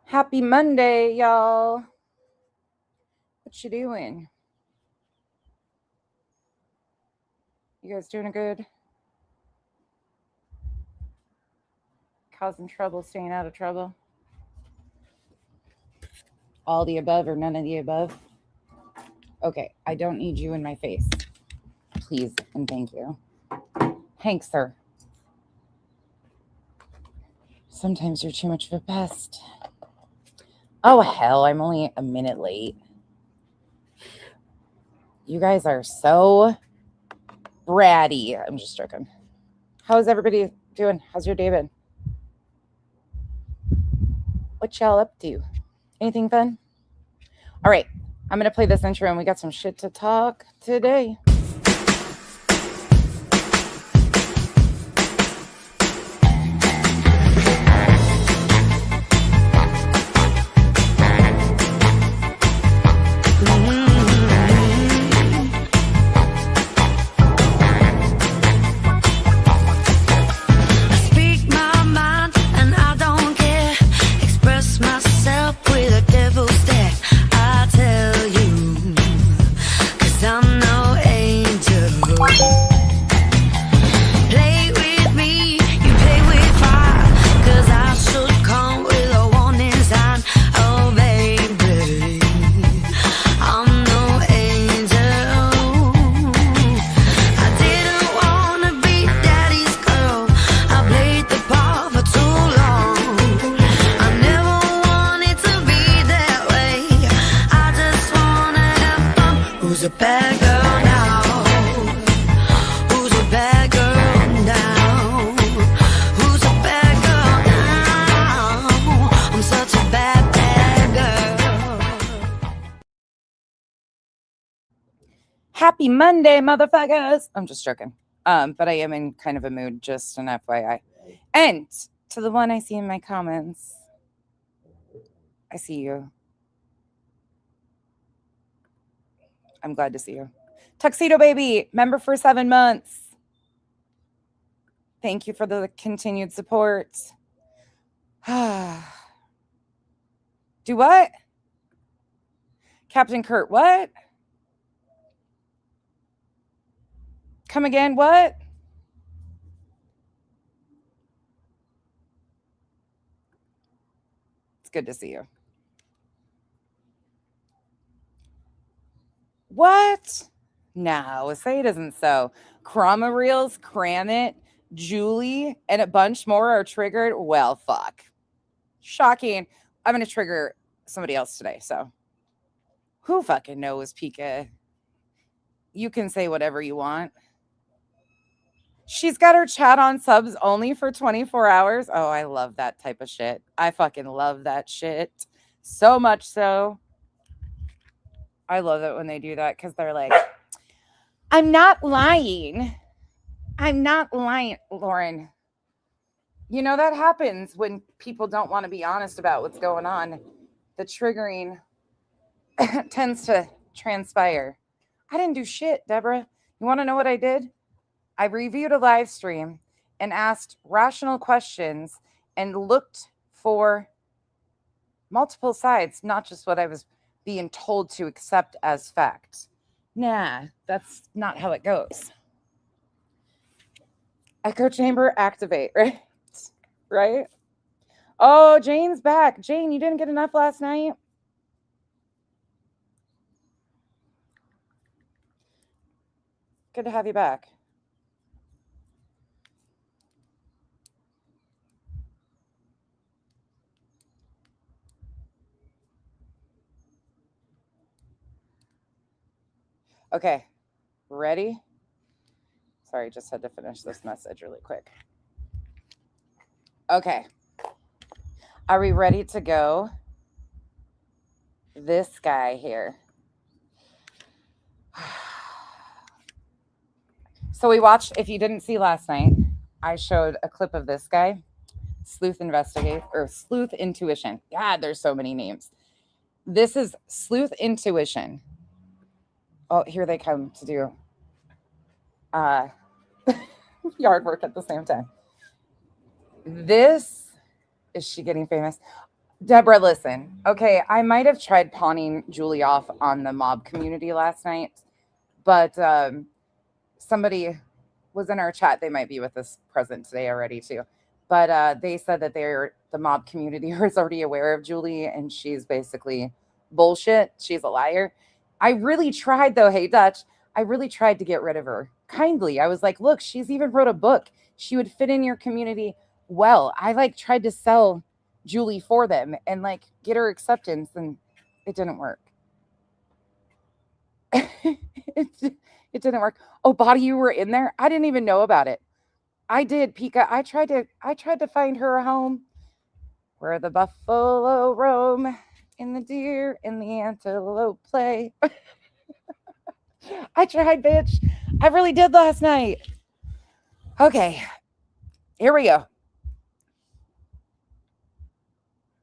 Happy Monday, y'all. What you doing? You guys doing good? Causing trouble, staying out of trouble? All the above or none of the above? Okay, I don't need you in my face. Please and thank you. Hank, sir. Sometimes you're too much of a pest. Oh, hell, I'm only a minute late. You guys are so bratty. I'm just joking. How's everybody doing? How's your day been? What y'all up to? Anything fun? All right, I'm going to play this intro and we got some shit to talk today. Happy Monday, motherfuckers. I'm just joking. But I am in kind of a mood, just an FYI. And to the one I see in my comments, I see you. I'm glad to see you. Tuxedo Baby, member for 7 months. Thank you for the continued support. Do what? Captain Kurt, what? Come again, what? It's good to see you. What? No, say it isn't so. Chroma Reels, Cram It, Julie, and a bunch more are triggered. Well, fuck. Shocking. I'm going to trigger somebody else today, so. Who fucking knows, Pika? You can say whatever you want. She's got her chat on subs only for 24 hours. Oh, I love that type of shit. I fucking love that shit. So much so. I love it when they do that because they're like, I'm not lying. I'm not lying, Lauren. You know, that happens when people don't want to be honest about what's going on. The triggering tends to transpire. I didn't do shit, Deborah. You want to know what I did? I reviewed a live stream and asked rational questions and looked for multiple sides, not just what I was being told to accept as fact. Nah, that's not how it goes. Echo chamber activate, right? Right? Oh, Jane's back. Jane, you didn't get enough last night? Good to have you back. Okay, ready? Sorry, just had to finish this message really quick. Okay. Are we ready to go? This guy here. So we watched, if you didn't see last night, I showed a clip of this guy, Sleuth Intuition. God, there's so many names. This is Sleuth Intuition. Oh, here they come to do yard work at the same time. This, is she getting famous? Deborah, listen. Okay, I might have tried pawning Julie off on the mob community last night, but somebody was in our chat. They might be with us present today already too. But they said that the mob community is already aware of Julie and she's basically bullshit. She's a liar. I really tried though. Hey Dutch, I really tried to get rid of her kindly. I was like, look, she's even wrote a book. She would fit in your community well. I like tried to sell Julie for them and like get her acceptance, and it didn't work. it didn't work. Oh, Body, you were in there? I didn't even know about it. I did, Pika. I tried to find her a home where the buffalo roam and the deer and the antelope play. I tried, bitch. I really did last night. Okay, here we go.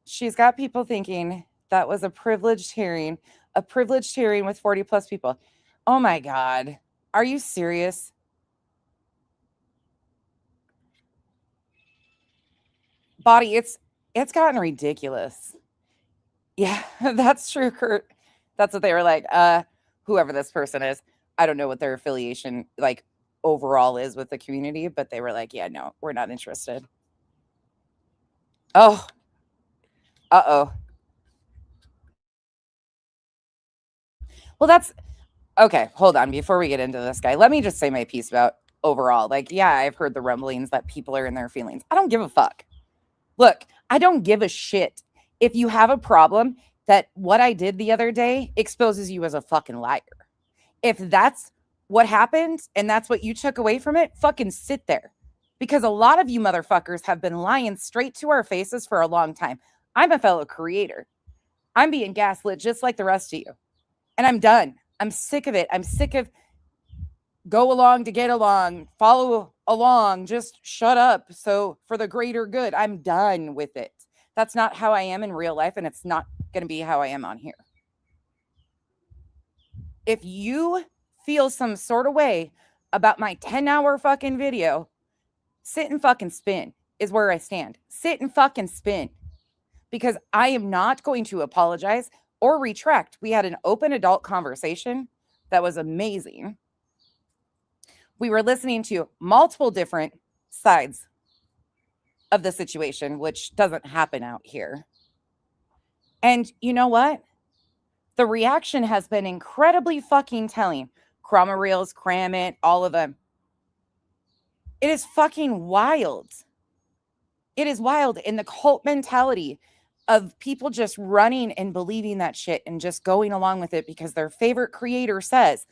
She's got people thinking that was a privileged hearing with 40 plus people. Oh my God. Are you serious? Body, it's gotten ridiculous. Yeah, that's true, Kurt. That's what they were like. Whoever this person is, I don't know what their affiliation like overall is with the community, but they were like, yeah, no, we're not interested. Oh, uh-oh. Well, that's okay. Hold on. Before we get into this guy, let me just say my piece about overall. Like, yeah, I've heard the rumblings that people are in their feelings. I don't give a fuck. Look, I don't give a shit if you have a problem that what I did the other day exposes you as a fucking liar. If that's what happened and that's what you took away from it, fucking sit there. Because a lot of you motherfuckers have been lying straight to our faces for a long time. I'm a fellow creator. I'm being gaslit just like the rest of you. And I'm done. I'm sick of it. I'm sick of go along to get along, follow along, just shut up. So for the greater good, I'm done with it. That's not how I am in real life, and it's not going to be how I am on here. If you feel some sort of way about my 10-hour fucking video, sit and fucking spin is where I stand. Sit and fucking spin. Because I am not going to apologize or retract. We had an open adult conversation that was amazing. We were listening to multiple different sides of the situation, which doesn't happen out here. And you know what? The reaction has been incredibly fucking telling. Chroma Reels, Cram It, all of them. It is fucking wild. It is wild. In the cult mentality of people just running and believing that shit and just going along with it because their favorite creator says,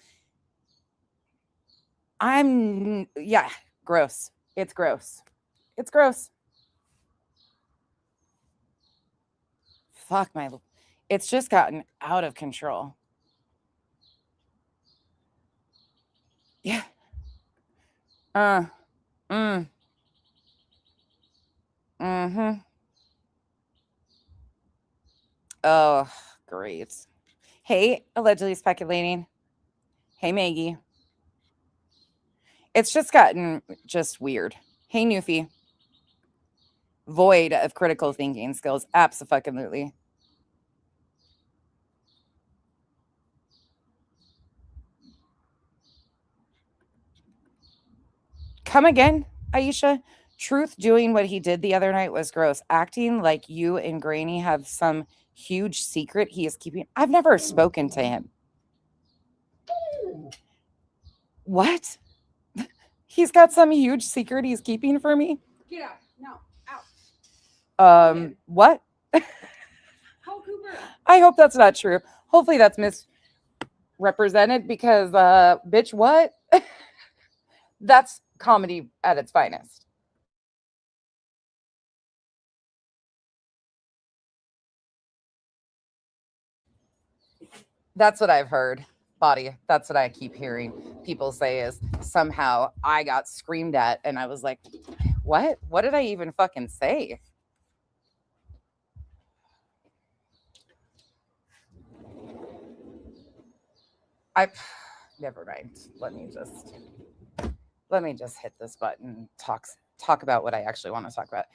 yeah, gross. It's gross. It's gross. Fuck my, it's just gotten out of control. Yeah. Mm-hmm. Oh, great. Hey, allegedly speculating. Hey, Maggie. It's just gotten just weird. Hey, Newfie. Void of critical thinking skills. Abso-fucking-lutely. Come again, Aisha. Truth doing what he did the other night was gross. Acting like you and Granny have some huge secret he is keeping. I've never spoken to him. What? He's got some huge secret he's keeping for me? Get out. No. Out. What? Call Cooper. I hope that's not true. Hopefully that's misrepresented because, bitch, what? That's comedy at its finest. That's what I've heard, Body. That's what I keep hearing people say is somehow I got screamed at and I was like, what? What did I even fucking say? Never mind. Let me just hit this button and talk about what I actually want to talk about.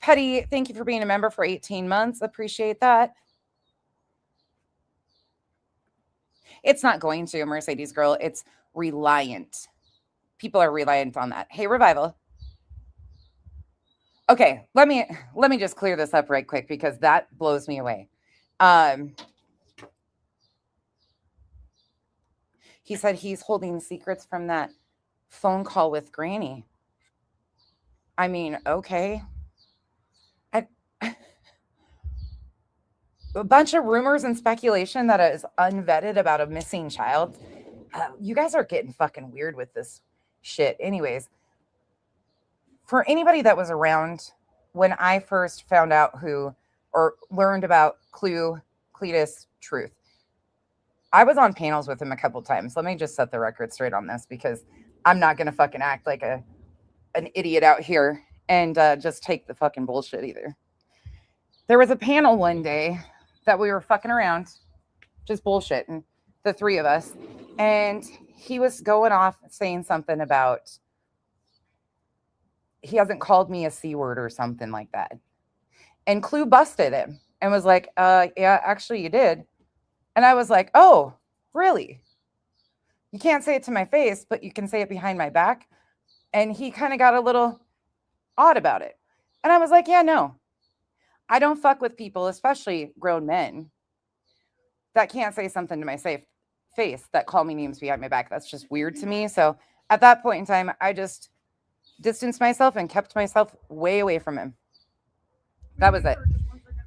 Petty, thank you for being a member for 18 months. Appreciate that. It's not going to, Mercedes girl. It's reliant. People are reliant on that. Hey, Revival. Okay, let me just clear this up right quick because that blows me away. He said he's holding secrets from that phone call with Granny. I mean, okay. A bunch of rumors and speculation that is unvetted about a missing child. You guys are getting fucking weird with this shit. Anyways, for anybody that was around when I first found out who or learned about Cletus Truth, I was on panels with him a couple times. Let me just set the record straight on this because I'm not going to fucking act like an idiot out here and just take the fucking bullshit either. There was a panel one day that we were fucking around, just bullshitting, the three of us. And he was going off saying something about, he hasn't called me a C word or something like that. And Clue busted him and was like, yeah, actually you did. And I was like, oh, really? You can't say it to my face, but you can say it behind my back. And he kind of got a little odd about it. And I was like, yeah, no. I don't fuck with people, especially grown men, that can't say something to my face that call me names behind my back. That's just weird to me. So at that point in time, I just distanced myself and kept myself way away from him. That was it.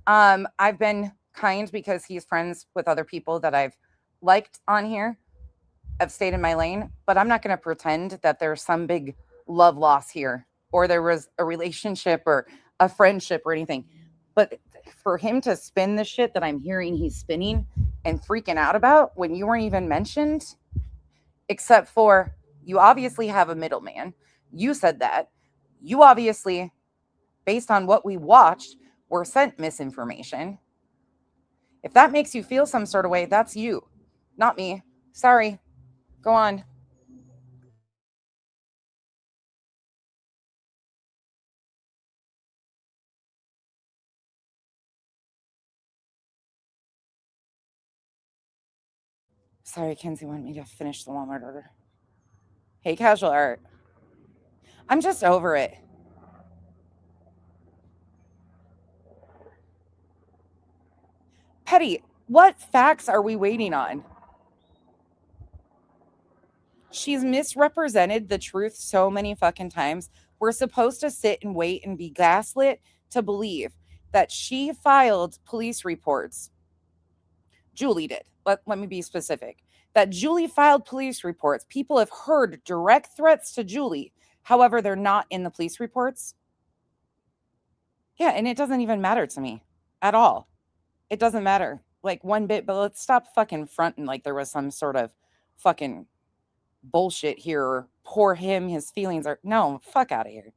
I've been kind because he's friends with other people that I've liked on here. I've stayed in my lane, but I'm not going to pretend that there's some big love loss here or there was a relationship or a friendship or anything. But for him to spin the shit that I'm hearing he's spinning and freaking out about when you weren't even mentioned, except for you obviously have a middleman. You said that. You obviously, based on what we watched, were sent misinformation. If that makes you feel some sort of way, that's you, not me. Sorry. Go on. Sorry, Kenzie wanted me to finish the Walmart order. Hey, Casual Art. I'm just over it. Petty, what facts are we waiting on? She's misrepresented the truth so many fucking times. We're supposed to sit and wait and be gaslit to believe that she filed police reports. Julie did. Let me be specific. That Julie filed police reports. People have heard direct threats to Julie. However, they're not in the police reports. Yeah, and it doesn't even matter to me at all. It doesn't matter like one bit, but let's stop fucking fronting like there was some sort of fucking bullshit here or poor him, his feelings are no, fuck out of here.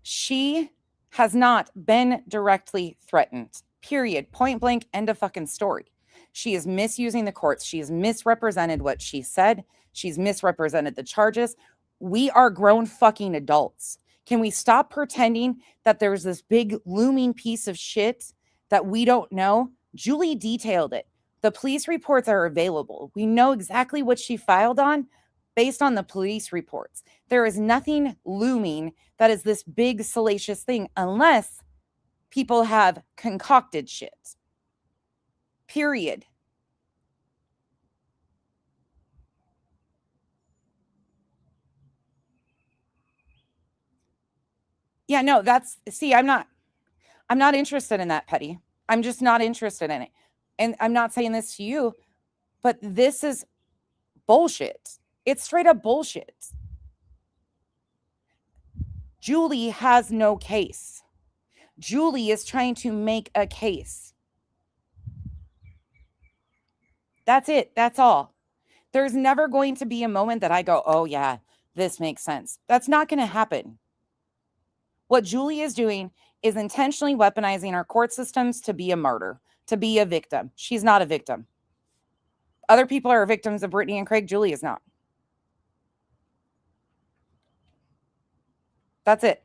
She has not been directly threatened. Period. Point blank, end of fucking story. She is misusing the courts. She has misrepresented what she said. She's misrepresented the charges. We are grown fucking adults. Can we stop pretending that there's this big looming piece of shit that we don't know? Julie detailed it. The police reports are available. We know exactly what she filed on based on the police reports. There is nothing looming that is this big salacious thing unless people have concocted shit. Period. Yeah, no, see, I'm not interested in that, Petty. I'm just not interested in it. And I'm not saying this to you, but this is bullshit. It's straight up bullshit. Julie has no case. Julie is trying to make a case. That's it. That's all. There's never going to be a moment that I go, oh, yeah, this makes sense. That's not going to happen. What Julie is doing is intentionally weaponizing our court systems to be a martyr, to be a victim. She's not a victim. Other people are victims of Brittany and Craig. Julie is not. That's it.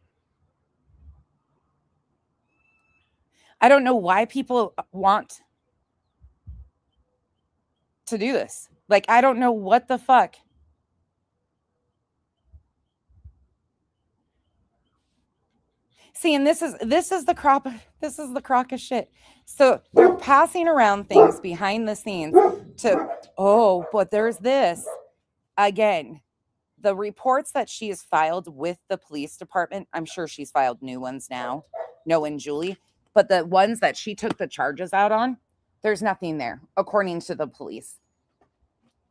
I don't know why people want to do this. Like, I don't know what the fuck. See, and this is the crock of shit. So they're passing around things behind the scenes to, oh, but there's this. Again, the reports that she has filed with the police department, I'm sure she's filed new ones now, knowing Julie, but the ones that she took the charges out on, there's nothing there, according to the police.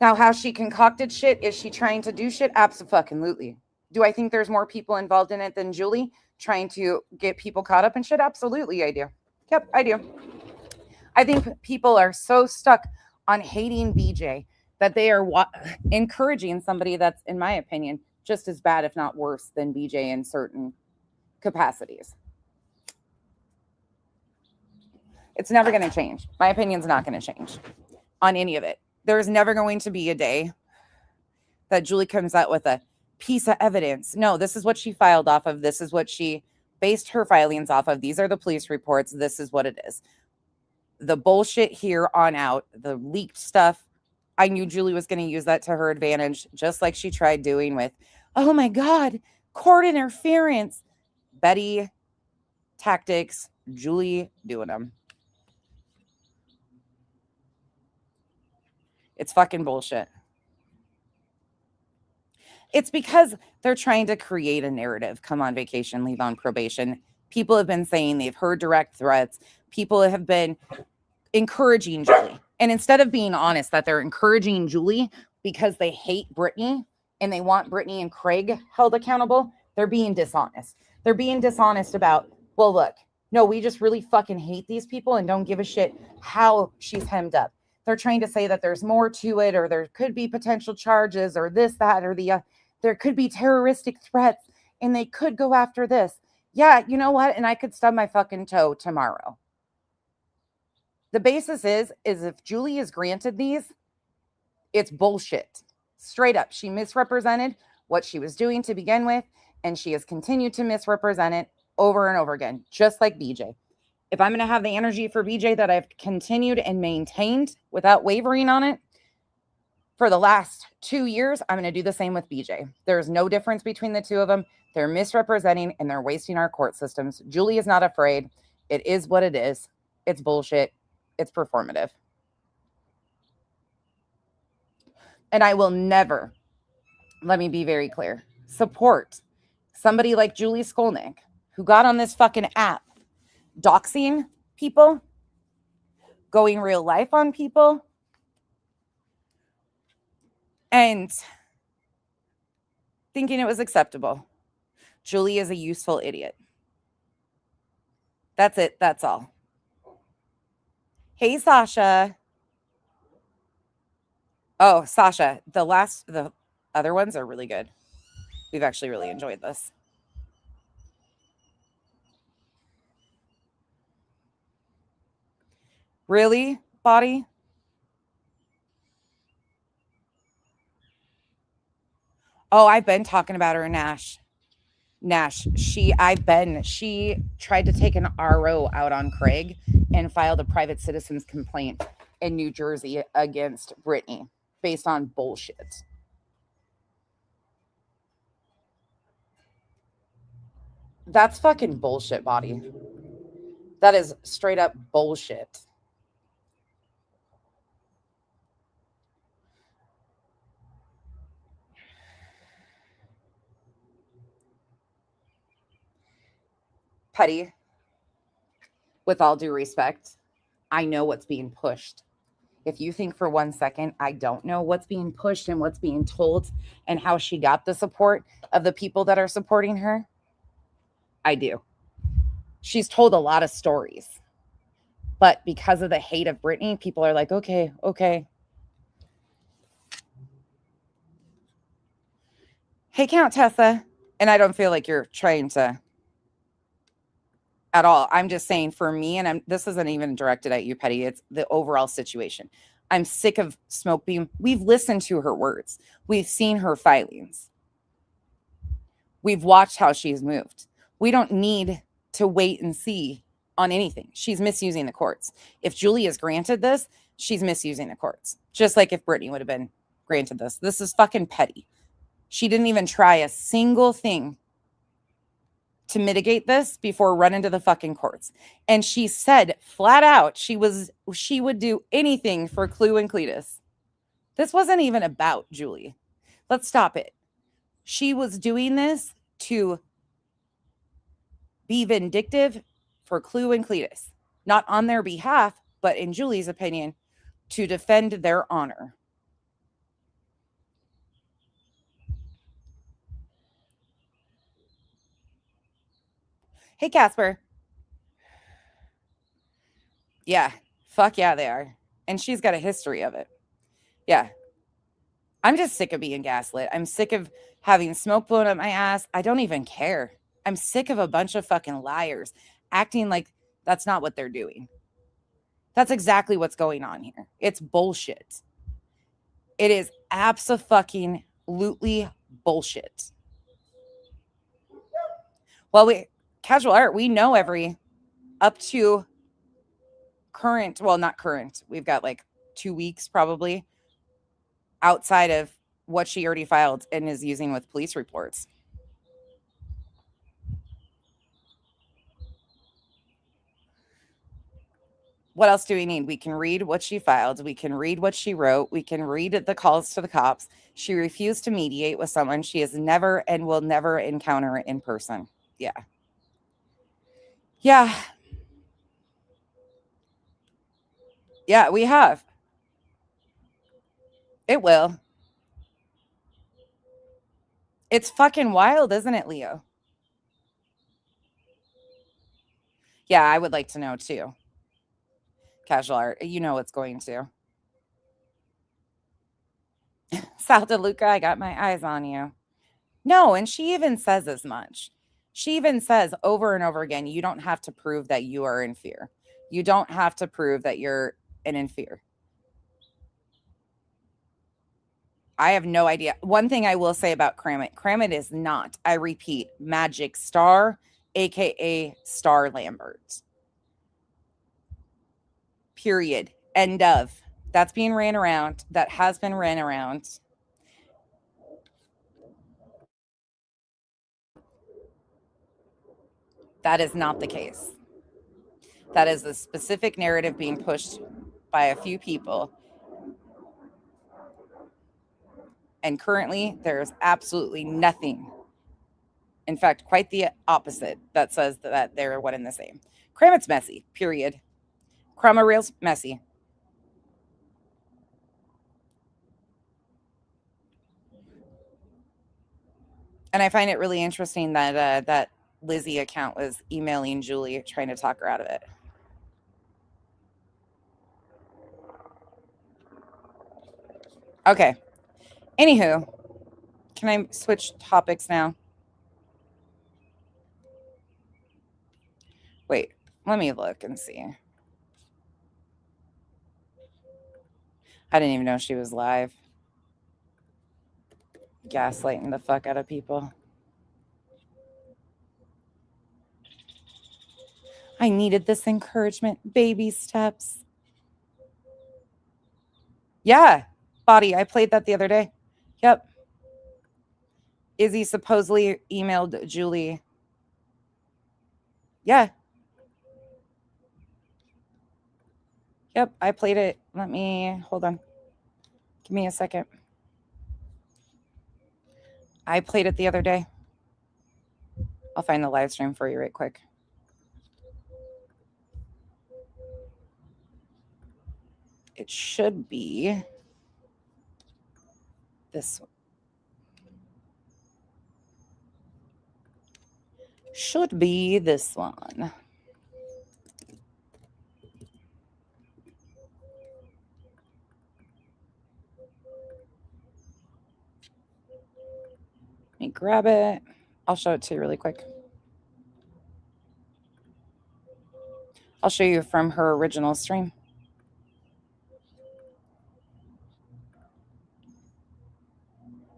Now, how she concocted shit, is she trying to do shit? Absolutely. Do I think there's more people involved in it than Julie trying to get people caught up in shit? Absolutely, I do. Yep, I do. I think people are so stuck on hating BJ that they are encouraging somebody that's, in my opinion, just as bad, if not worse, than BJ in certain capacities. It's never going to change. My opinion's not going to change on any of it. There's never going to be a day that Julie comes out with a piece of evidence. No, this is what she filed off of. This is what she based her filings off of. These are the police reports. This is what it is. The bullshit here on out, the leaked stuff, I knew Julie was going to use that to her advantage, just like she tried doing with, oh my God, court interference. Betty tactics, Julie doing them. It's fucking bullshit. It's because they're trying to create a narrative. Come on vacation, leave on probation. People have been saying they've heard direct threats. People have been encouraging Julie. And instead of being honest that they're encouraging Julie because they hate Brittany and they want Brittany and Craig held accountable, they're being dishonest. They're being dishonest about, well, look, no, we just really fucking hate these people and don't give a shit how she's hemmed up. They're trying to say that there's more to it, or there could be potential charges, or this, that, or the, there could be terroristic threats, and they could go after this. Yeah, you know what? And I could stub my fucking toe tomorrow. The basis is if Julie is granted these, it's bullshit. Straight up. She misrepresented what she was doing to begin with, and she has continued to misrepresent it over and over again, just like BJ. If I'm going to have the energy for BJ that I've continued and maintained without wavering on it for the last 2 years, I'm going to do the same with BJ. There's no difference between the two of them. They're misrepresenting and they're wasting our court systems. Julie is not afraid. It is what it is. It's bullshit. It's performative. And I will never, let me be very clear, support somebody like Julie Skolnick, who got on this fucking app doxing people, going real life on people, and thinking it was acceptable. Julie is a useful idiot. That's it. That's all. Hey, Sasha. Oh, Sasha, the other ones are really good. We've actually really enjoyed this. Really, body? Oh, I've been talking about her, Nash. She tried to take an RO out on Craig and filed a private citizen's complaint in New Jersey against Brittany based on bullshit. That's fucking bullshit, body. That is straight up bullshit. Petty, with all due respect, I know what's being pushed. If you think for 1 second I don't know what's being pushed and what's being told and how she got the support of the people that are supporting her, I do. She's told a lot of stories. But because of the hate of Brittany, people are like, okay. Hey, Count Tessa. And I don't feel like you're trying to at all. I'm just saying for me, and this isn't even directed at you, Petty. It's the overall situation. I'm sick of Smoke Beam. We've listened to her words. We've seen her filings. We've watched how she's moved. We don't need to wait and see on anything. She's misusing the courts. If Julie is granted this, she's misusing the courts. Just like if Brittany would have been granted this. This is fucking petty. She didn't even try a single thing to mitigate this before running to the fucking courts. And she said flat out she would do anything for Clue and Cletus. This wasn't even about Julie. Let's stop it. She was doing this to be vindictive for Clue and Cletus, not on their behalf, but in Julie's opinion, to defend their honor. Hey, Casper. Yeah, fuck yeah, they are. And she's got a history of it. Yeah. I'm just sick of being gaslit. I'm sick of having smoke blown up my ass. I don't even care. I'm sick of a bunch of fucking liars acting like that's not what they're doing. That's exactly what's going on here. It's bullshit. It is abso-fucking-lutely bullshit. Well, Casual Art, we know every up to current, well, not current. We've got like 2 weeks probably outside of what she already filed and is using with police reports. What else do we need? We can read what she filed. We can read what she wrote. We can read the calls to the cops. She refused to mediate with someone she has never and will never encounter in person. Yeah. Yeah. Yeah, we have. It will. It's fucking wild, isn't it, Leo? Yeah, I would like to know too. Casual Art, you know what's going to. Sal DeLuca, I got my eyes on you. No, and she even says as much. She even says over and over again, you don't have to prove that you are in fear. You don't have to prove that you're in fear. I have no idea. One thing I will say about Kramit is not, I repeat, Magic Star, aka Star Lambert. Period. End of. That's being ran around. That has been ran around. That is not the case. That is a specific narrative being pushed by a few people. And currently, there's absolutely nothing. In fact, quite the opposite that says that they're one and the same. Kramit's messy, period. Kramaril's messy. And I find it really interesting that that Lizzie account was emailing Julie, trying to talk her out of it. Okay. Anywho, can I switch topics now? Wait, let me look and see. I didn't even know she was live. Gaslighting the fuck out of people. I needed this encouragement. Baby steps. Yeah, Body. I played that the other day. Yep. Izzy supposedly emailed Julie. Yeah. Yep, I played it. Let me, hold on. Give me a second. I played it the other day. I'll find the live stream for you right quick. It should be this one. Should be this one. Let me grab it. I'll show it to you really quick. I'll show you from her original stream.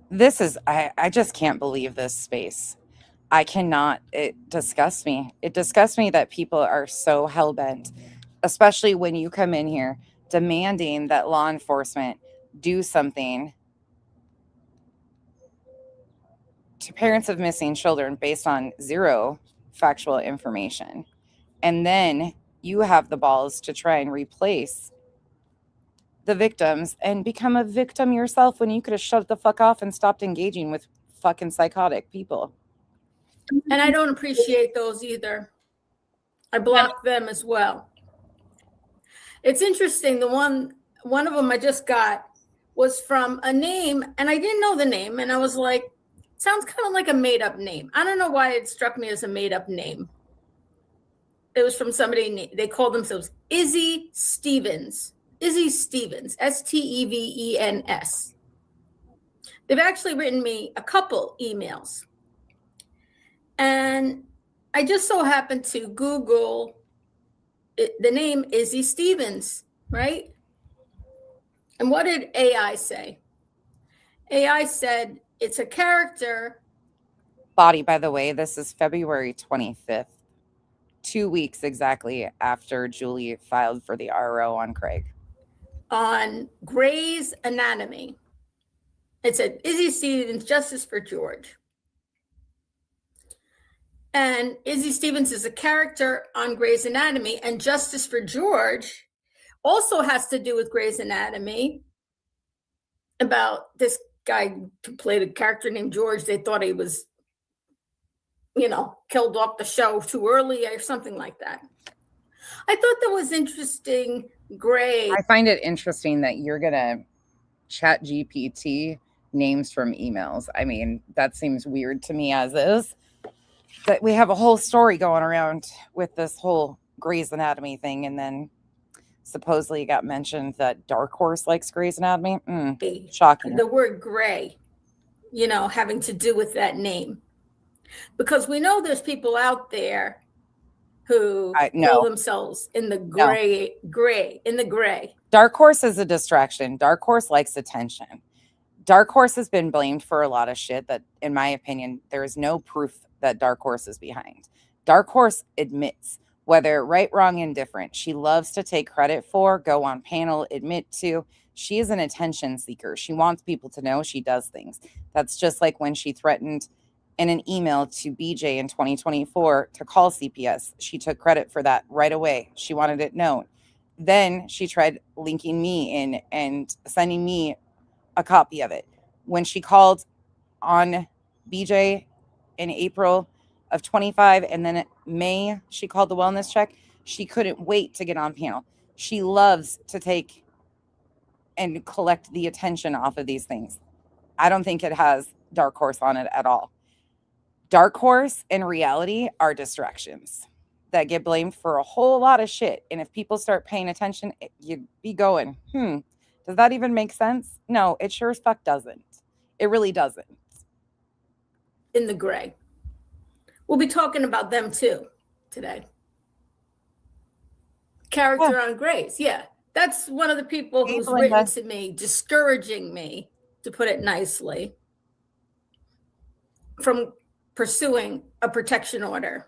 This is, I just can't believe this space. I cannot. It disgusts me. It disgusts me that people are so hell bent, especially when you come in here demanding that law enforcement do something to parents of missing children based on zero factual information. And then you have the balls to try and replace the victims and become a victim yourself when you could have shut the fuck off and stopped engaging with fucking psychotic people. And I don't appreciate those either. I block them as well. It's interesting. The one of them I just got was from a name, and I didn't know the name, and I was like, sounds kind of like a made-up name. I don't know why it struck me as a made-up name. It was from somebody, they called themselves Izzy Stevens. Izzy Stevens, Stevens. They've actually written me a couple emails. And I just so happened to Google the name Izzy Stevens, right? And what did AI say? AI said it's a character. Body, by the way, this is February 25th, 2 weeks exactly after Julie filed for the RO on Craig. On Grey's Anatomy. It said Izzy Stevens, Justice for George. And Izzy Stevens is a character on Grey's Anatomy, and Justice for George also has to do with Grey's Anatomy, about this guy who played a character named George. They thought he was, killed off the show too early or something like that. I thought that was interesting. Grey. I find it interesting that you're going to chat GPT names from emails. I mean, that seems weird to me as is. That we have a whole story going around with this whole Grey's Anatomy thing, and then supposedly it got mentioned that Dark Horse likes Grey's Anatomy. Shocking. The word gray, having to do with that name. Because we know there's people out there who call themselves in the gray, in the gray. Dark Horse is a distraction. Dark Horse likes attention. Dark Horse has been blamed for a lot of shit that, in my opinion, there is no proof that Dark Horse is behind. Dark Horse admits, whether right, wrong, indifferent, she loves to take credit for, go on panel, admit to. She is an attention seeker. She wants people to know she does things. That's just like when she threatened in an email to BJ in 2024 to call CPS. She took credit for that right away. She wanted it known. Then she tried linking me in and sending me a copy of it. When she called on BJ in April of 25, and then in May, she called the wellness check. She couldn't wait to get on panel. She loves to take and collect the attention off of these things. I don't think it has Dark Horse on it at all. Dark Horse in reality are distractions that get blamed for a whole lot of shit. And if people start paying attention, you'd be going, does that even make sense? No, it sure as fuck doesn't. It really doesn't. In the gray. We'll be talking about them too today. Character on Grace. Yeah. That's one of the people who's written to me, discouraging me, to put it nicely, from pursuing a protection order,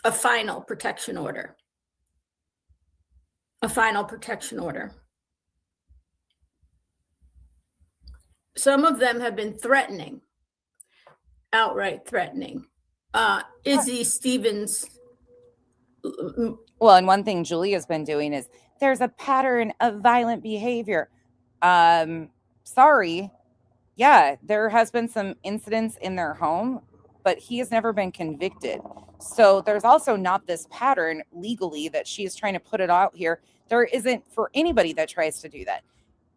a final protection order. A final protection order. Some of them have been threatening, outright threatening. Izzy Stevens. Well, and one thing Julia's been doing is there's a pattern of violent behavior. Sorry. Yeah, there has been some incidents in their home, but he has never been convicted. So there's also not this pattern legally that she is trying to put it out here. There isn't for anybody that tries to do that.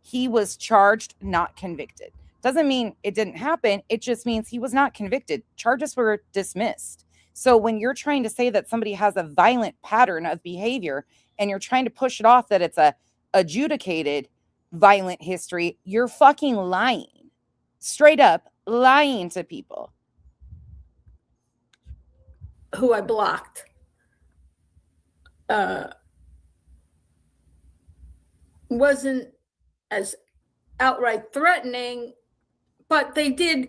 He was charged, not convicted. Doesn't mean it didn't happen. It just means he was not convicted. Charges were dismissed. So when you're trying to say that somebody has a violent pattern of behavior and you're trying to push it off that it's a adjudicated violent history, you're fucking lying. Straight up lying to people. Who I blocked. Wasn't as outright threatening, but they did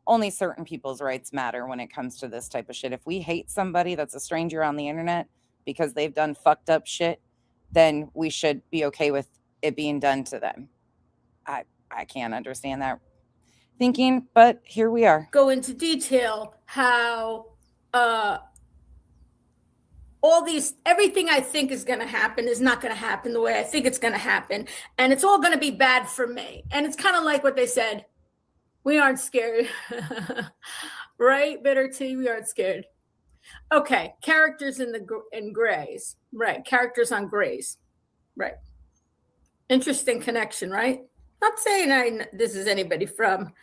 only certain people's rights matter when it comes to this type of shit. If we hate somebody that's a stranger on the internet because they've done fucked up shit, then we should be okay with it being done to them. I can't understand that thinking, but here we are. Go into detail how everything I think is going to happen is not going to happen the way I think it's going to happen. And it's all going to be bad for me. And it's kind of like what they said. We aren't scared. Right? Bitter tea, we aren't scared. Okay. Characters in grays. Right. Characters on grays. Right. Interesting connection, right? Not saying this is anybody from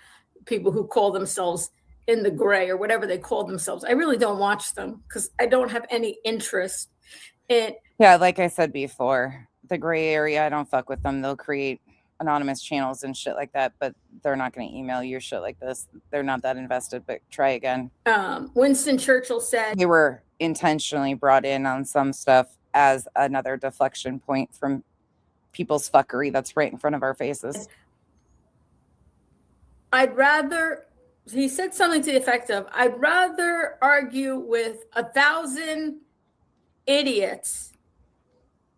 people who call themselves in the gray or whatever they call themselves. I really don't watch them because I don't have any interest in. Yeah, like I said before, the gray area, I don't fuck with them. They'll create anonymous channels and shit like that, but they're not going to email you shit like this. They're not that invested, but try again. Winston Churchill said they were intentionally brought in on some stuff as another deflection point from people's fuckery that's right in front of our faces. He said something to the effect of, I'd rather argue with 1,000 idiots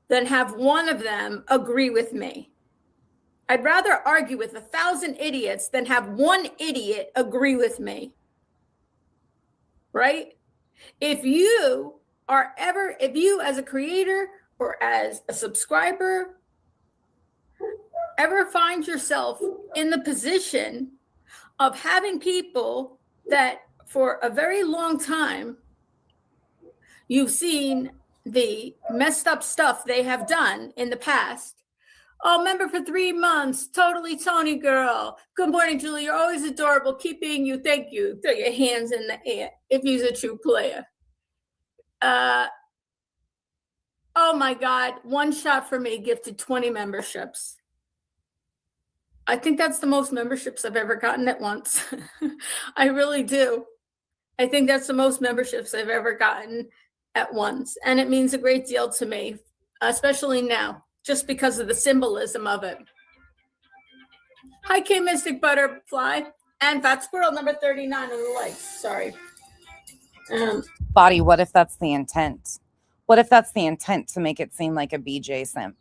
than have one of them agree with me. I'd rather argue with 1,000 idiots than have one idiot agree with me. Right? If you as a creator or as a subscriber ever find yourself in the position of having people that for a very long time, you've seen the messed up stuff they have done in the past. Oh, member for 3 months, totally Tony girl. Good morning, Julie. You're always adorable. Keep being you. Thank you. Throw your hands in the air if he's a true player. Oh my God. One shot for me gifted 20 memberships. I think that's the most memberships I've ever gotten at once. I really do. I think that's the most memberships I've ever gotten at once. And it means a great deal to me, especially now, just because of the symbolism of it. Hi, K Mystic Butterfly and Fat Squirrel number 39 on the likes. Sorry. Body, what if that's the intent? What if that's the intent to make it seem like a BJ simp?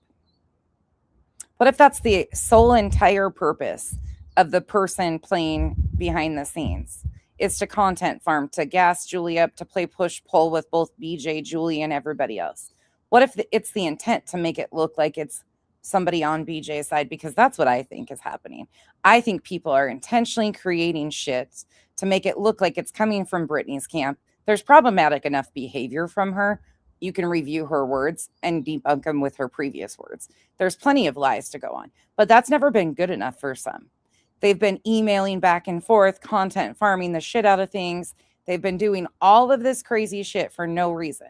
What if that's the sole entire purpose of the person playing behind the scenes? Is to content farm, to gas Julie up, to play push-pull with both BJ, Julie, and everybody else? What if it's the intent to make it look like it's somebody on BJ's side? Because that's what I think is happening. I think people are intentionally creating shit to make it look like it's coming from Britney's camp. There's problematic enough behavior from her. You can review her words and debunk them with her previous words. There's plenty of lies to go on, but that's never been good enough for some. They've been emailing back and forth, content farming the shit out of things. They've been doing all of this crazy shit for no reason.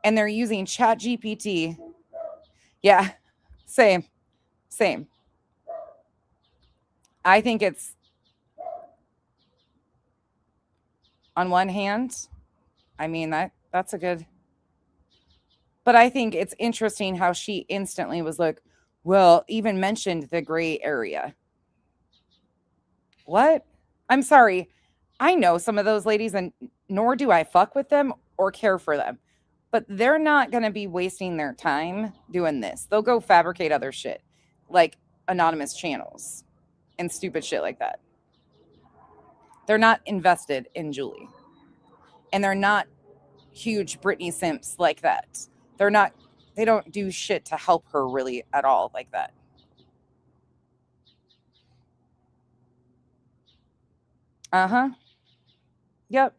And they're using ChatGPT. Yeah, same. I think it's, on one hand, I mean, that's a good, but I think it's interesting how she instantly was like, well, even mentioned the gray area. What? I'm sorry. I know some of those ladies, and nor do I fuck with them or care for them, but they're not going to be wasting their time doing this. They'll go fabricate other shit like anonymous channels and stupid shit like that. They're not invested in Julie. And they're not huge Britney simps like that. They don't do shit to help her really at all like that. Uh-huh. Yep.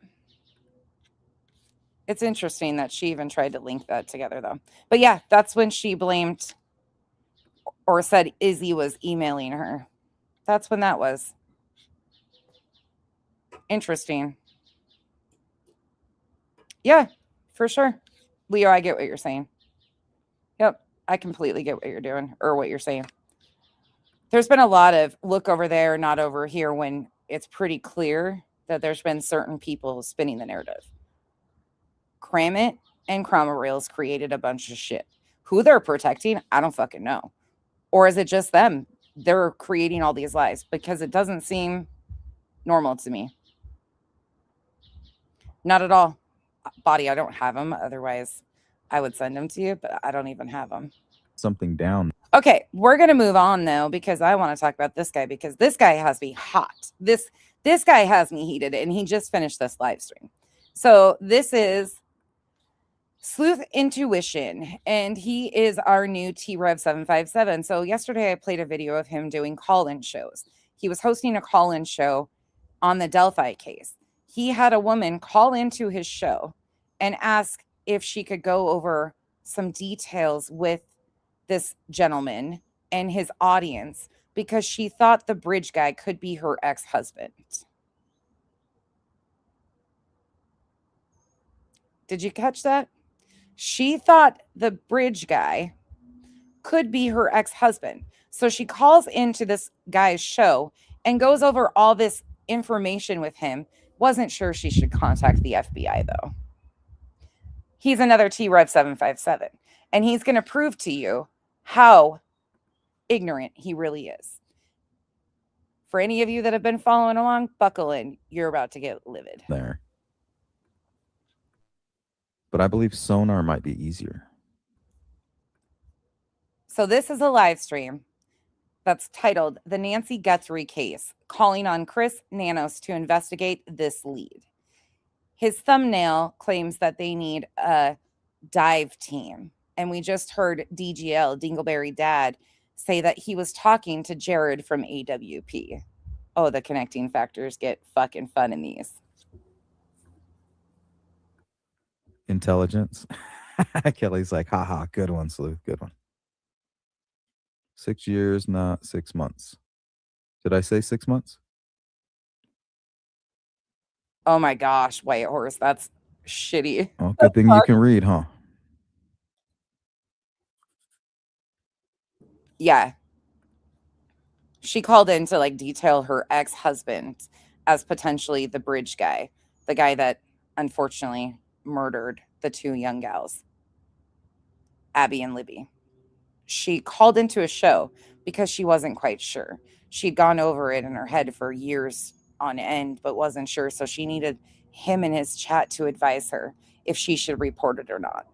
It's interesting that she even tried to link that together, though. But yeah, that's when she blamed or said Izzy was emailing her. That's when that was. Interesting. Yeah, for sure. Leo, I get what you're saying. Yep, I completely get what you're doing or what you're saying. There's been a lot of look over there, not over here, when it's pretty clear that there's been certain people spinning the narrative. Kramit and Cromwell Rails created a bunch of shit. Who they're protecting, I don't fucking know. Or is it just them they're creating all these lies because it doesn't seem normal to me. Not at all. Body, I don't have them. Otherwise, I would send them to you, but I don't even have them. Something down. Okay, we're going to move on, though, because I want to talk about this guy, because this guy has me hot. This guy has me heated, and he just finished this live stream. So this is Sleuth Intuition, and he is our new T-Rev 757. So yesterday I played a video of him doing call-in shows. He was hosting a call-in show on the Delphi case. He had a woman call into his show and ask if she could go over some details with this gentleman and his audience because she thought the bridge guy could be her ex-husband. Did you catch that? She thought the bridge guy could be her ex-husband. So she calls into this guy's show and goes over all this information with him. Wasn't sure she should contact the FBI, though. He's another T-Rev 757. And he's going to prove to you how ignorant he really is. For any of you that have been following along, buckle in. You're about to get livid. There. But I believe sonar might be easier. So this is a live stream that's titled The Nancy Guthrie Case, calling on Chris Nanos to investigate this lead. His thumbnail claims that they need a dive team. And we just heard DGL, Dingleberry Dad, say that he was talking to Jared from AWP. Oh, the connecting factors get fucking fun in these. Intelligence. Kelly's like, haha, good one, Sleuth, good one. 6 years, not 6 months. Did I say 6 months? Oh my gosh, White Horse, that's shitty. Oh, good thing you can read, huh? Yeah. She called in to like detail her ex-husband as potentially the bridge guy, the guy that unfortunately murdered the two young gals, Abby and Libby. She called into a show because she wasn't quite sure. She'd gone over it in her head for years on end, but wasn't sure. So she needed him in his chat to advise her if she should report it or not.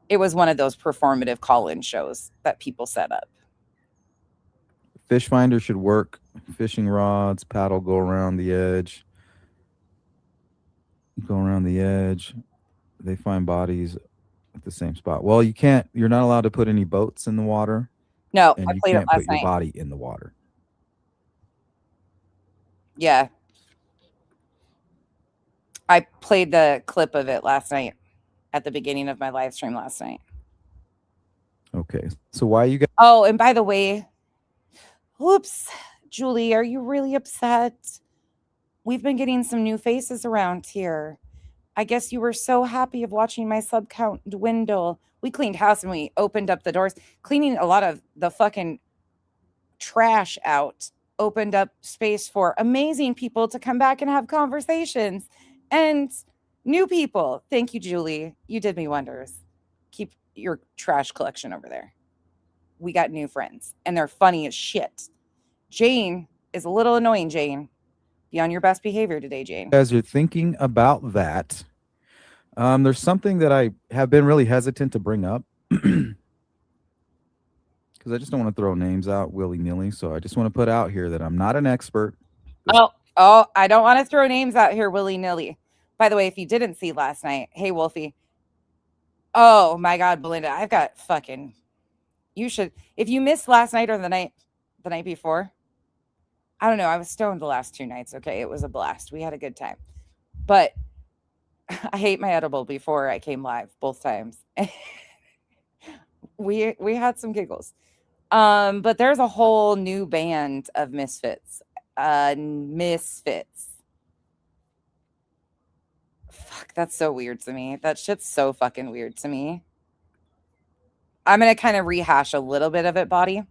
It was one of those performative call-in shows that people set up. Fish finder should work. Fishing rods, paddle, go around the edge. Go around the edge. They find bodies at the same spot. Well, you can't. You're not allowed to put any boats in the water. No, and I you played it can't last put your night. body in the water. Yeah. I played the clip of it last night at the beginning of my live stream last night. Okay. So why you got? Oh, and by the way, whoops, Julie, are you really upset? We've been getting some new faces around here. I guess you were so happy of watching my sub count dwindle. We cleaned house and we opened up the doors, cleaning a lot of the fucking trash out, opened up space for amazing people to come back and have conversations and new people. Thank you, Julie. You did me wonders. Keep your trash collection over there. We got new friends and they're funny as shit. Jane is a little annoying, Jane. Be on your best behavior today, Jane. As you're thinking about that, there's something that I have been really hesitant to bring up because I just don't want to throw names out willy-nilly. So I just want to put out here that I'm not an expert. Oh, I don't want to throw names out here willy-nilly. By the way, if you didn't see last night, hey, Wolfie. Oh, my God, Belinda, I've got fucking... You should... If you missed last night or the night before... I don't know. I was stoned the last 2 nights. Okay. It was a blast. We had a good time, but I hate my edible before I came live both times. we had some giggles. But there's a whole new band of misfits. Misfits. Fuck. That's so weird to me. That shit's so fucking weird to me. I'm going to kind of rehash a little bit of it, Body.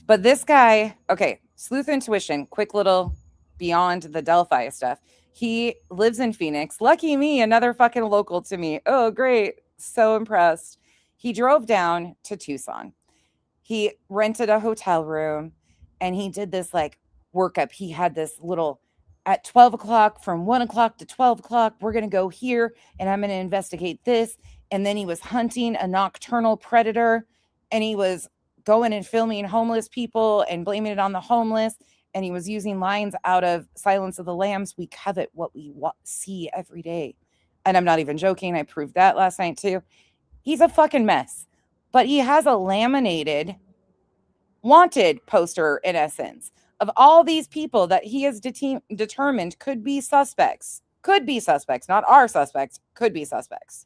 But this guy, okay, Sleuth Intuition, quick little beyond the Delphi stuff. He lives in Phoenix. Lucky me, another fucking local to me. Oh, great. So impressed. He drove down to Tucson. He rented a hotel room. and he did this like workup. He had this little at 12 o'clock, from 1 o'clock to 12 o'clock, we're going to go here and I'm going to investigate this. And then he was hunting a nocturnal predator, and he was going and filming homeless people and blaming it on the homeless. And he was using lines out of Silence of the Lambs. We covet what we see every day. And I'm not even joking. I proved that last night too. He's a fucking mess. But he has a laminated wanted poster, in essence, of all these people that he has determined could be suspects. Could be suspects, not our suspects. Could be suspects.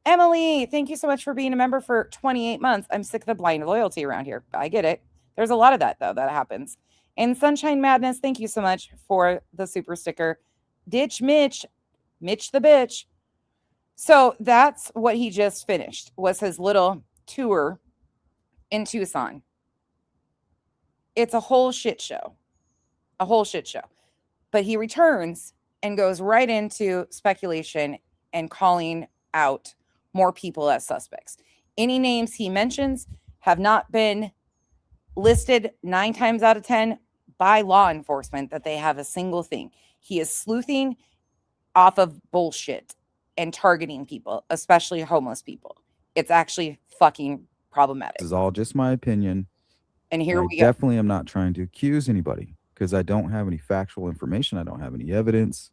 Emily, thank you so much for being a member for 28 months. I'm sick of the blind loyalty around here. I get it. There's a lot of that, though, that happens. And Sunshine Madness, thank you so much for the super sticker. Ditch Mitch. Mitch the bitch. So that's what he just finished, was his little tour in Tucson. It's a whole shit show. A whole shit show. But he returns and goes right into speculation and calling out more people as suspects. Any names he mentions have not been listed 9 times out of 10 by law enforcement that they have a single thing. He is sleuthing off of bullshit and targeting people, especially homeless people. It's actually fucking problematic. This is all just my opinion. And here we go. Definitely am not trying to accuse anybody, because I don't have any factual information. I don't have any evidence.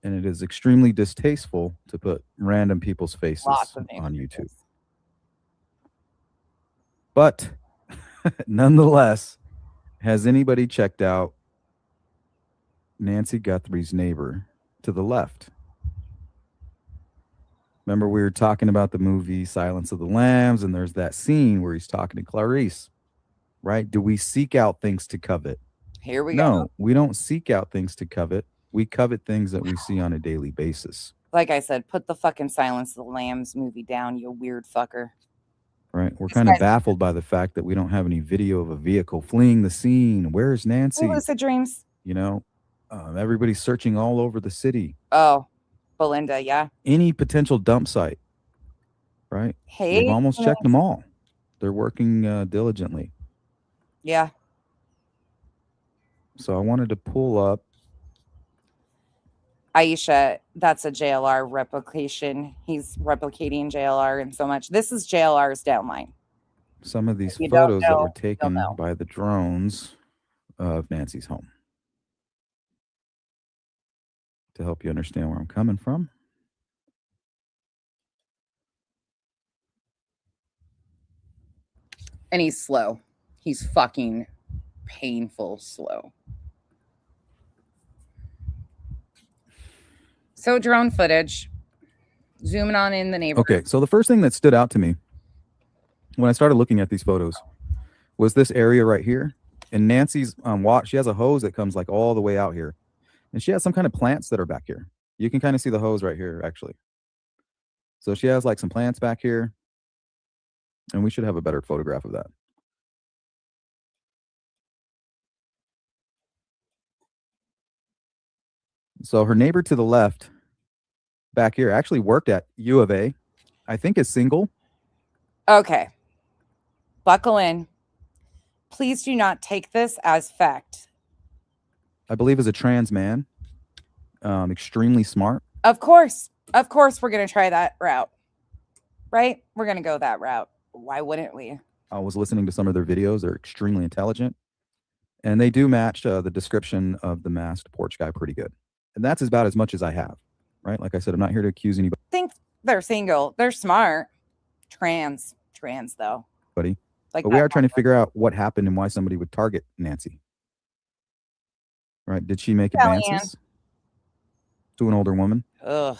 And it is extremely distasteful to put random people's faces on YouTube. But nonetheless, has anybody checked out Nancy Guthrie's neighbor to the left? Remember, we were talking about the movie Silence of the Lambs, and there's that scene where he's talking to Clarice, right? Do we seek out things to covet? Here we go. go. No, we don't seek out things to covet. We covet things that we see on a daily basis. Like I said, put the fucking Silence of the Lambs movie down, you weird fucker. Right. We're kind of baffled by the fact that we don't have any video of a vehicle fleeing the scene. Where's Nancy? Lucid dreams. You know, everybody's searching all over the city. Oh, Belinda, yeah. Any potential dump site, right? Hey, we've almost checked them all. They're working diligently. Yeah. So I wanted to pull up. Aisha, that's a JLR replication. He's replicating JLR in so much. This is JLR's downline. Some of these photos that were taken by the drones of Nancy's home. To help you understand where I'm coming from. And he's slow. He's fucking painful slow. So drone footage, zooming on in the neighborhood. Okay, so the first thing that stood out to me when I started looking at these photos was this area right here. And Nancy's watch, she has a hose that comes like all the way out here. And she has some kind of plants that are back here. You can kind of see the hose right here, actually. So she has like some plants back here. And we should have a better photograph of that. So her neighbor to the left back here actually worked at U of A. I think is single. Okay. Buckle in. Please do not take this as fact. I believe is a trans man. Extremely smart. Of course. Of course we're going to try that route. Right? We're going to go that route. Why wouldn't we? I was listening to some of their videos. They're extremely intelligent. And they do match the description of the masked porch guy pretty good. And that's about as much as I have, right? Like I said, I'm not here to accuse anybody. I think they're single. They're smart. Trans though. Buddy. Like, but we are trying to figure out what happened and why somebody would target Nancy. Right? Did she make advances to an older woman? Ugh.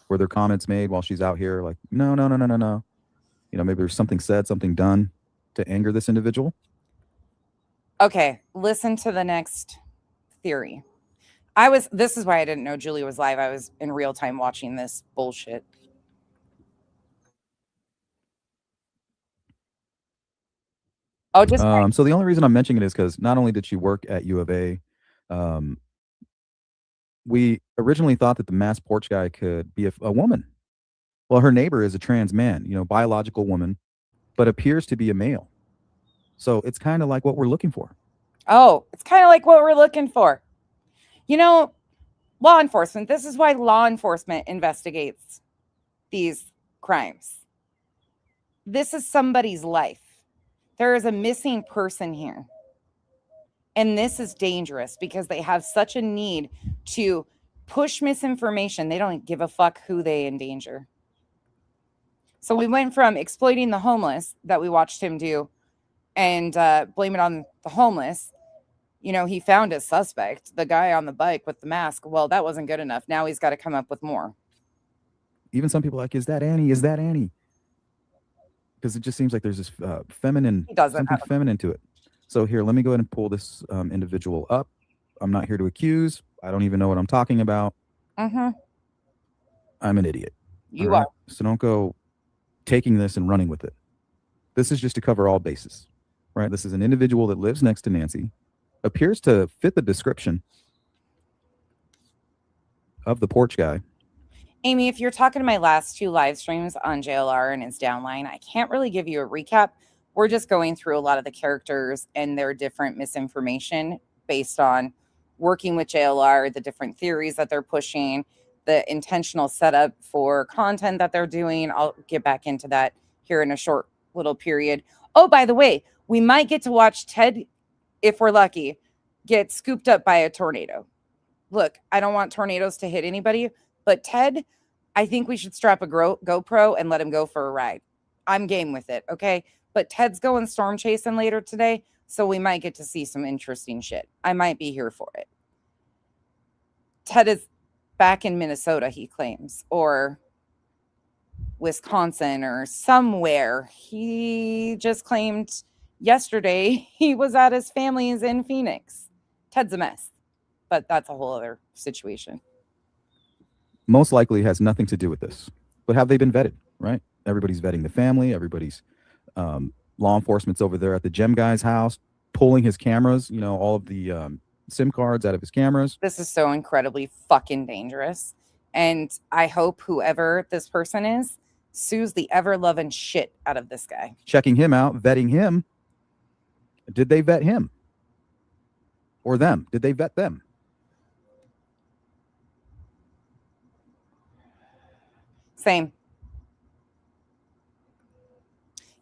Were there comments made while she's out here like, no. You know, maybe there's something said, something done to anger this individual? Okay, listen to the next theory. This is why I didn't know Julie was live. I was in real time watching this bullshit. Oh, just so the only reason I'm mentioning it is because not only did she work at U of A, we originally thought that the masked porch guy could be a woman. Well, her neighbor is a trans man, you know, biological woman, but appears to be a male. So it's kind of like what we're looking for. Oh, it's kind of like what we're looking for. You know, law enforcement, this is why law enforcement investigates these crimes. This is somebody's life. There is a missing person here. And this is dangerous because they have such a need to push misinformation. They don't give a fuck who they endanger. So we went from exploiting the homeless that we watched him do and blame it on the homeless. You know, he found his suspect, the guy on the bike with the mask. Well, that wasn't good enough. Now he's got to come up with more. Even some people are like, is that Annie? Is that Annie? Because it just seems like there's this feminine, something feminine to it. So here, let me go ahead and pull this individual up. I'm not here to accuse. I don't even know what I'm talking about. Mm-hmm. I'm an idiot. You are. So don't go taking this and running with it. This is just to cover all bases, right? This is an individual that lives next to Nancy, appears to fit the description of the porch guy. Amy, if you're talking to my last 2 live streams on JLR and its downline, I can't really give you a recap. We're just going through a lot of the characters and their different misinformation based on working with JLR, the different theories that they're pushing, the intentional setup for content that they're doing. I'll get back into that here in a short little period. Oh, by the way, we might get to watch Ted, if we're lucky, get scooped up by a tornado. Look, I don't want tornadoes to hit anybody, but Ted, I think we should strap a GoPro and let him go for a ride. I'm game with it, okay? But Ted's going storm chasing later today, so we might get to see some interesting shit. I might be here for it. Ted is back in Minnesota, he claims, or Wisconsin or somewhere. He just claimed yesterday he was at his family's in Phoenix. Ted's a mess, but that's a whole other situation. Most likely has nothing to do with this, but have they been vetted, right? Everybody's vetting the family. Everybody's law enforcement's over there at the gem guy's house, pulling his cameras, you know, all of the SIM cards out of his cameras. This is so incredibly fucking dangerous. And I hope whoever this person is sues the ever-loving shit out of this guy. Checking him out, vetting him. Did they vet him? Or them? Did they vet them? Same.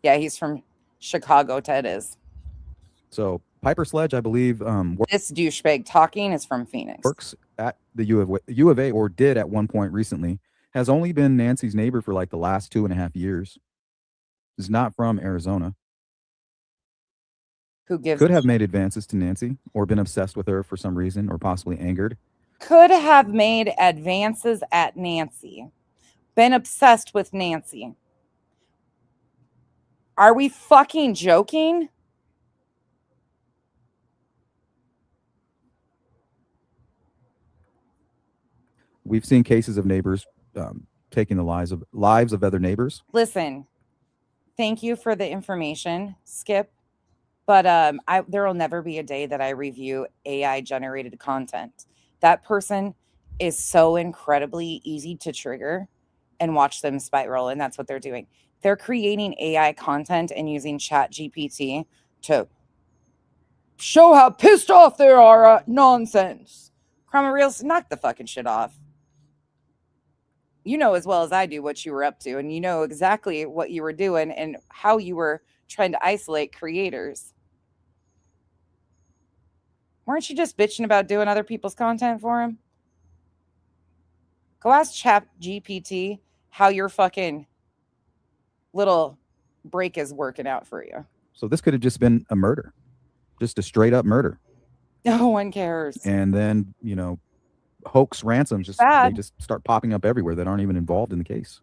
Yeah, he's from Chicago, Ted is. So Piper Sledge, I believe, this douchebag talking is from Phoenix. Works at the U of A, or did at one point recently. Has only been Nancy's neighbor for like the last 2.5 years. Is not from Arizona. Who gives could have made advances to Nancy or been obsessed with her for some reason or possibly angered. Could have made advances at Nancy. Been obsessed with Nancy. Are we fucking joking? We've seen cases of neighbors taking the lives of other neighbors. Listen, thank you for the information, Skip. But there will never be a day that I review AI generated content. That person is so incredibly easy to trigger and watch them spiral. And that's what they're doing. They're creating AI content and using ChatGPT to show how pissed off they are at nonsense. Crime Reels, knock the fucking shit off. You know as well as I do what you were up to, and you know exactly what you were doing and how you were trying to isolate creators. Weren't you just bitching about doing other people's content for him? Go ask ChatGPT how your fucking little break is working out for you. So this could have just been a murder, just a straight up murder. No one cares. And then, you know, hoax ransoms they just start popping up everywhere that aren't even involved in the case.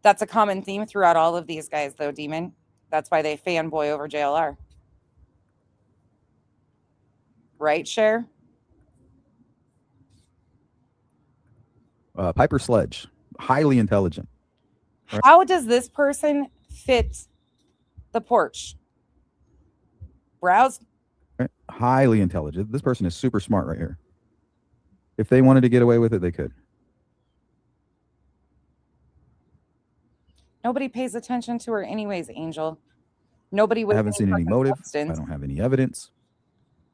That's a common theme throughout all of these guys, though, Demon. That's why they fanboy over JLR. Right, Cher? Piper Sledge, highly intelligent. Right? How does this person fit the porch? Browse? Right? Highly intelligent. This person is super smart right here. If they wanted to get away with it, they could. Nobody pays attention to her anyways, Angel. Nobody I with haven't seen any fucking motive. I substance. don't have any evidence.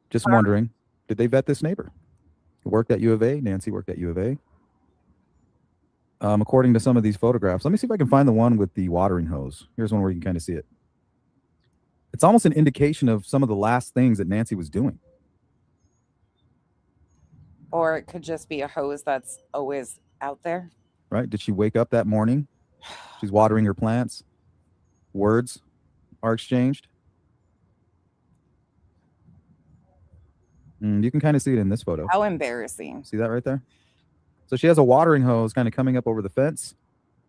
Just wondering, did they vet this neighbor? Worked at U of A. Nancy worked at U of A. According to some of these photographs, let me see if I can find the one with the watering hose. Here's one where you can kind of see it. It's almost an indication of some of the last things that Nancy was doing. Or it could just be a hose that's always out there. Right? Did she wake up that morning? She's watering her plants. Words are exchanged. You can kind of see it in this photo. How embarrassing. See that right there? So she has a watering hose kind of coming up over the fence.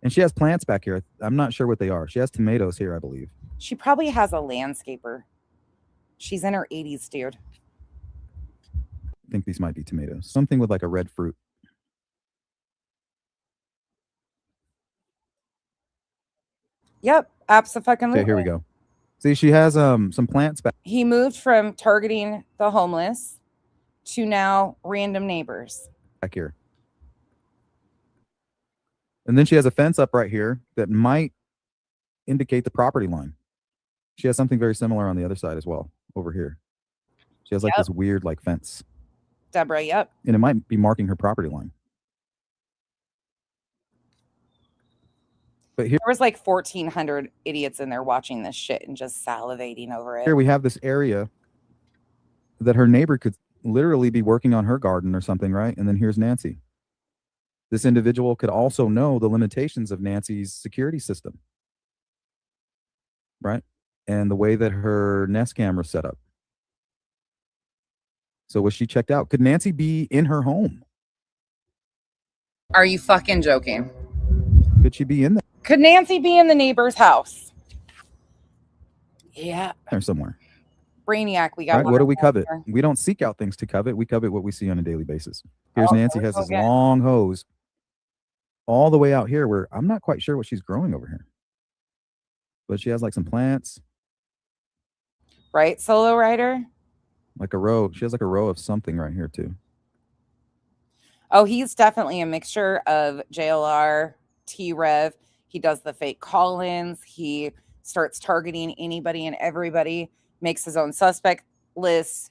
And she has plants back here. I'm not sure what they are. She has tomatoes here, I believe. She probably has a landscaper. She's in her 80s, dude. I think these might be tomatoes. Something with like a red fruit. Yep, absolutely. Okay, here we go. See, she has some plants back. He moved from targeting the homeless to now random neighbors. Back here. And then she has a fence up right here that might indicate the property line. She has something very similar on the other side as well, over here. She has like this weird like fence. Deborah, yep. And it might be marking her property line. But here there was like 1,400 idiots in there watching this shit and just salivating over it. Here we have this area that her neighbor could literally be working on her garden or something, right? And then here's Nancy. This individual could also know the limitations of Nancy's security system, right? And the way that her Nest camera set up. So was she checked out? Could Nancy be in her home? Are you fucking joking? Could she be in there? Could Nancy be in the neighbor's house? Yeah. There somewhere. Brainiac, we got Right? What do we covet? there. We don't seek out things to covet. We covet what we see on a daily basis. Here's Oh, Nancy has this okay. long hose all the way out here where I'm not quite sure what she's growing over here. But she has like some plants. Right, solo rider? Like a row. She has like a row of something right here too. Oh, he's definitely a mixture of JLR, T-Rev. He does the fake call-ins. He starts targeting anybody and everybody, makes his own suspect list,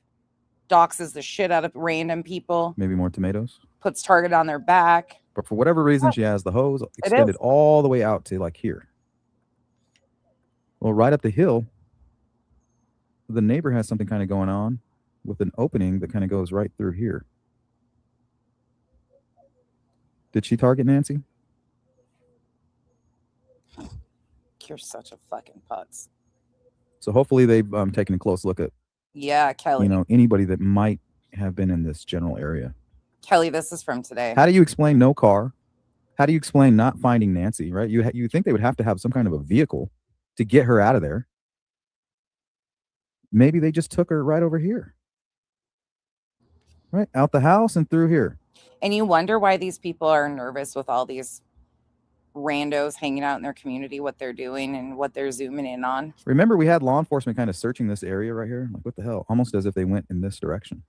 doxes the shit out of random people, Maybe more tomatoes. puts target on their back. But for whatever reason, she has the hose extended all the way out to like here. Well, right up the hill, the neighbor has something kind of going on with an opening that kind of goes right through here. Did she target Nancy? You're such a fucking putz. So hopefully they've taken a close look at, Yeah, Kelly. anybody that might have been in this general area. Kelly, this is from today. How do you explain no car? How do you explain not finding Nancy, right? You think they would have to have some kind of a vehicle to get her out of there. Maybe they just took her right over here. Right? Out the house and through here. And you wonder why these people are nervous with all these randos hanging out in their community, what they're doing and what they're zooming in on. Remember, we had law enforcement kind of searching this area right here? Like, what the hell? Almost as if they went in this direction.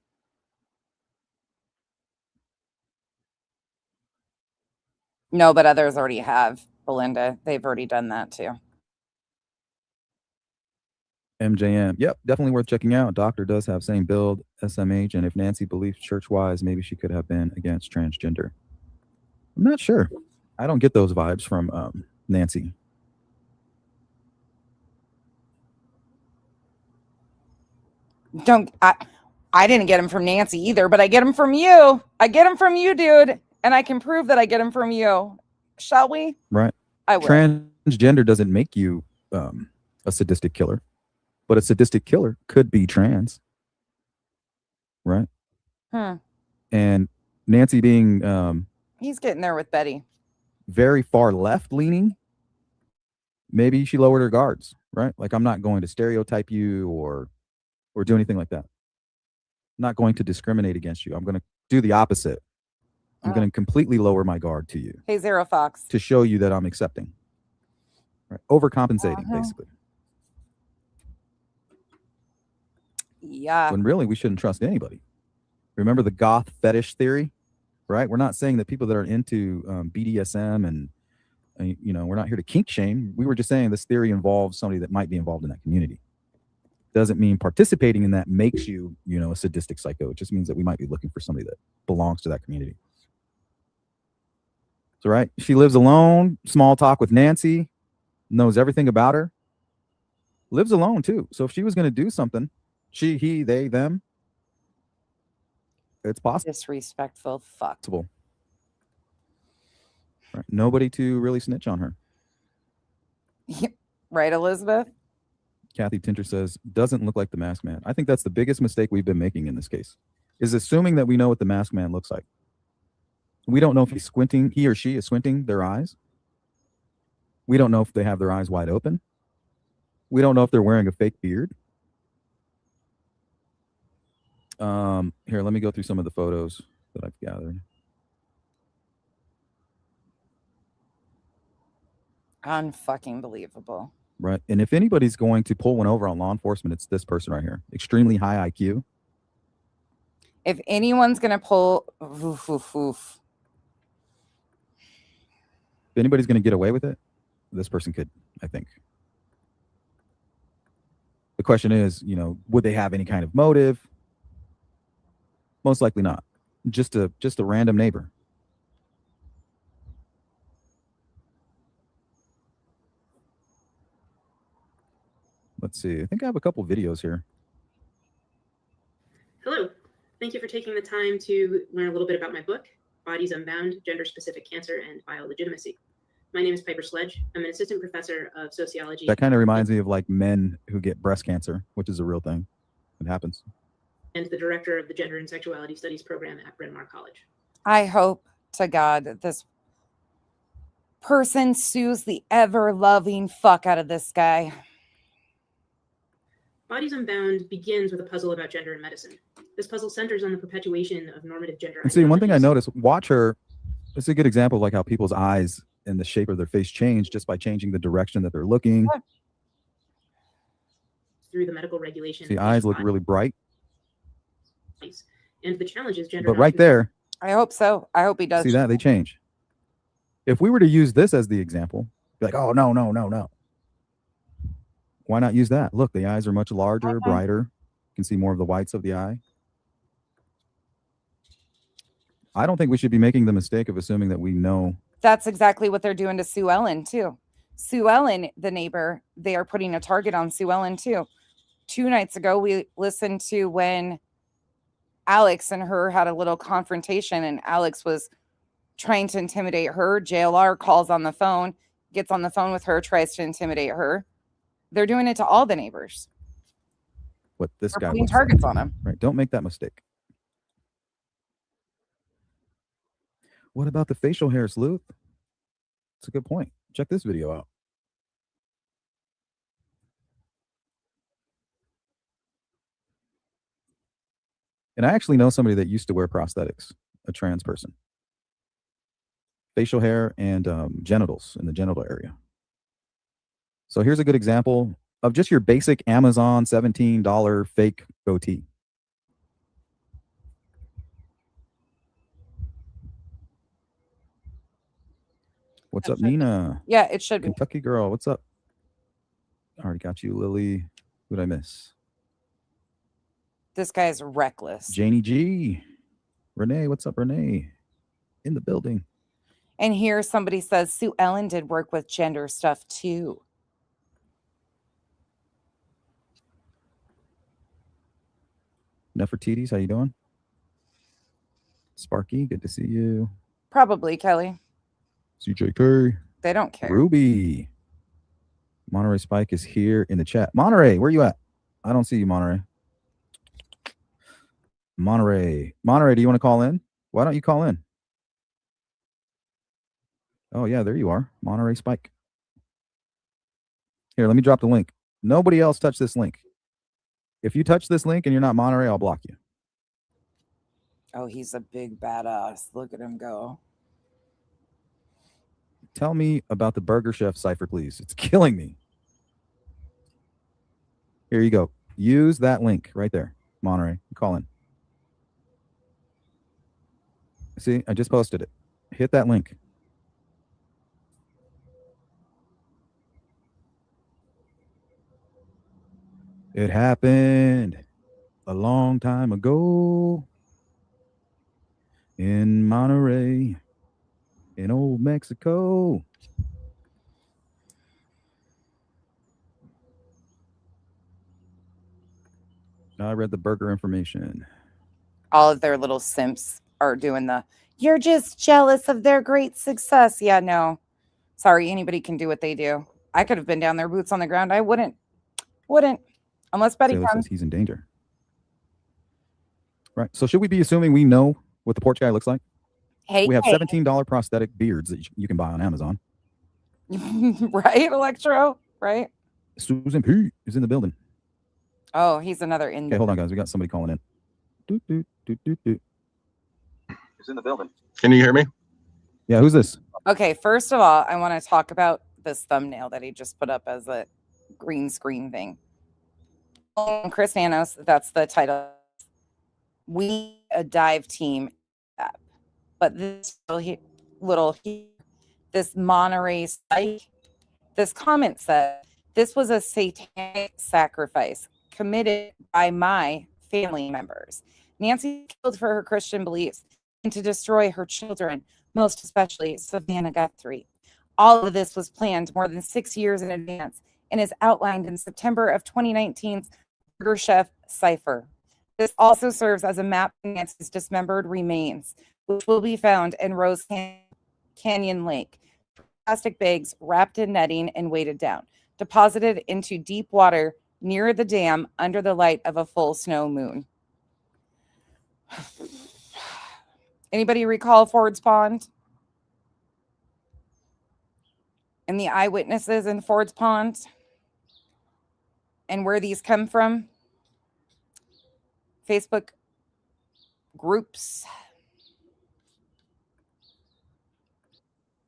No, but others already have, Belinda. They've already done that too. MJM. Yep, definitely worth checking out. Doctor does have same build, SMH, and if Nancy believes church-wise, maybe she could have been against transgender. I'm not sure. I don't get those vibes from Nancy. I didn't get him from Nancy either, but I get him from you. I get him from you, dude. And I can prove that I get him from you. Shall we? Right. I will. Transgender doesn't make you a sadistic killer, but a sadistic killer could be trans. Right. And Nancy being he's getting there with Betty. Very far left leaning, maybe she lowered her guards, right? Like, I'm not going to stereotype you or do anything like that. I'm not going to discriminate against you. I'm going to do the opposite. I'm going to completely lower my guard to you. Hey, Zero Fox. To show you that I'm accepting. Right? Overcompensating, basically. Yeah. When really we shouldn't trust anybody. Remember the goth fetish theory, right? We're not saying that people that are into BDSM and You know, we're not here to kink shame. We were just saying this theory involves somebody that might be involved in that community. Doesn't mean participating in that makes you, you know, a sadistic psycho. It just means that we might be looking for somebody that belongs to that community. So, right, she lives alone, small talk with Nancy, knows everything about her, lives alone too. So if she was going to do something, she, he, they, them, it's possible. Disrespectful fuck. Right. Nobody to really snitch on her. Right, Elizabeth? Kathy Tinter says, doesn't look like the Masked Man. I think that's the biggest mistake we've been making in this case, is assuming that we know what the Masked Man looks like. We don't know if he's squinting, he or she is squinting their eyes. We don't know if they have their eyes wide open. We don't know if they're wearing a fake beard. Here, let me go through some of the photos that I've gathered. Unfucking believable. Right. And if anybody's going to pull one over on law enforcement, it's this person right here. Extremely high IQ. If anyone's going to pull... If anybody's going to get away with it, this person could, I think. The question is, you know, would they have any kind of motive? Most likely not. Just a random neighbor. Let's see. I think I have a couple videos here. Hello. Thank you for taking the time to learn a little bit about my book, Bodies Unbound, Gender-Specific Cancer and Biolegitimacy. My name is Piper Sledge. I'm an assistant professor of sociology. That kind of reminds me of like men who get breast cancer, which is a real thing. It happens. And the director of the Gender and Sexuality Studies program at Bryn Mawr College. I hope to God that this person sues the ever-loving fuck out of this guy. Bodies Unbound begins with a puzzle about gender in medicine. This puzzle centers on the perpetuation of normative gender. And see, one thing I noticed, watch her. It's a good example of like how people's eyes and the shape of their face change just by changing the direction that they're looking. Through the medical regulation. See, eyes look really bright. And the challenge is gender. But right there. I hope so. I hope he does. See that? They change. If we were to use this as the example, be like, oh, no, no, no, no. Why not use that? Look, the eyes are much larger, brighter. You can see more of the whites of the eye. I don't think we should be making the mistake of assuming that we know. That's exactly what they're doing to Sue Ellen, too. Sue Ellen, the neighbor, they are putting a target on Sue Ellen, too. 2 nights ago, we listened to when Alex and her had a little confrontation, and Alex was trying to intimidate her. JLR calls on the phone, gets on the phone with her, tries to intimidate her. They're doing it to all the neighbors. What this guy putting targets on him. Right. Don't make that mistake. What about the facial hair, Sleuth? It's a good point. Check this video out. And I actually know somebody that used to wear prosthetics, a trans person. Facial hair and genitals in the genital area. So here's a good example of just your basic Amazon $17 fake goatee. What's up, Nina? Yeah, it should be. Kentucky girl, what's up? I already got you, Lily. Who'd I miss? This guy's reckless. Janie G. Renee, what's up, Renee? In the building. And here somebody says Sue Ellen did work with gender stuff too. Nefertiti's, how you doing? Sparky, good to see you. Probably, Kelly. CJK. They don't care. Ruby. Monterey Spike is here in the chat. Monterey, where you at? I don't see you, Monterey. Monterey, do you want to call in? Why don't you call in? Oh, yeah, there you are. Monterey Spike. Here, let me drop the link. Nobody else touch this link. If you touch this link and you're not Monterey, I'll block you. Oh, he's a big badass. Look at him go. Tell me about the Burger Chef cipher, please. It's killing me. Here you go. Use that link right there. Monterey, call in. See, I just posted it. Hit that link. It happened a long time ago in Monterey, in old Mexico. I read the burger information. All of their little simps are doing the, you're just jealous of their great success. Yeah, no. Sorry, anybody can do what they do. I could have been down there, boots on the ground. I wouldn't. Unless Betty Sailor comes. says he's in danger. Right. So should we be assuming we know what the porch guy looks like? Hey, We have $17 prosthetic beards that you can buy on Amazon. right, Electro? Right? Susan P is in the building. Oh, he's another in. Okay, hold on, guys. We got somebody calling in. Doot, doot, doot, doot, doot. He's in the building. Can you hear me? Yeah, who's this? Okay, first of all, I want to talk about this thumbnail that he just put up as a green screen thing. Chris Nanos, that's the title. We a dive team app. But this little this Monterey site, this comment said this was a satanic sacrifice committed by my family members. Nancy killed for her Christian beliefs and to destroy her children, most especially Savannah Guthrie. All of this was planned more than 6 years in advance and is outlined in September of 2019's Burger Chef Cipher. This also serves as a map of Nancy's dismembered remains, which will be found in Rose Canyon Lake. Plastic bags wrapped in netting and weighted down, deposited into deep water near the dam under the light of a full snow moon. Anybody recall Ford's Pond? And the eyewitnesses in Ford's Pond? And where these come from? Facebook groups.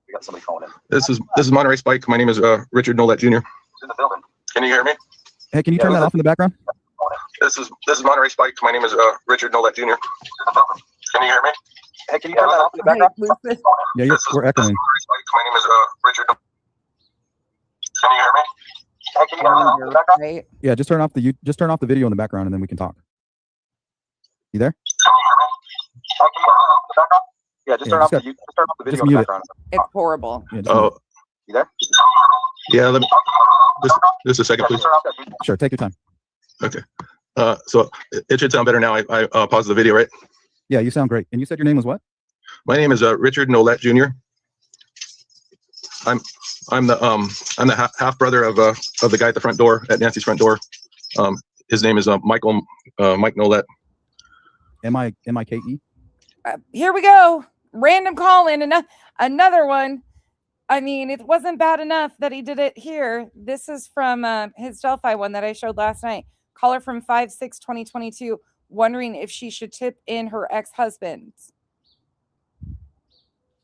We got somebody calling in. This is Monterey Spike. My name is Richard Nolet Jr. He's in the building. Can you hear me? Hey, can you turn that off in the background? This is Monterey Spike. My name is Richard Nolet Jr. Can you hear me? Hey, can you turn that off in the background? Yeah, we're echoing. Monterey Spike. My name is Richard. Can you hear me? Hey, can you turn that off in the background? Right? Yeah, just turn off the video in the background and then we can talk. You there? Yeah, just Yeah, turn off just the video in mute the it. background. It's horrible. Yeah, just mute Oh, You there? yeah. Let me just a second, Yeah, please. just turn off that video. it. Sure, take your time. Okay. So it should sound better now. I paused the video, right? Yeah, you sound great. And you said your name was what? My name is Richard Nolet Jr. I'm the half brother of the guy at the front door, at Nancy's front door. His name is Mike Nolet. M-I-K-E? Here we go. Random call in. Another one. I mean, it wasn't bad enough that he did it here. This is from his Delphi one that I showed last night. Caller from 5/6/2022, wondering if she should tip in her ex-husband.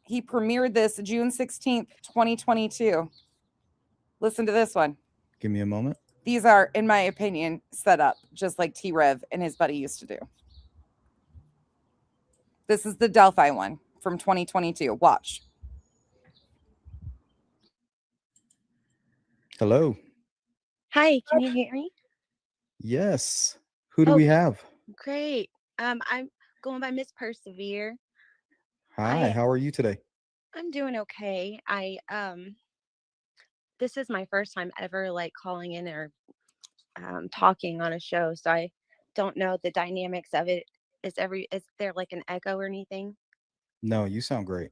He premiered this June 16th, 2022. Listen to this one. Give me a moment. These are, in my opinion, set up just like T-Rev and his buddy used to do. This is the Delphi one from 2022. Watch. Hello. Hi, can you hear me? Yes. Who do we have? Great. I'm going by Miss Persevere. Hi, I- how are you today? I'm doing okay. This is my first time ever like calling in or talking on a show, so I don't know the dynamics of it. Is there like an echo or anything? No, you sound great.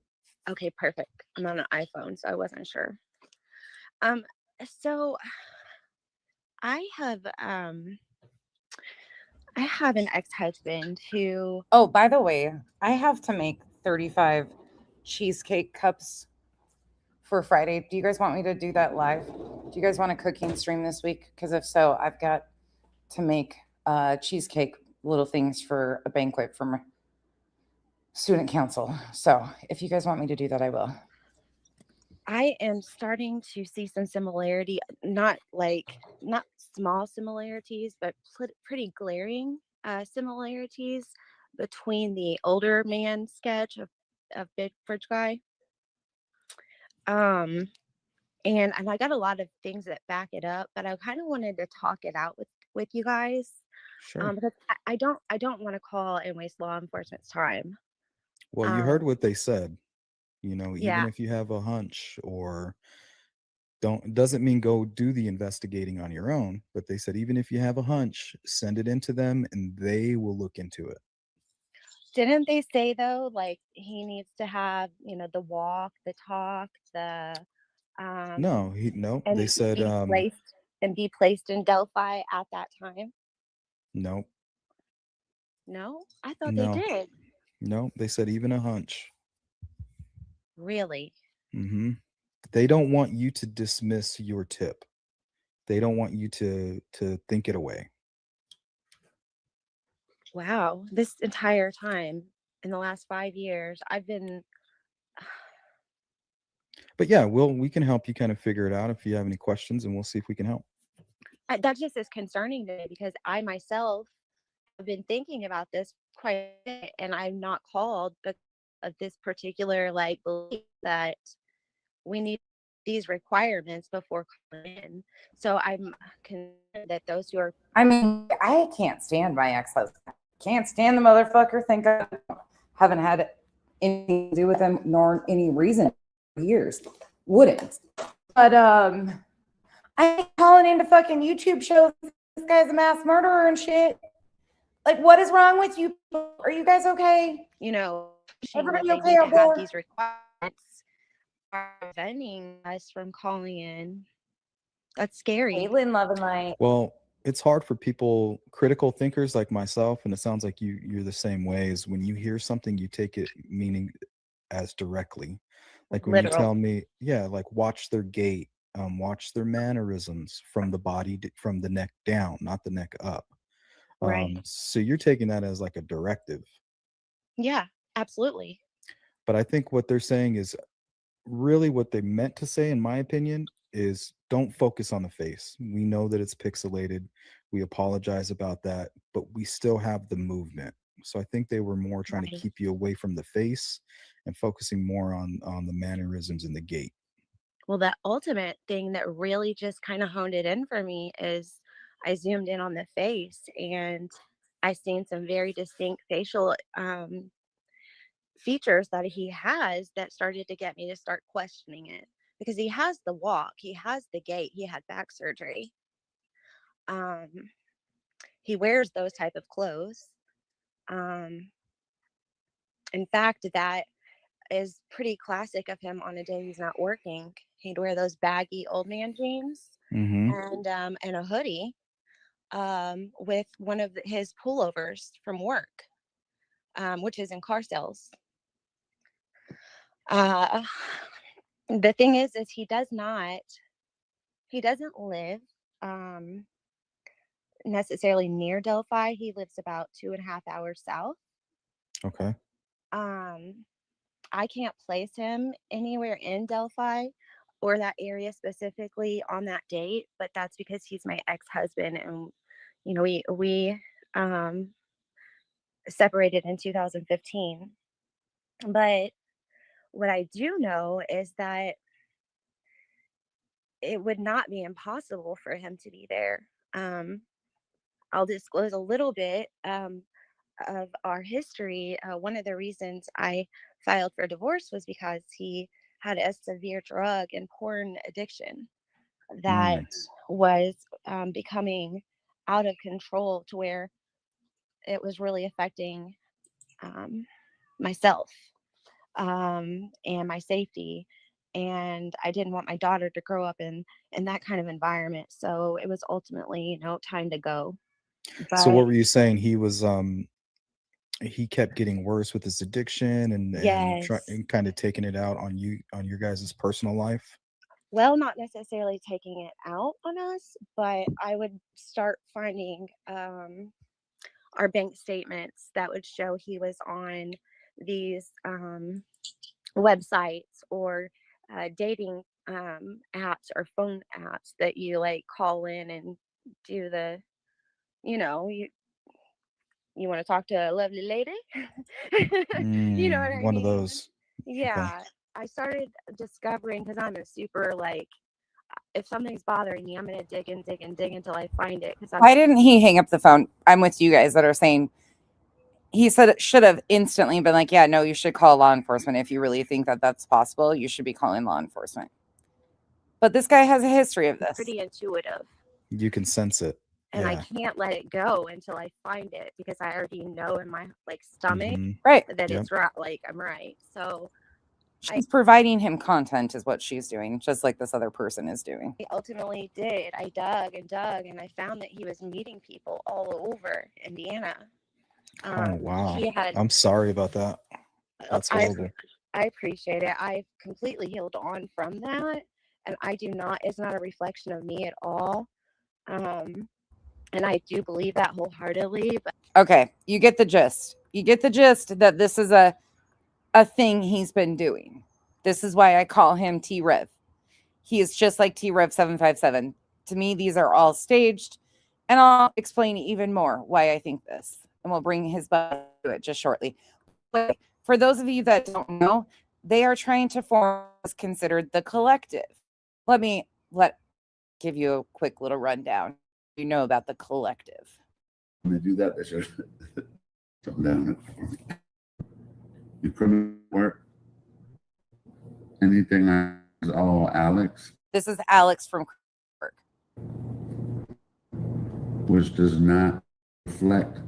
Okay, perfect. I'm on an iPhone, so I wasn't sure. So I have an ex-husband who Oh, by the way, I have to make 35 cheesecake cups for Friday. Do you guys want me to do that live? Do you guys want a cooking stream this week? Because if so, I've got to make cheesecake little things for a banquet for my student council. So if you guys want me to do that, I will. I am starting to see some similarity, not small similarities, but pretty glaring similarities between the older man sketch of Big Fridge Guy. And I got a lot of things that back it up, but I kind of wanted to talk it out with you guys. Sure. Because I don't want to call and waste law enforcement's time. Well, you heard what they said. Even Yeah. if you have a hunch or doesn't mean go do the investigating on your own, but they said even if you have a hunch, send it into them and they will look into it. Didn't they say though, like he needs to have, the walk, the talk, the No, and they said be placed in Delphi at that time? no, No, I thought they no, did. no, they said even a hunch. Really? Mm-hmm. They don't want you to dismiss your tip. They don't want you to think it away. Wow. This entire time in the last 5 years, I've been. But yeah, we can help you kind of figure it out if you have any questions, and we'll see if we can help. That just is concerning to me because I myself have been thinking about this quite a bit, and I'm not called because of this particular belief that we need these requirements before calling in. So I'm concerned that those who are. I mean, I can't stand my ex-husband. Can't stand the motherfucker. Think I haven't had anything to do with him nor any reason for years. Wouldn't. But I'm calling into fucking YouTube shows. This guy's a mass murderer and shit. Like, what is wrong with you? Are you guys okay? Everybody okay out there? These requirements are preventing us from calling in. That's scary. Caitlin, love and light. Well, it's hard for people, critical thinkers like myself, and it sounds like you're the same way. Is when you hear something, you take it meaning as directly. Like when you tell me, like watch their gait, watch their mannerisms from the body, from the neck down, not the neck up. Right. So you're taking that as like a directive. Yeah, absolutely. But I think what they're saying is really what they meant to say, in my opinion, is don't focus on the face. We know that it's pixelated. We apologize about that, but we still have the movement. So I think they were more trying to keep you away from the face and focusing more on the mannerisms and the gait. Well, the ultimate thing that really just kind of honed it in for me is I zoomed in on the face and I seen some very distinct facial features that he has that started to get me to start questioning it, because he has the walk, he has the gait, he had back surgery. He wears those type of clothes. In fact, that is pretty classic of him on a day he's not working. He'd wear those baggy old man jeans and a hoodie with one of his pullovers from work, which is in car sales. The thing is he doesn't live necessarily near Delphi. He lives about 2.5 hours south. Okay. I can't place him anywhere in Delphi or that area specifically on that date, but that's because he's my ex-husband, and we separated in 2015. But what I do know is that it would not be impossible for him to be there. I'll disclose a little bit of our history. One of the reasons I filed for divorce was because he had a severe drug and porn addiction that was becoming out of control to where it was really affecting myself and my safety. And I didn't want my daughter to grow up in that kind of environment. So it was ultimately, time to go. But, so what were you saying? He was he kept getting worse with his addiction and kind of taking it out on your guys' personal life? Well, not necessarily taking it out on us, but I would start finding our bank statements that would show he was on these websites or dating apps or phone apps that you call in and do the, you want to talk to a lovely lady. You know what I mean? One of those. Yeah. Okay. I started discovering, because I'm a super if something's bothering me, I'm going to dig and dig and dig until I find it. Because Why didn't he hang up the phone? I'm with you guys that are saying he said it should have instantly been like, yeah, no, you should call law enforcement. If you really think that that's possible, you should be calling law enforcement. But this guy has a history of this. pretty intuitive. You can sense it. And I Yeah. can't let it go until I find it because I already know in my like stomach Mhm. Right. that Yep. it's right. Like I'm right. So She's providing him content is what she's doing, just like this other person is doing. I ultimately did. I dug and dug, and I found that he was meeting people all over Indiana. Oh wow. He had. I'm sorry about that. That's horrible. I appreciate it. I've completely healed on from that, and I do not. It's not a reflection of me at all. And I do believe that wholeheartedly. But Okay, you get the gist. You get the gist that this is a thing he's been doing. This is why I call him T-Rev. He is just like T-Rev 757. To me, these are all staged, and I'll explain even more why I think this, and we'll bring his butt to it just shortly. But for those of you that don't know, they are trying to form what's considered the collective. Let give you a quick little rundown. You know about the collective. When they do that, they should something down. Your criminal work, anything is all Alex, This is Alex from Kirk. which does not reflect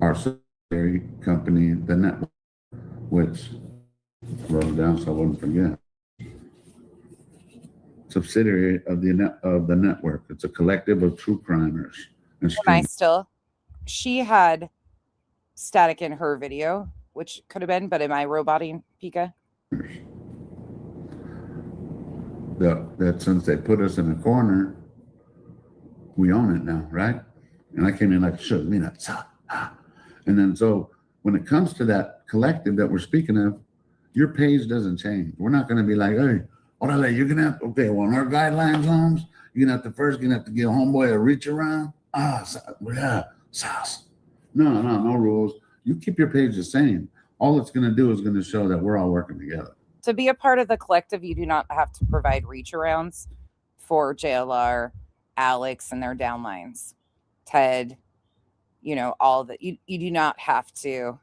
our subsidiary company, the network, which wrote it down so I wouldn't forget. Subsidiary of the network. It's a collective of true crimers and Am I streamers. still? She had static in her video, which could have been, but am I roboting, Pika? That since they put us in a corner, we own it now, right? And I came in like, sure, me not. And then so when it comes to that collective that we're speaking of, your page doesn't change. We're not going to be like, hey, orale, you're going to have, okay, well, in our guidelines homes, you're going to have to first, you're going to have to give homeboy a reach around. Yeah, sauce. No rules. You keep your page the same. All it's going to do is going to show that we're all working together. To be a part of the collective, you do not have to provide reach arounds for JLR, Alex, and their downlines. Ted, all that. You do not have to.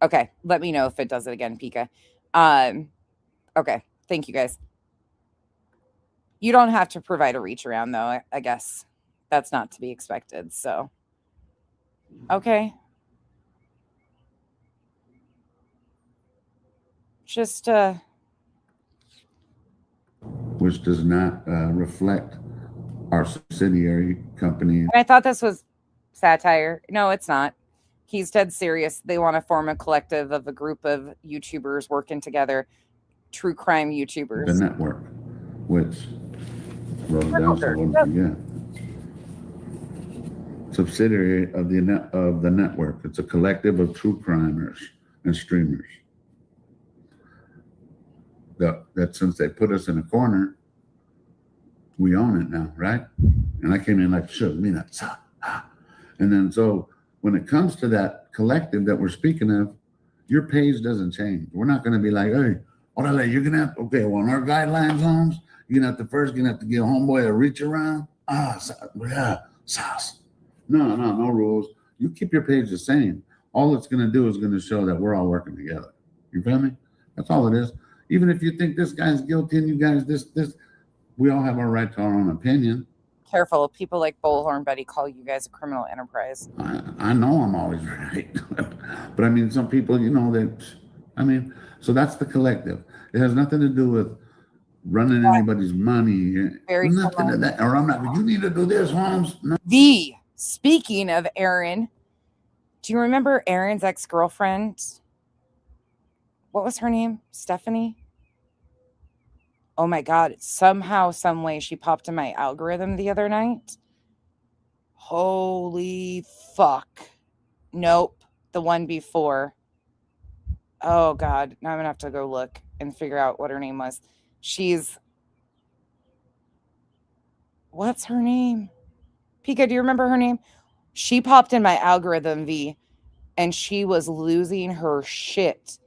Okay, let me know if it does it again, Pika. Okay, thank you guys. You don't have to provide a reach around, though. I guess that's not to be expected. So, okay. Just which does not reflect our subsidiary company. And I thought this was satire. No, it's not. He's dead serious. They want to form a collective of a group of YouTubers working together, true crime YouTubers. The network, which wrote it down so I wouldn't forget. Subsidiary of the network. It's a collective of true crimers and streamers. That since they put us in a corner, we own it now, right? And I came in like, sure, me not. And then so when it comes to that collective that we're speaking of, your page doesn't change. We're not going to be like, hey, orale, you're going to have, okay, well, in our guidelines homes, you're going to have to first, you're going to have to give homeboy a reach around. Yeah, sauce. No rules. You keep your page the same. All it's going to do is going to show that we're all working together. You feel me? That's all it is. Even if you think this guy's guilty and you guys this, we all have our right to our own opinion. Careful, people like Bullhorn Betty call you guys a criminal enterprise. I know I'm always right. But I mean, some people, so that's the collective. It has nothing to do with running anybody's money. Very nothing to that. Or I'm not, you need to do this, Holmes. No. Speaking of Aaron, do you remember Aaron's ex-girlfriend? What was her name? Stephanie? Oh my God. Somehow, some way she popped in my algorithm the other night. Holy fuck. Nope. The one before. Oh God. Now I'm going to have to go look and figure out what her name was. What's her name? Pika, do you remember her name? She popped in my algorithm, V, and she was losing her shit.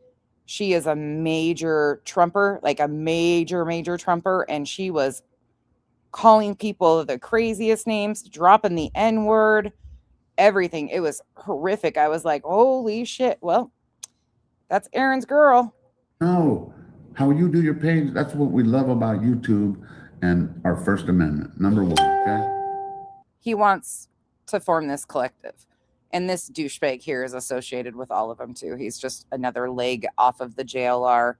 She is a major Trumper, like a major Trumper, and she was calling people the craziest names, dropping the N-word, everything. It was horrific. I was like, holy shit. Well, that's Aaron's girl. No, how you do your page, that's what we love about YouTube and our First Amendment, number one, okay? He wants to form this collective. And this douchebag here is associated with all of them too. He's just another leg off of the JLR,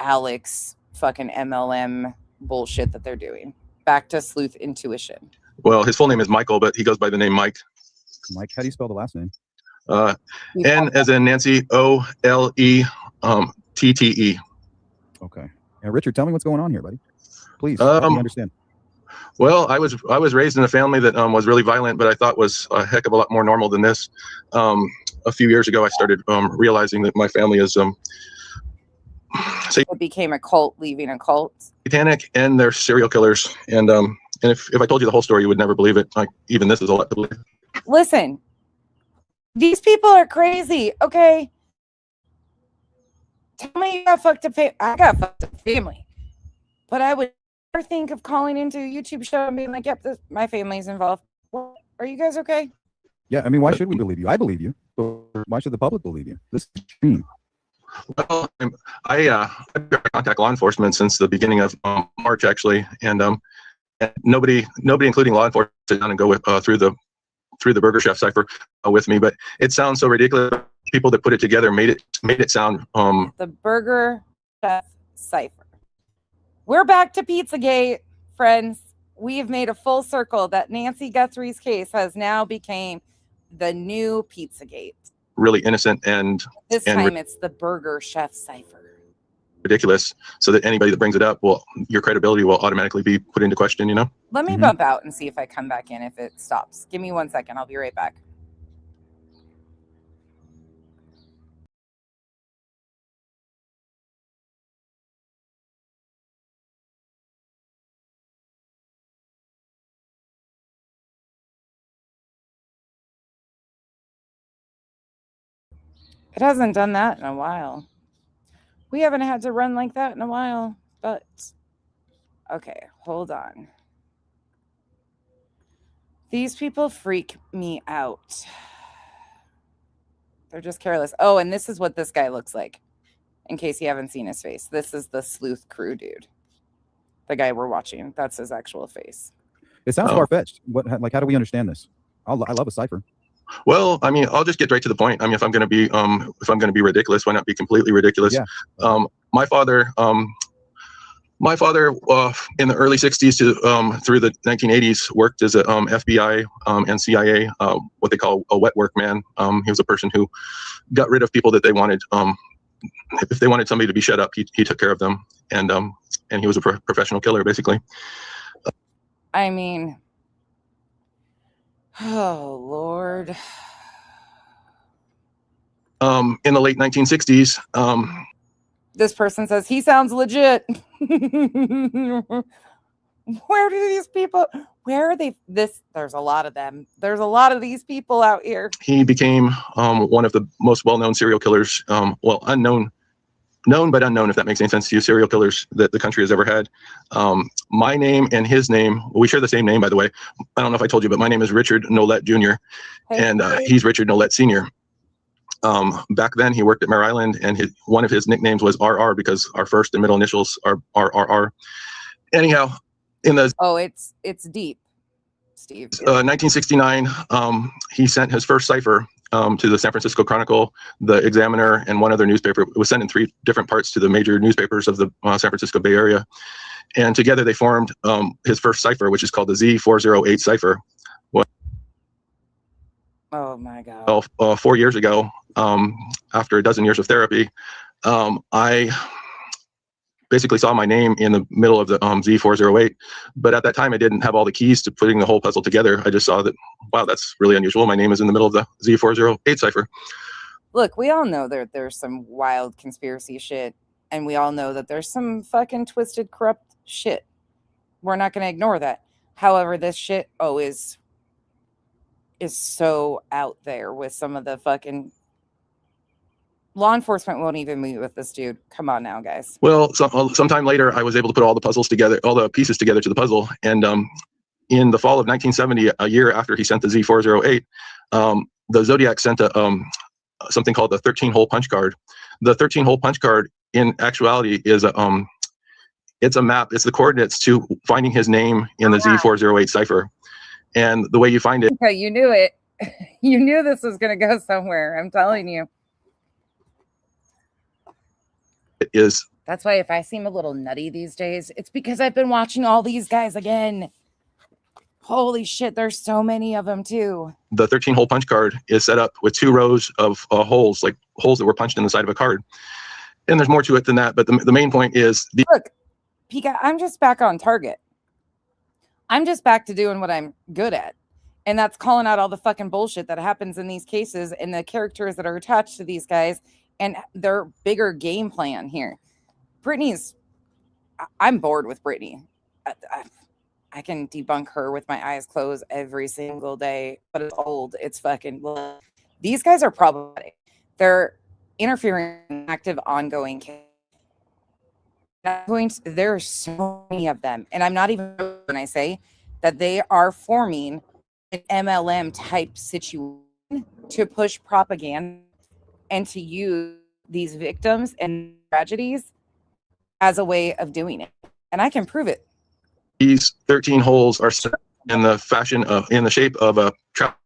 Alex, fucking MLM bullshit that they're doing. Back to Sleuth Intuition. Well, his full name is Michael, but he goes by the name Mike. Mike, how do you spell the last name? N as in Nancy, O-L-E, T-T-E. Okay. And Richard, tell me what's going on here, buddy. Please, help me understand. Well, I was raised in a family that was really violent, but I thought was a heck of a lot more normal than this. A few years ago, I started realizing that my family is it became a cult, leaving a cult. satanic, and they're serial killers. And if I told you the whole story, you would never believe it. Like, even this is a lot to believe. Listen, these people are crazy. Okay, tell me you got fucked up. I got fucked up family, but I would never think of calling into a YouTube show and being like, "Yep, my family's involved." Well, are you guys okay? Yeah, I mean, why should we believe you? I believe you, but why should the public believe you? This is extreme. Well, I've contact law enforcement since the beginning of March, actually, and nobody, including law enforcement, sit down and go with, through the Burger Chef cipher with me. But it sounds so ridiculous. People that put it together made it sound. The Burger Chef cipher. We're back to Pizzagate, friends. We've made a full circle. That Nancy Guthrie's case has now became the new Pizzagate. Really innocent and this time it's the Burger Chef cipher. Ridiculous, so that anybody that brings it up, well, your credibility will automatically be put into question, you know? Let me bump out and see if I come back in if it stops. Give me 1 second. I'll be right back. It hasn't done that in a while. We haven't had to run like that in a while, but okay, hold on. These people freak me out. They're just careless. Oh, and this is what this guy looks like, in case you haven't seen his face. This is the Sleuth crew dude. The guy we're watching. That's his actual face. It sounds far-fetched. How do we understand this? I love a cipher. Well, I mean, I'll just get right to the point. I mean, if I'm going to be ridiculous, why not be completely ridiculous? Yeah. My father in the early 60s to through the 1980s worked as a FBI and CIA, what they call a wet work man. He was a person who got rid of people that they wanted. If they wanted somebody to be shut up, he took care of them, and he was a professional killer, basically. I mean, oh Lord. In the late 1960s. This person says he sounds legit. Where do these people? Where are they? There's a lot of them. There's a lot of these people out here. He became one of the most well-known serial killers. Well, known but unknown, if that makes any sense to you, serial killers that the country has ever had. My name and his name, we share the same name, by the way. I don't know if I told you, but my name is Richard Nolette Jr. And he's Richard Nolette Sr. Back then, he worked at Mare Island, and one of his nicknames was RR because our first and middle initials are RRR. Anyhow, it's deep, Steve. 1969, he sent his first cipher to the San Francisco Chronicle, the Examiner, and one other newspaper. It was sent in 3 different parts to the major newspapers of the San Francisco Bay Area, and together they formed his first cipher, which is called the Z408 cipher. Oh my God. 4 years ago, after a dozen years of therapy, I basically saw my name in the middle of the Z408. But at that time, I didn't have all the keys to putting the whole puzzle together. I just saw that, wow, that's really unusual. My name is in the middle of the Z408 cipher. Look, we all know there's some wild conspiracy shit, and we all know that there's some fucking twisted, corrupt shit. We're not going to ignore that. However, this shit is so out there with some of the fucking Law enforcement won't even meet with this dude. Come on now, guys. Well, sometime later, I was able to put all the puzzles together, all the pieces together to the puzzle. And in the fall of 1970, a year after he sent the Z408, the Zodiac sent something called the 13-hole punch card. The 13-hole punch card, in actuality, is it's a map. It's the coordinates to finding his name in the Z408 cipher. And the way you find it. Okay, you knew it. You knew this was going to go somewhere. I'm telling you. Is that's why if I seem a little nutty these days, it's because I've been watching all these guys again. Holy shit, there's so many of them too. The 13-hole punch card is set up with 2 rows of holes, like holes that were punched in the side of a card. And there's more to it than that, but the main point is look, Pika, I'm just back on target. I'm just back to doing what I'm good at. And that's calling out all the fucking bullshit that happens in these cases and the characters that are attached to these guys and their bigger game plan here. I'm bored with Brittany. I can debunk her with my eyes closed every single day, but it's old. It's fucking, these guys are problematic. They're interfering in active, ongoing cases. There are so many of them. And I'm not even when I say that they are forming an MLM type situation to push propaganda and to use these victims and tragedies as a way of doing it. And I can prove it. These 13 holes are set in the fashion of, in the shape of a trap.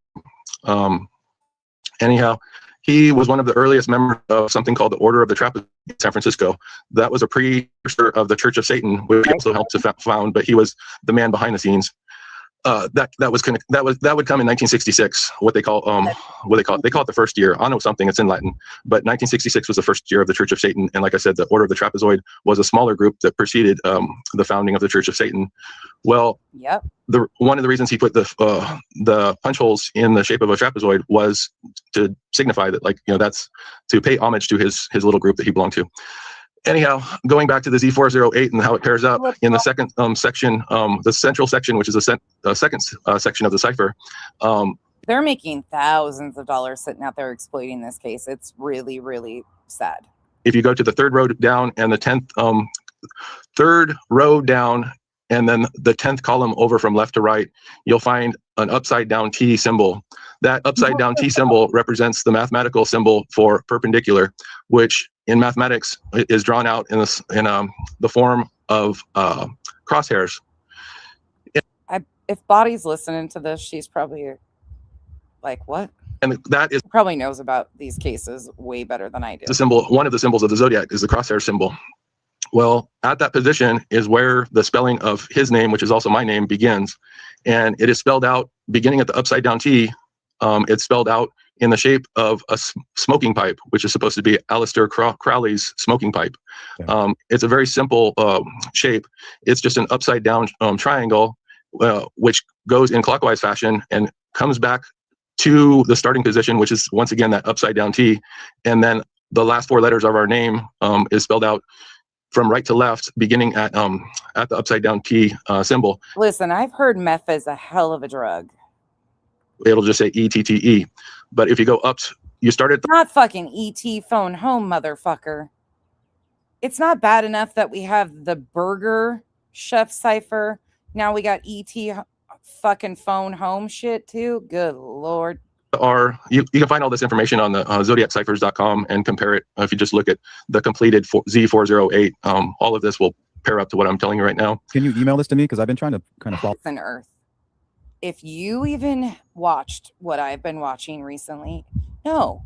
Anyhow, he was one of the earliest members of something called the Order of the Trapezoid in San Francisco. That was a precursor of the Church of Satan, which he also helped to found, but he was the man behind the scenes. That would come in 1966. They call it the first year. I know something. It's in Latin, but 1966 was the first year of the Church of Satan. And like I said, the Order of the Trapezoid was a smaller group that preceded the founding of the Church of Satan. Well, yep. One of the reasons he put the punch holes in the shape of a trapezoid was to signify that, like, that's to pay homage to his little group that he belonged to. Anyhow, going back to the Z408 and how it pairs up in the second section, the central section, which is the second section of the cipher. They're making thousands of dollars sitting out there exploiting this case. It's really, really sad. If you go to the third row down and the 10th, third row down, and then the 10th column over from left to right, you'll find an upside down T symbol. That upside down T symbol represents the mathematical symbol for perpendicular, which in mathematics is drawn out in the form of crosshairs. If Body's listening to this, she's probably like, what? And that is probably knows about these cases way better than I do. The symbol, one of the symbols of the zodiac, is the crosshair symbol. Well, at that position is where the spelling of his name, which is also my name, begins. And it is spelled out beginning at the upside down T. It's spelled out in the shape of a smoking pipe, which is supposed to be Aleister Crowley's smoking pipe. Yeah. It's a very simple shape. It's just an upside down triangle, which goes in clockwise fashion and comes back to the starting position, which is once again that upside down T. And then the last 4 letters of our name is spelled out from right to left, beginning at the upside down T symbol. Listen, I've heard meth is a hell of a drug. It'll just say ETTE. But if you go up, you start at not fucking ET phone home, motherfucker. It's not bad enough that we have the burger chef cipher. Now we got ET fucking phone home shit too. Good Lord. You can find all this information on the zodiacciphers.com and compare it. If you just look at the completed Z408, all of this will pair up to what I'm telling you right now. Can you email this to me? Because I've been trying to kind of follow. Listen, Earth. If you even watched what I've been watching recently, no,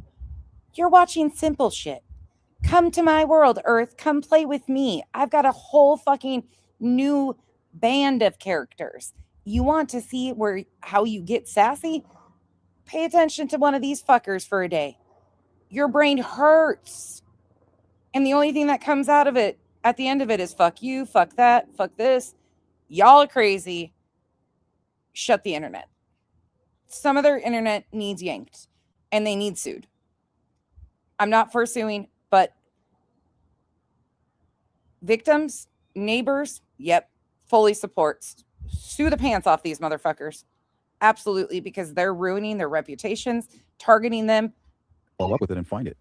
you're watching simple shit. Come to my world, Earth. Come play with me. I've got a whole fucking new band of characters. You want to see how you get sassy? Pay attention to one of these fuckers for a day. Your brain hurts. And the only thing that comes out of it at the end of it is fuck you, fuck that, fuck this. Y'all are crazy. Shut the internet. Some of their internet needs yanked and they need sued. I'm not for suing, but victims, neighbors, yep, fully supports. Sue the pants off these motherfuckers. Absolutely, because they're ruining their reputations, targeting them. Follow up with it and find it.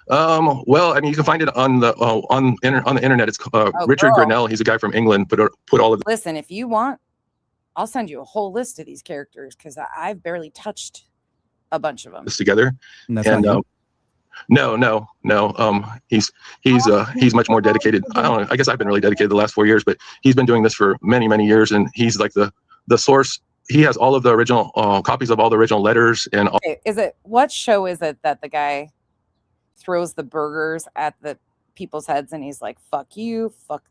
Well, I mean, you can find it on the on the internet. It's Richard girl. Grinnell. He's a guy from England. Put all of Listen, if you want, I'll send you a whole list of these characters because I've barely touched a bunch of them. this together. And that's And not you? no. He's much more dedicated. I don't know. I guess I've been really dedicated the last 4 years, but he's been doing this for many, many years, and he's like the source. He has all of the original copies of all the original letters and all. Okay, what show is it that the guy throws the burgers at the people's heads and he's like, fuck you, fuck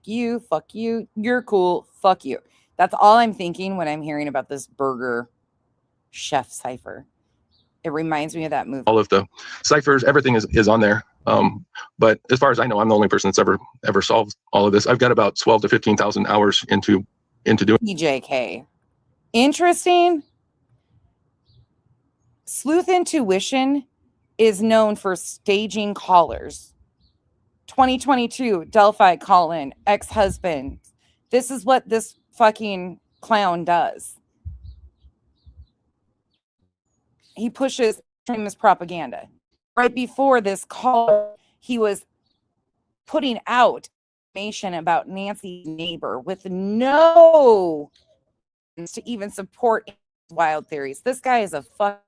you, fuck you, you're cool, fuck you. That's all I'm thinking when I'm hearing about this burger chef cipher. It reminds me of that movie. All of the ciphers, everything is on there. But as far as I know, I'm the only person that's ever solved all of this. I've got about 12 to 15,000 hours into doing. EJK. Interesting. Sleuth Intuition is known for staging callers. 2022, Delphi call-in, ex-husband. This is what this fucking clown does. He pushes extremist propaganda. Right before this call, he was putting out information about Nancy's neighbor with no to even support wild theories. This guy is a fucking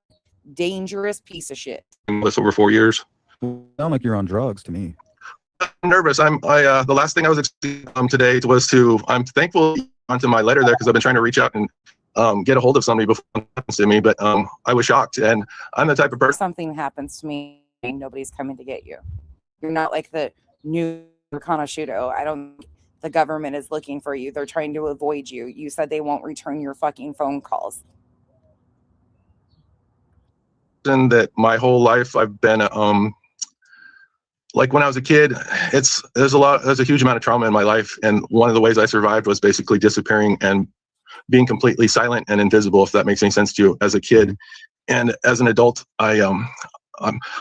dangerous piece of shit. This over 4 years. You sound like you're on drugs to me. I'm nervous. The last thing I was expecting today was I'm thankful onto my letter there because I've been trying to reach out and get a hold of somebody before it happens to me, but I was shocked, and I'm the type of person. Something happens to me, nobody's coming to get you. You're not like the new Reconasciuto. The government is looking for you. They're trying to avoid you. You said they won't return your fucking phone calls. That my whole life I've been like when I was a kid, there's a huge amount of trauma in my life, and one of the ways I survived was basically disappearing and being completely silent and invisible, if that makes any sense to you, as a kid. And as an adult, I'm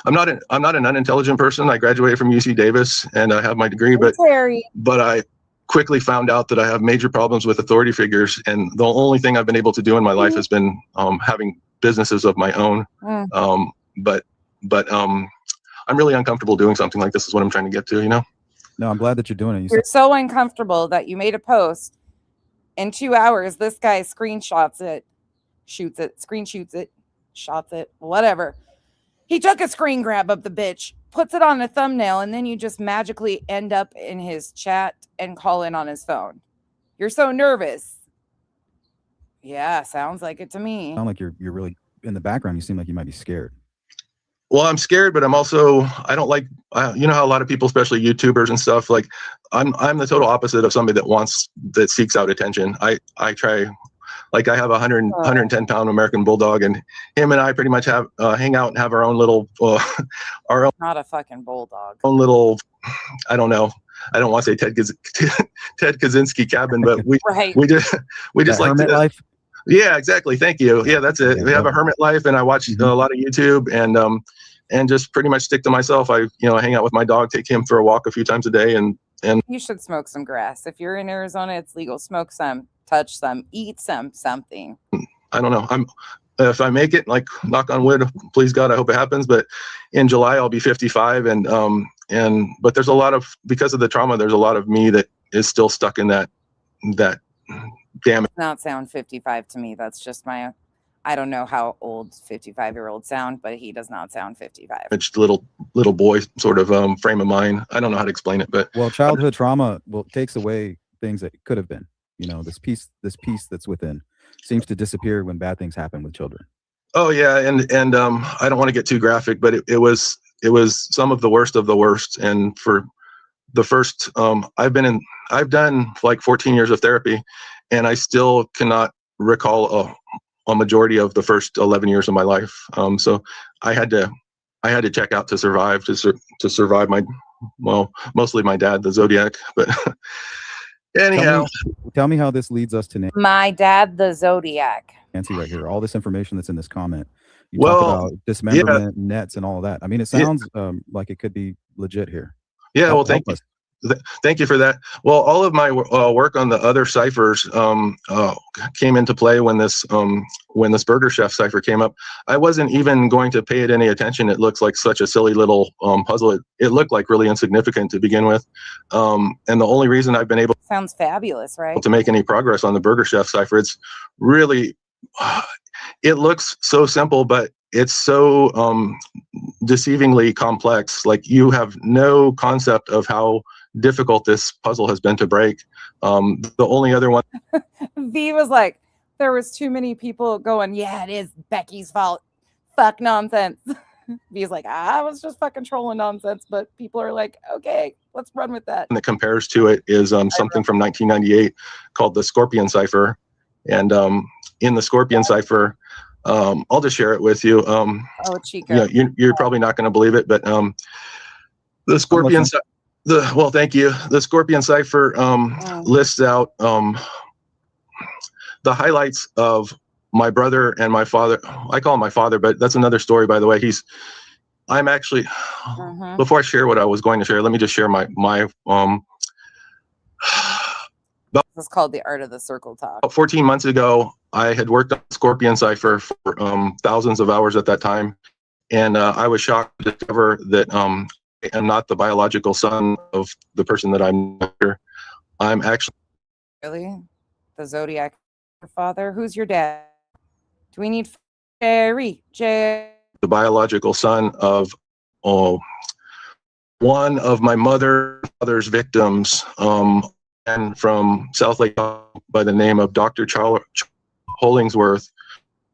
not an unintelligent person. I graduated from UC Davis and I have my degree, but I quickly found out that I have major problems with authority figures, and the only thing I've been able to do in my life has been having businesses of my own. But I'm really uncomfortable doing something like this is what I'm trying to get to, you know? No, I'm glad that you're doing it. You're so uncomfortable that you made a post. In 2 hours, this guy screenshots it, shoots it, shots it, whatever. He took a screen grab of the bitch, puts it on a thumbnail, and then you just magically end up in his chat and call in on his phone. You're so nervous. Yeah, sounds like it to me. Sound like you're really in the background. You seem like you might be scared. Well, I'm scared, but I don't like, you know how a lot of people, especially YouTubers and stuff, like I'm the total opposite of somebody that seeks out attention. I try, like I have a 110 pound American bulldog, and him and I pretty much have hang out and have our own little, not a fucking bulldog. Own little, I don't know. I don't want to say Ted Kaczynski cabin, but we just like hermit life. Yeah, exactly. Thank you. Yeah, that's it. We have a hermit life, and I watch a lot of YouTube, and just pretty much stick to myself. I hang out with my dog, take him for a walk a few times a day, and you should smoke some grass. If you're in Arizona, it's legal. Smoke some, touch some, eat something. I don't know. If I make it, like knock on wood, please God, I hope it happens. But in July I'll be 55, but there's a lot of, because of the trauma, there's a lot of me that is still stuck in that damage. Does not sound 55 to me. That's just I don't know how old 55-year-olds sound, but he does not sound 55. It's little boy sort of frame of mind. I don't know how to explain it, but childhood trauma takes away things that could have been. This peace that's within seems to disappear when bad things happen with children. Oh yeah, and I don't want to get too graphic, but it was some of the worst. And for the first, I've done like 14 years of therapy, and I still cannot recall a majority of the first 11 years of my life. So I had to check out to survive mostly my dad, the Zodiac, but anyhow. Tell me how this leads us to my dad, the Zodiac. Nancy right here. All this information that's in this comment. You talk about dismemberment, nets, and all of that. I mean, it sounds like it could be legit here. Yeah, thank you. Thank you for that. Well, all of my work on the other ciphers came into play when this Burger Chef cipher came up. I wasn't even going to pay it any attention. It looks like such a silly little puzzle. It looked like really insignificant to begin with. And the only reason I've been able Sounds fabulous, right? to make any progress on the Burger Chef cipher, it's really, it looks so simple, but it's so deceivingly complex. Like, you have no concept of how difficult this puzzle has been to break. The only other one V was like, there was too many people going, yeah, it is Becky's fault. Fuck nonsense. V's like, I was just fucking trolling nonsense, but people are like, okay, let's run with that. that compares to it is something from 1998 called the Scorpion cipher. And in the Scorpion cipher, I'll just share it with you. Oh, Chico. Yeah, you're probably not going to believe it, but the Scorpion well, thank you. The Scorpion cipher lists out the highlights of my brother and my father. I call him my father, but that's another story, by the way. I'm actually, before I share what I was going to share, let me just share my This is called the Art of the Circle Talk. about 14 months ago, I had worked on Scorpion cipher for thousands of hours at that time. And I was shocked to discover that I am not the biological son of the person that I'm after. I'm actually Really? The Zodiac father? Who's your dad? Do we need Jerry? the biological son of one of my mother's victims, and from South Lake by the name of Dr. Hollingsworth,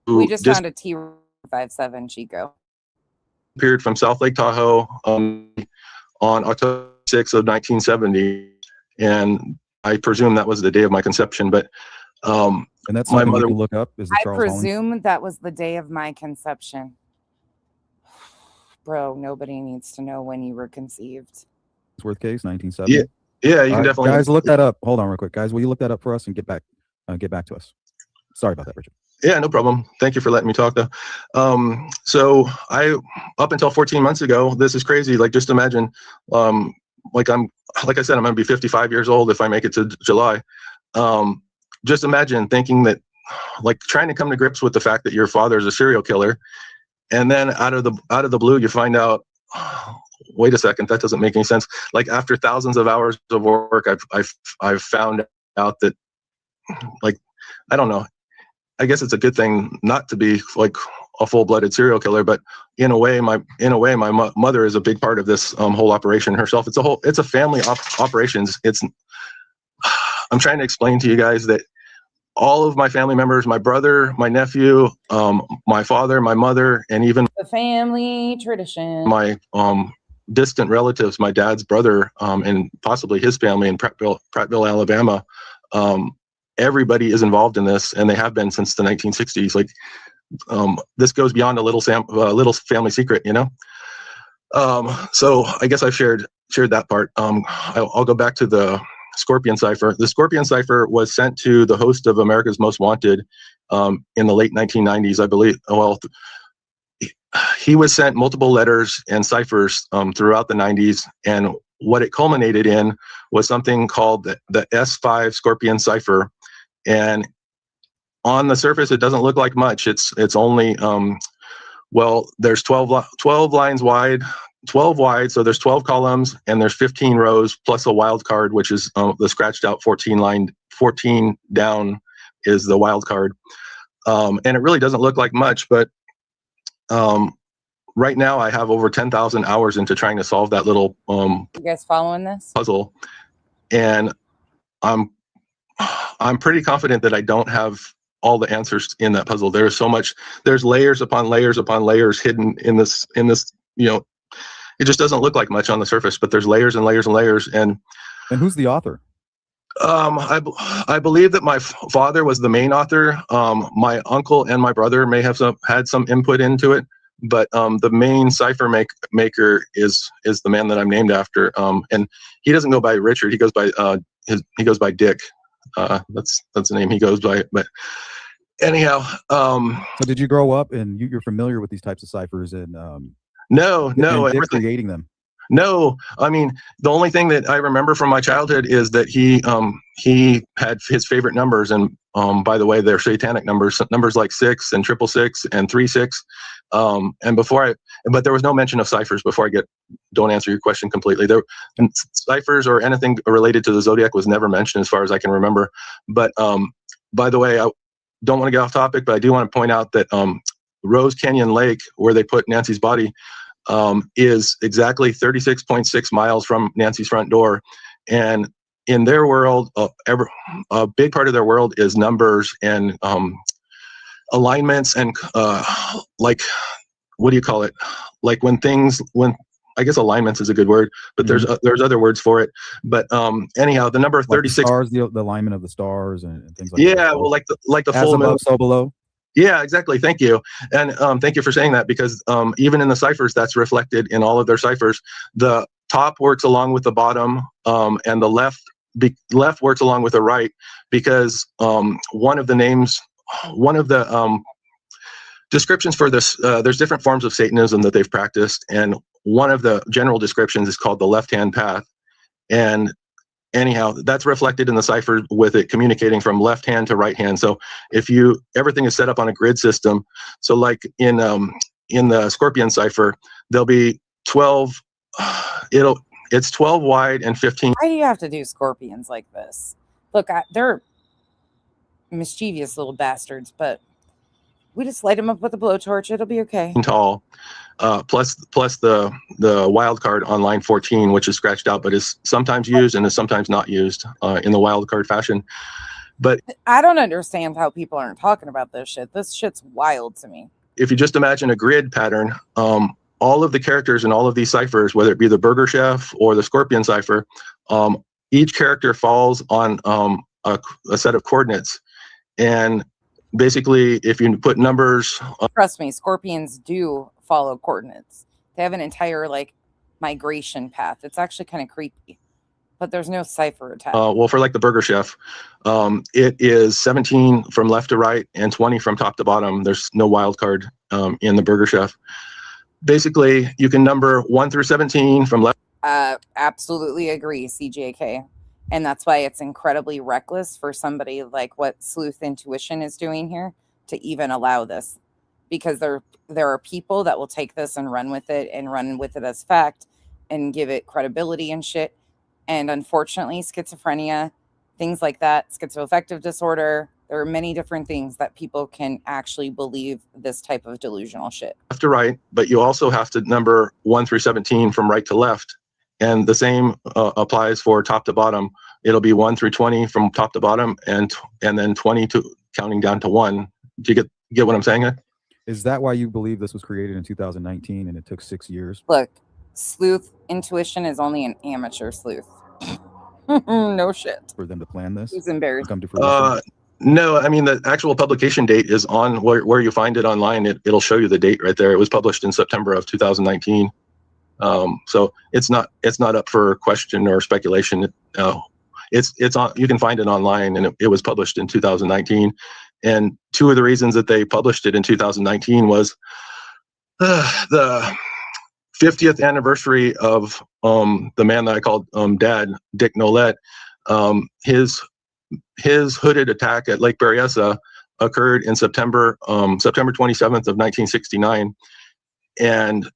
who We just found a T57, Chico. disappeared from South Lake Tahoe on October 6th of 1970, and I presume that was the day of my conception. But And that's my something mother we can look up. Is the I Charles Hollings? presume that was the day of my conception. Bro, nobody needs to know when you were conceived. Worth case 1970. Yeah, you can definitely. Guys, look that up. Hold on, real quick, guys. Will you look that up for us and get back to us? Sorry about that, Richard. Yeah, no problem. Thank you for letting me talk, though. So up until 14 months ago, this is crazy. Like, just imagine, like I said, I'm going to be 55 years old if I make it to July. Just imagine thinking that, like, trying to come to grips with the fact that your father is a serial killer, and then out of the blue, you find out, wait a second, that doesn't make any sense. Like, after thousands of hours of work, I've found out that, like, I don't know. I guess it's a good thing not to be like a full-blooded serial killer, but in a way, my mother is a big part of this whole operation herself. It's a family operations. I'm trying to explain to you guys that all of my family members, my brother, my nephew, my father, my mother, and even The family tradition. my distant relatives, my dad's brother, and possibly his family in Prattville, Alabama. Everybody is involved in this, and they have been since the 1960s. Like, this goes beyond a little family secret, you know. So I guess I've shared that part. I'll go back to the Scorpion cipher. The Scorpion cipher was sent to the host of America's Most Wanted in the late 1990s, I believe. Well, he was sent multiple letters and ciphers throughout the 90s, and what it culminated in was something called the S5 Scorpion cipher. And on the surface, it doesn't look like much. It's only, well, there's 12 lines wide, 12 wide, so there's 12 columns, and there's 15 rows, plus a wild card, which is the scratched out 14 down is the wild card. And it really doesn't look like much, but right now I have over 10,000 hours into trying to solve that little You guys following this? puzzle. And I'm pretty confident that I don't have all the answers in that puzzle. There's so much, there's layers upon layers upon layers hidden in this, you know, it just doesn't look like much on the surface, but there's layers and layers and layers. And who's the author? I believe that my father was the main author. My uncle and my brother may have had some input into it, but the main cipher maker is the man that I'm named after. And he doesn't go by Richard. He goes by he goes by Dick. That's the name he goes by. But anyhow, so did you grow up and you're familiar with these types of ciphers and no, Dick creating them? No, I mean, the only thing that I remember from my childhood is that he had his favorite numbers, and by the way, they're satanic numbers like 6 and 666 and 36. And but there was no mention of ciphers. Before I don't answer your question completely. And ciphers or anything related to the zodiac was never mentioned as far as I can remember. But by the way, I don't want to get off topic, but I do want to point out that Rose Canyon Lake, where they put Nancy's body, is exactly 36.6 miles from Nancy's front door. And in their world, a big part of their world is numbers and alignments and like, what do you call it? Like when I guess alignments is a good word, but there's other words for it. But anyhow, the number 36 like stars, the alignment of the stars and things like that. Yeah, well, like the As full above, moon. so below. Yeah, exactly. Thank you. And thank you for saying that, because even in the ciphers, that's reflected in all of their ciphers. The top works along with the bottom, and the left works along with the right, because one of the descriptions for this, there's different forms of Satanism that they've practiced, and one of the general descriptions is called the left-hand path. And anyhow, that's reflected in the cipher with it communicating from left hand to right hand. So everything is set up on a grid system. So like in the Scorpion cipher, there'll be 12, it's 12 wide and 15. Why do you have to do scorpions like this? Look, they're mischievous little bastards, but we just light them up with a blowtorch. It'll be okay. Tall, plus the wild card on line 14, which is scratched out, but is sometimes used and is sometimes not used in the wild card fashion. But I don't understand how people aren't talking about this shit. This shit's wild to me. If you just imagine a grid pattern, all of the characters in all of these ciphers, whether it be the Burger Chef or the Scorpion cipher, each character falls on a set of coordinates. And basically, if you put numbers, trust me, scorpions do follow coordinates. They have an entire like migration path. It's actually kind of creepy, but there's no cipher attached. Well, for like the Burger Chef, it is 17 from left to right and 20 from top to bottom. There's no wild card in the Burger Chef. Basically, you can number 1 through 17 from left. Absolutely agree, CJK. And that's why it's incredibly reckless for somebody like what Sleuth Intuition is doing here to even allow this. Because there are people that will take this and run with it as fact and give it credibility and shit. And unfortunately, schizophrenia, things like that, schizoaffective disorder, there are many different things that people can actually believe this type of delusional shit. Left to right, but you also have to number 1 through 17 from right to left. And the same applies for top to bottom. It'll be 1 through 20 from top to bottom, and then 20 to counting down to 1. Do you get what I'm saying? Is that why you believe this was created in 2019 and it took 6 years? Look, Sleuth Intuition is only an amateur sleuth. No shit. For them to plan this? It's embarrassing. Come to fruition? No, I mean, the actual publication date is on where you find it online. It'll show you the date right there. It was published in September of 2019. So it's not up for question or speculation. It's on. You can find it online, and it was published in 2019. And two of the reasons that they published it in 2019 was the 50th anniversary of the man that I called Dad, Dick Nolette. His hooded attack at Lake Berryessa occurred in September 27th of 1969, and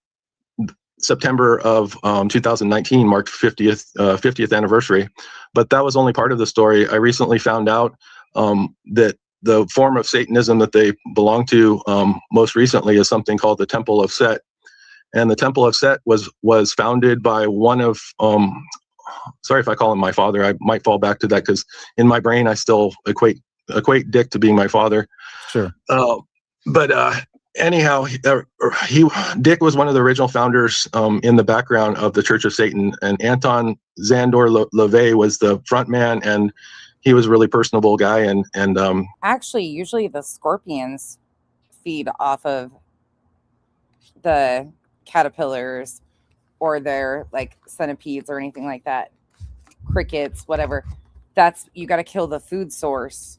September of 2019 marked 50th anniversary. But that was only part of the story. I recently found out that the form of Satanism that they belong to most recently is something called the Temple of Set. And the Temple of Set was founded by one of, sorry if I call him my father, I might fall back to that because in my brain I still equate Dick to being my father. Sure. But anyhow, Dick was one of the original founders in the background of the Church of Satan, and Anton Zandor LaVey was the front man, and he was a really personable guy. And actually, usually the scorpions feed off of the caterpillars or their like centipedes or anything like that, crickets, whatever. You got to kill the food source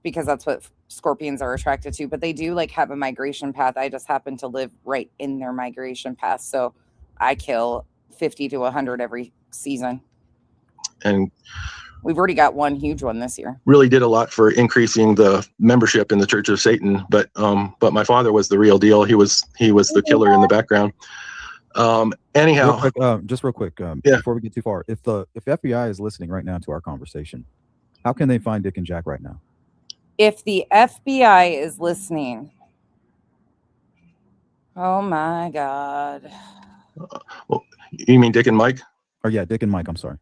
because that's what scorpions are attracted to. But they do like have a migration path. I just happen to live right in their migration path, so I kill 50 to 100 every season. And we've already got one huge one this year. Really did a lot for increasing the membership in the Church of Satan. But my father was the real deal. He was the killer in the background. Anyhow, real quick, yeah. Before we get too far, if FBI is listening right now to our conversation, how can they find Dick and Jack right now? If the FBI is listening, oh my God. Well, you mean Dick and Mike? Or yeah, Dick and Mike. I'm sorry.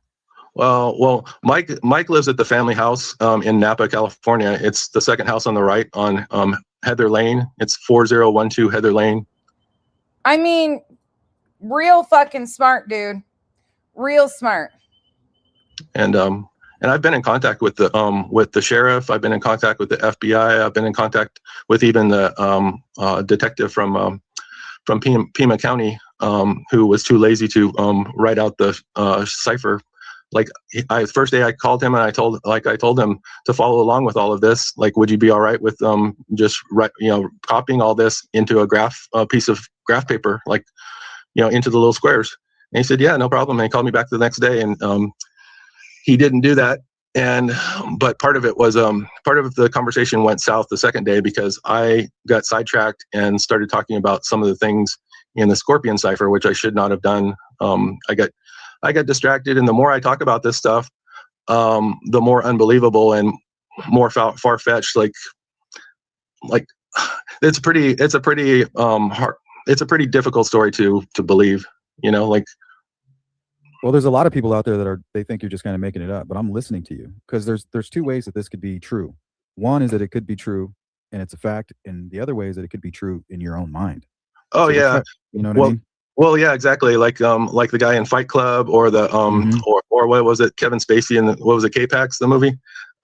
Well, Mike lives at the family house in Napa, California. It's the second house on the right on Heather Lane. It's 4012 Heather Lane. I mean, real fucking smart, dude. Real smart. And I've been in contact with the sheriff. I've been in contact with the FBI. I've been in contact with even the detective from Pima County who was too lazy to write out the cipher. Like first day I called him and I told him to follow along with all of this. Like, would you be all right with just copying all this into a piece of graph paper, like, into the little squares? And he said, yeah, no problem. And he called me back the next day, and he didn't do that. But part of it was part of the conversation went south the second day because I got sidetracked and started talking about some of the things in the Scorpion cipher, which I should not have done. I got distracted, and the more I talk about this stuff, the more unbelievable and more far-fetched. Like it's a pretty difficult story to believe. Well, there's a lot of people out there that they think you're just kind of making it up, but I'm listening to you because there's two ways that this could be true. One is that it could be true and it's a fact, and the other way is that it could be true in your own mind. Oh, so yeah. You know what I mean? Well, yeah, exactly. Like the guy in Fight Club, or the or what was it, Kevin Spacey in what was it, K-Pax, the movie?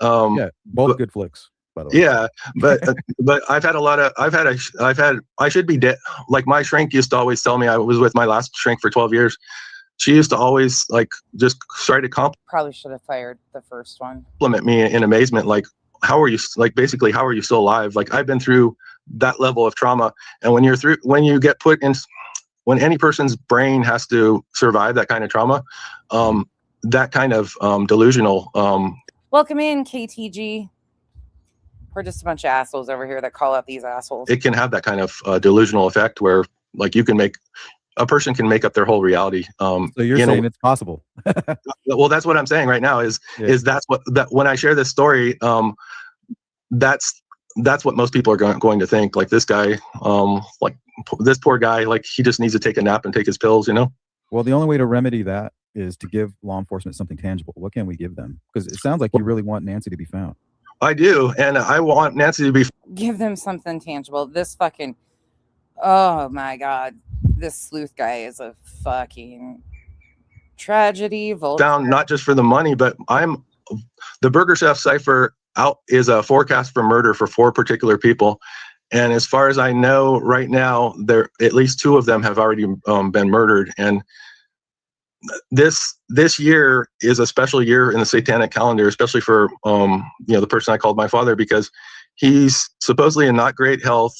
Yeah, both good flicks, by the way. Yeah, but I should be dead. Like, my shrink used to always tell me, I was with my last shrink for 12 years. She used to always just try to probably should have fired the first one. Compliment me in amazement, like, how are you, basically, how are you still alive? Like, I've been through that level of trauma, and when you get put in, when any person's brain has to survive that kind of trauma, that kind of delusional. Welcome in, KTG. We're just a bunch of assholes over here that call out these assholes. It can have that kind of delusional effect where, like, a person can make up their whole reality. So you're saying it's possible? Well, that's what I'm saying right now. Is when I share this story, that's what most people are going to think. Like, this guy, like this poor guy, like, he just needs to take a nap and take his pills, Well, the only way to remedy that is to give law enforcement something tangible. What can we give them? Because it sounds like you really want Nancy to be found. I do, and I want Nancy to be. Give them something tangible. This fucking, oh my God, this sleuth guy is a fucking tragedy. Found not just for the money, but the Burger Chef cipher out is a forecast for murder for 4 particular people. And as far as I know right now, at least 2 of them have already been murdered. And this year is a special year in the satanic calendar, especially for the person I called my father, because he's supposedly in not great health.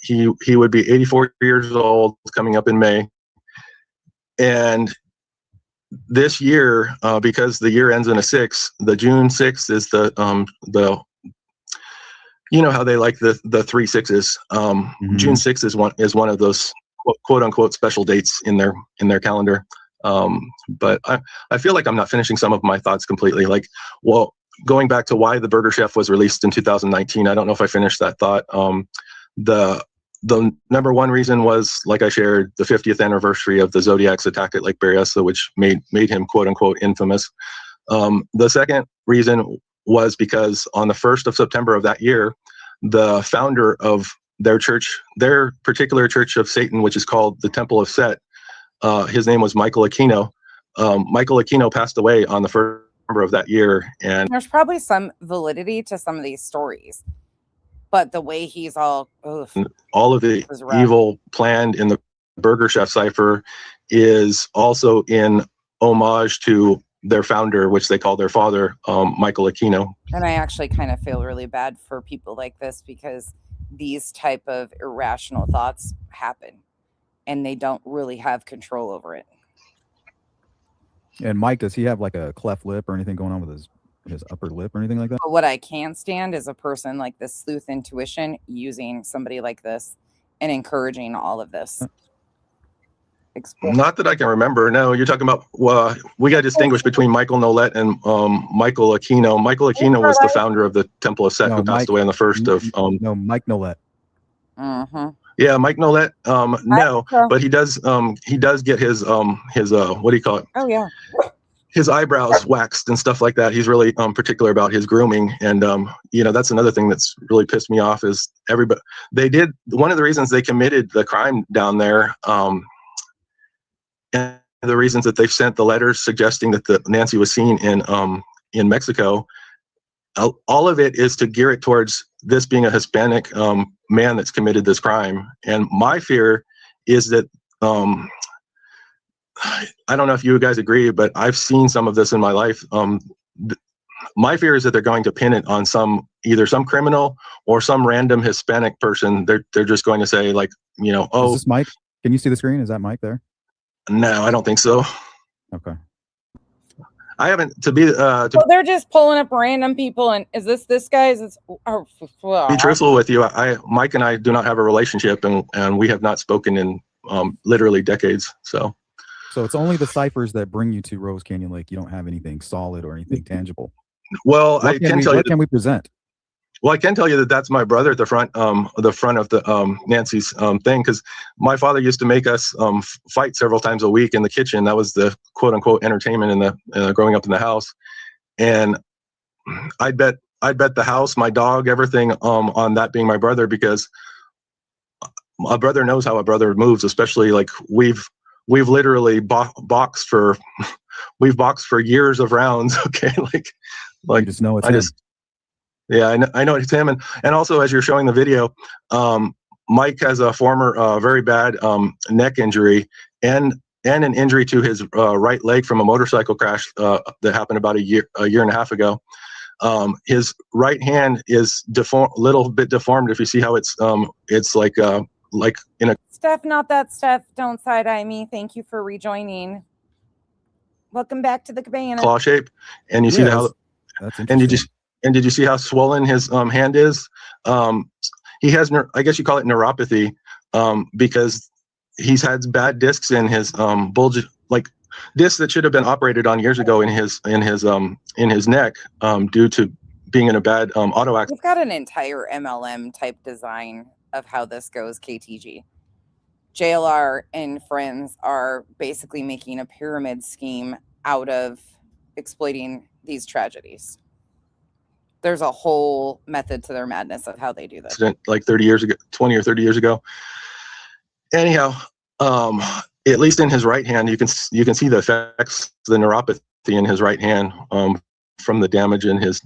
He would be 84 years old coming up in May. And this year, because the year ends in a 6, the June 6th is the how they like the 3 6s. June 6th is one of those quote unquote special dates in their calendar. But I feel like I'm not finishing some of my thoughts completely. Like, well, going back to why the Burger Chef was released in 2019, I don't know if I finished that thought. The number one reason was, like I shared, the 50th anniversary of the Zodiac's attack at Lake Berryessa, which made him quote unquote infamous. The second reason was because on the 1st of September of that year, the founder of their church, their particular Church of Satan, which is called the Temple of Set, his name was Michael Aquino. Michael Aquino passed away on the 1st of September of that year. And there's probably some validity to some of these stories, but the way he's all of the evil planned in the Burger Chef cipher is also in homage to their founder, which they call their father, Michael Aquino. And I actually kind of feel really bad for people like this, because these type of irrational thoughts happen and they don't really have control over it. And Mike, does he have like a cleft lip or anything going on with his upper lip or anything like that? But what I can stand is a person like this Sleuth Intuition using somebody like this and encouraging all of this. Not that I can remember. No, you're talking about, we got to distinguish between Michael Nolette and Michael Aquino. Michael Aquino was the founder of the Temple of Set, who passed away on the 1st of... no, Mike Nolette. Yeah, Mike Nolette, no, but he does get his what do you call it? Oh, yeah. His eyebrows waxed and stuff like that. He's really particular about his grooming. And, you know, that's another thing that's really pissed me off is everybody, one of the reasons they committed the crime down there, and the reasons that they've sent the letters suggesting that Nancy was seen in Mexico, all of it is to gear it towards this being a Hispanic man that's committed this crime. And my fear is that, I don't know if you guys agree, but I've seen some of this in my life. My fear is that they're going to pin it on either some criminal or some random Hispanic person. They're just going to say, like, you know, oh, is this Mike? Can you see the screen? Is that Mike there? No, I don't think so. Okay. I haven't be they're just pulling up random people. And is this guy? be truthful with you, Mike and I do not have a relationship, and we have not spoken in literally decades. So it's only the ciphers that bring you to Rose Canyon Lake. You don't have anything solid or anything tangible. Well, what can we present? Well, I can tell you that that's my brother at the front of the Nancy's thing, because my father used to make us fight several times a week in the kitchen. That was the quote unquote entertainment in the growing up in the house. And I'd bet the house, my dog, everything on that being my brother, because a brother knows how a brother moves. Especially like we've literally boxed for years of rounds. Okay, like you just know it's him. Yeah, I know it's him. And also, as you're showing the video, Mike has a former very bad neck injury and an injury to his right leg from a motorcycle crash that happened about a year and a half ago. His right hand is little bit deformed. If you see how it's like in a... Steph, not that Steph. Don't side-eye me. Thank you for rejoining. Welcome back to the cabana. Claw shape. And you see how... That's And did you see how swollen his hand is? He has, I guess you call it neuropathy, because he's had bad discs in his bulge, like discs that should have been operated on years ago in his neck, due to being in a bad auto accident. We've got an entire MLM type design of how this goes, KTG. JLR and friends are basically making a pyramid scheme out of exploiting these tragedies. There's a whole method to their madness of how they do this. Like 30 years ago, 20 or 30 years ago. Anyhow, at least in his right hand, you can see the effects, the neuropathy in his right hand from the damage in his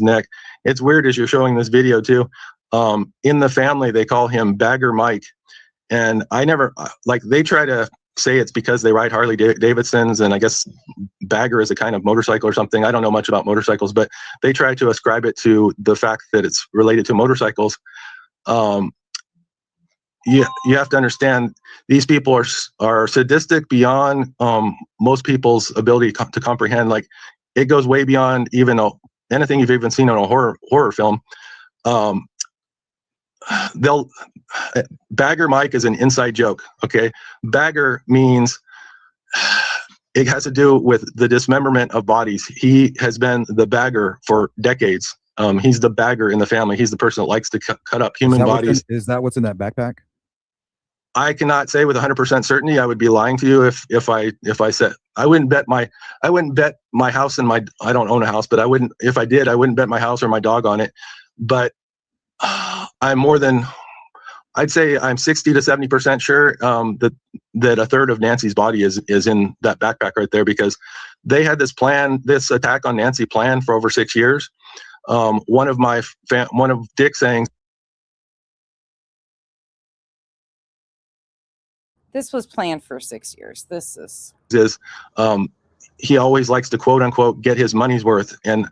neck. It's weird as you're showing this video too. In the family, they call him Bagger Mike, and I never they try to say it's because they ride Harley Davidsons, and I guess bagger is a kind of motorcycle or something. I don't know much about motorcycles, but they try to ascribe it to the fact that it's related to motorcycles. You have to understand, these people are sadistic beyond most people's ability to comprehend. Like, it goes way beyond even anything you've even seen in a horror film. Bagger Mike is an inside joke. Okay, bagger means it has to do with the dismemberment of bodies. He has been the bagger for decades. He's the bagger in the family. He's the person that likes to cut up human bodies. Is that what's in that backpack? I cannot say with 100% certainty. I would be lying to you if I said. I wouldn't bet my house and I don't own a house, but if I did, I wouldn't bet my house or my dog on it. But I'd say I'm 60 to 70% sure that a third of Nancy's body is in that backpack right there, because they had this attack on Nancy planned for over 6 years. One of Dick's saying, this was planned for 6 years. He always likes to quote unquote get his money's worth. And,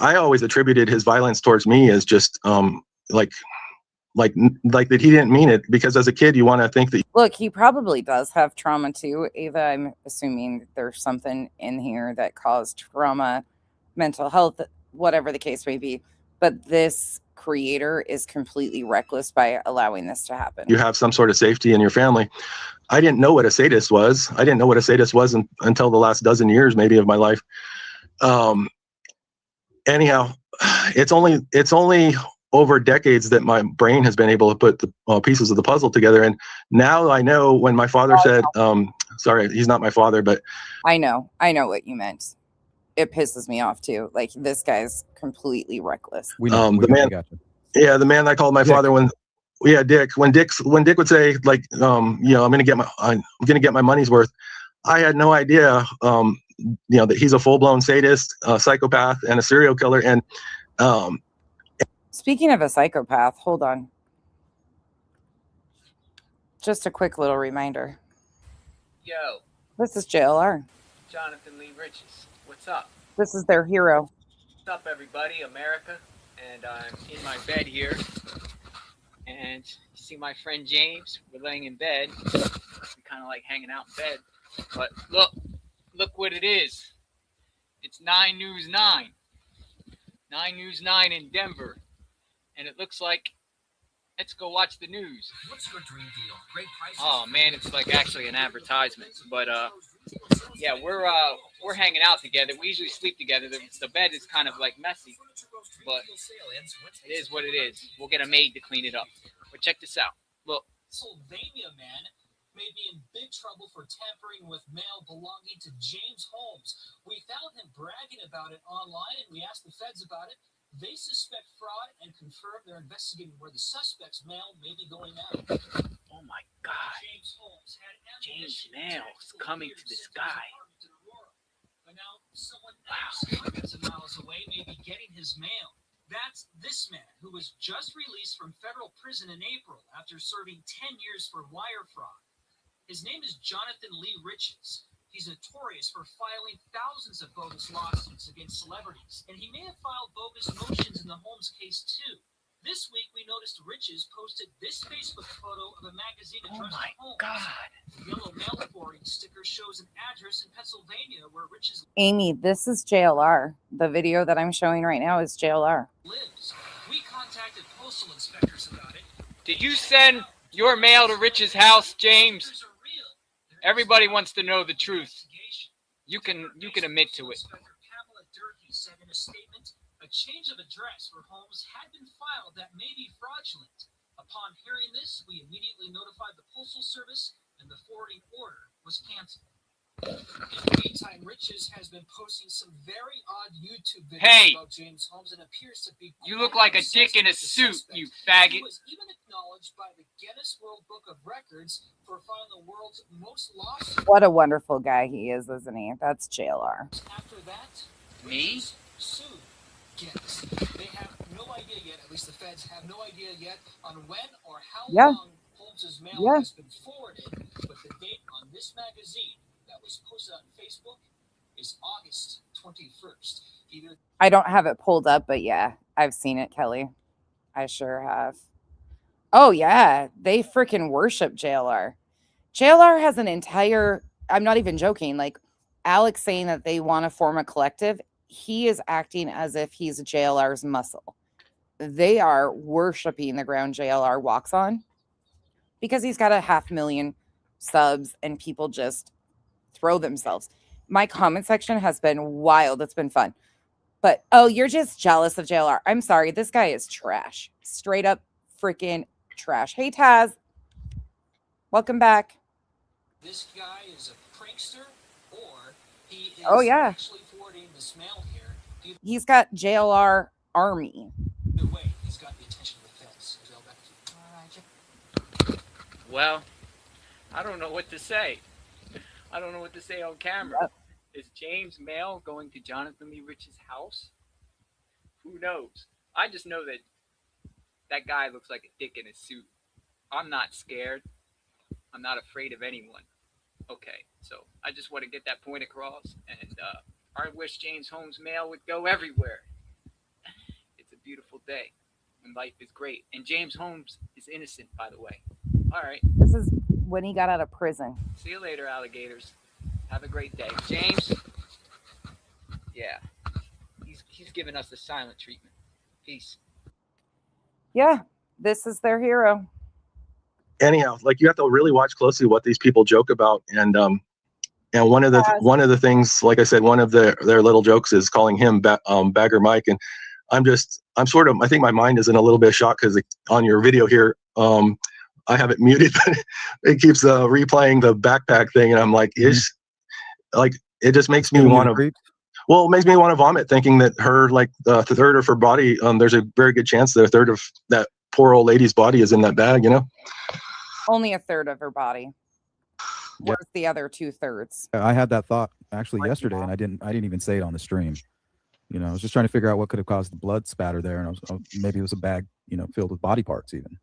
I always attributed his violence towards me as just like that he didn't mean it, because as a kid you want to think that. Look, he probably does have trauma too, Ava. I'm assuming there's something in here that caused trauma, mental health, whatever the case may be. But this creator is completely reckless by allowing this to happen. You have some sort of safety in your family. I didn't know what a sadist was. I didn't know what a sadist was until the last dozen years maybe of my life. Anyhow, it's only over decades that my brain has been able to put the pieces of the puzzle together. And now I know when my father said, sorry, he's not my father, but I know what you meant. It pisses me off too. Like, this guy's completely reckless. We know. the man, yeah, the man I called my father Dick. When Dick would say, like, I'm gonna get my money's worth, I had no idea, that he's a full-blown sadist, psychopath, and a serial killer. And speaking of a psychopath, hold on. Just a quick little reminder. Yo. This is JLR. Jonathan Lee Riches. What's up? This is their hero. What's up, everybody? America. And I'm in my bed here. And you see my friend James. We're laying in bed. We're kind of like hanging out in bed. But look what it is. It's 9 News 9. 9 News 9 in Denver. And it looks like, let's go watch the news. What's your dream deal? Great prices? Oh man, it's like actually an advertisement. But yeah, we're hanging out together. We usually sleep together. The bed is kind of like messy, but it is what it is. We'll get a maid to clean it up. But check this out. Look. Pennsylvania man may be in big trouble for tampering with mail belonging to James Holmes. We found him bragging about it online, and we asked the feds about it. They suspect fraud and confirm they're investigating where the suspect's mail may be going out. Oh my God. James Holmes had James Mail's coming to this guy. But now someone else hundreds of miles away may be getting his mail. That's this man who was just released from federal prison in April after serving 10 years for wire fraud. His name is Jonathan Lee Riches. He's notorious for filing thousands of bogus lawsuits against celebrities, and he may have filed bogus motions in the Holmes case too. This week, we noticed Riches posted this Facebook photo of a magazine addressed to Holmes. God. The yellow mail forwarding sticker shows an address in Pennsylvania where Riches Amy, this is JLR. The video that I'm showing right now is JLR. lives. We contacted postal inspectors about it. Did you send your mail to Rich's house, James? Everybody wants to know the truth. You can admit to it. Inspector Pamela Durkee said in a statement, a change of address for Holmes had been filed that may be fraudulent. Upon hearing this, we immediately notified the Postal Service, and the forwarding order was canceled. In the meantime, Riches has been posting some very odd YouTube videos about James Holmes and appears to be. You look like a dick in a suit, you faggot. He was even acknowledged by the Guinness World Book of Records for filing the world's most lawsuits. What a wonderful guy he is, isn't he? That's JLR. After that, Me? Riches sued Guinness. They have no idea yet, at least the feds have no idea yet, on when or how long Holmes's mail has been forwarded, but the date on this magazine that was posted on Facebook is August 21st. I don't have it pulled up, but yeah, I've seen it, Kelly. I sure have. Oh, yeah. They freaking worship JLR. JLR has an entire, I'm not even joking, like Alex saying that they want to form a collective. He is acting as if he's JLR's muscle. They are worshiping the ground JLR walks on because he's got 500,000 subs and people just throw themselves. My comment section has been wild. It's been fun. But, oh, you're just jealous of JLR. I'm sorry. This guy is trash. Straight up freaking trash. Hey, Taz. Welcome back. This guy is a prankster, or he is actually forwarding this mail here. He's got JLR Army. Either way, he's got the attention of the feds. Well, I don't know what to say. I don't know what to say on camera. Is James Mail going to Jonathan Lee Rich's house? Who knows? I just know that that guy looks like a dick in a suit. I'm not scared. I'm not afraid of anyone. Okay, so I just want to get that point across. And I wish James Holmes' mail would go everywhere. It's a beautiful day. and life is great. And James Holmes is innocent, by the way. All right. This is when he got out of prison. See you later, alligators. Have a great day. James? Yeah. He's giving us the silent treatment. Peace. Yeah, this is their hero. Anyhow, like you have to really watch closely what these people joke about, and one of the things, like I said, one of their little jokes is calling him Bagger Mike, and I think my mind is in a little bit of shock because on your video here, I have it muted, but it keeps replaying the backpack thing, and I'm like, it just makes me want to. Well, it makes me want to vomit thinking that her, like the third of her body, there's a very good chance that a third of that poor old lady's body is in that bag, you know? Only a third of her body. Yeah. Where's the other 2/3? I had that thought actually yesterday, and I didn't even say it on the stream. You know, I was just trying to figure out what could have caused the blood spatter there, and maybe it was a bag, you know, filled with body parts even.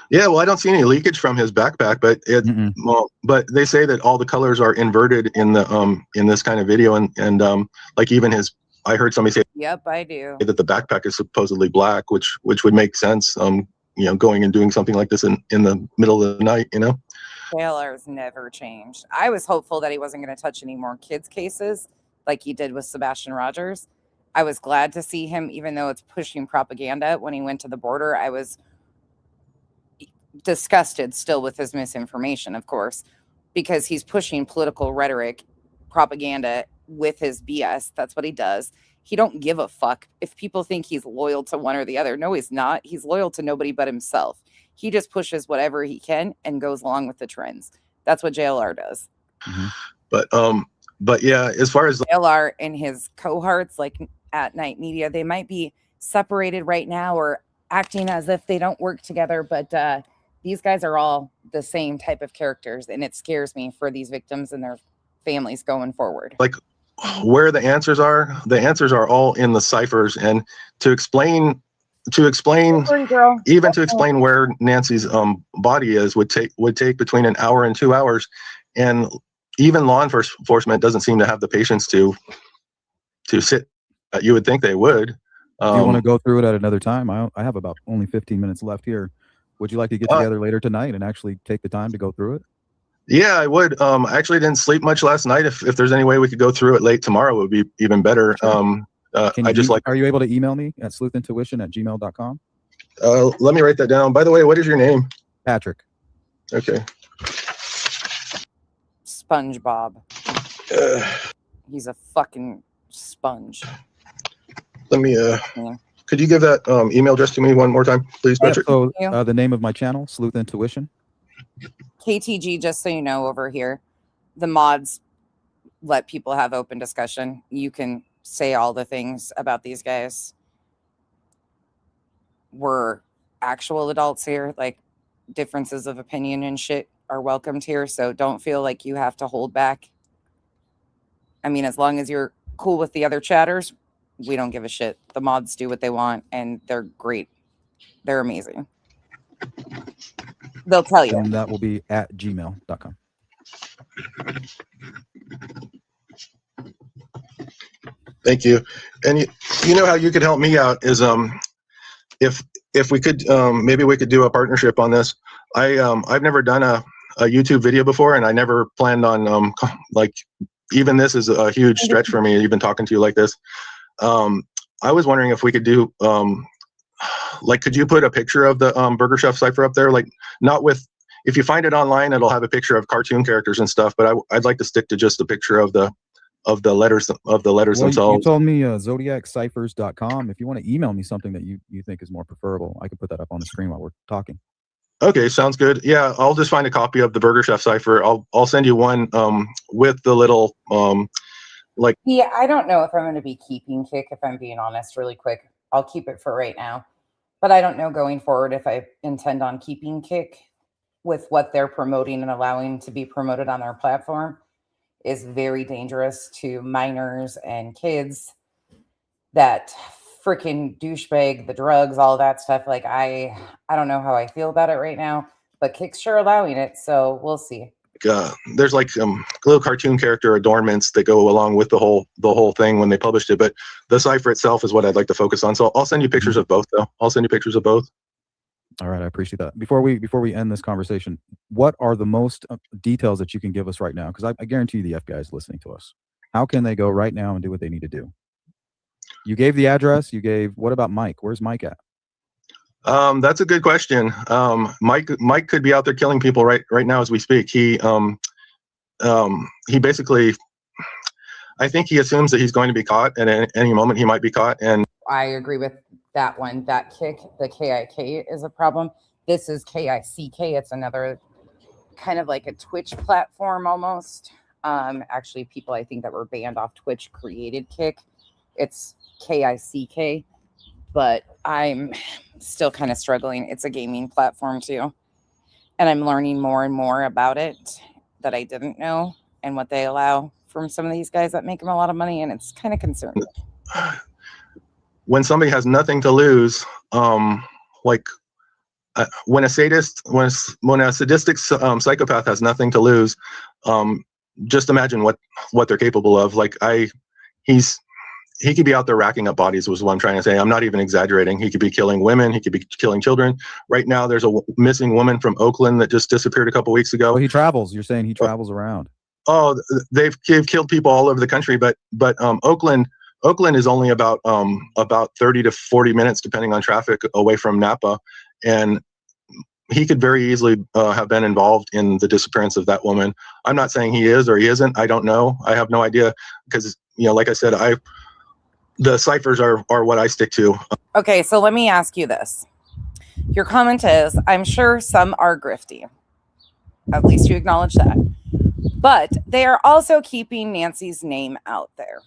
Yeah, well, I don't see any leakage from his backpack, but but they say that all the colors are inverted in the in this kind of video, and like even I heard somebody say, yep, I do, that the backpack is supposedly black, which would make sense. You know, going and doing something like this in the middle of the night, you know. Taylor's never changed. I was hopeful that he wasn't going to touch any more kids' cases like he did with Sebastian Rogers. I was glad to see him, even though it's pushing propaganda. When he went to the border, I was disgusted still with his misinformation, of course, because he's pushing political rhetoric, propaganda with his BS. That's what he does. He don't give a fuck if people think he's loyal to one or the other. No, he's not. He's loyal to nobody but himself. He just pushes whatever he can and goes along with the trends. That's what JLR does. But yeah, as far as JLR and his cohorts, like at Night Media, they might be separated right now or acting as if they don't work together, but these guys are all the same type of characters, and it scares me for these victims and their families going forward. Like where the answers are all in the ciphers, and to explain where Nancy's body is would take between an hour and 2 hours, and even law enforcement doesn't seem to have the patience to sit. You would think they would. Do you want to go through it at another time? I have about only 15 minutes left here. Would you like to get together later tonight and actually take the time to go through it? Yeah, I would. I actually didn't sleep much last night. If there's any way we could go through it late tomorrow, it would be even better. Sure. Are you able to email me at sleuthintuition@gmail.com? Let me write that down. By the way, what is your name? Patrick. Okay. SpongeBob. He's a fucking sponge. Let me. Could you give that email address to me one more time, please, Patrick? So the name of my channel, Sleuth Intuition. KTG, just so you know, over here, the mods let people have open discussion. You can say all the things about these guys. We're actual adults here. Like, differences of opinion and shit are welcomed here. So don't feel like you have to hold back. I mean, as long as you're cool with the other chatters, we don't give a shit. The mods do what they want, and they're great. They're amazing. They'll tell you. And that will be at gmail.com. Thank you. And you know how you could help me out is if we could maybe we could do a partnership on this. I've never done a YouTube video before, and I never planned on like, even this is a huge stretch for me, even talking to you like this. I was wondering if we could do like, could you put a picture of the Burger Chef cipher up there? Like, not with, if you find it online, it'll have a picture of cartoon characters and stuff, but I'd like to stick to just a picture of the letters themselves. You told me zodiacciphers.com. If you want to email me something that you think is more preferable, I can put that up on the screen while we're talking. Okay, sounds good. Yeah, I'll just find a copy of the Burger Chef cipher. I'll send you one with the little like. Yeah, I don't know if I'm going to be keeping Kick, if I'm being honest, really quick. I'll keep it for right now. But I don't know going forward if I intend on keeping Kick with what they're promoting and allowing to be promoted on their platform is very dangerous to minors and kids. That freaking douchebag, the drugs, all that stuff. Like, I don't know how I feel about it right now, but Kick's sure allowing it, so we'll see. there's like little cartoon character adornments that go along with the whole thing when they published it. But the cipher itself is what I'd like to focus on. So I'll send you pictures of both, though. I'll send you pictures of both. All right, I appreciate that. Before we end this conversation, what are the most details that you can give us right now? Because I guarantee you the FBI is listening to us. How can they go right now and do what they need to do? You gave the address. What about Mike? Where's Mike at? That's a good question. Mike could be out there killing people right now as we speak. He basically, I think he assumes that he's going to be caught, and at any moment he might be caught. And I agree with that one. That kick, the KIK is a problem. This is KICK. It's another kind of like a Twitch platform almost. Actually, people I think that were banned off Twitch created Kick. It's KICK, but I'm still kind of struggling. It's a gaming platform too. And I'm learning more and more about it that I didn't know and what they allow from some of these guys that make them a lot of money. And it's kind of concerning. When somebody has nothing to lose, when a sadist, when a sadistic psychopath has nothing to lose, just imagine what they're capable of. Like he could be out there racking up bodies, was what I'm trying to say. I'm not even exaggerating. He could be killing women. He could be killing children. Right now, there's a missing woman from Oakland that just disappeared a couple weeks ago. Well, he travels. You're saying he travels around. Oh, they've killed people all over the country, but Oakland is only about 30 to 40 minutes, depending on traffic, away from Napa, and he could very easily have been involved in the disappearance of that woman. I'm not saying he is or he isn't. I don't know. I have no idea because, like I said, the ciphers are what I stick to. Okay, so let me ask you this. Your comment is, I'm sure some are grifty. At least you acknowledge that. But they are also keeping Nancy's name out there.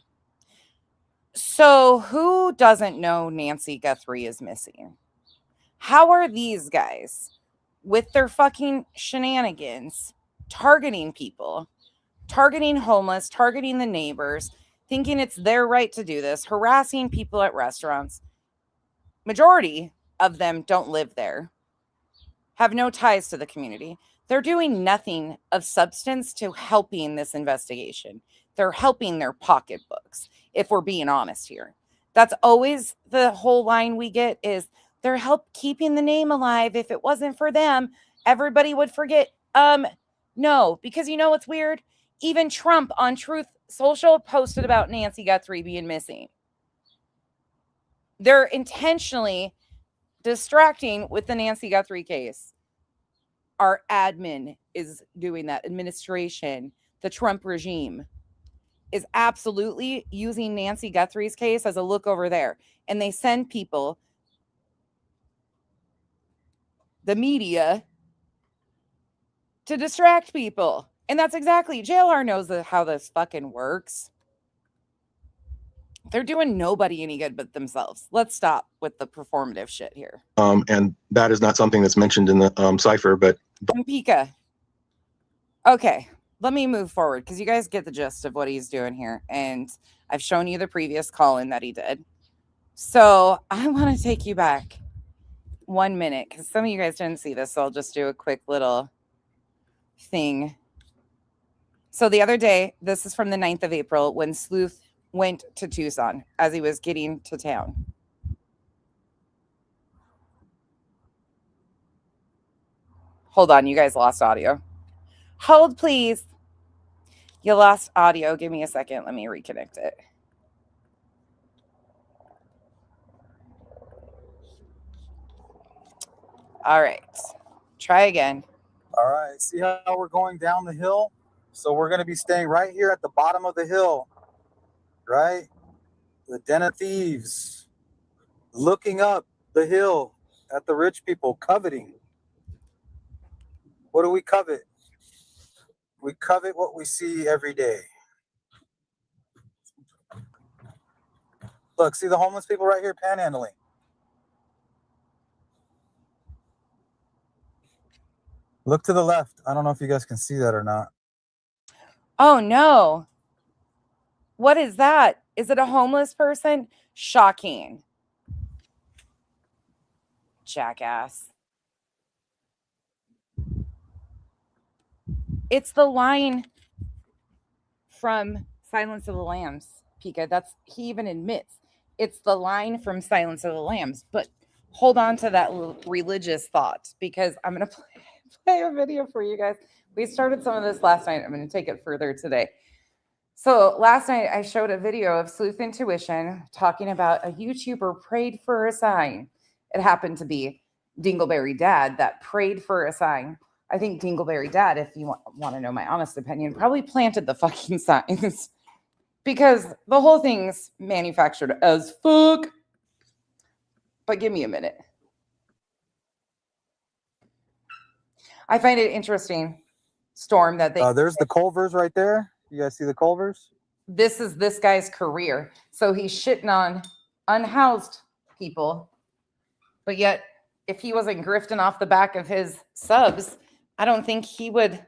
So who doesn't know Nancy Guthrie is missing? How are these guys, with their fucking shenanigans, targeting people, targeting homeless, targeting the neighbors, thinking it's their right to do this, harassing people at restaurants? Majority of them don't live there, have no ties to the community. They're doing nothing of substance to helping this investigation. They're helping their pocketbooks, if we're being honest here. That's always the whole line we get is they're keeping the name alive. If it wasn't for them, everybody would forget. No, because you know what's weird? Even Trump on Truth Social posted about Nancy Guthrie being missing. They're intentionally distracting with the Nancy Guthrie case. Our admin is doing that. Administration, the Trump regime is absolutely using Nancy Guthrie's case as a look over there. And they send people, the media, to distract people. And that's exactly, JLR knows how this fucking works. They're doing nobody any good but themselves. Let's stop with the performative shit here. And that is not something that's mentioned in the cipher, but Pika. Okay, let me move forward because you guys get the gist of what he's doing here. And I've shown you the previous call-in that he did. So I want to take you back 1 minute because some of you guys didn't see this. So I'll just do a quick little thing. So the other day, this is from the 9th of April when Sleuth went to Tucson as he was getting to town. Hold on, you guys lost audio. Hold, please. You lost audio. Give me a second. Let me reconnect it. All right. Try again. All right. See how we're going down the hill? So we're going to be staying right here at the bottom of the hill, right? The den of thieves, looking up the hill at the rich people, coveting. What do we covet? We covet what we see every day. Look, see the homeless people right here panhandling. Look to the left. I don't know if you guys can see that or not. Oh, no. What is that? Is it a homeless person? Shocking. Jackass. It's the line from Silence of the Lambs, Pika. He even admits it's the line from Silence of the Lambs. But hold on to that religious thought, because I'm going to play a video for you guys. We started some of this last night. I'm going to take it further today. So last night I showed a video of Sleuth Intuition talking about a YouTuber prayed for a sign. It happened to be Dingleberry Dad that prayed for a sign. I think Dingleberry Dad, if you want to know my honest opinion, probably planted the fucking signs, because the whole thing's manufactured as fuck. But give me a minute. I find it interesting, Storm, that there's the Culvers right there. You guys see the Culvers? This is this guy's career. So he's shitting on unhoused people. But yet, if he wasn't grifting off the back of his subs, I don't think he would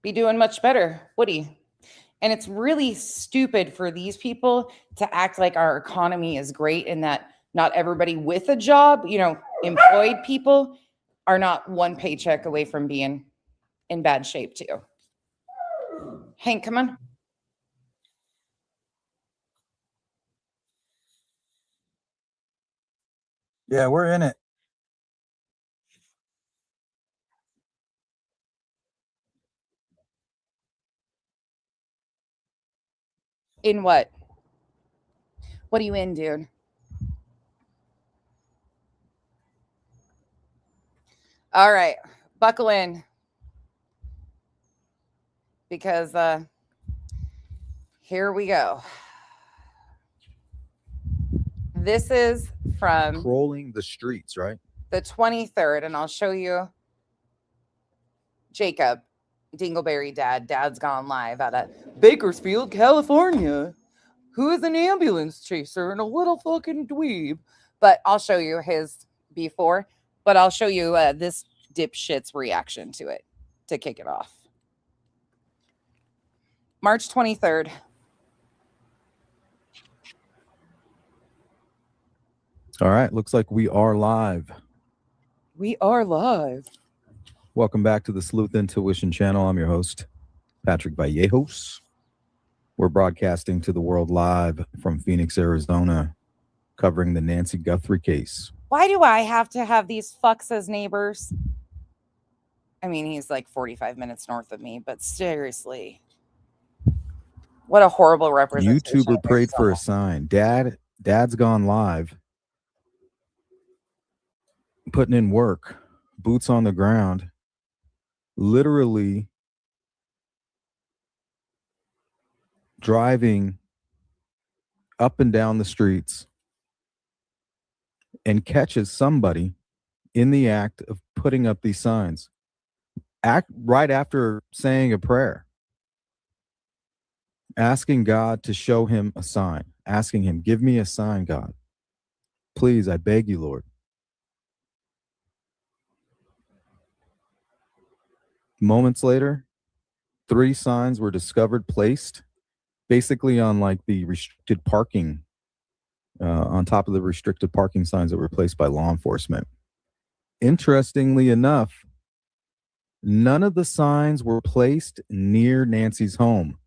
be doing much better, would he? And it's really stupid for these people to act like our economy is great and that not everybody with a job, employed people, are not one paycheck away from being in bad shape too. Hank, come on. Yeah, we're in it. In what? What are you in, dude? All right, buckle in, because here we go. This is from Trolling the streets, right? the 23rd, and I'll show you Jacob, Dingleberry Dad. Dad's gone live out of Bakersfield, California, who is an ambulance chaser and a little fucking dweeb. But I'll show you his before, but I'll show you this dipshit's reaction to it to kick it off. March 23rd. All right. Looks like we are live. We are live. Welcome back to the Sleuth Intuition channel. I'm your host, Patrick Vallejos. We're broadcasting to the world live from Phoenix, Arizona, covering the Nancy Guthrie case. Why do I have to have these fucks as neighbors? I mean, he's like 45 minutes north of me, but seriously, what a horrible representation. YouTuber prayed for a sign. Dad's gone live, putting in work, boots on the ground, literally driving up and down the streets, and catches somebody in the act of putting up these signs. Right after saying a prayer, asking God to show him a sign, asking him, give me a sign, God. Please, I beg you, Lord. Moments later, 3 signs were discovered, placed basically on like the restricted parking, on top of the restricted parking signs that were placed by law enforcement. Interestingly enough, none of the signs were placed near Nancy's home.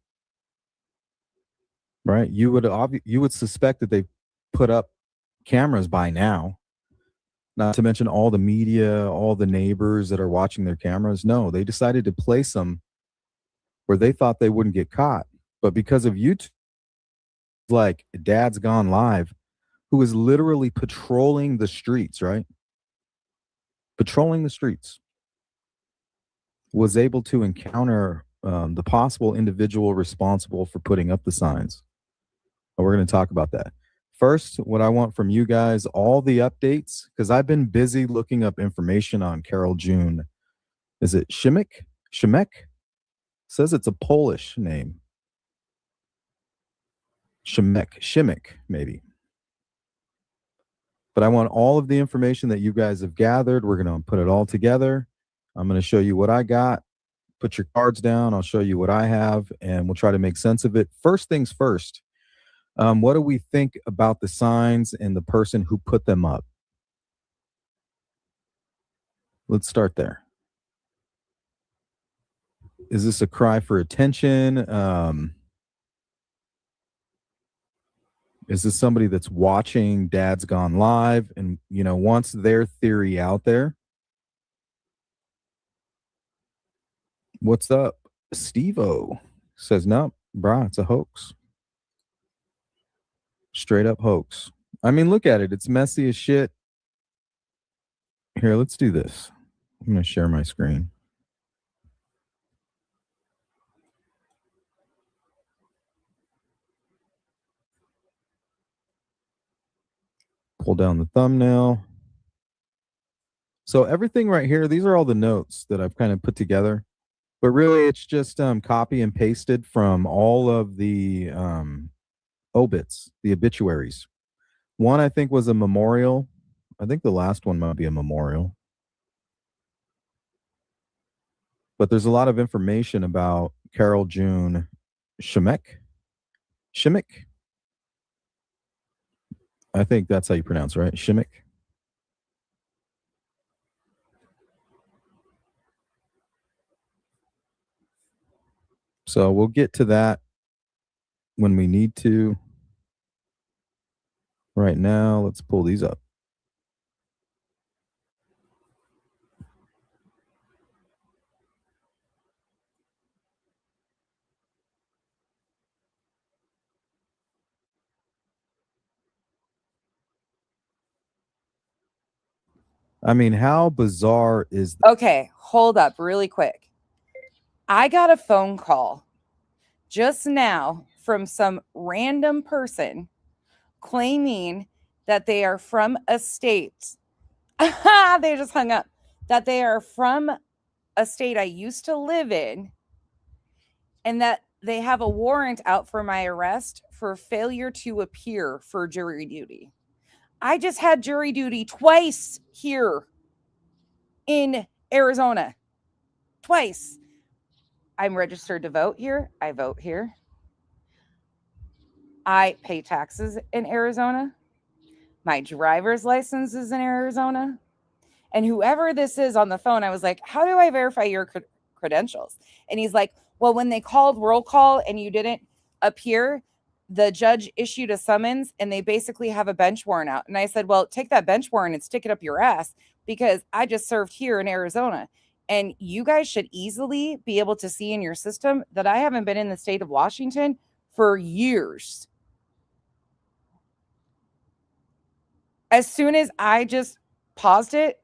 Right? You would suspect that they put up cameras by now. Not to mention all the media, all the neighbors that are watching their cameras. No, they decided to place them where they thought they wouldn't get caught. But because of YouTube, like Dad's Gone Live, who is literally patrolling the streets, right? Patrolling the streets, was able to encounter the possible individual responsible for putting up the signs. And we're going to talk about that. First, what I want from you guys, all the updates, because I've been busy looking up information on Carol June. Is it Shimek? Shimek? Says it's a Polish name. Shimek, maybe. But I want all of the information that you guys have gathered. We're going to put it all together. I'm going to show you what I got. Put your cards down. I'll show you what I have, and we'll try to make sense of it. First things first. What do we think about the signs and the person who put them up? Let's start there. Is this a cry for attention? Is this somebody that's watching Dad's Gone Live and, you know, wants their theory out there? What's up? Steve-O says, no, brah, it's a hoax. Straight up hoax. I mean, look at it. It's messy as shit. Here, let's do this. I'm going to share my screen. Pull down the thumbnail. So everything right here, these are all the notes that I've kind of put together. But really, it's just copy and pasted from all of the obits, the obituaries. One, I think, was a memorial. I think the last one might be a memorial. But there's a lot of information about Carol June Shimmick. I think that's how you pronounce it, right? Shimmick. So we'll get to that when we need to. Right now, let's pull these up. I mean, how bizarre is that? Okay, hold up really quick. I got a phone call just now from some random person claiming that they are from a state. They just hung up. That they are from a state I used to live in, and that they have a warrant out for my arrest for failure to appear for jury duty. I just had jury duty twice here in Arizona. Twice. I'm registered to vote here. I vote here. I pay taxes in Arizona. My driver's license is in Arizona. And whoever this is on the phone, I was like, how do I verify your credentials? And he's like, well, when they called roll call and you didn't appear, the judge issued a summons and they basically have a bench warrant out. And I said, well, take that bench warrant and stick it up your ass, because I just served here in Arizona. And you guys should easily be able to see in your system that I haven't been in the state of Washington for years. As soon as I just paused it,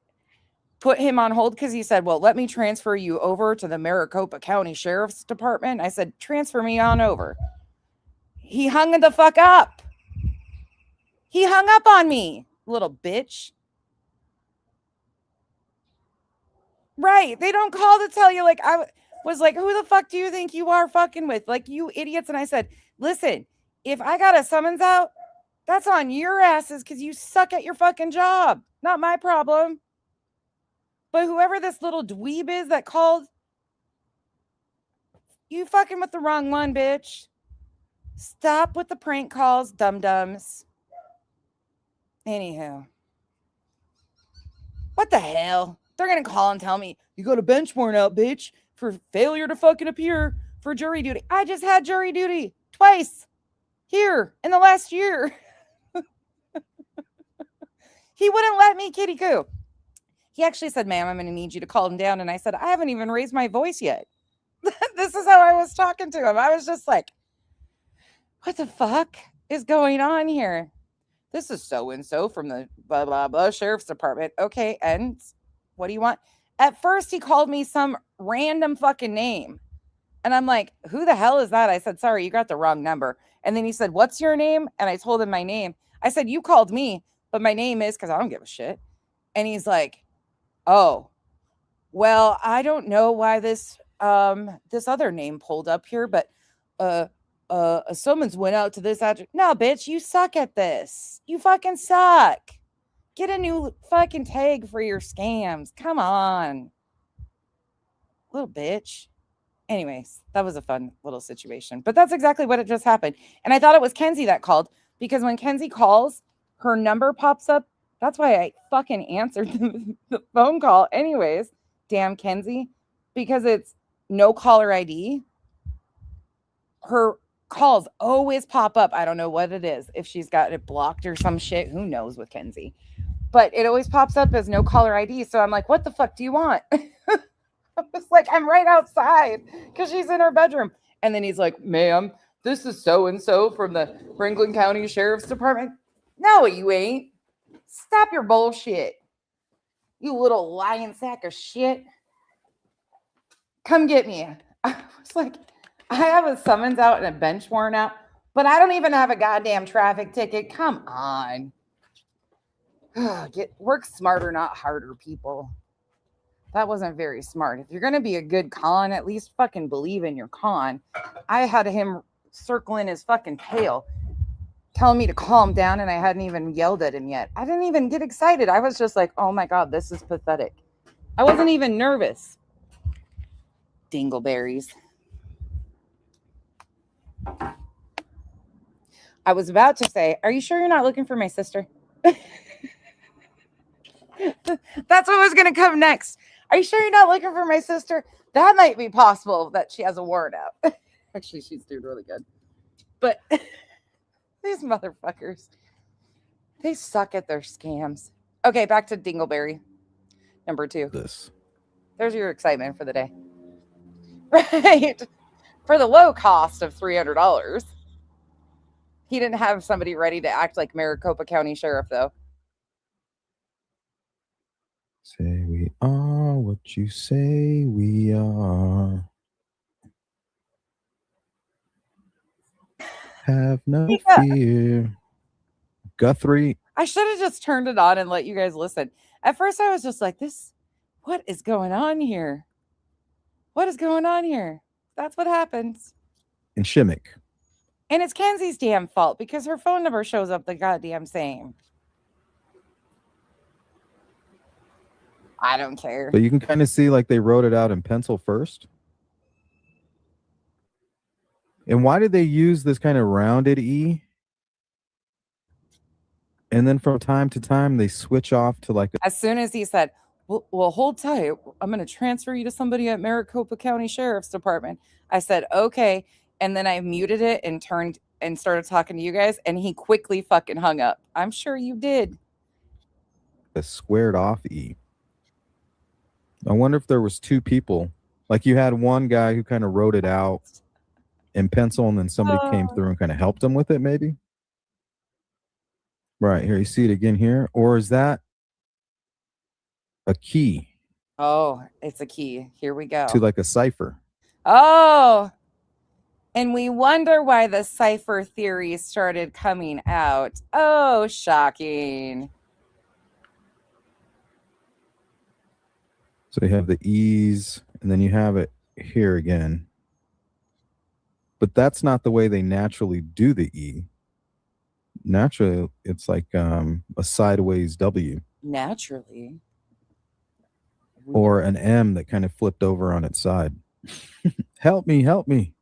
put him on hold, because he said, well, let me transfer you over to the Maricopa County Sheriff's Department. I said, transfer me on over. He hung the fuck up. He hung up on me, little bitch. Right. They don't call to tell you, like, I was like, who the fuck do you think you are fucking with? Like, you idiots. And I said, listen, if I got a summons out, that's on your asses, because you suck at your fucking job. Not my problem. But whoever this little dweeb is that called, you fucking with the wrong one, bitch. Stop with the prank calls, dum-dums. Anywho. What the hell? They're going to call and tell me, you got a bench warrant out, bitch, for failure to fucking appear for jury duty. I just had jury duty twice here in the last year. He wouldn't let me, kitty coo. He actually said, ma'am, I'm going to need you to calm down. And I said, I haven't even raised my voice yet. This is how I was talking to him. I was just like, what the fuck is going on here? This is so-and-so from the blah, blah, blah sheriff's department. Okay, and what do you want? At first, he called me some random fucking name. And I'm like, who the hell is that? I said, sorry, you got the wrong number. And then he said, what's your name? And I told him my name. I said, you called me, but my name is, because I don't give a shit. And he's like, oh, well, I don't know why this other name pulled up here, but a summons went out to this address. No, bitch, you suck at this. You fucking suck. Get a new fucking tag for your scams. Come on. Little bitch. Anyways, that was a fun little situation. But that's exactly what it just happened. And I thought it was Kenzie that called, because when Kenzie calls, her number pops up. That's why I fucking answered the phone call anyways. Damn Kenzie. Because it's no caller ID, her calls always pop up. I don't know what it is. If she's got it blocked or some shit, who knows with Kenzie. But it always pops up as no caller ID. So I'm like, what the fuck do you want? I was like, I'm right outside because she's in her bedroom. And then he's like, ma'am, this is so-and-so from the Franklin County Sheriff's Department. No, you ain't. Stop your bullshit. You little lying sack of shit. Come get me. I was like, I have a summons out and a bench warrant out, but I don't even have a goddamn traffic ticket. Come on. Work smarter, not harder, people. That wasn't very smart. If you're going to be a good con, at least fucking believe in your con. I had him circling his fucking tail, telling me to calm down, and I hadn't even yelled at him yet. I didn't even get excited. I was just like, oh my God, this is pathetic. I wasn't even nervous. Dingleberries. I was about to say, are you sure you're not looking for my sister? That's what was going to come next. Are you sure you're not looking for my sister? That might be possible that she has a warrant out. Actually, she's doing really good. But these motherfuckers, they suck at their scams. Okay, back to Dingleberry. Number 2. There's your excitement for the day. Right. For the low cost of $300. He didn't have somebody ready to act like Maricopa County Sheriff, though. Say we are what you say we are. Have no fear. Guthrie. I should have just turned it on and let you guys listen. At first, I was just like, what is going on here? What is going on here? That's what happens. And Shimmick. And it's Kenzie's damn fault because her phone number shows up the goddamn same. I don't care. But you can kind of see like they wrote it out in pencil first. And why did they use this kind of rounded E? And then from time to time, they switch off to like... As soon as he said, well, hold tight. I'm going to transfer you to somebody at Maricopa County Sheriff's Department. I said, okay. And then I muted it and turned and started talking to you guys. And he quickly fucking hung up. I'm sure you did. A squared off E. I wonder if there was 2 people. Like you had one guy who kind of wrote it out in pencil and then somebody came through and kind of helped him with it maybe. Right, here you see it again here. Or is that a key? Oh, it's a key. Here we go. To like a cipher. Oh, and we wonder why the cipher theory started coming out. Oh, shocking. So you have the E's and then you have it here again. But that's not the way they naturally do the E. Naturally, it's like a sideways W. Naturally. Or an M that kind of flipped over on its side. Help me, help me.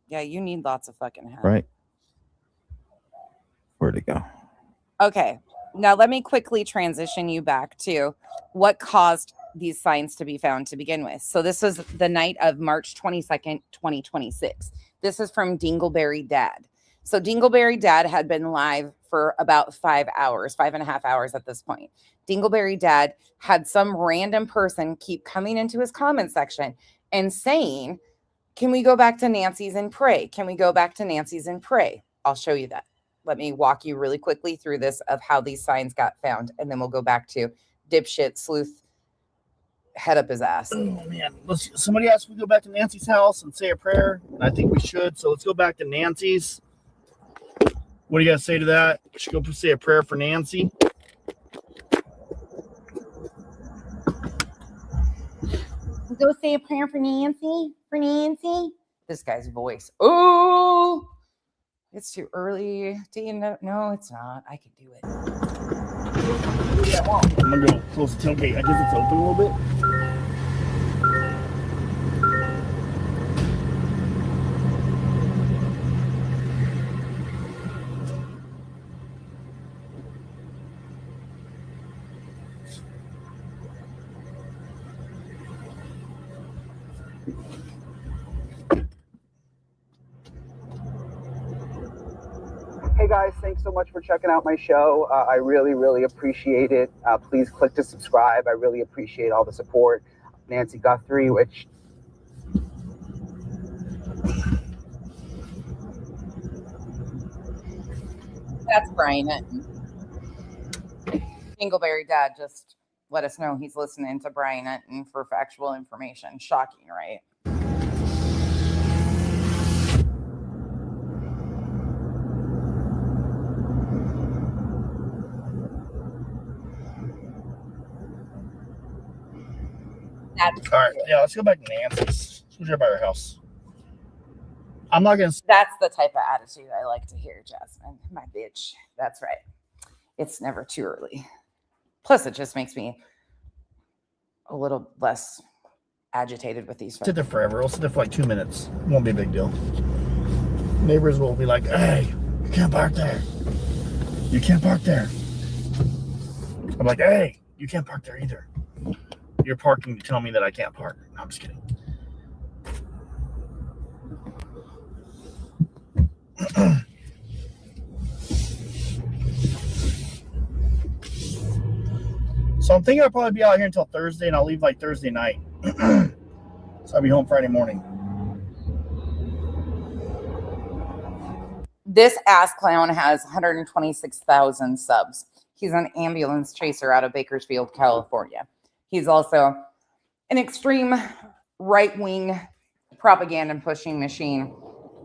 Yeah, you need lots of fucking help. Right. Where'd it go? Okay, now let me quickly transition you back to what caused these signs to be found to begin with. So this was the night of March 22nd, 2026. This is from Dingleberry Dad. So Dingleberry Dad had been live for about 5 hours, 5.5 hours at this point. Dingleberry Dad had some random person keep coming into his comment section and saying, can we go back to Nancy's and pray? Can we go back to Nancy's and pray? I'll show you that. Let me walk you really quickly through this of how these signs got found. And then we'll go back to dipshit sleuth head up his ass. Oh man, somebody asked me to go back to Nancy's house and say a prayer. And I think we should. So let's go back to Nancy's. What do you guys say to that? We should go say a prayer for Nancy. Go say a prayer for Nancy. For Nancy. This guy's voice. Oh, it's too early. Do you know? No, it's not. I can do it. I'm gonna go close the tailgate. I guess it's open a little bit. guys, thanks so much for checking out my show. I really, really appreciate it. Please click to subscribe. I really appreciate all the support. Nancy Guthrie, which... That's Brian. Dingleberry Dad just let us know he's listening to Brian Etten for factual information. Shocking, right? All right, yeah, let's go back to Nancy's. Who's right by her house? I'm not gonna. That's the type of attitude I like to hear, Jasmine. My bitch. That's right. It's never too early. Plus, it just makes me a little less agitated with these. Sit there forever. We'll sit there for like 2 minutes. It won't be a big deal. Neighbors will be like, "Hey, you can't park there. You can't park there." I'm like, "Hey, you can't park there either. You're parking to tell me that I can't park." No, I'm just kidding. So I'm thinking I'll probably be out here until Thursday, and I'll leave like Thursday night. So I'll be home Friday morning. This ass clown has 126,000 subs. He's an ambulance chaser out of Bakersfield, California. He's also an extreme right-wing propaganda pushing machine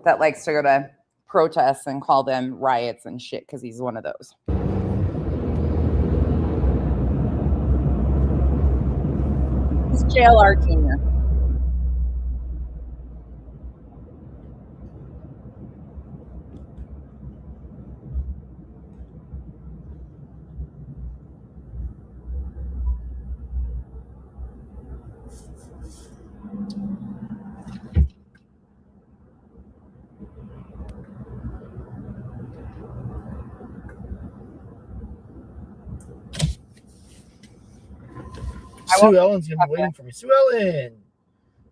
that likes to go to protests and call them riots and shit because he's one of those. He's JLR Jr. Sue Ellen's gonna be waiting for me. Sue Ellen,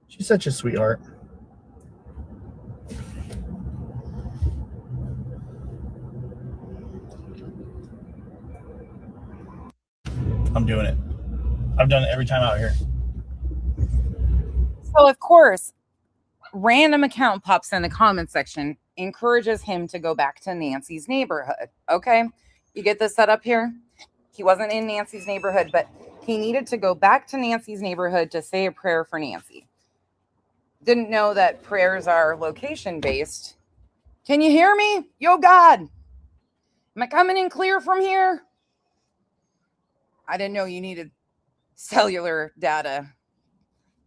she's such a sweetheart. I'm doing it. I've done it every time out here. So, of course, random account pops in the comment section, encourages him to go back to Nancy's neighborhood. Okay, you get this set up here? He wasn't in Nancy's neighborhood, but he needed to go back to Nancy's neighborhood to say a prayer for Nancy. Didn't know that prayers are location-based. Can you hear me? Yo, God. Am I coming in clear from here? I didn't know you needed cellular data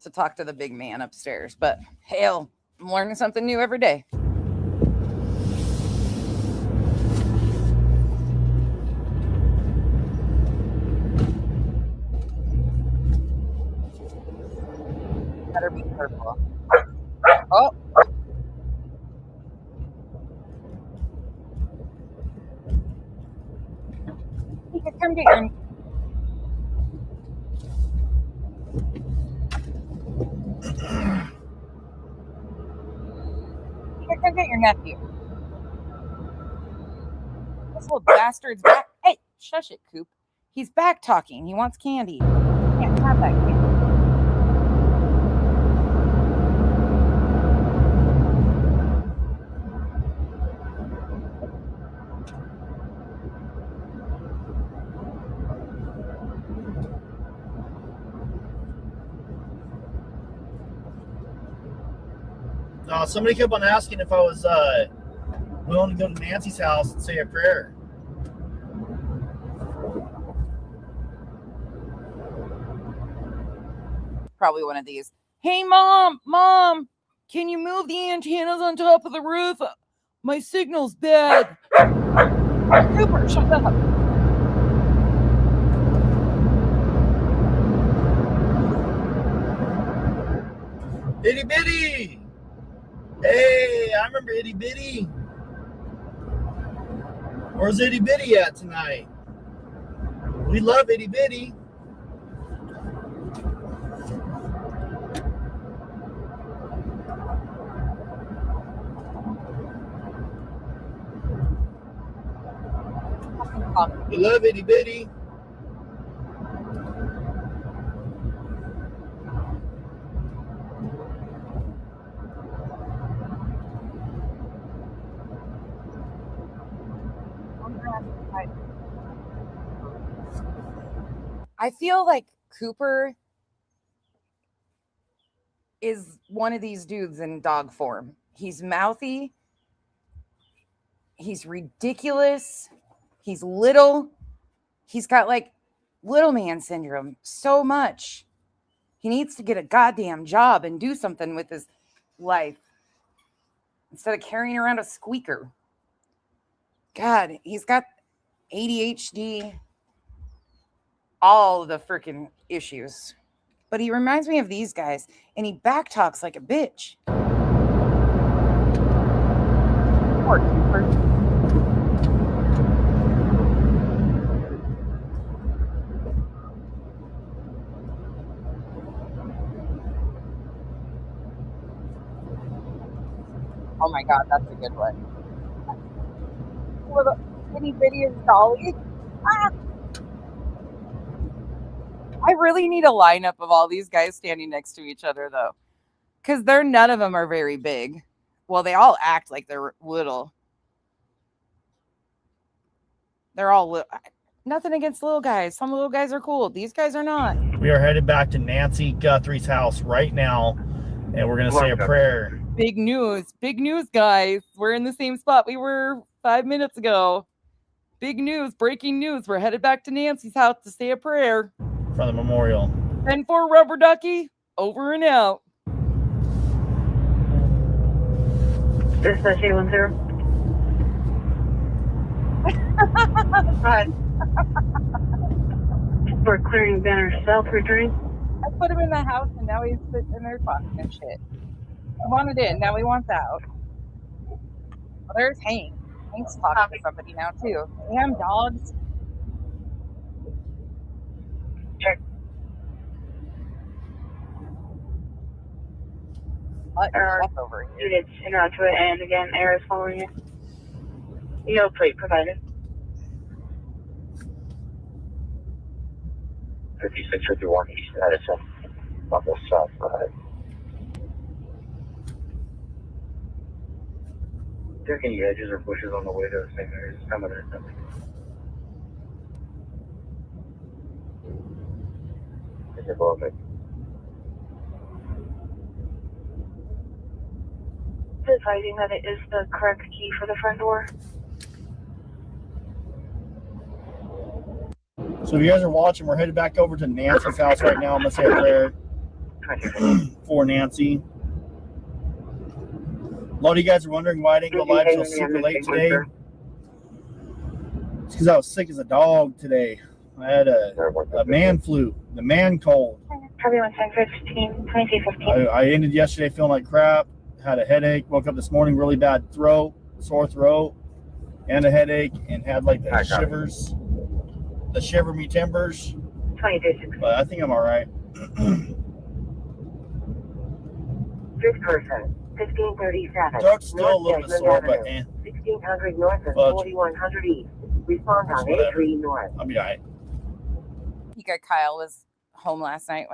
to talk to the big man upstairs, but hell, I'm learning something new every day. Better be careful. Oh. You can come get your... Come get your nephew. This little bastard's back. Hey, shush it, Coop. He's back talking. He wants candy. You can't have that candy. Somebody kept on asking if I was willing to go to Nancy's house and say a prayer. Probably one of these. Hey, Mom, can you move the antennas on top of the roof? My signal's bad. Cooper, shut up. Itty Bitty! Hey, I remember Itty Bitty. Where's Itty Bitty at tonight? We love Itty Bitty. You love itty bitty. I feel like Cooper is one of these dudes in dog form. He's mouthy. He's ridiculous. He's little. He's got like little man syndrome so much. He needs to get a goddamn job and do something with his life instead of carrying around a squeaker. God, he's got ADHD, all the freaking issues. But he reminds me of these guys, and he backtalks like a bitch. Poor Cooper. Oh my God, that's a good one. Little itty bitty and dolly. Ah! I really need a lineup of all these guys standing next to each other, though, because none of them are very big. Well, they all act like they're little. They're all little. Nothing against little guys. Some little guys are cool. These guys are not. We are headed back to Nancy Guthrie's house right now, and we're going to say a prayer. Big news, guys. We're in the same spot we were 5 minutes ago. Big news, breaking news. We're headed back to Nancy's house to say a prayer. From the memorial. 10-4 Rubber Ducky, over and out. This is 810. Right. We're clearing banner south returning. I put him in the house and now he's sitting in there talking and shit. He wanted in, now he wants out. Well, there's Hank. Hank's talking to somebody now too. Damn dogs. Check. Over here. Units interruptory and again, air is following you. No plate provided. 5651 East Edison, Buffalo South, right? Is there any edges or bushes on the way to the same area as some of their numbers? Is it perfect? Advising that it is the correct key for the front door. So if you guys are watching, we're headed back over to Nancy's house right now. I'm going to say a prayer for Nancy. A lot of you guys are wondering why I didn't go live till super late today. It's because I was sick as a dog today. I had a man flu, the man cold. Everyone 1015, 2215. I ended yesterday feeling like crap, had a headache, woke up this morning really bad sore throat, and a headache, and had like the shivers, the shiver me timbers. 2216. But I think I'm all right. This person, 1537. Throat's still a little bit sore, but 1600 north and 4100 east. Respond on A3 north. I'll be all right. Kyle was home last night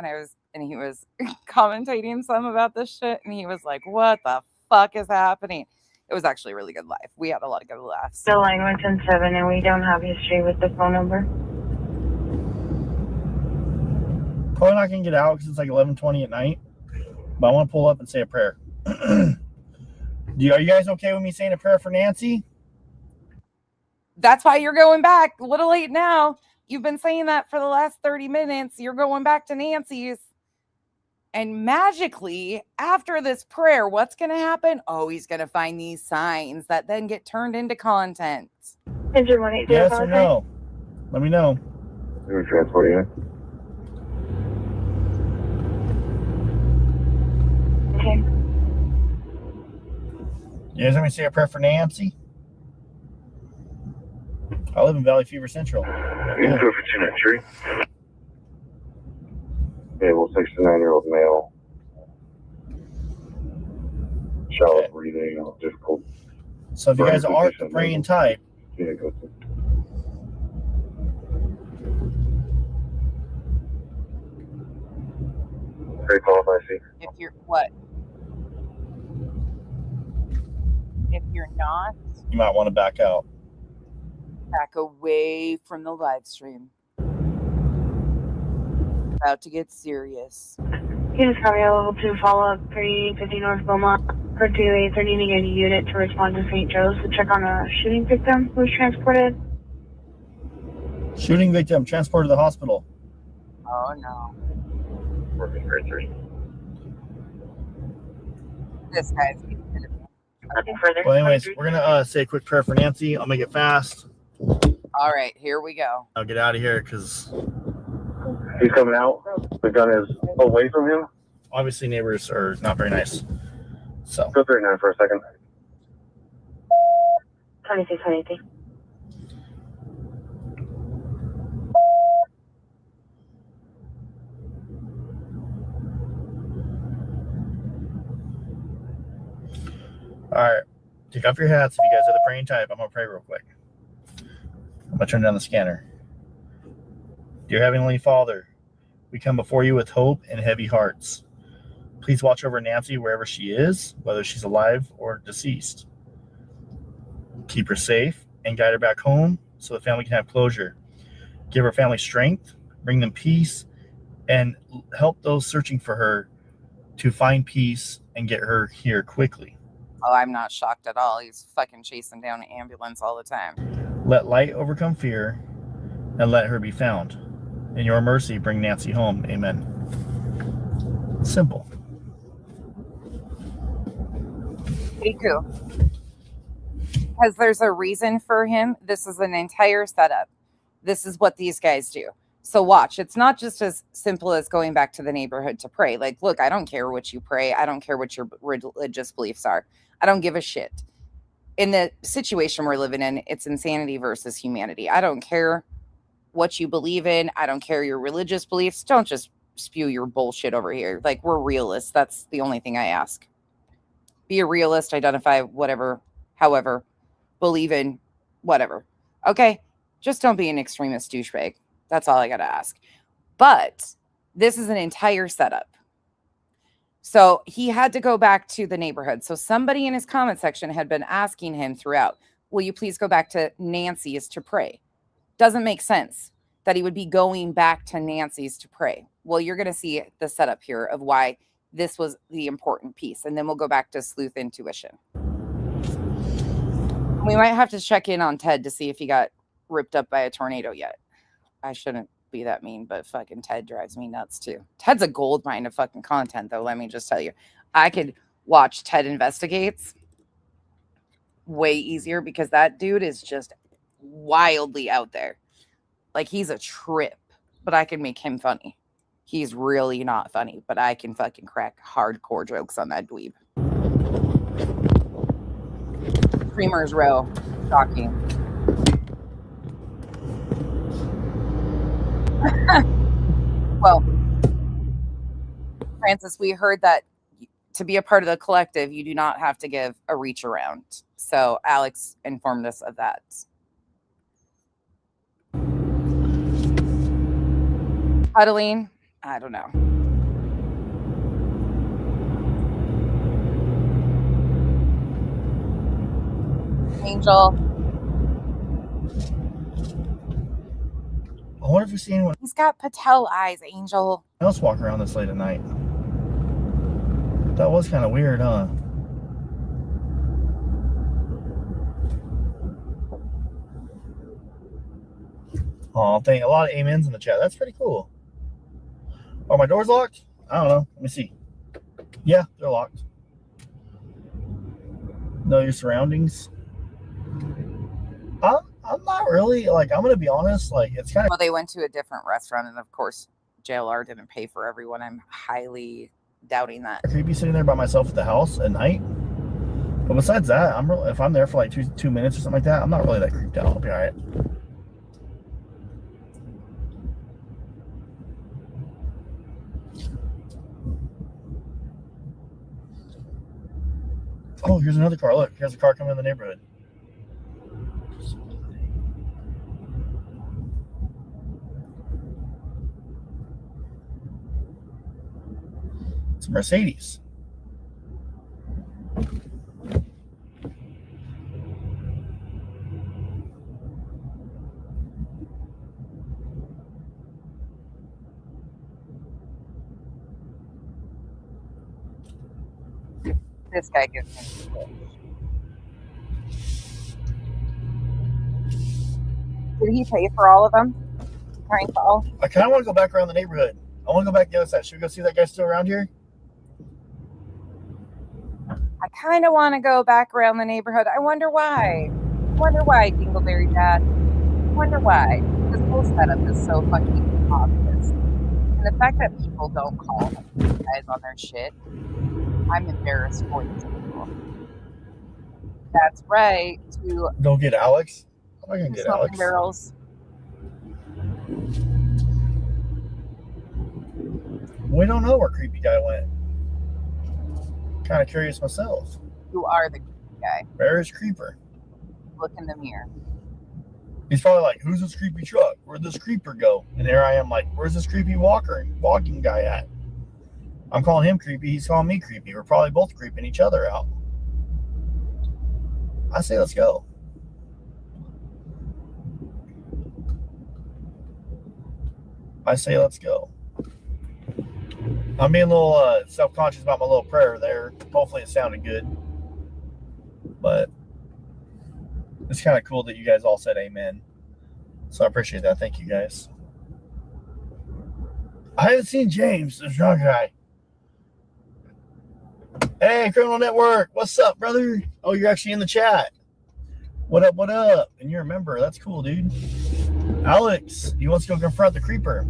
and he was commentating some about this shit, and he was like, what the fuck is happening? It was actually a really good live. We had a lot of good laughs. Still line 177, and we don't have history with the phone number. Probably not gonna get out because it's like 11:20 at night, but I want to pull up and say a prayer. Are you guys okay with me saying a prayer for Nancy? That's why you're going back. A little late now. You've been saying that for the last 30 minutes. You're going back to Nancy's. And magically, after this prayer, what's going to happen? Oh, he's going to find these signs that then get turned into content. Is your money? Yes or no? Let me know. We're transporting you. Okay. You guys want me to say a prayer for Nancy? I live in Valley Fever Central. Info for 293. Able 69-year-old male. Shallow breathing, difficult. So if you guys aren't the praying type, Very call I see. If you're what? If you're not, You might want to back out. back away from the live stream. About to get serious. Hughes County Level 2 follow-up 350 North Beaumont. For 2830 to get a unit to respond to St. Joe's to check on a shooting victim who was transported. Shooting victim transported to the hospital. Oh no. Working for 3. This guy's Nothing further. Well, anyways, we're gonna say a quick prayer for Nancy. I'll make it fast. All right, here we go. I'll get out of here because He's coming out. The gun is away from him. obviously neighbors are not very nice. So Go 39 for a second. 2623. all right, take off your hats if you guys are the praying type. I'm gonna pray real quick. I'm gonna turn down the scanner. Dear Heavenly Father, we come before you with hope and heavy hearts. Please watch over Nancy wherever she is, whether she's alive or deceased. Keep her safe and guide her back home so the family can have closure. Give her family strength, bring them peace, and help those searching for her to find peace and get her here quickly. Oh, I'm not shocked at all. He's fucking chasing down an ambulance all the time. Let light overcome fear and let her be found. In your mercy, bring Nancy home. Amen. Simple. Pretty cool. Because there's a reason for him. This is an entire setup. This is what these guys do. So watch. It's not just as simple as going back to the neighborhood to pray. Like, look, I don't care what you pray. I don't care what your religious beliefs are. I don't give a shit. In the situation we're living in, it's insanity versus humanity. I don't care what you believe in. I don't care your religious beliefs. Don't just spew your bullshit over here. Like, we're realists. That's the only thing I ask. Be a realist, identify whatever, however, believe in whatever. Okay? Just don't be an extremist douchebag. That's all I got to ask. But this is an entire setup. So he had to go back to the neighborhood. So somebody in his comment section had been asking him throughout, will you please go back to Nancy's to pray? Doesn't make sense that he would be going back to Nancy's to pray. Well, you're going to see the setup here of why this was the important piece. And then we'll go back to Sleuth Intuition. We might have to check in on Ted to see if he got ripped up by a tornado yet. I shouldn't be that mean, but fucking Ted drives me nuts too. Ted's a gold mine of fucking content, though. Let me just tell you. I could watch Ted Investigates way easier because that dude is just wildly out there. Like, he's a trip, but I can make him funny. He's really not funny, but I can fucking crack hardcore jokes on that dweeb. Creamer's Row. Shocking. Well, Francis, we heard that to be a part of the collective, you do not have to give a reach around. So Alex informed us of that. Huddling? I don't know. Angel. I wonder if we see anyone He's got Patel eyes, Angel. else walk around this late at night. That was kind of weird, huh? Oh, thank a lot of amens in the chat. That's pretty cool. Oh, my door's locked? I don't know. Let me see. Yeah, they're locked. Know your surroundings. I'm not really, like, I'm going to be honest, like, it's kind of... Well, they went to a different restaurant, and of course, JLR didn't pay for everyone. I'm highly doubting that. creepy sitting there by myself at the house at night. But besides that, if I'm there for like two minutes or something like that, I'm not really that creeped out. I'll be all right. Oh, here's another car. Look, here's a car coming in the neighborhood. It's a Mercedes. This guy gives me shit. Did he pay for all of them? Prank call? I kind of want to go back around the neighborhood. I want to go back the other side. Should we go see if that guy's still around here? I kind of want to go back around the neighborhood. I wonder why. Dingleberry Dad. I wonder why. This whole setup is so fucking obvious. And the fact that people don't call you guys on their shit, I'm embarrassed for these people. That's right. To Don't get Alex. I'm not going to get smoking Alex. barrels. We don't know where creepy guy went. Kind of curious myself. You are the creepy guy. Where is Creeper? Look in the mirror. He's probably like, who's this creepy truck? Where'd this creeper go? And there I am like, where's this creepy walking guy at? I'm calling him creepy. He's calling me creepy. We're probably both creeping each other out. I say let's go. I say let's go. I'm being a little self-conscious about my little prayer there. Hopefully it sounded good. But it's kind of cool that you guys all said amen. So I appreciate that. Thank you guys. I haven't seen James, the drunk guy. Hey, Criminal Network. What's up, brother? Oh, you're actually in the chat. What up, what up? And you're a member. That's cool, dude. Alex, he wants to go confront the creeper.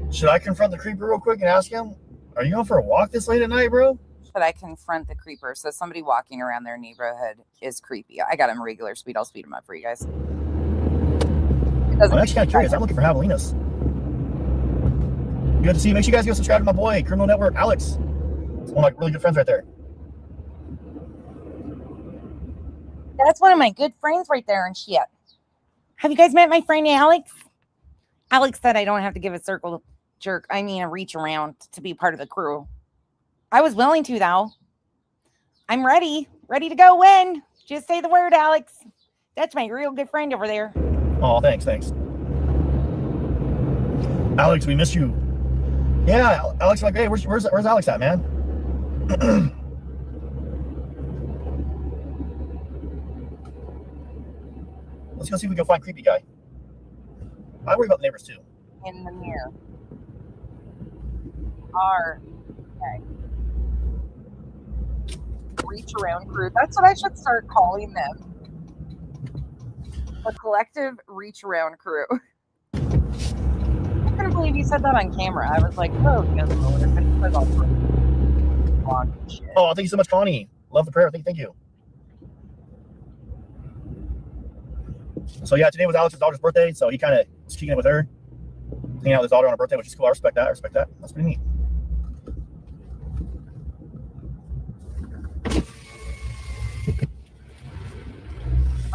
Should I confront the creeper real quick and ask him, are you going for a walk this late at night, bro? Should I confront the creeper? So somebody walking around their neighborhood is creepy. I got him regular speed. I'll speed him up for you guys. I'm actually kind of curious. I'm looking for javelinas. Good to see you. Make sure you guys go subscribe to my boy, Criminal Network, Alex. It's one of my really good friends right there. That's one of my good friends right there and shit. Have you guys met my friend Alex? Alex said I don't have to give a circle jerk. I mean a reach around to be part of the crew. I was willing to, though. I'm ready. Ready to go when? Just say the word, Alex. That's my real good friend over there. Oh, thanks. Alex, we miss you. Yeah, Alex, like, hey, where's Alex at, man? Let's go see if we can find creepy guy. I worry about the neighbors too. In the mirror. Our okay. Reach around crew. That's what I should start calling them. A collective reach around crew. I couldn't believe you said that on camera. I was like, oh, he doesn't know what it is. Like, long shit. Oh, thank you so much, Connie. Love the prayer. Thank you. So yeah, today was Alex's daughter's birthday, so he kind of was kicking it with her, hanging out with his daughter on her birthday, which is cool. I respect that. That's pretty neat.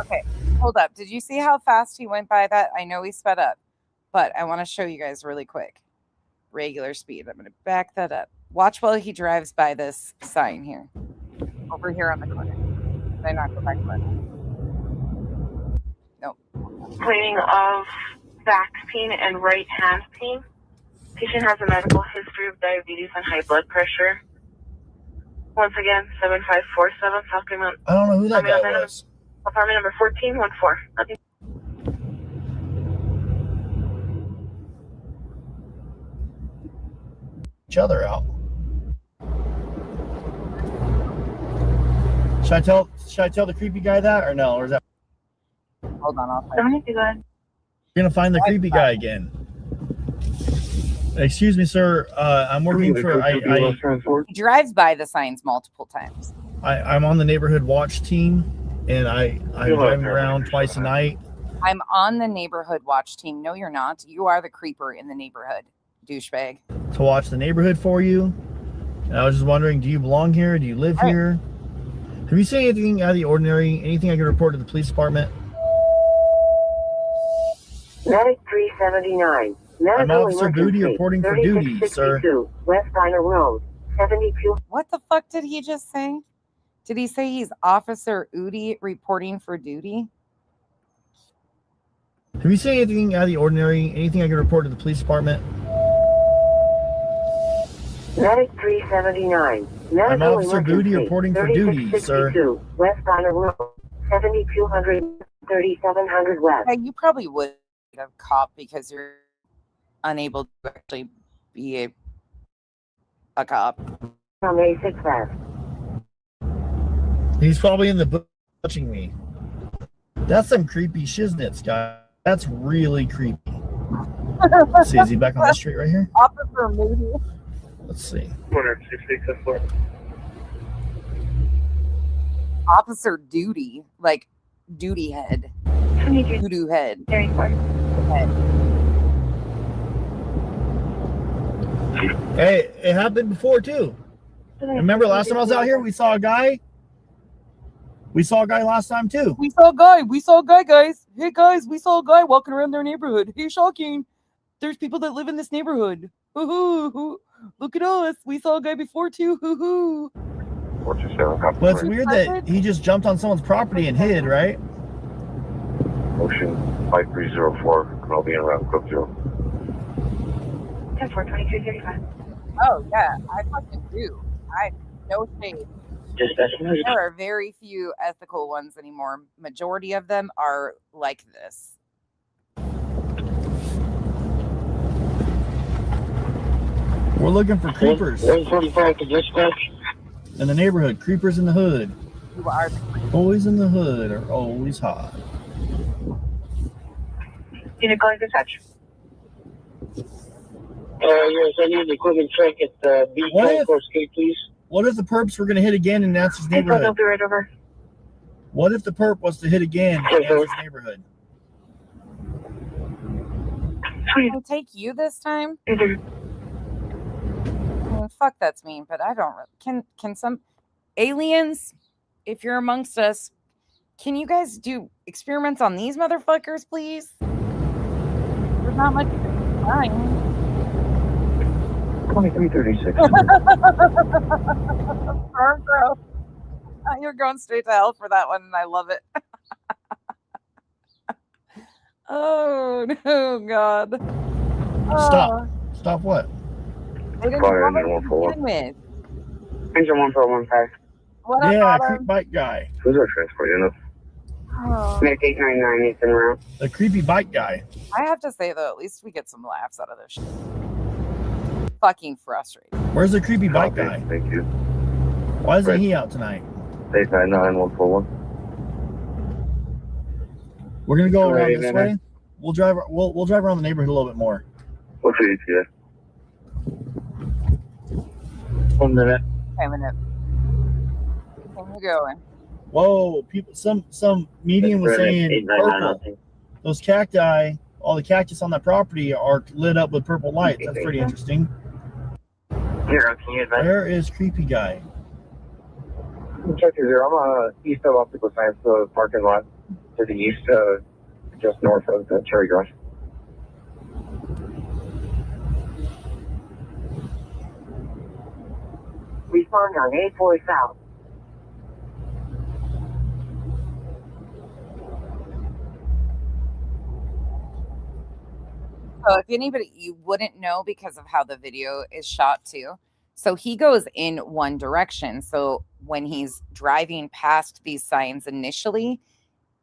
Okay, hold up. Did you see how fast he went by that? I know he sped up, but I want to show you guys really quick. Regular speed. I'm going to back that up. Watch while he drives by this sign here. Over here on the corner. Did I not go back corner? Nope. Complaining of back pain and right hand pain. Patient has a medical history of diabetes and high blood pressure. Once again, 7547 Falcon Mountain. I don't know who that guy was. Apartment number 1414. Nothing. Each other out. Should I tell the creepy guy that or no? Or is that? Hold on, I'll find you. You're gonna find the creepy guy again. Excuse me, sir. I'm working for. He drives by the signs multiple times. I'm on the neighborhood watch team, and I'm driving around twice a night. I'm on the neighborhood watch team. No, you're not. You are the creeper in the neighborhood, douchebag. To watch the neighborhood for you. And I was just wondering, do you belong here? Do you live here? Have you seen anything out of the ordinary? Anything I can report to the police department? Medic 379. I'm Officer Booty reporting for duty, sir. West Diner Road, 72. What the fuck did he just say? Did he say he's Officer Udi reporting for duty? Have you seen anything out of the ordinary? Anything I can report to the police department? Medic 379. I'm Officer Booty reporting for duty, sir. West Diner Road, 7200, 3700 West. Yeah, you probably would have cop because you're unable to actually be a cop. On A6 West. He's probably in the book touching me. That's some creepy shiznits, guy. That's really creepy. Let's see, is he back on the street right here? Officer Moody. Let's see. Officer Duty, like duty head. Doo-doo head. Hey, it happened before too. Remember last time I was out here, we saw a guy. We saw a guy last time too. We saw a guy. We saw a guy, guys. Hey, guys, we saw a guy walking around their neighborhood. Hey, shocking. There's people that live in this neighborhood. Hoo-hoo. Look at us. We saw a guy before too. Hoo-hoo. Well, it's weird that he just jumped on someone's property and hid, right? Motion 5304, I'll be around Cook 0. 10-4-23-35. Oh, yeah. I fucking do. No shade. There are very few ethical ones anymore. Majority of them are like this. We're looking for creepers. 145 to dispatch. In the neighborhood, creepers in the hood. You are. Boys in the hood are always hot. Unit calling dispatch. Yes, I need the equipment check at the B-Coast, please. What if the perps were going to hit again in Nancy's neighborhood? I'll be right over. What if the perp was to hit again in Nancy's neighborhood? Can I take you this time? I mean, fuck, that's mean, but I don't. Can some aliens, if you're amongst us, can you guys do experiments on these motherfuckers, please? There's not much time. 2336. You're going straight to hell for that one, and I love it. Oh no, God! Stop! Stop what? They didn't have it to begin with. Engine 1415. What up, Yeah, Autumn? creep bike guy. Who's our transport unit? Oh. Medic 899, Ethan route. The creepy bike guy. I have to say though, at least we get some laughs out of this shit. Fucking frustrating. Where's the creepy bike guy? Thank you. Why isn't he out tonight? 899-141. We're gonna go around Alright, this man. way. We'll drive. We'll drive around the neighborhood a little bit more. What's your ETA? 1 minute. Okay, minute. Where you going? Whoa! People. Some medium was saying purple. Those cacti, all the cactus on that property are lit up with purple lights. That's pretty interesting. Here, can you advise? Where is creepy guy? Check 0. I'm east of Optical Science parking lot to the east, just north of the Cherry Garage. Respond on 84 South. So if anybody, you wouldn't know because of how the video is shot too. So he goes in one direction. So when he's driving past these signs initially,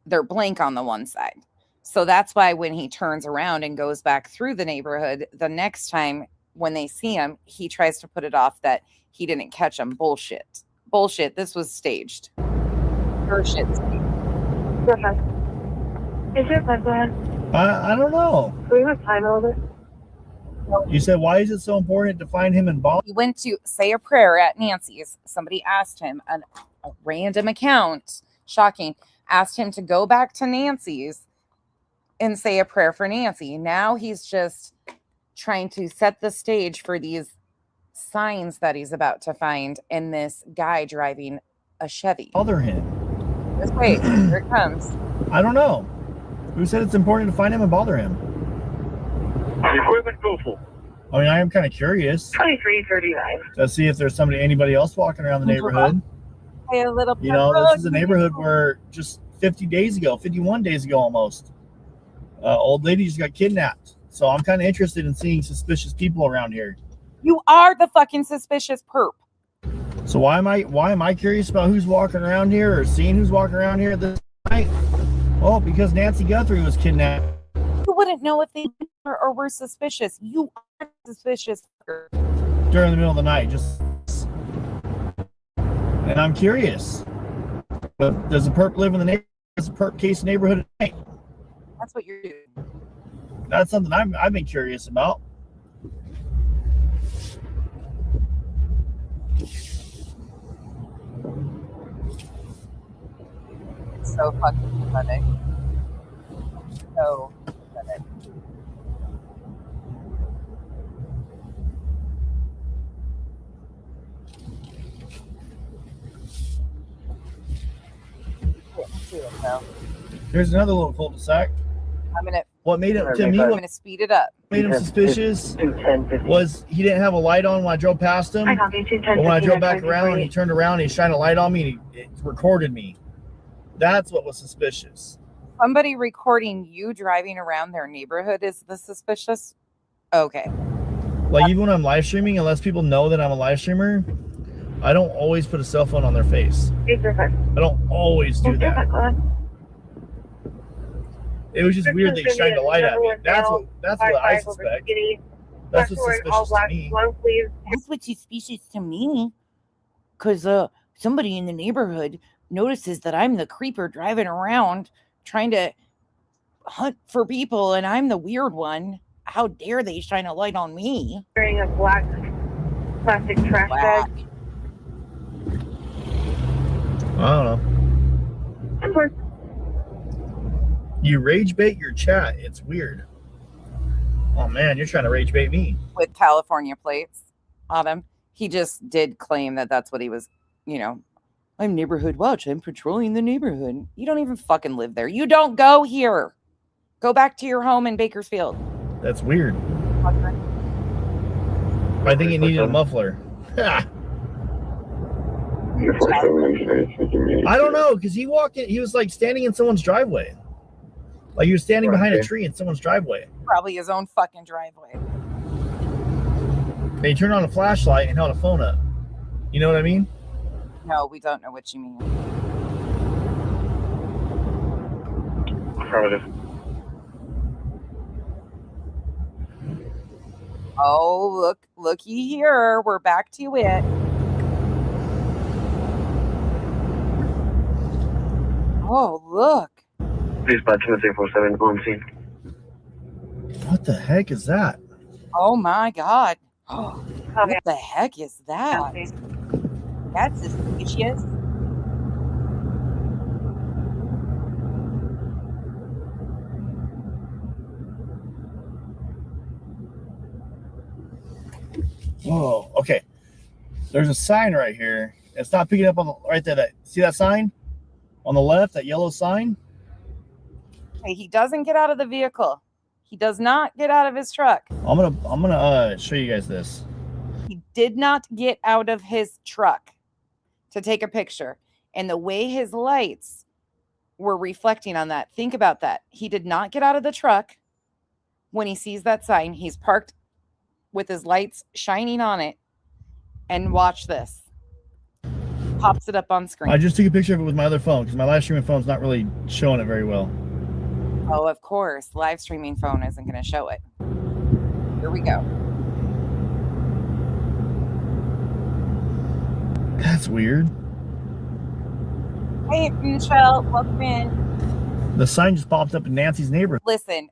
they're blank on the one side. So that's why when he turns around and goes back through the neighborhood, the next time when they see him, he tries to put it off that he didn't catch him. Bullshit. Bullshit. This was staged. Your shit's staged. Is your plan going? I don't know. Do we have time over? You said, why is it so important to find him in Boston? He went to say a prayer at Nancy's. Somebody asked him, a random account, shocking, asked him to go back to Nancy's and say a prayer for Nancy. Now he's just trying to set the stage for these signs that he's about to find in this guy driving a Chevy. Bother him. Just wait, here it comes. I don't know. Who said it's important to find him and bother him? Equipment full. I mean, I am kind of curious 2339. to see if there's anybody else walking around the neighborhood. Hey, a little You know, this is a neighborhood where just 51 days ago almost, old lady just got kidnapped. So I'm kind of interested in seeing suspicious people around here. You are the fucking suspicious perp. So why am I curious about who's walking around here or seeing who's walking around here this night? Well, because Nancy Guthrie was kidnapped. You wouldn't know if they were suspicious. You are suspicious. During the middle of the night, and I'm curious. But does a perp live in the neighborhood? Does a perp case neighborhood at night? That's what you're doing. That's something I've been curious about. It's so fucking pathetic. So pathetic. Here's another little cul-de-sac. What made him to me? I'm gonna speed it up. Made him suspicious was he didn't have a light on when I drove past him. But when I drove back around, he turned around and he shined a light on me and it recorded me. That's what was suspicious. Somebody recording you driving around their neighborhood is the suspicious. Okay. Like even when I'm live streaming, unless people know that I'm a live streamer, I don't always put a cell phone on their face. I don't always do that. It was just weird that he shined a light at me. That's what I suspect. That's what's suspicious to me. That's what's suspicious to me. Because somebody in the neighborhood notices that I'm the creeper driving around trying to hunt for people and I'm the weird one. How dare they shine a light on me? Wearing a black plastic trash bag. I don't know. You rage bait your chat. It's weird. Oh man, you're trying to rage bait me. With California plates on him. He just did claim that that's what he was, I'm neighborhood watch. I'm patrolling the neighborhood. You don't even fucking live there. You don't go here. Go back to your home in Bakersfield. That's weird. I think he needed a muffler. I don't know, because he walked in, he was like standing in someone's driveway. Like he was standing behind a tree in someone's driveway. Probably his own fucking driveway. And he turned on a flashlight and held a phone up. You know what I mean? No, we don't know what you mean. Affirmative. Oh, looky here. We're back to it. Oh, look. Please patch in the 347 on scene. What the heck is that? Oh my God. Oh, what the heck is that? That's suspicious. Whoa, okay. There's a sign right here. It's not picking up on the right there. See that sign on the left, that yellow sign? Okay, he doesn't get out of the vehicle. He does not get out of his truck. I'm gonna show you guys this. He did not get out of his truck to take a picture. And the way his lights were reflecting on that, think about that. He did not get out of the truck when he sees that sign. He's parked with his lights shining on it. And watch this. Pops it up on screen. I just took a picture of it with my other phone because my live streaming phone's not really showing it very well. Oh, of course. Live streaming phone isn't going to show it. Here we go. That's weird. Hey, Michelle, welcome in. The sign just popped up in Nancy's neighborhood. Listen,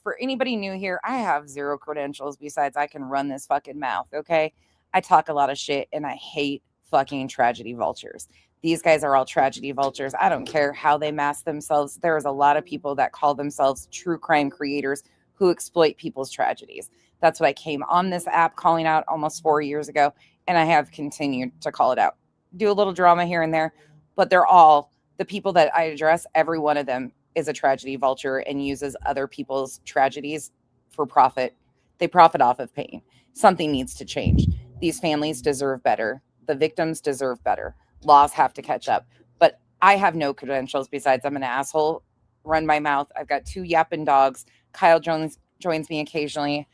for anybody new here, I have zero credentials besides I can run this fucking mouth, okay? I talk a lot of shit and I hate fucking tragedy vultures. These guys are all tragedy vultures. I don't care how they mask themselves. There is a lot of people that call themselves true crime creators who exploit people's tragedies. That's what I came on this app calling out almost 4 years ago, and I have continued to call it out. Do a little drama here and there, but they're all the people that I address. Every one of them is a tragedy vulture and uses other people's tragedies for profit. They profit off of pain. Something needs to change. These families deserve better. The victims deserve better. Laws have to catch up. But I have no credentials besides I'm an asshole, run my mouth. I've got 2 yapping dogs. Kyle joins me occasionally.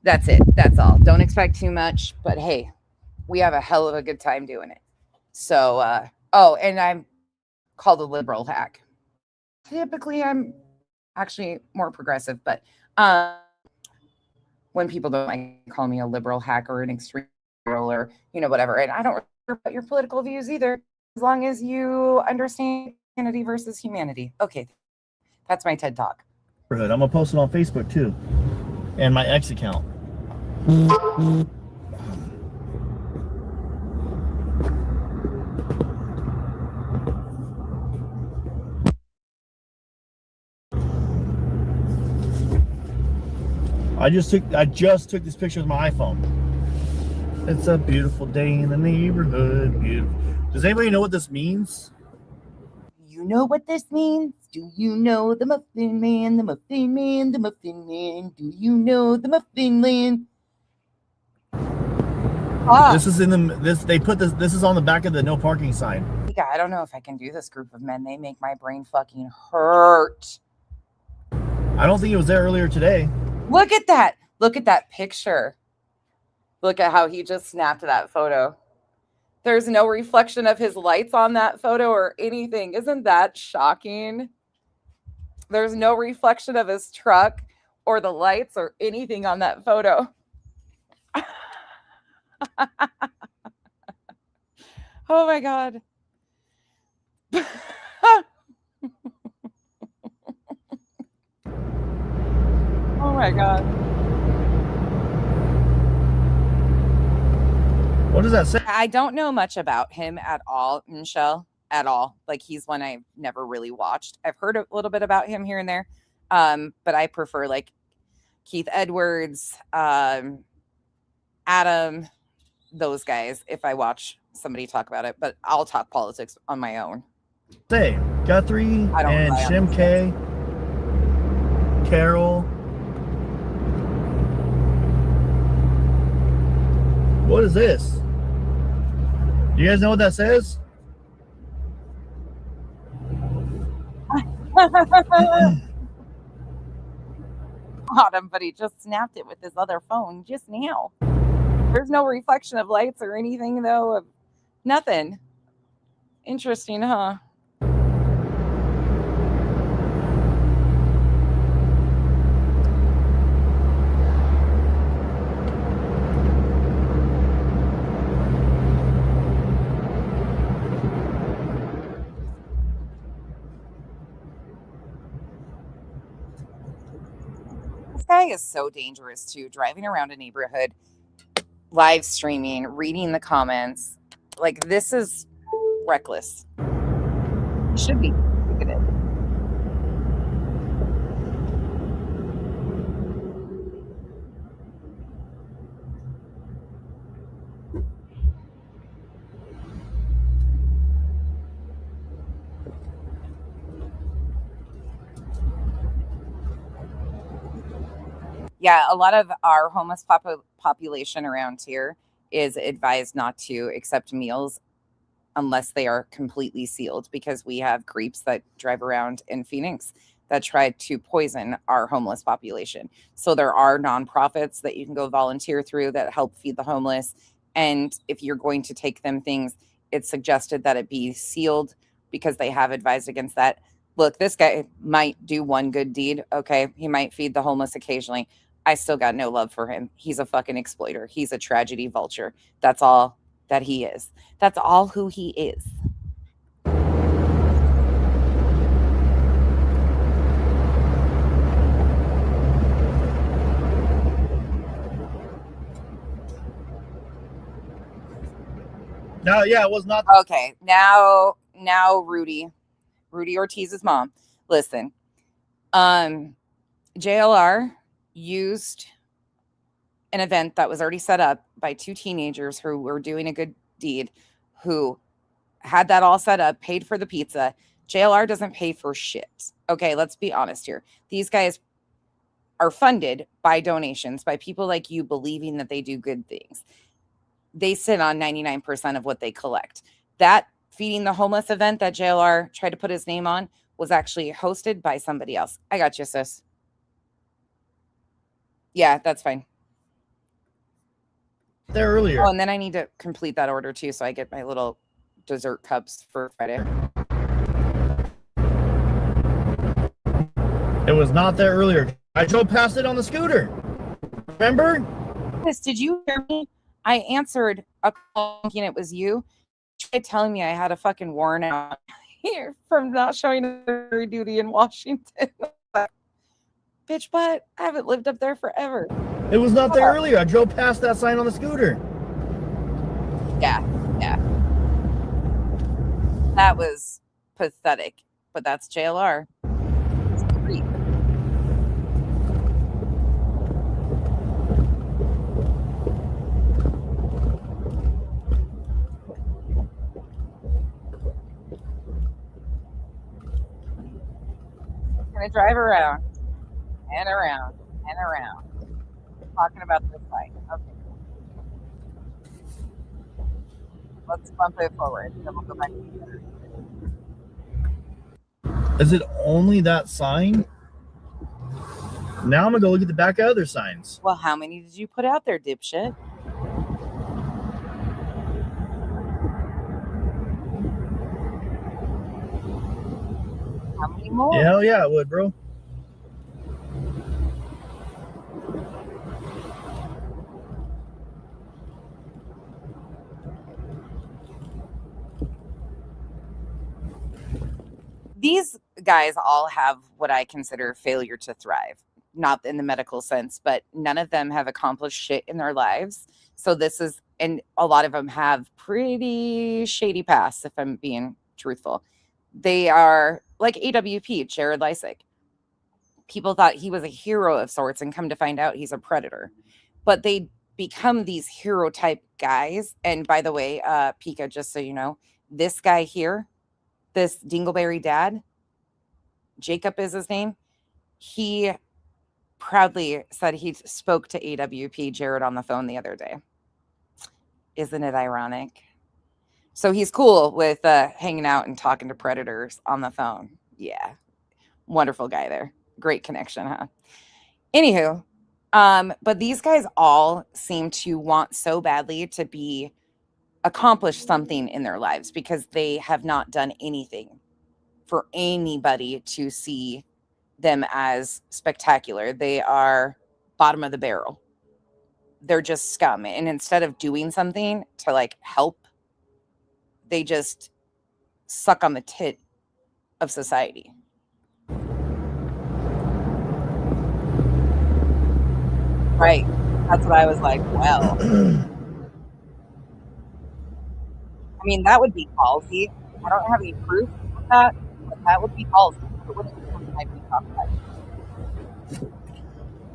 That's it. That's all. Don't expect too much. But hey, we have a hell of a good time doing it. So, and I'm called a liberal hack. Typically, I'm actually more progressive, but when people don't like call me a liberal hack or an extreme liberal or, whatever. And I don't care about your political views either, as long as you understand humanity versus humanity. Okay. That's my TED Talk. I'm going to post it on Facebook too. And my X account. I just took this picture with my iPhone. It's a beautiful day in the neighborhood. Beautiful. Does anybody know what this means? You know what this means? Do you know the Muffin Man, the Muffin Man, the Muffin Man? Do you know the Muffin Man? This is this is on the back of the no parking sign. Yeah, I don't know if I can do this group of men. They make my brain fucking hurt. I don't think it was there earlier today. Look at that. Look at that picture. Look at how he just snapped that photo. There's no reflection of his lights on that photo or anything. Isn't that shocking? There's no reflection of his truck or the lights or anything on that photo. Oh my God. Oh my God. What does that say? I don't know much about him at all, Michelle, at all. Like, he's one I've never really watched. I've heard a little bit about him here and there. But I prefer like Keith Edwards, Adam, those guys, if I watch somebody talk about it, but I'll talk politics on my own. Say Guthrie and Shim K, Carol. What is this? You guys know what that says? Autumn, but he just snapped it with his other phone just now. There's no reflection of lights or anything, though. Of nothing. Interesting, huh? This guy is so dangerous too, driving around a neighborhood, live streaming, reading the comments. Like, this is reckless. He should be ticketed. Yeah, a lot of our homeless population around here is advised not to accept meals unless they are completely sealed, because we have creeps that drive around in Phoenix that try to poison our homeless population. So there are nonprofits that you can go volunteer through that help feed the homeless. And if you're going to take them things, it's suggested that it be sealed, because they have advised against that. Look, this guy might do one good deed. Okay, he might feed the homeless occasionally. I still got no love for him. He's a fucking exploiter. He's a tragedy vulture. That's all that he is. That's all who he is. No, yeah, it was not. Okay, now Rudy Ortiz's mom. Listen, JLR used an event that was already set up by 2 teenagers who were doing a good deed, who had that all set up, paid for the pizza. JLR doesn't pay for shit. Okay, let's be honest here. These guys are funded by donations, by people like you believing that they do good things. They sit on 99% of what they collect. That Feeding the Homeless event that JLR tried to put his name on was actually hosted by somebody else. I got you, sis. Yeah, that's fine. There earlier. Oh, and then I need to complete that order too, so I get my little dessert cups for Friday. It was not there earlier. I drove past it on the scooter. Remember? Yes, did you hear me? I answered a call thinking it was you. You tried telling me I had a fucking warrant out here from not showing jury duty in Washington. Bitch, but I haven't lived up there forever. It was not there earlier. I drove past that sign on the scooter. Yeah. That was pathetic, but that's JLR. It's a creep. Gonna drive around and around and around, talking about this fight. Okay. Let's bump it forward. Then we'll go back together. Is it only that sign? Now I'm gonna go look at the back of other signs. Well, how many did you put out there, dipshit? How many more? Yeah, hell yeah, I would, bro. These guys all have what I consider failure to thrive. Not in the medical sense, but none of them have accomplished shit in their lives. So this is, and a lot of them have pretty shady pasts, if I'm being truthful. They are like AWP, Jared Lysick. People thought he was a hero of sorts, and come to find out he's a predator. But they become these hero type guys. And by the way, Pika, just so you know, this guy here, this Dingleberry dad, Jacob is his name. He proudly said he spoke to AWP Jared on the phone the other day. Isn't it ironic? So he's cool with hanging out and talking to predators on the phone. Yeah. Wonderful guy there. Great connection, huh? Anywho, but these guys all seem to want so badly to accomplish something in their lives because they have not done anything for anybody to see them as spectacular. They are bottom of the barrel. They're just scum. And instead of doing something to like help, they just suck on the tit of society. Right. That's what I was like, well. I mean, that would be ballsy. I don't have any proof of that, but that would be ballsy. It wouldn't be something I'd be talking about.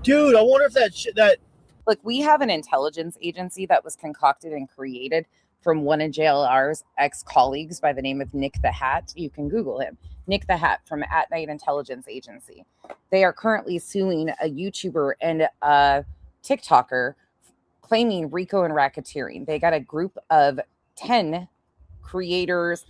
Dude, I wonder if that Look, we have an intelligence agency that was concocted and created from one of JLR's ex-colleagues by the name of Nick the Hat. You can Google him. Nick the Hat from At Night Intelligence Agency. They are currently suing a YouTuber and a TikToker claiming RICO and racketeering. They got a group of 10 creators,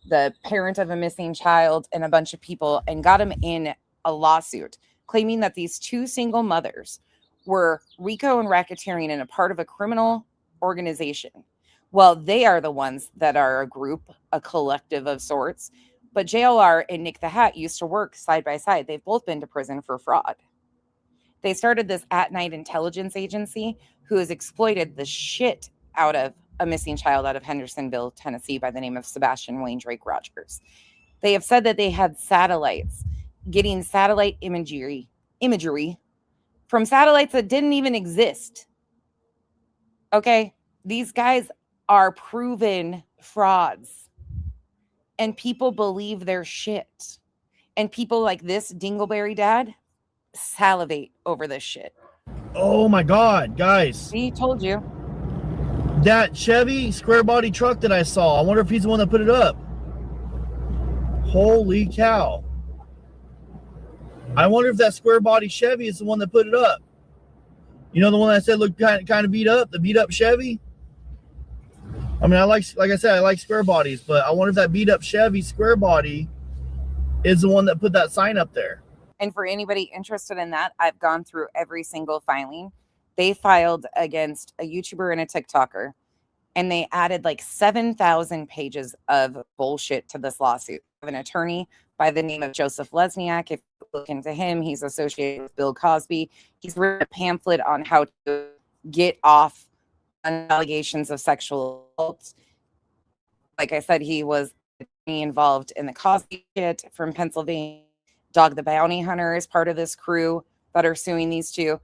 the parent of a missing child, and a bunch of people, and got them in a lawsuit claiming that these two single mothers were RICO and racketeering and a part of a criminal organization. Well, they are the ones that are a group, a collective of sorts. But JLR and Nick the Hat used to work side by side. They've both been to prison for fraud. They started this At Night Intelligence Agency who has exploited the shit out of a missing child out of Hendersonville, Tennessee, by the name of Sebastian Wayne Drake Rogers. They have said that they had satellites, getting satellite imagery from satellites that didn't even exist. Okay, these guys are proven frauds, and people believe their shit. And people like this Dingleberry dad salivate over this shit. Oh my God, guys. He told you. That Chevy square body truck that I saw, I wonder if he's the one that put it up. Holy cow. I wonder if that square body Chevy is the one that put it up. You know, the one that I said looked kind of beat up, the beat up Chevy. I mean, like I said, I like square bodies, but I wonder if that beat up Chevy square body is the one that put that sign up there. And for anybody interested in that, I've gone through every single filing. They filed against a YouTuber and a TikToker, and they added like 7,000 pages of bullshit to this lawsuit. I have an attorney by the name of Joseph Lesniak. If you look into him, he's associated with Bill Cosby. He's written a pamphlet on how to get off on allegations of sexual assault. Like I said, he was involved in the Cosby hit from Pennsylvania. Dog the Bounty Hunter is part of this crew that are suing these two.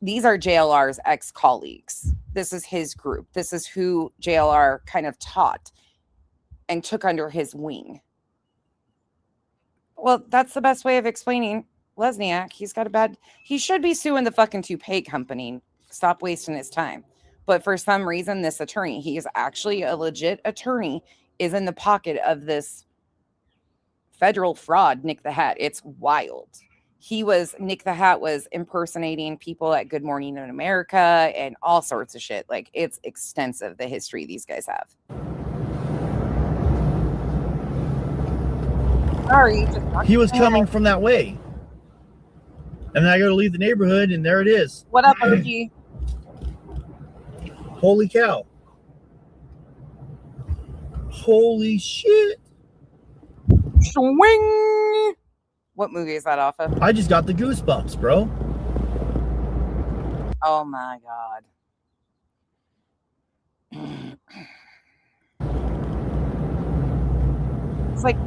These are JLR's ex-colleagues. This is his group. This is who JLR kind of taught and took under his wing. Well, that's the best way of explaining Lesniak. He should be suing the fucking toupee company. Stop wasting his time. But for some reason, this attorney, he is actually a legit attorney, is in the pocket of this federal fraud, Nick the Hat. It's wild. Nick the Hat was impersonating people at Good Morning in America and all sorts of shit. Like, it's extensive, the history these guys have. Sorry. He was coming from that way. And then I go to leave the neighborhood, and there it is. What up, Izzy? Holy cow. Holy shit. Swing. What movie is that off of? I just got the goosebumps, bro. Oh my God. It's like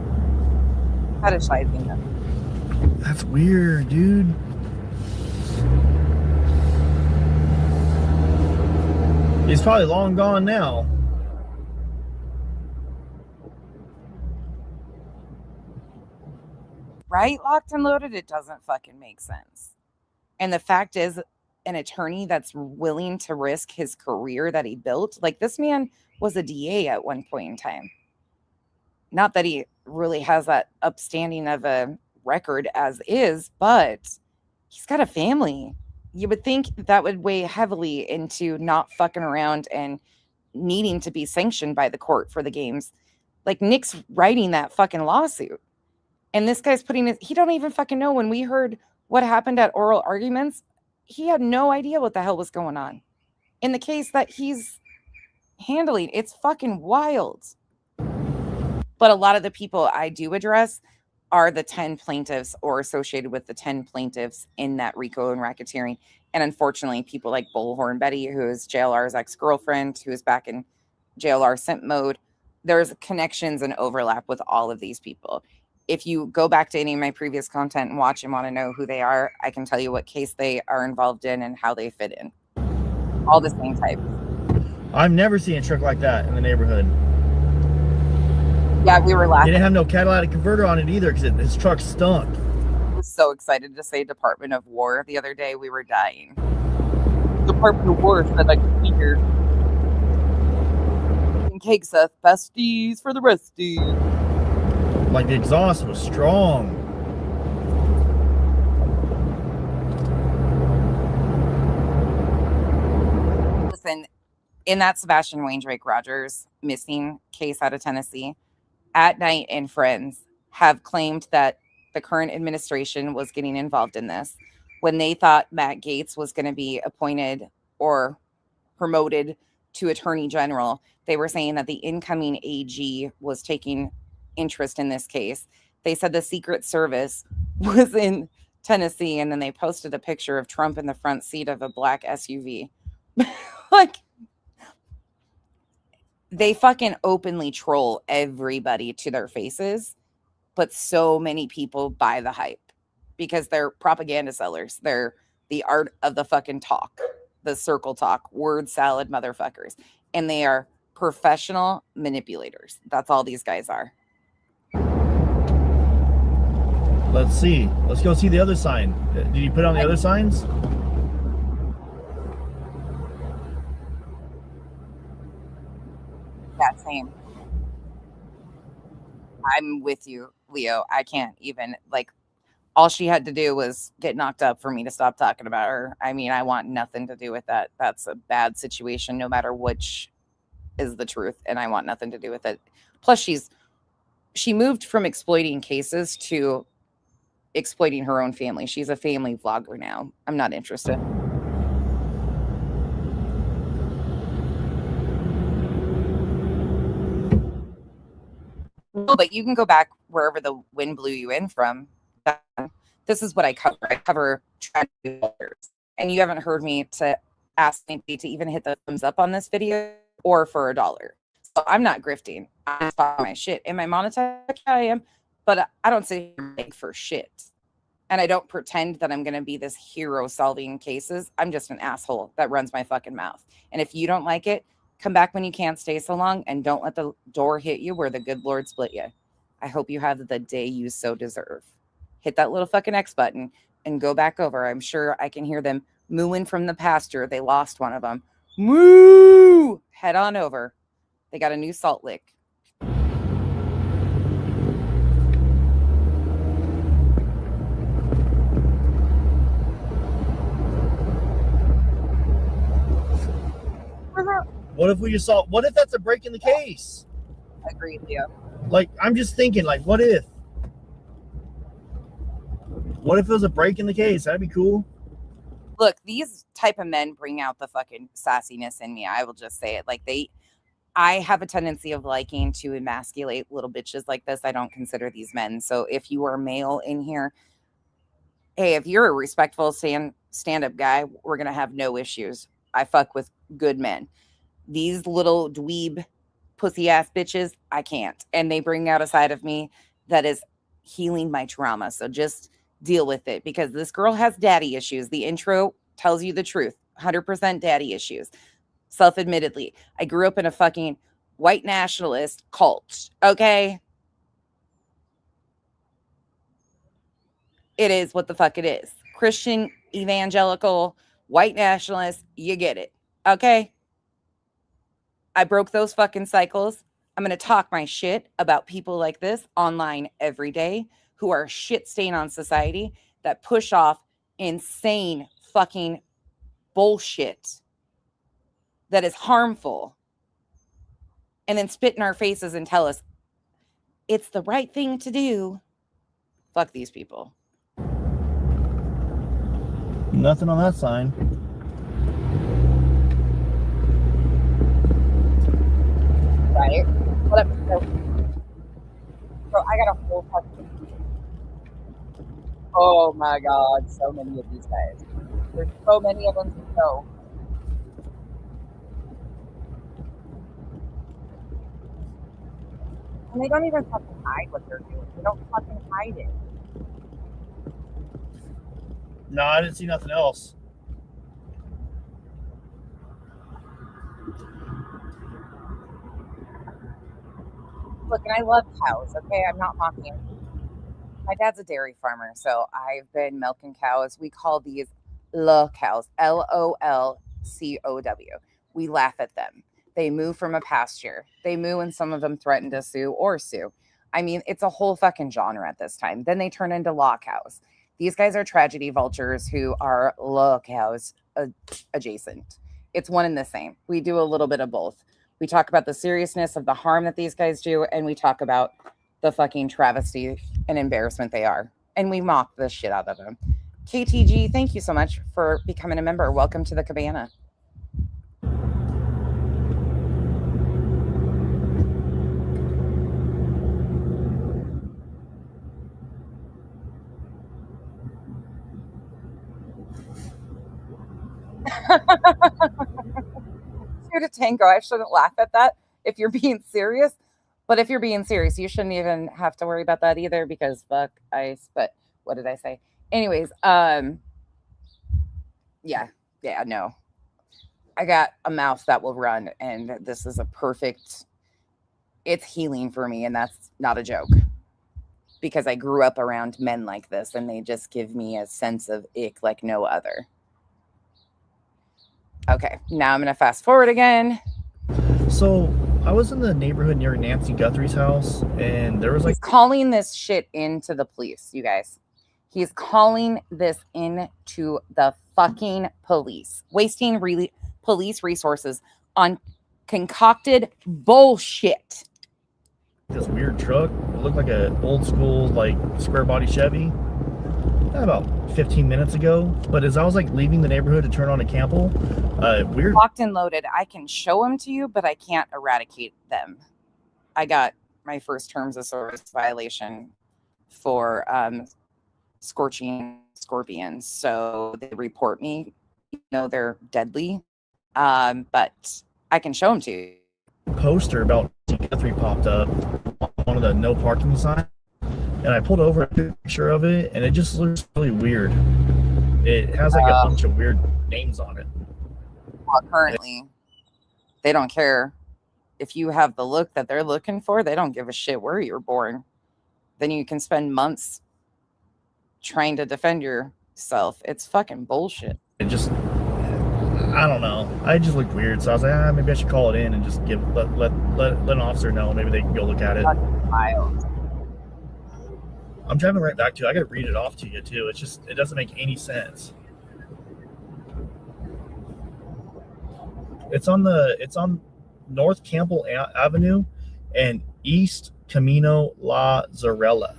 fetishizing them. That's weird, dude. He's probably long gone now. Right? Locked and loaded, it doesn't fucking make sense. And the fact is, an attorney that's willing to risk his career that he built, like this man was a DA at one point in time. Not that he really has that upstanding of a record as is, but he's got a family. You would think that would weigh heavily into not fucking around and needing to be sanctioned by the court for the games. Like, Nick's writing that fucking lawsuit. And this guy's he don't even fucking know. When we heard what happened at oral arguments, he had no idea what the hell was going on in the case that he's handling. It's fucking wild. But a lot of the people I do address are the 10 plaintiffs or associated with the 10 plaintiffs in that RICO and racketeering. And unfortunately, people like Bullhorn Betty, who is JLR's ex-girlfriend, who is back in JLR simp mode, there's connections and overlap with all of these people. If you go back to any of my previous content and watch and want to know who they are, I can tell you what case they are involved in and how they fit in. All the same type. I've never seen a truck like that in the neighborhood. Yeah, we were laughing. He didn't have no catalytic converter on it either because his truck stunk. I was so excited to say Department of War the other day. We were dying. Department of War said I could be here. And Cake Seth, besties for the resties. Like, the exhaust was strong. Listen, in that Sebastian Wayne Drake Rogers missing case out of Tennessee, At Night and friends have claimed that the current administration was getting involved in this when they thought Matt Gaetz was going to be appointed or promoted to Attorney General. They were saying that the incoming AG was taking interest in this case. They said the Secret Service was in Tennessee, and then they posted a picture of Trump in the front seat of a black SUV. Like, they fucking openly troll everybody to their faces, but so many people buy the hype because they're propaganda sellers. They're the art of the fucking talk, the circle talk, word salad motherfuckers. And they are professional manipulators. That's all these guys are. Let's see. Let's go see the other sign. Did you put on the other signs? Yeah, same. I'm with you, Leo. I can't even, like, All she had to do was get knocked up for me to stop talking about her. I mean, I want nothing to do with that. That's a bad situation, no matter which is the truth, and I want nothing to do with it. Plus, she moved from exploiting cases to exploiting her own family. She's a family vlogger now. I'm not interested. No, but you can go back wherever the wind blew you in from. This is what I cover. I cover tragedy, and you haven't heard me to ask anybody to even hit the thumbs up on this video or for $1. So I'm not grifting. I follow my shit. Am I monetized? I am, but I don't sit here and beg for shit. And I don't pretend that I'm going to be this hero solving cases. I'm just an asshole that runs my fucking mouth. And if you don't like it, come back when you can't stay so long, and don't let the door hit you where the good Lord split you. I hope you have the day you so deserve. Hit that little fucking X button and go back over. I'm sure I can hear them mooing from the pasture. They lost one of them. Moo! Head on over. They got a new salt lick. What if we just saw? What if that's a break in the case? Agreed, Leo. Like, I'm just thinking, like, what if? What if it was a break in the case? That'd be cool. Look, these type of men bring out the fucking sassiness in me. I will just say it. Like, I have a tendency of liking to emasculate little bitches like this. I don't consider these men. So if you are male in here, hey, if you're a respectful stand-up guy, we're going to have no issues. I fuck with good men. These little dweeb pussy ass bitches, I can't. And they bring out a side of me that is healing my trauma. So just deal with it, because this girl has daddy issues. The intro tells you the truth. 100% daddy issues. Self-admittedly. I grew up in a fucking white nationalist cult. Okay? It is what the fuck it is. Christian, evangelical, white nationalist, you get it. Okay? I broke those fucking cycles. I'm going to talk my shit about people like this online every day who are shit stain on society, that push off insane fucking bullshit that is harmful, and then spit in our faces and tell us it's the right thing to do. Fuck these people. Nothing on that sign. Right? Whatever. So I got a whole fucking. Oh my God, so many of these guys. There's so many of them to know. And they don't even fucking hide what they're doing. They don't fucking hide it. No, I didn't see nothing else. Look, and I love cows, okay? I'm not mocking it. My dad's a dairy farmer, so I've been milking cows. We call these cows, Lolcow. We laugh at them. They moo from a pasture. They moo, and some of them threaten to sue or sue. I mean, it's a whole fucking genre at this time. Then they turn into law cows. These guys are tragedy vultures who are law cows adjacent. It's one and the same. We do a little bit of both. We talk about the seriousness of the harm that these guys do, and we talk about the fucking travesty and embarrassment they are. And we mock the shit out of them. KTG, thank you so much for becoming a member. Welcome to the cabana. To tango, I shouldn't laugh at that if you're being serious, but if you're being serious, you shouldn't even have to worry about that either, because fuck ice. But what did I say? Anyways, yeah, no, I got a mouth that will run, and this is a perfect, it's healing for me, and that's not a joke, because I grew up around men like this, and they just give me a sense of ick like no other. Okay, now I'm going to fast forward again. So I was in the neighborhood near Nancy Guthrie's house, and there was like... He's calling this shit into the police, you guys. He's calling this into the fucking police, wasting police resources on concocted bullshit. This weird truck. It looked like an old school, like, square body Chevy. About 15 minutes ago. But as I was like leaving the neighborhood to turn on a Campbell, weird. Locked and loaded. I can show them to you, but I can't eradicate them. I got my first terms of service violation for scorching scorpions. So they report me. You know, they're deadly. But I can show them to you. Poster about Guthrie popped up on one of the no parking signs. And I pulled over a picture of it, and it just looks really weird. It has like a bunch of weird names on it. Well, currently, they don't care. If you have the look that they're looking for, they don't give a shit where you were born. Then you can spend months trying to defend yourself. It's fucking bullshit. It just, I don't know. I just looked weird, so I was like, maybe I should call it in and just let an officer know. Maybe they can go look at it. Wild. I'm driving right back to it. I gotta read it off to you too. It's just, it doesn't make any sense. It's on North Campbell Avenue and East Camino La Zarella.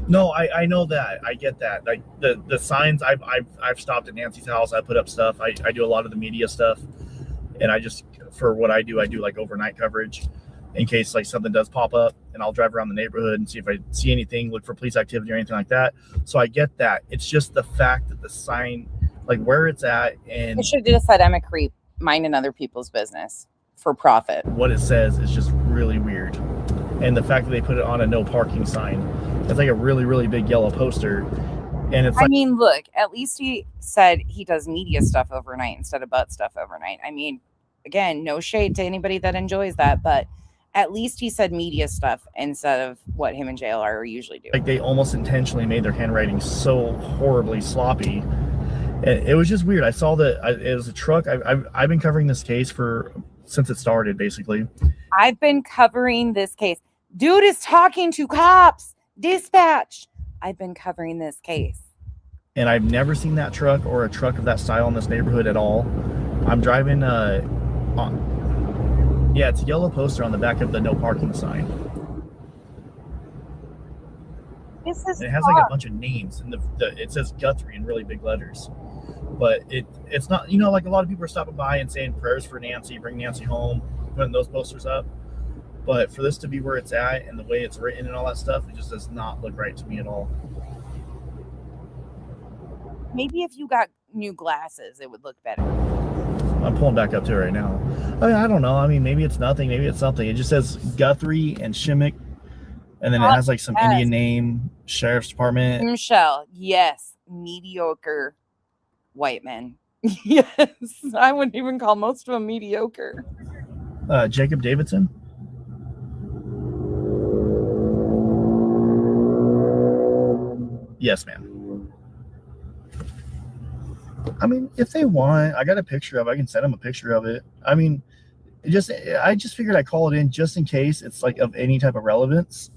No, I know that. I get that. Like the signs, I've stopped at Nancy's house. I put up stuff. I do a lot of the media stuff. And I just, for what I do like overnight coverage in case like something does pop up, and I'll drive around the neighborhood and see if I see anything, look for police activity or anything like that. So I get that. It's just the fact that the sign, like where it's at, and You should have just said I'm a creep, minding other people's business for profit. what it says is just really weird. And the fact that they put it on a no parking sign, it's like a really, really big yellow poster. And it's I like, mean, look, at least he said he does media stuff overnight instead of butt stuff overnight. I mean, again, no shade to anybody that enjoys that, but at least he said media stuff instead of what him and JLR usually do. like they almost intentionally made their handwriting so horribly sloppy. And it was just weird. I saw that it was a truck. I've been covering this case since it started, basically. I've been covering this case. Dude is talking to cops. Dispatch. I've been covering this case. And I've never seen that truck or a truck of that style in this neighborhood at all. I'm driving it's a yellow poster on the back of the no parking sign. This is And it has like a bunch of names, and it says Guthrie in really big letters. But it's not, like a lot of people are stopping by and saying prayers for Nancy, bring Nancy home, putting those posters up. But for this to be where it's at and the way it's written and all that stuff, it just does not look right to me at all. Maybe if you got new glasses, it would look better. I'm pulling back up to it right now. I don't know. I mean, maybe it's nothing. Maybe it's something. It just says Guthrie and Shimmick. And then it has like some Indian name, Sheriff's Department. Michelle, yes. Mediocre white men. Yes. I wouldn't even call most of them mediocre. Jacob Davidson. Yes, ma'am. I mean, if they want, I got a picture of it. I can send them a picture of it. I mean, I just figured I'd call it in just in case it's like of any type of relevance.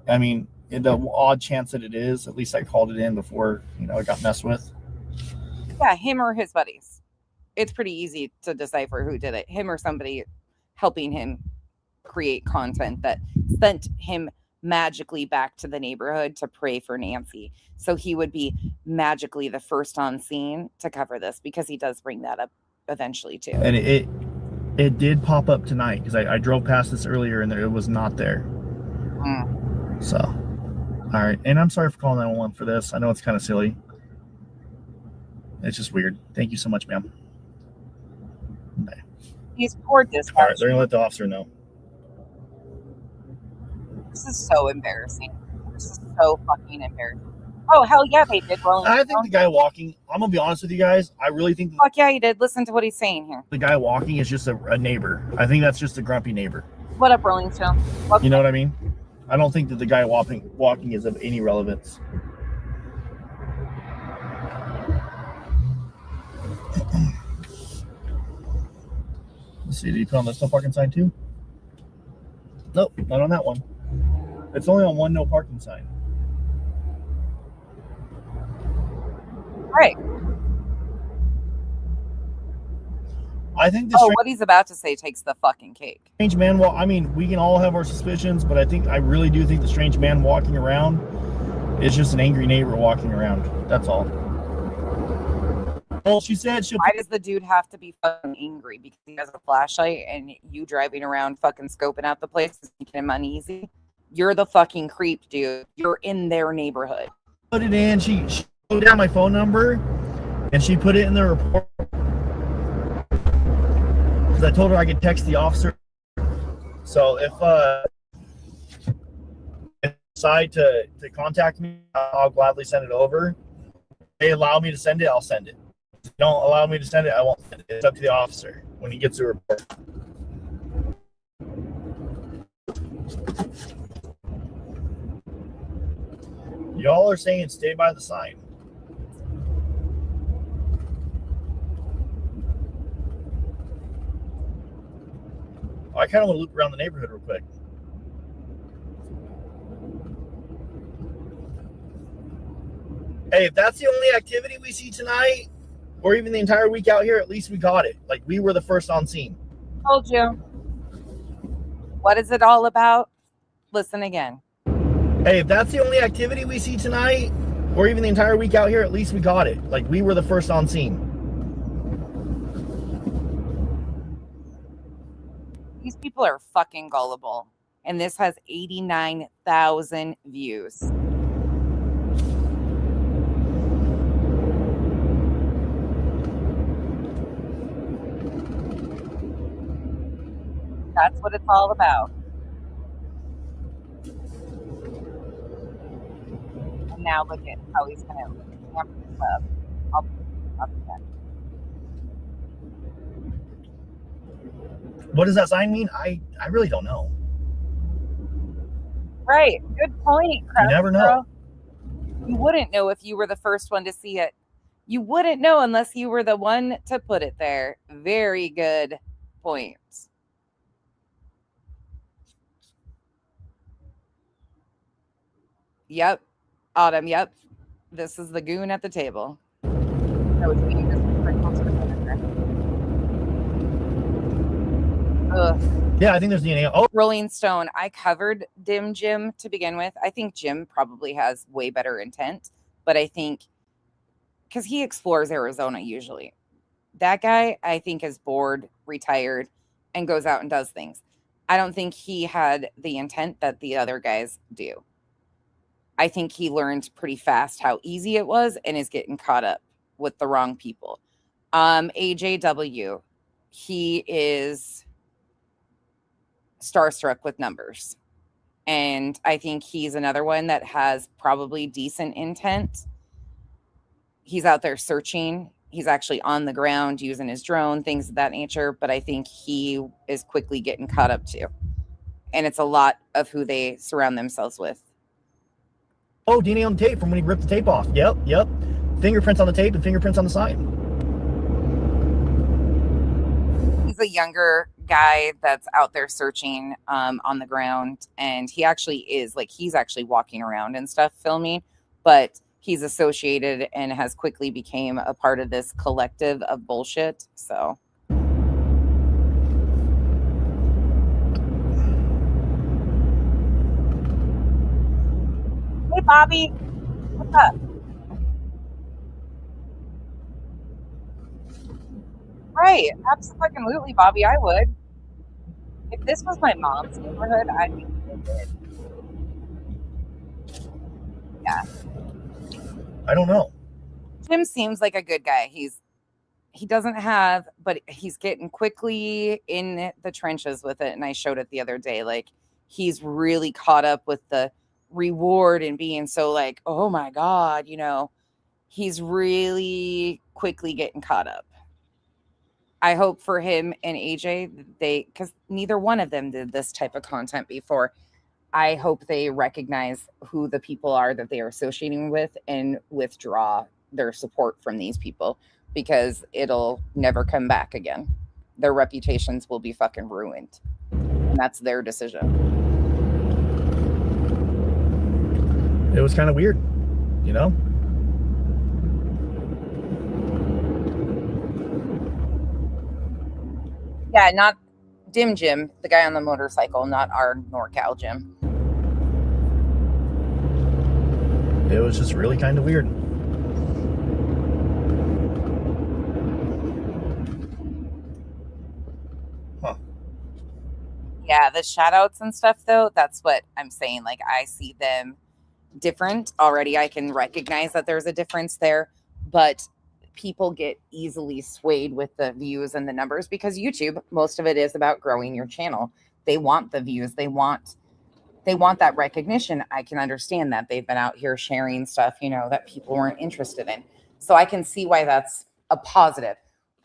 I mean, in the odd chance that it is, at least I called it in before, it got messed with. Yeah, him or his buddies. It's pretty easy to decipher who did it. Him or somebody helping him create content that sent him magically back to the neighborhood to pray for Nancy. So he would be magically the first on scene to cover this, because he does bring that up eventually too. And it did pop up tonight, because I drove past this earlier and it was not there. So, all right. And I'm sorry for calling 911 for this. I know it's kind of silly. It's just weird. Thank you so much, ma'am. Bye. He's poor dispatch. All right, they're gonna let the officer know. This is so embarrassing. This is so fucking embarrassing. Oh, hell yeah, they did. Rolling I think the guy walking, I'm gonna be honest with you guys, I really think fuck yeah, he did. Listen to what he's saying here. the guy walking is just a neighbor. I think that's just a grumpy neighbor. What up, Rolling Stone? You know what I mean? I don't think that the guy walking is of any relevance. Let's see, did you put on this no parking sign too? Nope, not on that one. It's only on one no parking sign. Right. I think the what he's about to say takes the fucking cake. strange man, well, I mean, we can all have our suspicions, but I really do think the strange man walking around is just an angry neighbor walking around. That's all. Well, she said she'll. Why does the dude have to be fucking angry? Because he has a flashlight and you driving around fucking scoping out the place is making him uneasy? You're the fucking creep, dude. You're in their neighborhood. Put it in. She wrote down my phone number and she put it in the report. Because I told her I could text the officer. So if they decide to contact me, I'll gladly send it over. If they allow me to send it, I'll send it. If they don't allow me to send it, I won't send it. It's up to the officer when he gets the report. Y'all are saying stay by the sign. I kind of want to loop around the neighborhood real quick. Hey, if that's the only activity we see tonight, or even the entire week out here, at least we got it. Like, we were the first on scene. Told you. What is it all about? Listen again. Hey, if that's the only activity we see tonight, or even the entire week out here, at least we got it. Like, we were the first on scene. These people are fucking gullible. And this has 89,000 views. That's what it's all about. And now look at how he's going to hammer this up. I'll again. What does that sign mean? I really don't know. Right. Good point. You never know. You wouldn't know if you were the first one to see it. You wouldn't know unless you were the one to put it there. Very good point. Yep. Autumn, yep. This is the goon at the table. That was me. This was pretty close to the vinegar. Ugh. Yeah, I think there's DNA. Oh, Rolling Stone. I covered Dim Jim to begin with. I think Jim probably has way better intent, but I think because he explores Arizona usually. That guy, I think, is bored, retired, and goes out and does things. I don't think he had the intent that the other guys do. I think he learned pretty fast how easy it was and is getting caught up with the wrong people. AJW, he is starstruck with numbers. And I think he's another one that has probably decent intent. He's out there searching. He's actually on the ground using his drone, things of that nature. But I think he is quickly getting caught up too. And it's a lot of who they surround themselves with. Oh, DNA on the tape from when he ripped the tape off. Yep. Fingerprints on the tape and fingerprints on the sign. He's a younger guy that's out there searching on the ground. And he actually is, like, he's actually walking around and stuff filming. But he's associated and has quickly became a part of this collective of bullshit. So... Hey, Bobby. What's up? Right. Absolutely, Bobby. I would. If this was my mom's neighborhood, I'd be good. Yeah. I don't know. Jim seems like a good guy. He doesn't have, but he's getting quickly in the trenches with it. And I showed it the other day. Like, he's really caught up with the reward and being so like, oh my God, you know, he's really quickly getting caught up. I hope for him and AJ, because neither one of them did this type of content before. I hope they recognize who the people are that they are associating with and withdraw their support from these people, because it'll never come back again. their reputations will be fucking ruined. And that's their decision. It was kind of weird, you know? Yeah, not Dim Jim, the guy on the motorcycle, not our NorCal Jim. It was just really kind of weird. Yeah, the shout outs and stuff though, that's what I'm saying. Like I see them different already. I can recognize that there's a difference there, but people get easily swayed with the views and the numbers because YouTube, most of it is about growing your channel. They want the views. They want that recognition. I can understand that. They've been out here sharing stuff, you know, that people weren't interested in. So I can see why that's a positive.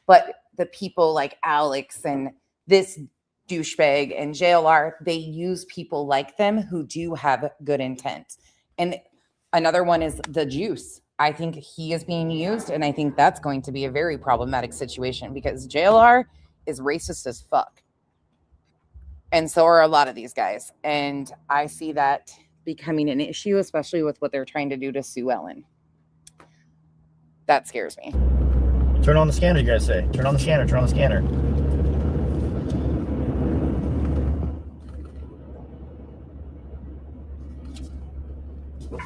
But the people like Alex and this douchebag and JLR, they use people like them who do have good intent. And another one is the Juice. I think he is being used, and I think that's going to be a very problematic situation because JLR is racist as fuck. And so are a lot of these guys. And I see that becoming an issue, especially with what they're trying to do to Sue Ellen. That scares me. Turn on the scanner, you guys say. Turn on the scanner, turn on the scanner.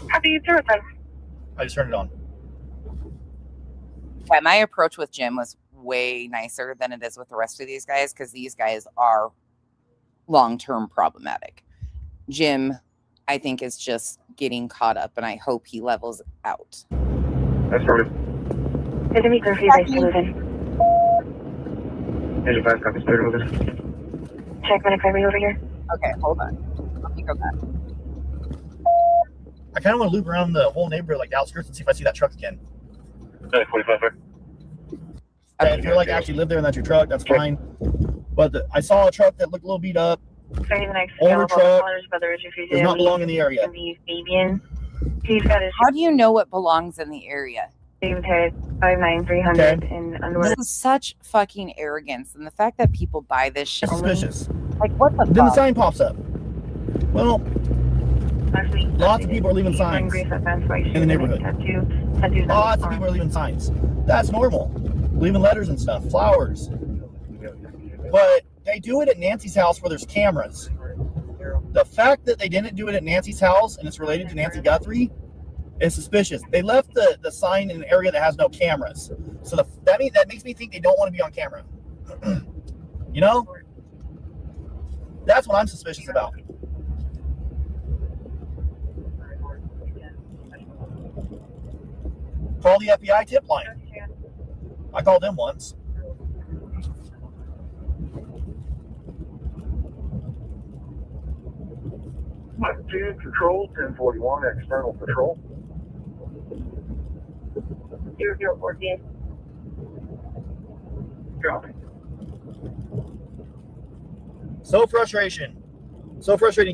How do you do it then? I just turned it on. Yeah, my approach with Jim was way nicer than it is with the rest of these guys because these guys are long-term problematic. Jim, I think, is just getting caught up, and I hope he levels out. That's right. Good to meet Guthrie, thanks for moving. Here's your 5 copies, clear to move. Check medic library over here. Okay, hold on. Let me go back. I kind of want to loop around the whole neighborhood, like the outskirts, and see if I see that truck again. 45, sir. Okay, if you're like actually live there and that's your truck, that's fine. But I saw a truck that looked a little beat up. Sorry, the next older truck does not belong in the area. How do you know what belongs in the area? 59300 in underwear. This is such fucking arrogance, and the fact that people buy this shit. Suspicious. Like what the Then the sign pops up. Well, lots of people are leaving signs in the neighborhood. Lots of people are leaving signs. That's normal. Leaving letters and stuff, flowers. But they do it at Nancy's house where there's cameras. The fact that they didn't do it at Nancy's house and it's related to Nancy Guthrie is suspicious. They left the sign in an area that has no cameras. So that makes me think they don't want to be on camera. You know? That's what I'm suspicious about. Call the FBI tip line. I called them once. Field Control, 1041, external patrol. 0014. Copy. So frustrating.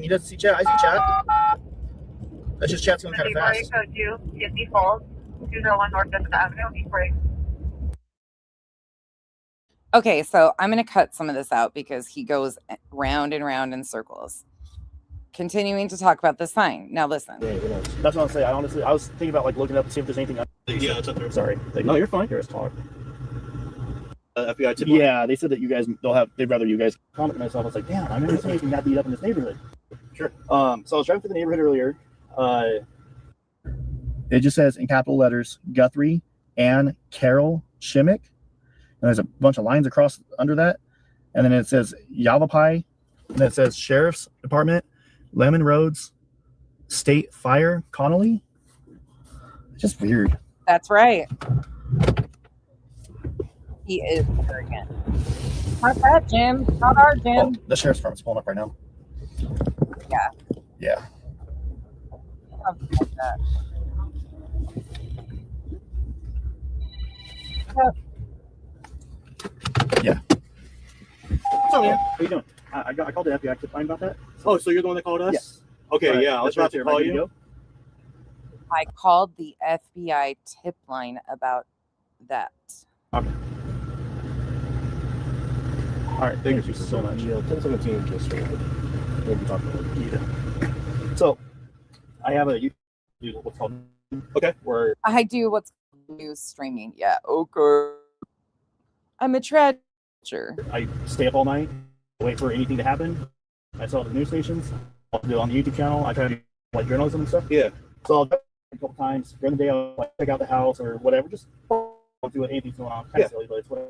You just see chat. I see chat. That's just chat's going kind of fast. Code 2, Izzy Falls, 201 North 5th Avenue, East Break. Okay, so I'm going to cut some of this out because he goes round and round in circles. Continuing to talk about the sign. Now listen. Yeah, that's what I'm saying. I was thinking about like looking up and see if there's anything. Yeah, it's up there. Sorry. No, you're fine. Here's talk. FBI tip. Yeah, they said that you guys they'd rather you guys comment myself. I was like, damn, I'm never seeing anything that beat up in this neighborhood. Sure. So I was driving through the neighborhood earlier. It just says in capital letters Guthrie and Carol Shimmick. And there's a bunch of lines across under that. And then it says Yavapai. And then it says Sheriff's Department, Lemon Roads, State Fire, Connolly. Just weird. That's right. He is arrogant. Not that Jim. Not our Jim. Oh, the Sheriff's Department's pulling up right now. Yeah. Yeah. Something like that. Yeah. So, yeah. How you doing? I called the FBI to find about that. Oh, so you're the one that called us? Yes. Okay, yeah, I was about to call you. I called the FBI tip line about that. Okay. All right, thank you so much. Yeah, 1017 just right. We'll be talking about it. Yeah. So, I have a YouTube, what's called, okay, where I do what's news streaming. Yeah. Okay. I'm a tragedy. I stay up all night, wait for anything to happen. I saw the news stations. I'll do it on the YouTube channel. I try to do like journalism and stuff. Yeah. So I'll do it a couple times during the day. I'll like check out the house or whatever. Just I'll do what anything's going on. Kind of silly, but it's whatever.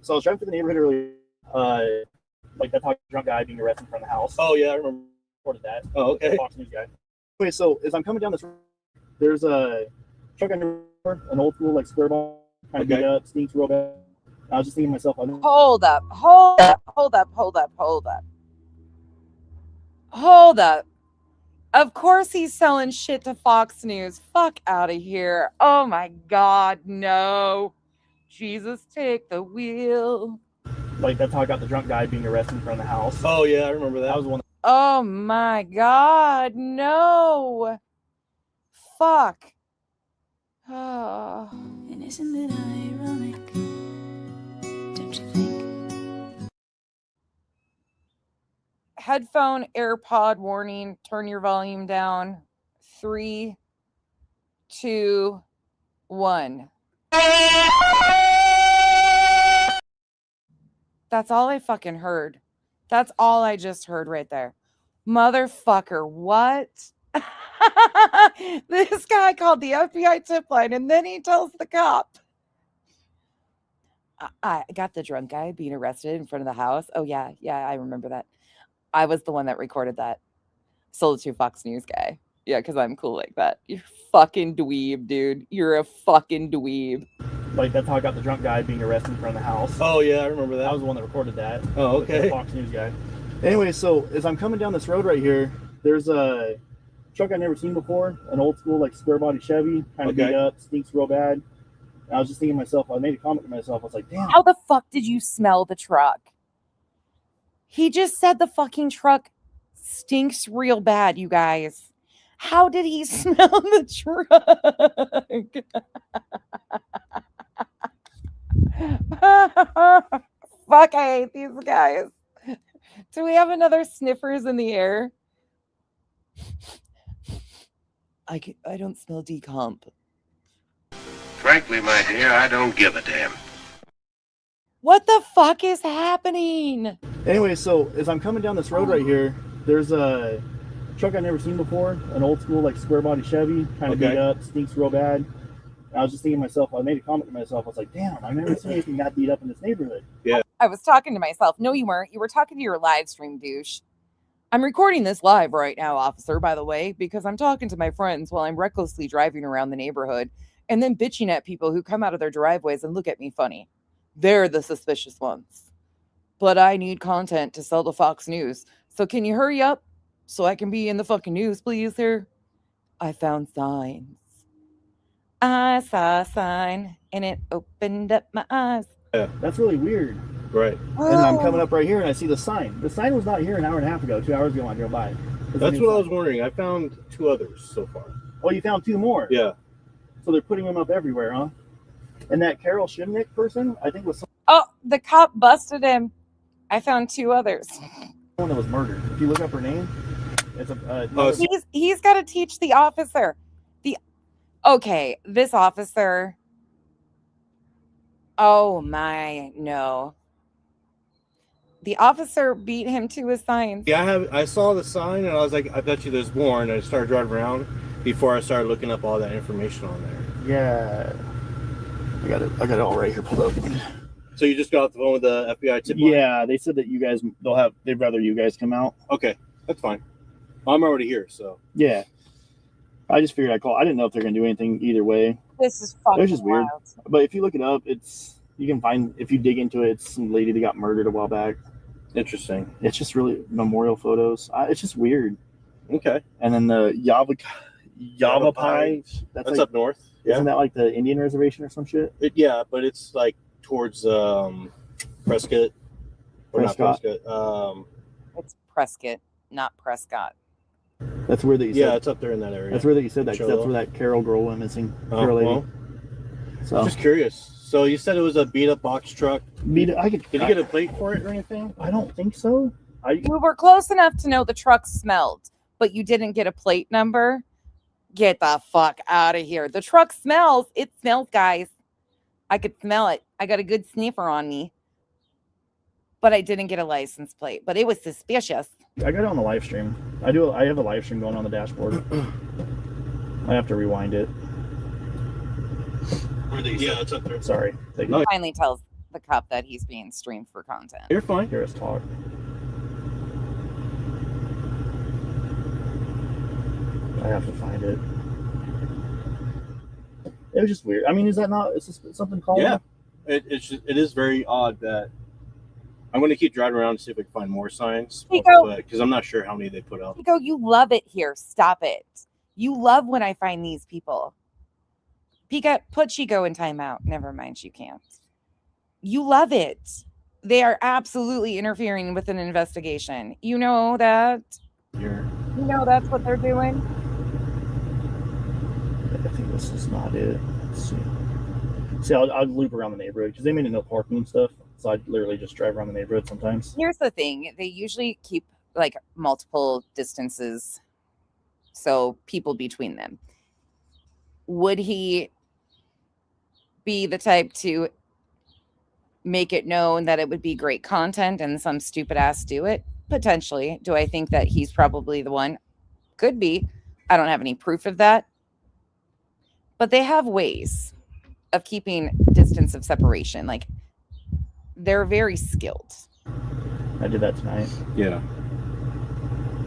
So I was driving through the neighborhood earlier. Like that drunk guy being arrested in front of the house. Oh yeah, I remember. Reported that. Oh, okay. Fox News guy. Anyway, so as I'm coming down this road, there's a truck on the road, an old school like square ball, kind of beat up, stinks real bad. I was just thinking to myself, Hold up. Of course he's selling shit to Fox News. Fuck out of here. Oh my God, no. Jesus, take the wheel. Like that's how I got the drunk guy being arrested in front of the house. Oh yeah, I remember that. That was the one. Oh my God, no. Fuck. Oh. And isn't it ironic? Don't you think? Headphone AirPod warning. Turn your volume down. 3, 2, 1. That's all I fucking heard. That's all I just heard right there. Motherfucker, what? This guy called the FBI tip line and then he tells the cop. I got the drunk guy being arrested in front of the house. Oh, yeah, I remember that. I was the one that recorded that. Sold it to Fox News guy. Yeah, because I'm cool like that. You're fucking dweeb, dude. You're a fucking dweeb. Like that's how I got the drunk guy being arrested in front of the house. Oh yeah, I remember that. I was the one that recorded that. Oh, okay. The Fox News guy. Anyway, so as I'm coming down this road right here, there's a truck I've never seen before, an old school like square body Chevy, kind of beat up, stinks real bad. And I was just thinking to myself, I made a comment to myself, I was like, damn. How the fuck did you smell the truck? He just said the fucking truck stinks real bad, you guys. How did he smell the truck? Fuck, I hate these guys. Do we have another sniffers in the air? I don't smell decomp. Frankly, my dear, I don't give a damn. What the fuck is happening? Anyway, so as I'm coming down this road right here, there's a truck I've never seen before, an old school like square body Chevy, kind of beat up, stinks real bad. I was just thinking to myself, I made a comment to myself, I was like, damn, I've never seen anything that beat up in this neighborhood. Yeah. I was talking to myself. No, you weren't. You were talking to your live stream, douche. I'm recording this live right now, officer, by the way, because I'm talking to my friends while I'm recklessly driving around the neighborhood and then bitching at people who come out of their driveways and look at me funny. They're the suspicious ones. But I need content to sell to Fox News. So can you hurry up so I can be in the fucking news, please, here? I found signs. I saw a sign and it opened up my eyes. Yeah, that's really weird. Right. And I'm coming up right here and I see the sign. The sign was not here an hour and a half ago, 2 hours ago when I drove by. That's what I was wondering. I found 2 others so far. Oh, you found 2 more? Yeah. So they're putting them up everywhere, huh? And that Carol Shimnick person, I think was Oh, the cop busted him. I found 2 others. someone that was murdered. If you look up her name, it's a He's got to teach the officer. Okay, this officer. Oh my, no. The officer beat him to his signs. Yeah, I saw the sign and I was like, I bet you there's more, and I started driving around before I started looking up all that information on there. Yeah. I got it all right here pulled up. So you just got off the phone with the FBI tip line? Yeah, they said that they'd rather you guys come out. Okay, that's fine. I'm already here, so. Yeah. I just figured I'd call. I didn't know if they're gonna do anything either way. This is fucking It's just weird. wild. But if you look it up, you can find, if you dig into it, it's some lady that got murdered a while back. Interesting. It's just really memorial photos. It's just weird. Okay. And then the Yavapai. That's like, up north. Yeah. Isn't that like the Indian reservation or some shit? Yeah, but it's like towards Prescott. Or Prescott? not Prescott. It's Prescott, not Prescott. That's where that you said. Yeah, it's up there in that area. That's where that you said that. 'Cause that's Cholo. where that Carol girl went missing. Oh, Carol lady. well, So just curious. So you said it was a beat up box truck. Did you get a plate for it or anything? I don't think so. You were close enough to know the truck smelled, but you didn't get a plate number. Get the fuck out of here. The truck smells. It smells, guys. I could smell it. I got a good sniffer on me. But I didn't get a license plate. But it was suspicious. I got it on the live stream. I have a live stream going on the dashboard. I have to rewind it. Yeah, it's up there. Sorry. He finally tells the cop that he's being streamed for content. You're fine. Hear us talk. I have to find it. It was just weird. I mean, is that not? Is this something called? Yeah, it is very odd that I'm going to keep driving around to see if I can find more signs, because I'm not sure how many they put up. Pico, you love it here. Stop it. You love when I find these people. Pika, put Chico in timeout. Never mind, you can't. You love it. They are absolutely interfering with an investigation. You know that? You know that's what they're doing? I think this is not it. Let's see. See, I'll loop around the neighborhood because they made a no parking and stuff. So I literally just drive around the neighborhood sometimes. Here's the thing. They usually keep like multiple distances, so people between them. Would he be the type to make it known that it would be great content and some stupid ass do it? Potentially. Do I think that he's probably the one? Could be. I don't have any proof of that. But they have ways of keeping distance of separation. Like, they're very skilled. I did that tonight. Yeah.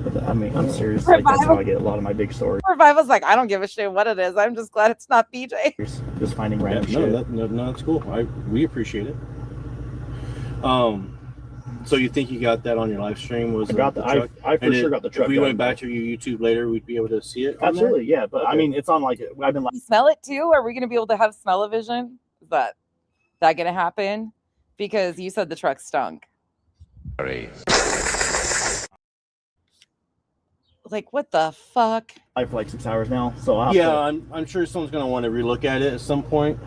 But I mean, I'm serious. Like, that's how I get a lot of my big stories. Revival's like, I don't give a shit what it is. I'm just glad it's not BJ. Just finding random shit. No, that's cool. We appreciate it. So you think you got that on your live stream? Was I got the truck? I for sure got the truck. If we went back to your YouTube later, we'd be able to see it. Absolutely, yeah. But I mean, it's on like I've been like. You smell it too? Are we going to be able to have smell-o-vision? Is that going to happen? Because you said the truck stunk. Like, what the fuck? I for like 6 hours now, so I'm sure someone's going to want to relook at it at some point.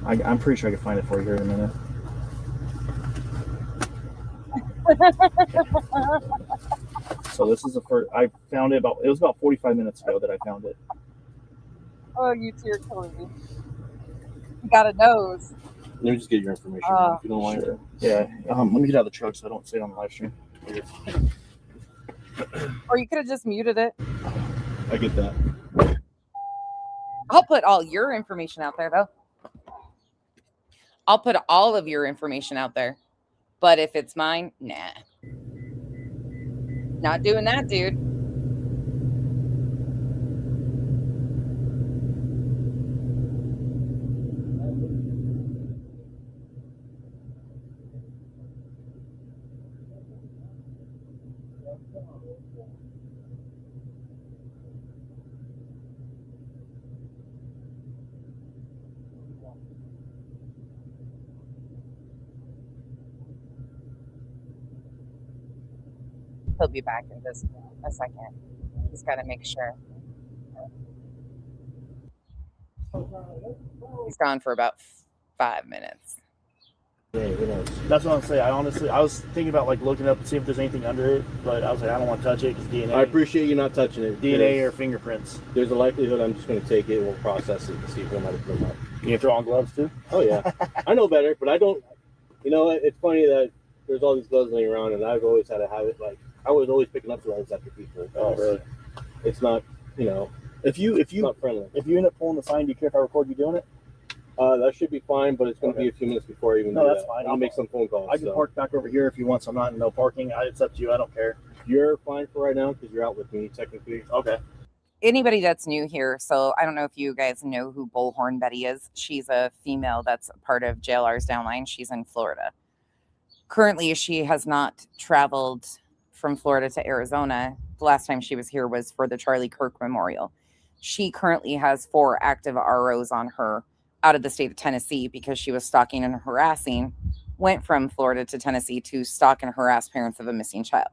I'm pretty sure I can find it for you here in a minute. So this is the first. I found it it was about 45 minutes ago that I found it. Oh, you two are killing me. You got a nose. Let me just get your information if you don't mind. Sure. Yeah. Let me get out of the truck so I don't say it on the live stream. Or you could have just muted it. I get that. I'll put all your information out there, though. I'll put all of your information out there. But if it's mine, nah. Not doing that, dude. He'll be back in just a second. He's got to make sure. He's gone for about 5 minutes. Yeah, who knows? That's what I'm saying. I was thinking about like looking up and see if there's anything under it, but I was like, I don't want to touch it because DNA. I appreciate you not touching it. DNA or fingerprints. There's a likelihood I'm just going to take it and we'll process it and see if we might have put them up. You can throw on gloves too? Oh, yeah. I know better, but I don't. You know, it's funny that there's all these gloves laying around, and I've always had a habit. Like, I was always picking up gloves after people. Oh, really? It's not, you know, if you not friendly. If you end up pulling the sign, do you care if I record you doing it? That should be fine, but it's going to be a few minutes before I even do that's that. fine. I'll make some phone calls. I can park back over here if you want, so I'm not in no parking. It's up to you. I don't care. You're fine for right now because you're out with me, technically. Okay. Anybody that's new here, so I don't know if you guys know who Bullhorn Betty is. She's a female that's part of JLR's downline. She's in Florida. Currently, she has not traveled from Florida to Arizona. The last time she was here was for the Charlie Kirk Memorial. She currently has 4 active ROs on her out of the state of Tennessee because she was stalking and harassing, went from Florida to Tennessee to stalk and harass parents of a missing child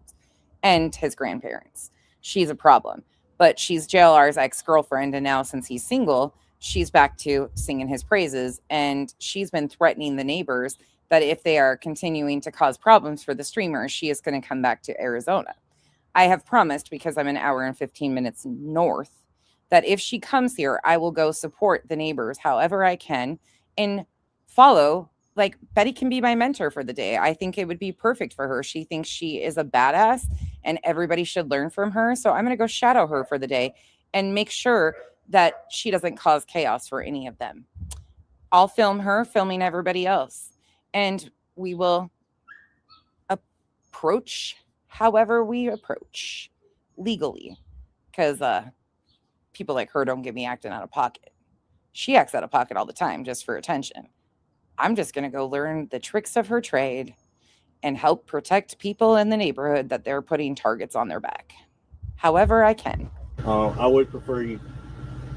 and his grandparents. She's a problem, but she's JLR's ex-girlfriend, and now since he's single, she's back to singing his praises. And she's been threatening the neighbors that if they are continuing to cause problems for the streamers, she is going to come back to Arizona. I have promised, because I'm an hour and 15 minutes north, that if she comes here, I will go support the neighbors however I can and follow. Like, Betty can be my mentor for the day. I think it would be perfect for her. She thinks she is a badass and everybody should learn from her. So I'm going to go shadow her for the day and make sure that she doesn't cause chaos for any of them. I'll film her filming everybody else, and we will approach however we approach legally, because people like her don't get me acting out of pocket. She acts out of pocket all the time just for attention. I'm just going to go learn the tricks of her trade and help protect people in the neighborhood that they're putting targets on their back however I can. I would prefer you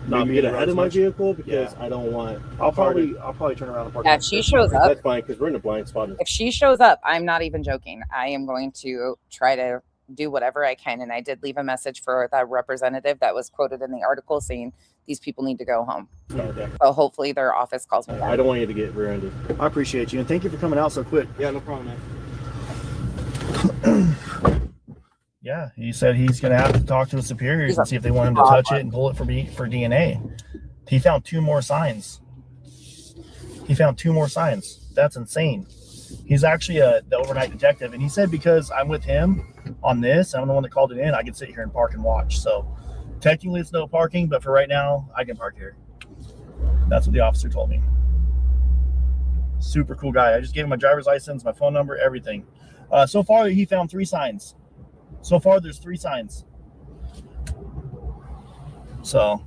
not get ahead of my vehicle, because I don't want. I'll probably turn around and park. Yeah, if she shows up, that's fine, because we're in a blind spot. If she shows up, I'm not even joking. I am going to try to do whatever I can. And I did leave a message for that representative that was quoted in the article saying these people need to go home. Okay. So hopefully their office calls me back. I don't want you to get rear-ended. I appreciate you, and thank you for coming out so quick. Yeah, no problem, man. Yeah, he said he's going to have to talk to his superiors and see if they want him to touch it and pull it for DNA. He found 2 more signs. That's insane. He's actually the overnight detective, and he said because I'm with him on this, I'm the one that called it in, I can sit here and park and watch. So technically it's no parking, but for right now, I can park here. That's what the officer told me. Super cool guy. I just gave him my driver's license, my phone number, everything. So far, he found 3 signs. So far, there's 3 signs. So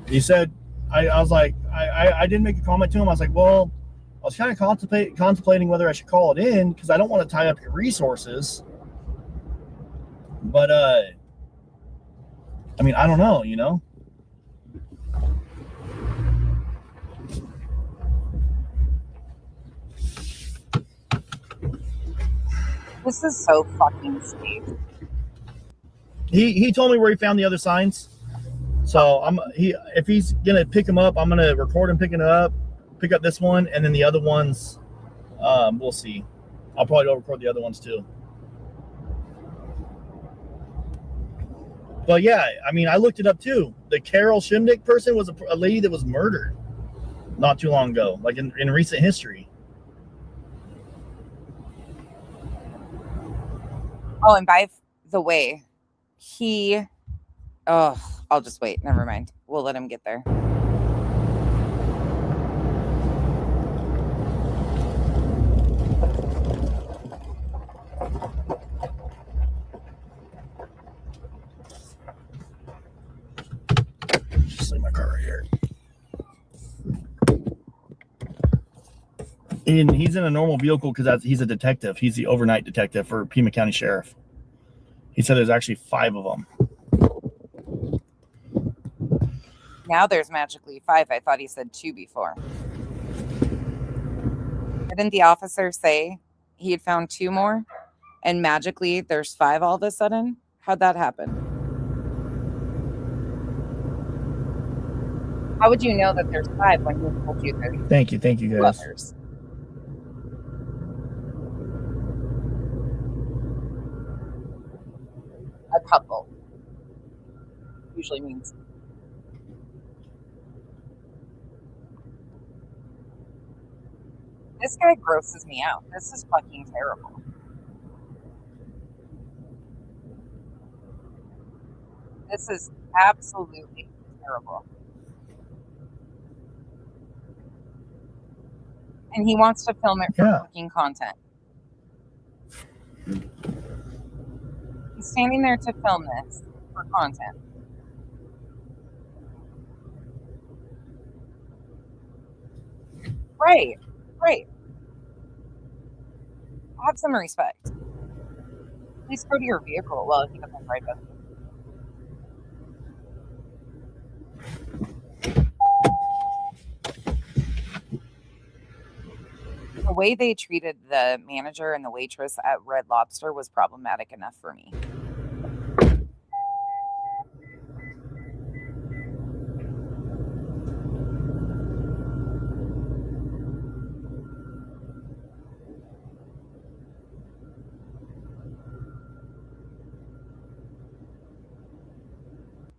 he said, I was like, I didn't make a comment to him. I was like, well, I was kind of contemplating whether I should call it in because I don't want to tie up your resources. But, I mean, I don't know, you know? This is so fucking sweet. He told me where he found the other signs. So if he's gonna pick them up, I'm gonna record him picking it up, pick up this one, and then the other ones, we'll see. I'll probably go record the other ones too. But yeah, I mean, I looked it up too. The Carol Shimnick person was a lady that was murdered not too long ago, like in recent history. Oh, and by the way, I'll just wait. Never mind. We'll let him get there. Just leave my car right here. And he's in a normal vehicle because he's a detective. He's the overnight detective for Pima County Sheriff. He said there's actually 5 of them. Now there's magically 5. I thought he said 2 before. Didn't the officer say he had found 2 more? And magically there's 5 all of a sudden? How'd that happen? How would you know that there's 5 when he told you there's Thank you guys. others? A couple usually means. This guy grosses me out. This is fucking terrible. This is absolutely terrible. And he wants to film it for fucking content. He's standing there to film this for content. Right. Have some respect. Please go to your vehicle. Well, he doesn't drive it. The way they treated the manager and the waitress at Red Lobster was problematic enough for me.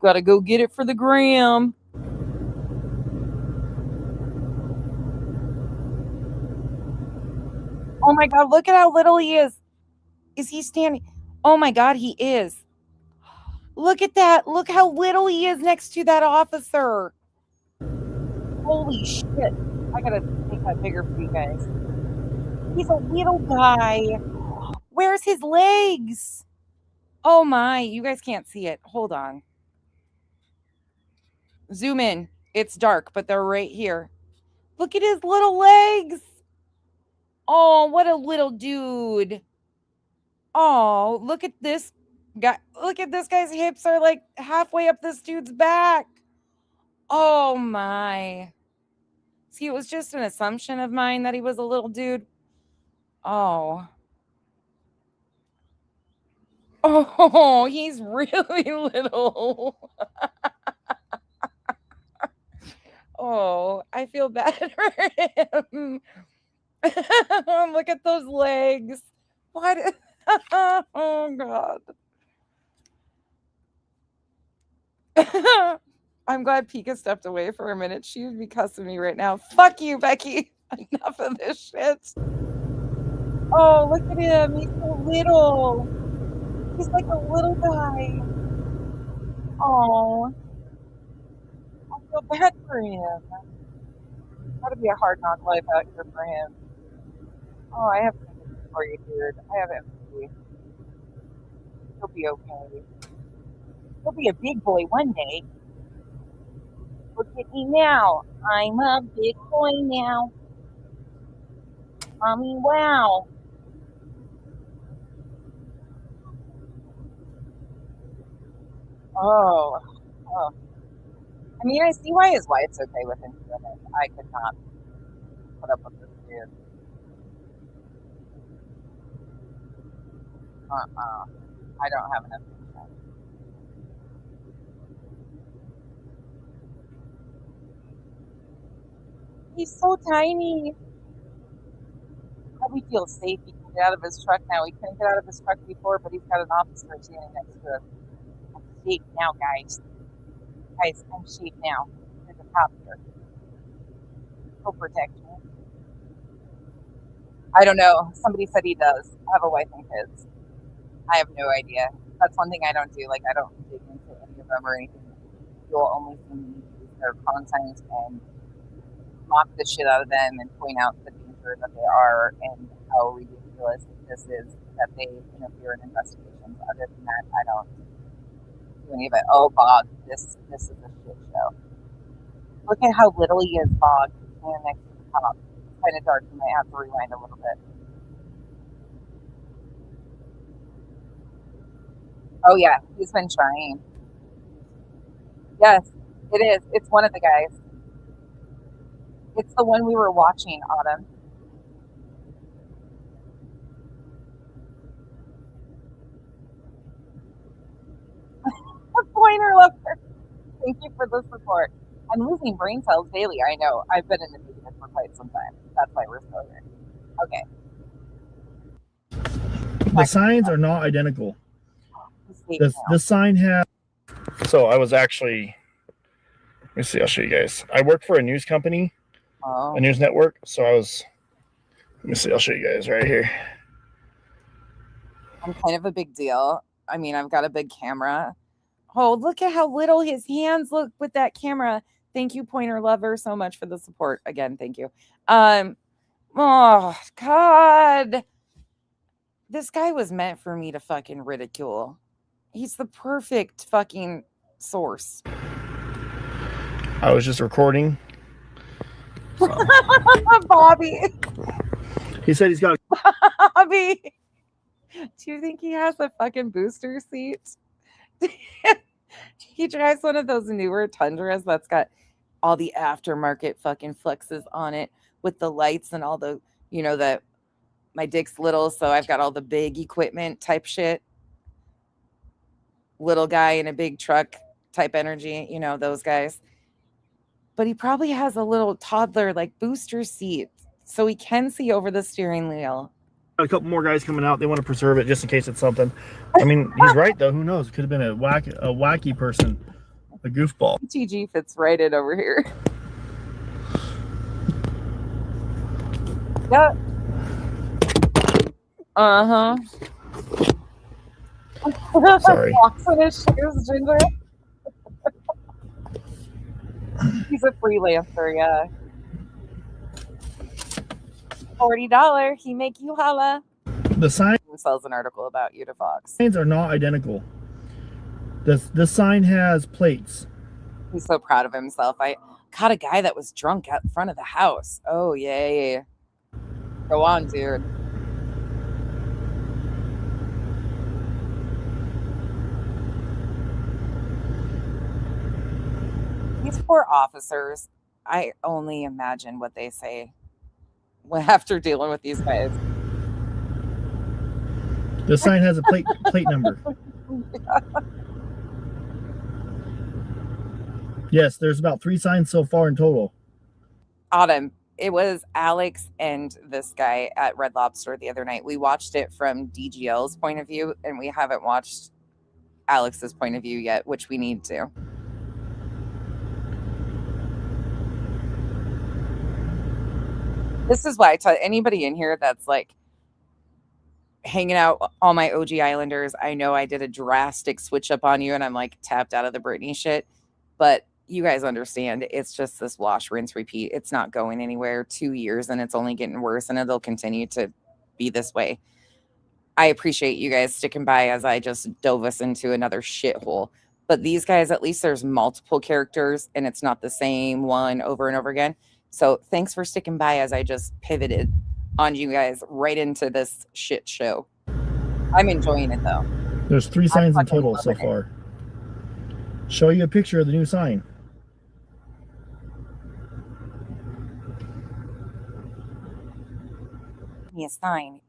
Gotta go get it for the gram. Oh my God, look at how little he is. Is he standing? Oh my God, he is. Look at that. Look how little he is next to that officer. Holy shit. I gotta make that bigger for you guys. He's a little guy. Where's his legs? Oh my, you guys can't see it. Hold on. Zoom in. It's dark, but they're right here. Look at his little legs. Oh, what a little dude. Oh, look at this guy. Look at this guy's hips are like halfway up this dude's back. Oh my. See, it was just an assumption of mine that he was a little dude. Oh. Oh, he's really little. Oh, I feel bad for him. Look at those legs. What? Oh, God. I'm glad Pika stepped away for a minute. She would be cussing me right now. Fuck you, Becky. Enough of this shit. Oh, look at him. He's so little. He's like a little guy. Oh. I feel bad for him. Gotta be a hard knock life out here for him. Oh, I have sympathy for you, dude. I have empathy. He'll be okay. He'll be a big boy one day. Look at me now. I'm a big boy now. Mommy, wow. Oh. I mean, I see why his wife's okay with him doing it. I could not put up with this dude. I don't have enough time. He's so tiny. Probably feels safe. He can get out of his truck now. He couldn't get out of his truck before, but he's got an officer standing next to him. I'm safe now, guys. Guys, I'm safe now. There's a cop here. He'll protect me. I don't know. Somebody said he does. I have a wife and kids. I have no idea. That's one thing I don't do. Like, I don't dig into any of them or anything. You'll only see me use their content and mock the shit out of them and point out the danger that they are and how ridiculous this is that they interfere in investigations. Other than that, I don't do any of it. Oh, Bog, this is a shit show. Look at how little he is, Bog. Standing next to the cop. It's kind of dark. You might have to rewind a little bit. Oh, yeah. He's been trying. Yes, it is. It's one of the guys. It's the one we were watching, Autumn. A pointer lover. Thank you for the support. I'm losing brain cells daily. I know. I've been in the business for quite some time. That's why we're still here. Okay. The signs are not identical. The sign has. So I was actually. Let me see. I'll show you guys. I work for a news company, a news network. So I was. Let me see. I'll show you guys right here. I'm kind of a big deal. I mean, I've got a big camera. Oh, look at how little his hands look with that camera. Thank you, Pointer Lover, so much for the support. Again, thank you. Oh, God. This guy was meant for me to fucking ridicule. He's the perfect fucking source. I was just recording. Bobby. He said he's got. Bobby. Do you think he has a fucking booster seat? He drives one of those newer Tundras that's got all the aftermarket fucking flexes on it with the lights and all the, you know, that my dick's little, so I've got all the big equipment type shit. Little guy in a big truck type energy, you know, those guys. But he probably has a little toddler like booster seat so he can see over the steering wheel. A couple more guys coming out. They want to preserve it just in case it's something. I mean, he's right though. Who knows? It could have been a wacky person A goofball. TG fits right in over here. Yep. Uh-huh. Sorry. Walks in his shoes, Ginger. He's a freelancer, yeah. $40. He make you holla. The sign Sells an article about you to Fox. signs are not identical. This sign has plates. He's so proud of himself. I caught a guy that was drunk out in front of the house. Oh, yay. Go on, dude. These poor officers, I only imagine what they say after dealing with these guys. The sign has a plate number. Yes, there's about 3 signs so far in total. Autumn, it was Alex and this guy at Red Lobster the other night. We watched it from DGL's point of view, and we haven't watched Alex's point of view yet, which we need to. This is why I tell anybody in here that's like hanging out, all my OG Islanders. I know I did a drastic switch up on you, and I'm like tapped out of the Britney shit, but you guys understand. It's just this wash, rinse, repeat. It's not going anywhere. 2 years, and it's only getting worse, and it'll continue to be this way. I appreciate you guys sticking by as I just dove us into another shithole. But these guys, at least there's multiple characters, and it's not the same one over and over again. So thanks for sticking by as I just pivoted on you guys right into this shit show. I'm enjoying it, though. There's 3 signs in total so far. Show you a picture of the new sign. Give me a sign.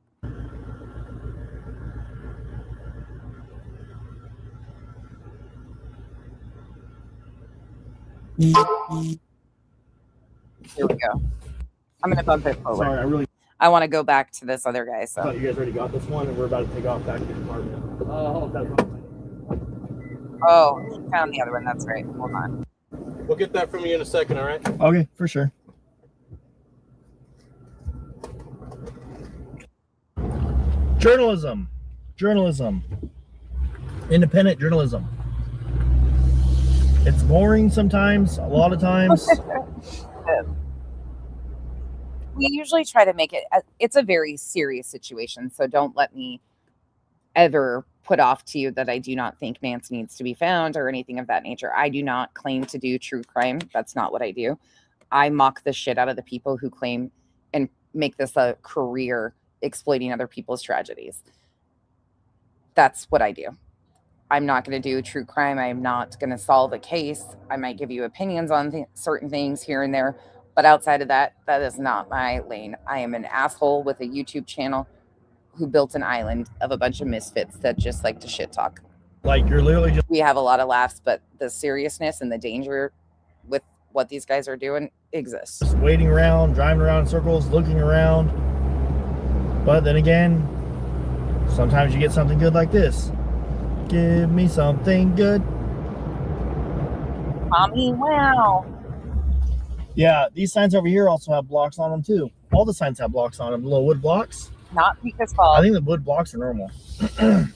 Here we go. I'm gonna bump it forward. Sorry, I want to go back to this other guy. I So thought you guys already got this one, and we're about to take off back to the apartment. Oh, that's oh, he found the other one. That's right. Hold on. We'll get that from you in a second, all right? Okay, for sure. Journalism. Independent journalism. It's boring sometimes, a lot of times. We usually try to make it, it's a very serious situation. So don't let me ever put off to you that I do not think Nance needs to be found or anything of that nature. I do not claim to do true crime. That's not what I do. I mock the shit out of the people who claim and make this a career exploiting other people's tragedies. That's what I do. I'm not going to do true crime. I'm not going to solve a case. I might give you opinions on certain things here and there. But outside of that, that is not my lane. I am an asshole with a YouTube channel who built an island of a bunch of misfits that just like to shit talk. Like you're literally just... We have a lot of laughs, but the seriousness and the danger with what these guys are doing exists. Waiting around, driving around in circles, looking around. But then again, sometimes you get something good like this. Give me something good. Mommy, wow. Yeah, these signs over here also have blocks on them too. All the signs have blocks on them, little wood blocks. Not because fall. I think the wood blocks are normal. I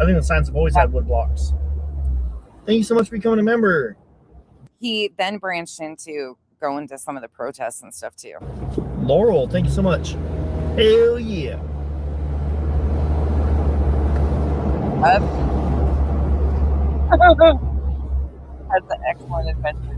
think the signs have always had wood blocks. Thank you so much for becoming a member. He then branched into going to some of the protests and stuff too. Laurel, thank you so much. Hell yeah. That's an excellent adventure.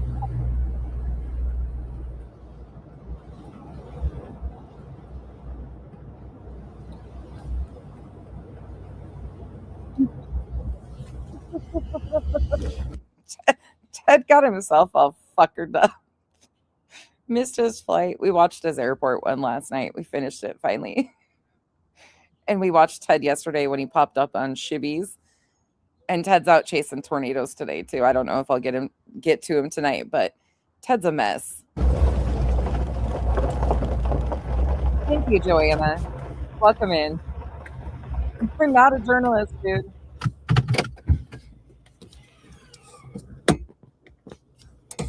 Ted got himself all fuckered up. Missed his flight. We watched his airport one last night. We finished it finally. And we watched Ted yesterday when he popped up on Shibby's. And Ted's out chasing tornadoes today too. I don't know if I'll get to him tonight, but Ted's a mess. Thank you, Joanna. Welcome in. You're not a journalist, dude.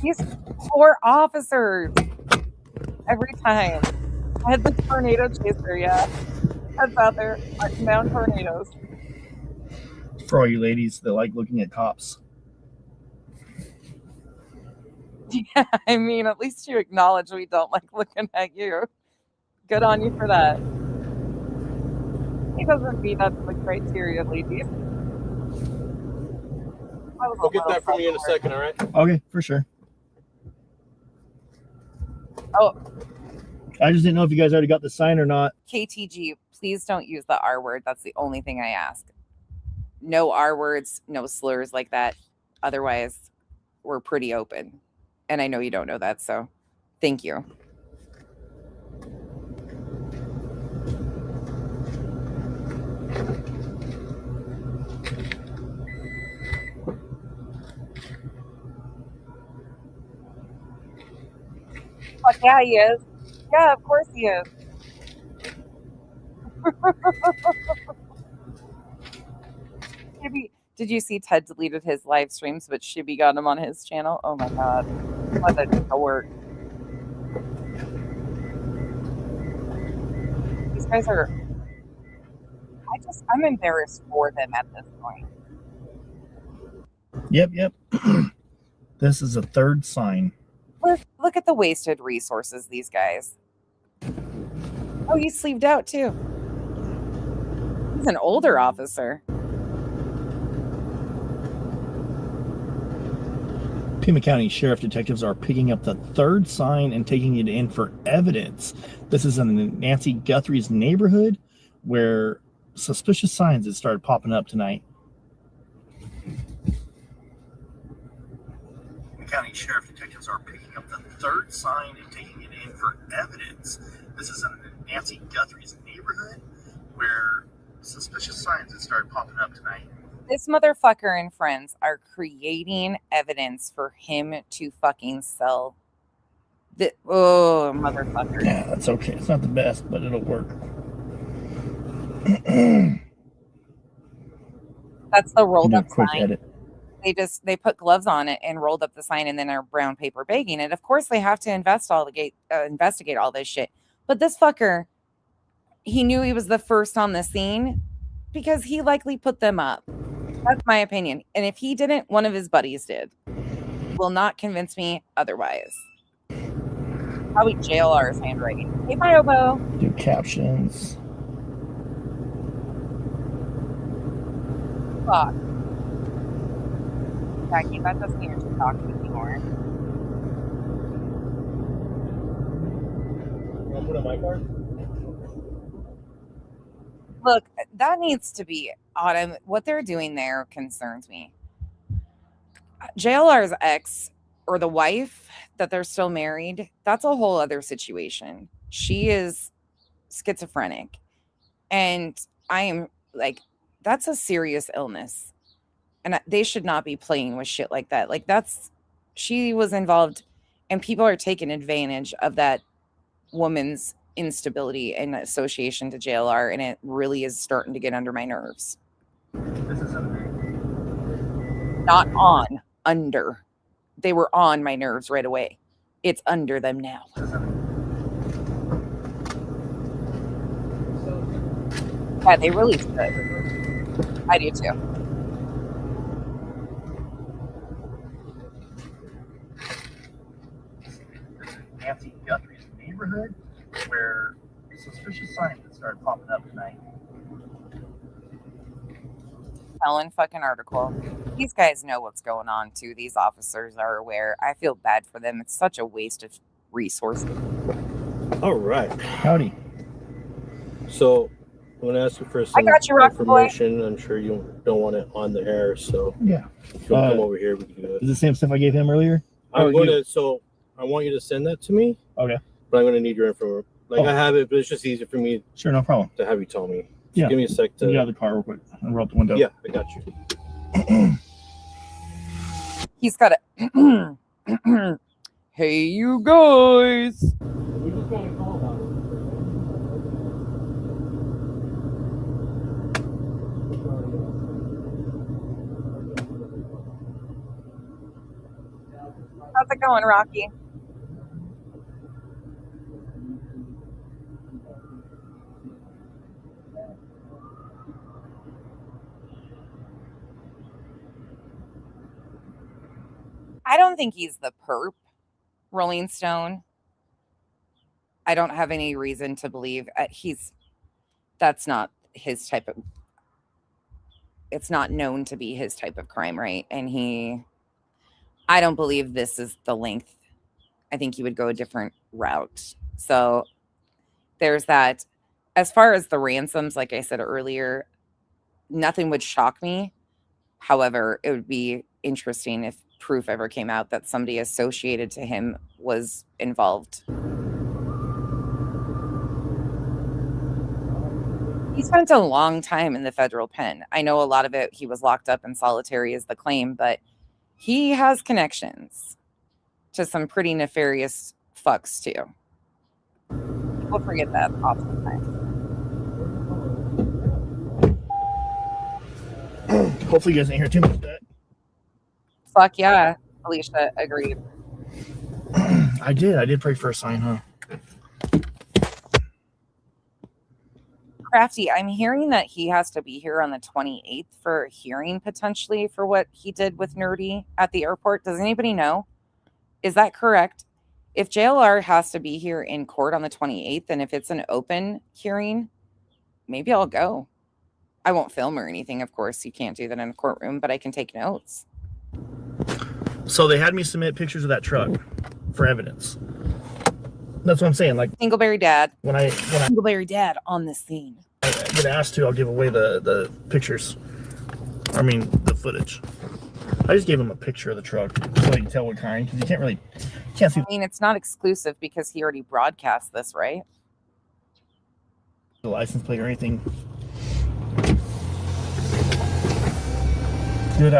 These poor officers. Every time. I had the tornado chaser, yeah. That's out there. Down tornadoes. For all you ladies that like looking at cops. Yeah, I mean, at least you acknowledge we don't like looking at you. Good on you for that. He doesn't meet up to the criteria, ladies. I'll get that from you in a second, all right? Okay, for sure. Oh, I just didn't know if you guys already got the sign or not. KTG, please don't use the R word. That's the only thing I ask. No R words, no slurs like that. Otherwise, we're pretty open. And I know you don't know that, so thank you. Fuck yeah, he is. Yeah, of course he is. Shibby, did you see Ted deleted his live streams, but Shibby got him on his channel? Oh my god. What a dork. These guys are... I'm embarrassed for them at this point. Yep. This is a third sign. Look at the wasted resources, these guys. Oh, he's sleeved out too. He's an older officer. Pima County Sheriff detectives are picking up the third sign and taking it in for evidence. This is in Nancy Guthrie's neighborhood where suspicious signs have started popping up tonight. Pima County Sheriff detectives are picking up the third sign and taking it in for evidence. This is in Nancy Guthrie's neighborhood where suspicious signs have started popping up tonight. This motherfucker and friends are creating evidence for him to fucking sell. Oh, motherfucker. Yeah, that's okay. It's not the best, but it'll work. That's the rolled up Quick sign. edit. They put gloves on it and rolled up the sign and then are brown paper bagging it. Of course, they have to investigate all this shit. But this fucker, he knew he was the first on the scene because he likely put them up. That's my opinion. And if he didn't, one of his buddies did. Will not convince me otherwise. Probably JLR's handwriting. Hey, bye, Obo. Do captions. Fuck. Jackie, that doesn't even talk anymore. Want to put on my car? Look, that needs to be Autumn. What they're doing there concerns me. JLR's ex or the wife that they're still married, that's a whole other situation. She is schizophrenic. And I am like, that's a serious illness. And they should not be playing with shit like that. Like she was involved and people are taking advantage of that woman's instability and association to JLR, and it really is starting to get under my nerves. Not on, under. They were on my nerves right away. It's under them now. Yeah, they really should. I do too. Nancy Guthrie's neighborhood where suspicious signs that started popping up tonight. Helen fucking article. These guys know what's going on too. These officers are aware. I feel bad for them. It's such a waste of resources. All right. Howdy. So I'm going to ask you for some information. I'm sure you don't want it on the air, so yeah. If you want to come over here, we can do it. Is the same stuff I gave him earlier? I want you to send that to me. Okay. But I'm going to need your info. I have it, but it's just easier for me. Sure, no problem. To have you tell me. Yeah. Give me a sec to. Get out of the car real quick and roll up the window. Yeah, I got you. He's got a. Hey, you guys. We just got a call about it. How's it going, Rocky? I don't think he's the perp, Rolling Stone. I don't have any reason to believe that's not his type of, it's not known to be his type of crime, right? And I don't believe this is the length. I think he would go a different route. So there's that. As far as the ransoms, like I said earlier, nothing would shock me. However, it would be interesting if proof ever came out that somebody associated to him was involved. He spent a long time in the federal pen. I know a lot of it, he was locked up in solitary is the claim, but he has connections to some pretty nefarious fucks too. People forget that oftentimes. Hopefully you guys didn't hear too much of that. Fuck yeah, Alicia, agreed. I did pray for a sign, huh? Crafty, I'm hearing that he has to be here on the 28th for a hearing potentially for what he did with Nerdy at the airport. Does anybody know? Is that correct? If JLR has to be here in court on the 28th, and if it's an open hearing, maybe I'll go. I won't film or anything, of course. You can't do that in a courtroom, but I can take notes. So they had me submit pictures of that truck for evidence. That's what I'm saying. Like Dingleberry Dad. When I Dingleberry Dad on the scene. I get asked to, I'll give away the pictures. I mean the footage. I just gave him a picture of the truck so you can tell what kind, because you can't see. I mean, it's not exclusive because he already broadcast this, right? The license plate or anything. Good.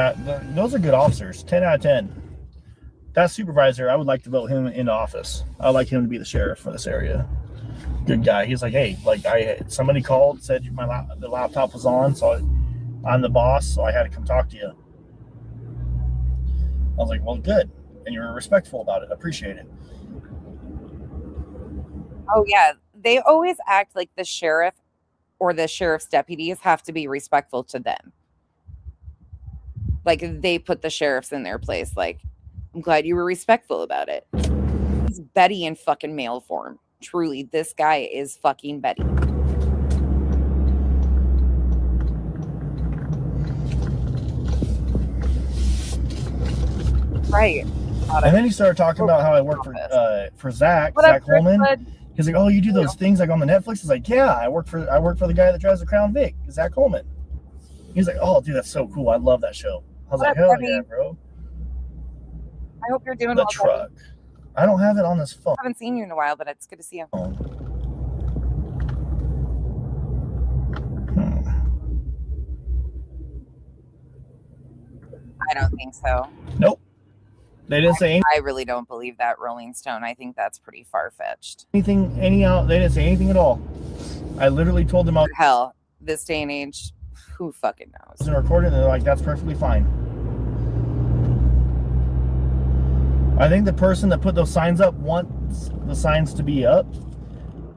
Those are good officers. 10 out of 10. That supervisor, I would like to vote him into office. I'd like him to be the sheriff for this area. Good guy. He's like, hey, somebody called, said the laptop was on, so I'm the boss, so I had to come talk to you. I was like, well, good. And you're respectful about it. Appreciate it. Oh, yeah. They always act like the sheriff or the sheriff's deputies have to be respectful to them. Like, they put the sheriffs in their place. Like, I'm glad you were respectful about it. He's Betty in fucking male form. Truly, this guy is fucking Betty. Right. And then he started talking about how I work for Zach Holman. He's like, oh, you do those things like on the Netflix? He's like, yeah, I work for the guy that drives the Crown Vic, Zach Holman. He's like, oh, dude, that's so cool. I love that show. I was like, hell yeah, bro. I hope you're doing the well. Truck. I don't have it on this phone. I haven't seen you in a while, but it's good to see you. I don't think so. Nope. They didn't say anything. I really don't believe that, Rolling Stone. I think that's pretty far-fetched. They didn't say anything at all. I literally told them hell, this day and age, who fucking knows? And recorded, and they're like, that's perfectly fine. I think the person that put those signs up wants the signs to be up.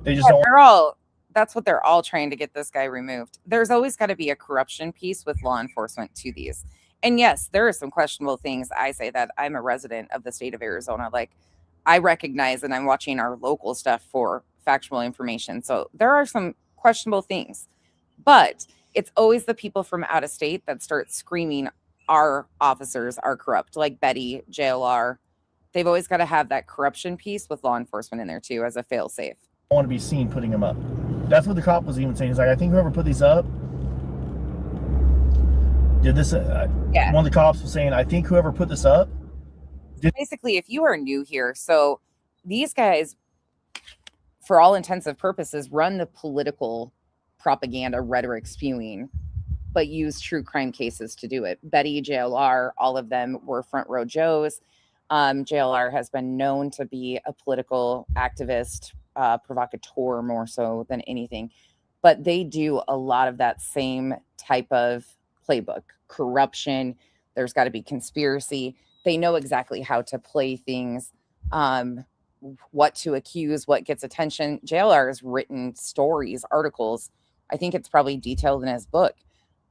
They just don't. That's what they're all trying to get this guy removed. There's always got to be a corruption piece with law enforcement to these. And yes, there are some questionable things. I say that I'm a resident of the state of Arizona. Like, I recognize, and I'm watching our local stuff for factual information. So there are some questionable things, but it's always the people from out of state that start screaming our officers are corrupt, like Betty, JLR. They've always got to have that corruption piece with law enforcement in there too as a fail-safe. I want to be seen putting them up. That's what the cop was even saying. He's like, I think whoever put these up did this. Yeah. One of the cops was saying, I think whoever put this up. Basically, if you are new here, so these guys, for all intents and purposes, run the political propaganda rhetoric spewing, but use true crime cases to do it. Betty, JLR, all of them were front row Joes. JLR has been known to be a political activist, provocateur more so than anything, but they do a lot of that same type of playbook. Corruption, there's got to be conspiracy. they know exactly how to play things, what to accuse, what gets attention. JLR has written stories, articles. I think it's probably detailed in his book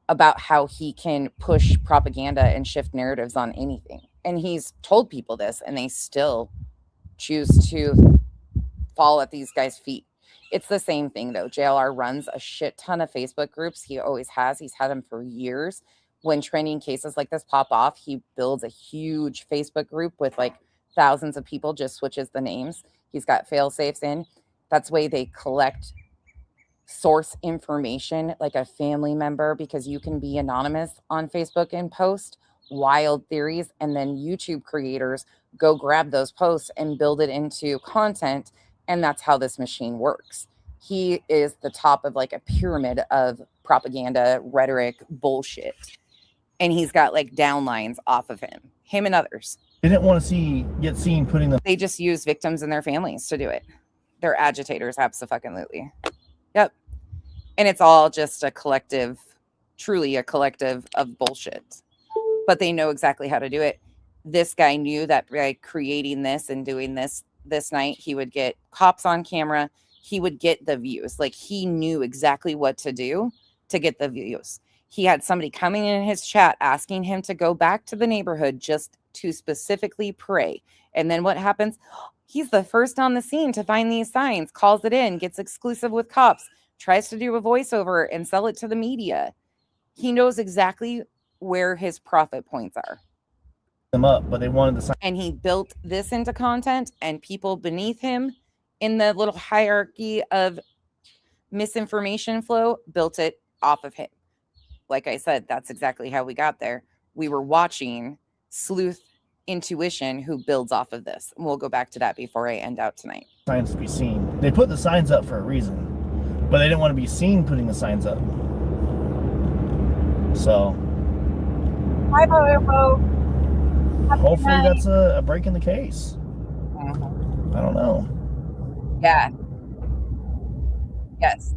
about how he can push propaganda and shift narratives on anything. And he's told people this, and they still choose to fall at these guys' feet. It's the same thing, though. JLR runs a shit ton of Facebook groups. He always has. He's had them for years. When trending cases like this pop off, he builds a huge Facebook group with like thousands of people, just switches the names. He's got fail safes in. That's the way they collect source information, like a family member, because you can be anonymous on Facebook and post wild theories, and then YouTube creators go grab those posts and build it into content. And that's how this machine works. He is the top of like a pyramid of propaganda, rhetoric, bullshit. And he's got like downlines off of him and others. They didn't want to get seen putting them. They just use victims and their families to do it. They're agitators, absolutely. Yep. And it's all just a collective, truly a collective of bullshit. But they know exactly how to do it. This guy knew that by creating this and doing this night, he would get cops on camera. He would get the views. Like, he knew exactly what to do to get the views. He had somebody coming in his chat asking him to go back to the neighborhood just to specifically pray. And then what happens? He's the first on the scene to find these signs, calls it in, gets exclusive with cops, tries to do a voiceover and sell it to the media. He knows exactly where his profit points are. Them up, but they wanted the sign. And he built this into content, and people beneath him in the little hierarchy of misinformation flow built it off of him. Like I said, that's exactly how we got there. We were watching Sleuth Intuition, who builds off of this. And we'll go back to that before I end out tonight. Signs to be seen. They put the signs up for a reason, but they didn't want to be seen putting the signs up. So hopefully that's a break in the case. I don't know. Yeah. Yes.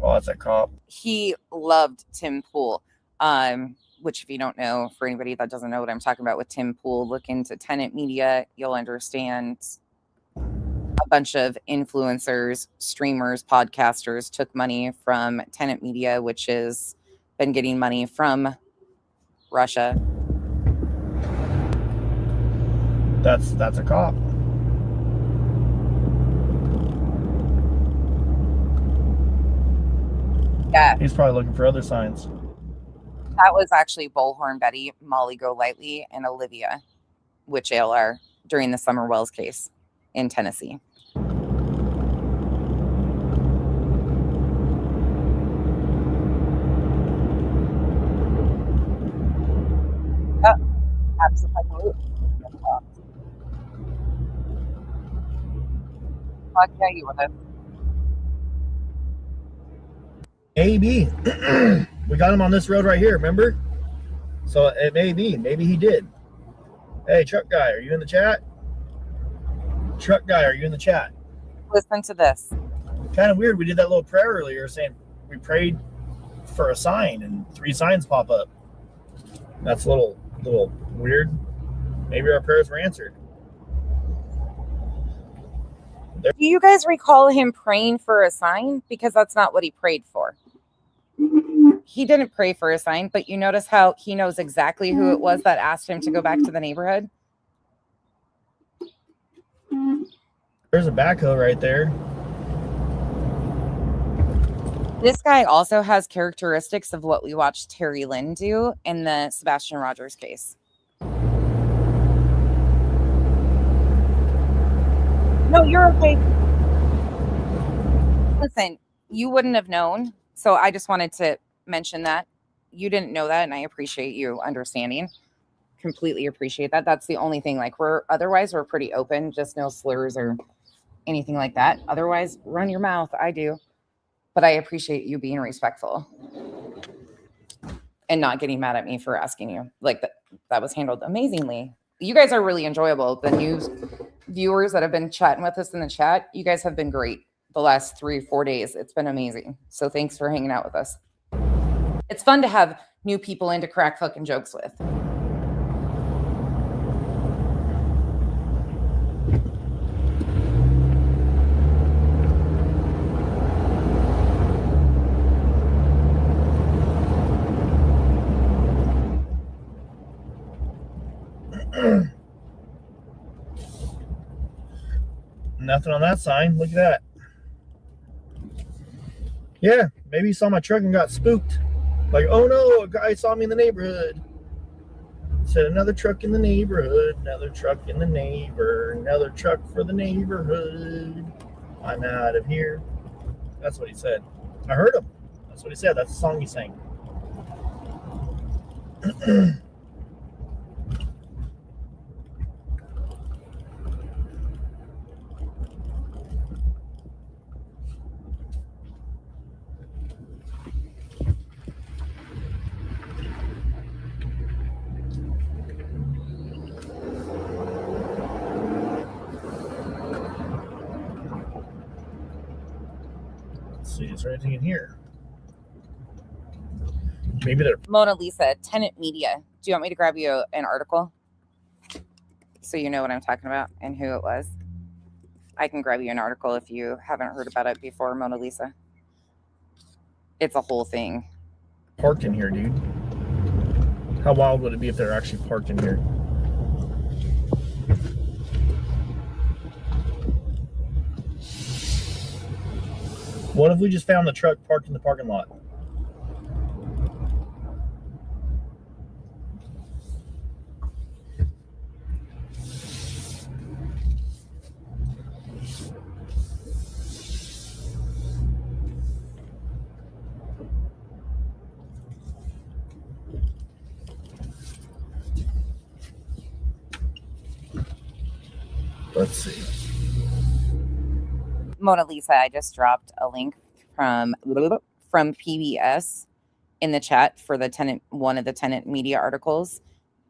Oh, that's a cop. He loved Tim Pool, which, if you don't know, for anybody that doesn't know what I'm talking about with Tim Pool, look into Tenant Media. You'll understand a bunch of influencers, streamers, podcasters took money from Tenant Media, which has been getting money from Russia. That's a cop. Yeah. He's probably looking for other signs. That was actually Bullhorn Betty, Molly Golightly, and Olivia with JLR during the Summer Wells case in Tennessee. Oh, absolutely. Fuck yeah, you with it. Maybe. We got him on this road right here, remember? So it may be. Maybe he did. Hey, truck guy, are you in the chat? Truck guy, are you in the chat? Listen to this. Kind of weird. We did that little prayer earlier saying we prayed for a sign and 3 signs pop up. That's a little weird. Maybe our prayers were answered. Do you guys recall him praying for a sign? Because that's not what he prayed for. He didn't pray for a sign, but you notice how he knows exactly who it was that asked him to go back to the neighborhood? There's a backhoe right there. This guy also has characteristics of what we watched Terry Lynn do in the Sebastian Rogers case. No, you're okay. Listen, you wouldn't have known. So I just wanted to mention that. You didn't know that, and I appreciate you understanding. Completely appreciate that. That's the only thing. Like, we're pretty open, just no slurs or anything like that. Otherwise, run your mouth. I do. But I appreciate you being respectful and not getting mad at me for asking you. Like, that was handled amazingly. You guys are really enjoyable. The news viewers that have been chatting with us in the chat, you guys have been great the last 3-4 days. It's been amazing. So thanks for hanging out with us. It's fun to have new people in to crack fucking jokes with. Nothing on that sign. Look at that. Yeah, maybe he saw my truck and got spooked. Like, oh no, a guy saw me in the neighborhood. Said another truck in the neighborhood, another truck in the neighbor, another truck for the neighborhood. I'm out of here. That's what he said. I heard him. That's what he said. That's the song he sang. Let's see, is there anything in here? Maybe they're Mona Lisa, Tenant Media. Do you want me to grab you an article so you know what I'm talking about and who it was? I can grab you an article if you haven't heard about it before, Mona Lisa. It's a whole thing. parked in here, dude. How wild would it be if they're actually parked in here? What if we just found the truck parked in the parking lot? Let's see. Mona Lisa, I just dropped a link from PBS in the chat for the one of the Tenant Media articles.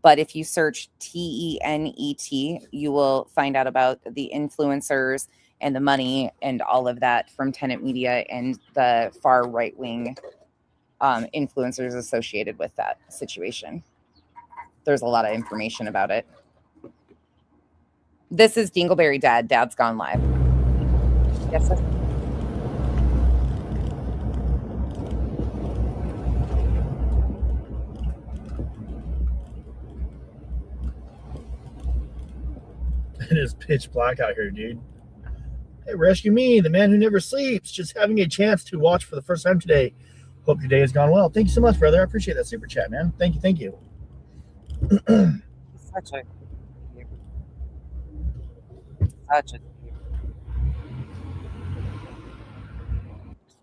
But if you search TENET, you will find out about the influencers and the money and all of that from Tenant Media and the far right wing influencers associated with that situation. There's a lot of information about it. This is Dingleberry Dad. Dad's gone live. Yes, sir. It is pitch black out here, dude. Hey, rescue me, the man who never sleeps. Just having a chance to watch for the first time today. Hope your day has gone well. Thank you so much, brother. I appreciate that super chat, man. Thank you, thank you. Such a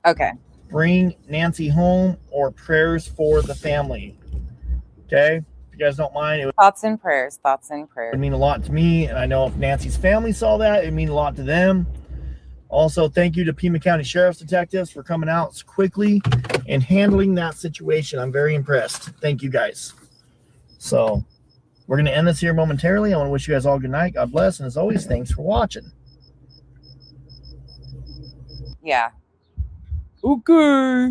okay. Bring Nancy home or prayers for the family. Okay? If you guys don't mind, it would Thoughts and prayers. Thoughts and prayers. mean a lot to me. And I know if Nancy's family saw that, it'd mean a lot to them. Also, thank you to Pima County Sheriff's Detectives for coming out quickly and handling that situation. I'm very impressed. Thank you, guys. So, we're going to end this here momentarily. I want to wish you guys all good night. God bless. And as always, thanks for watching. Yeah. Okay.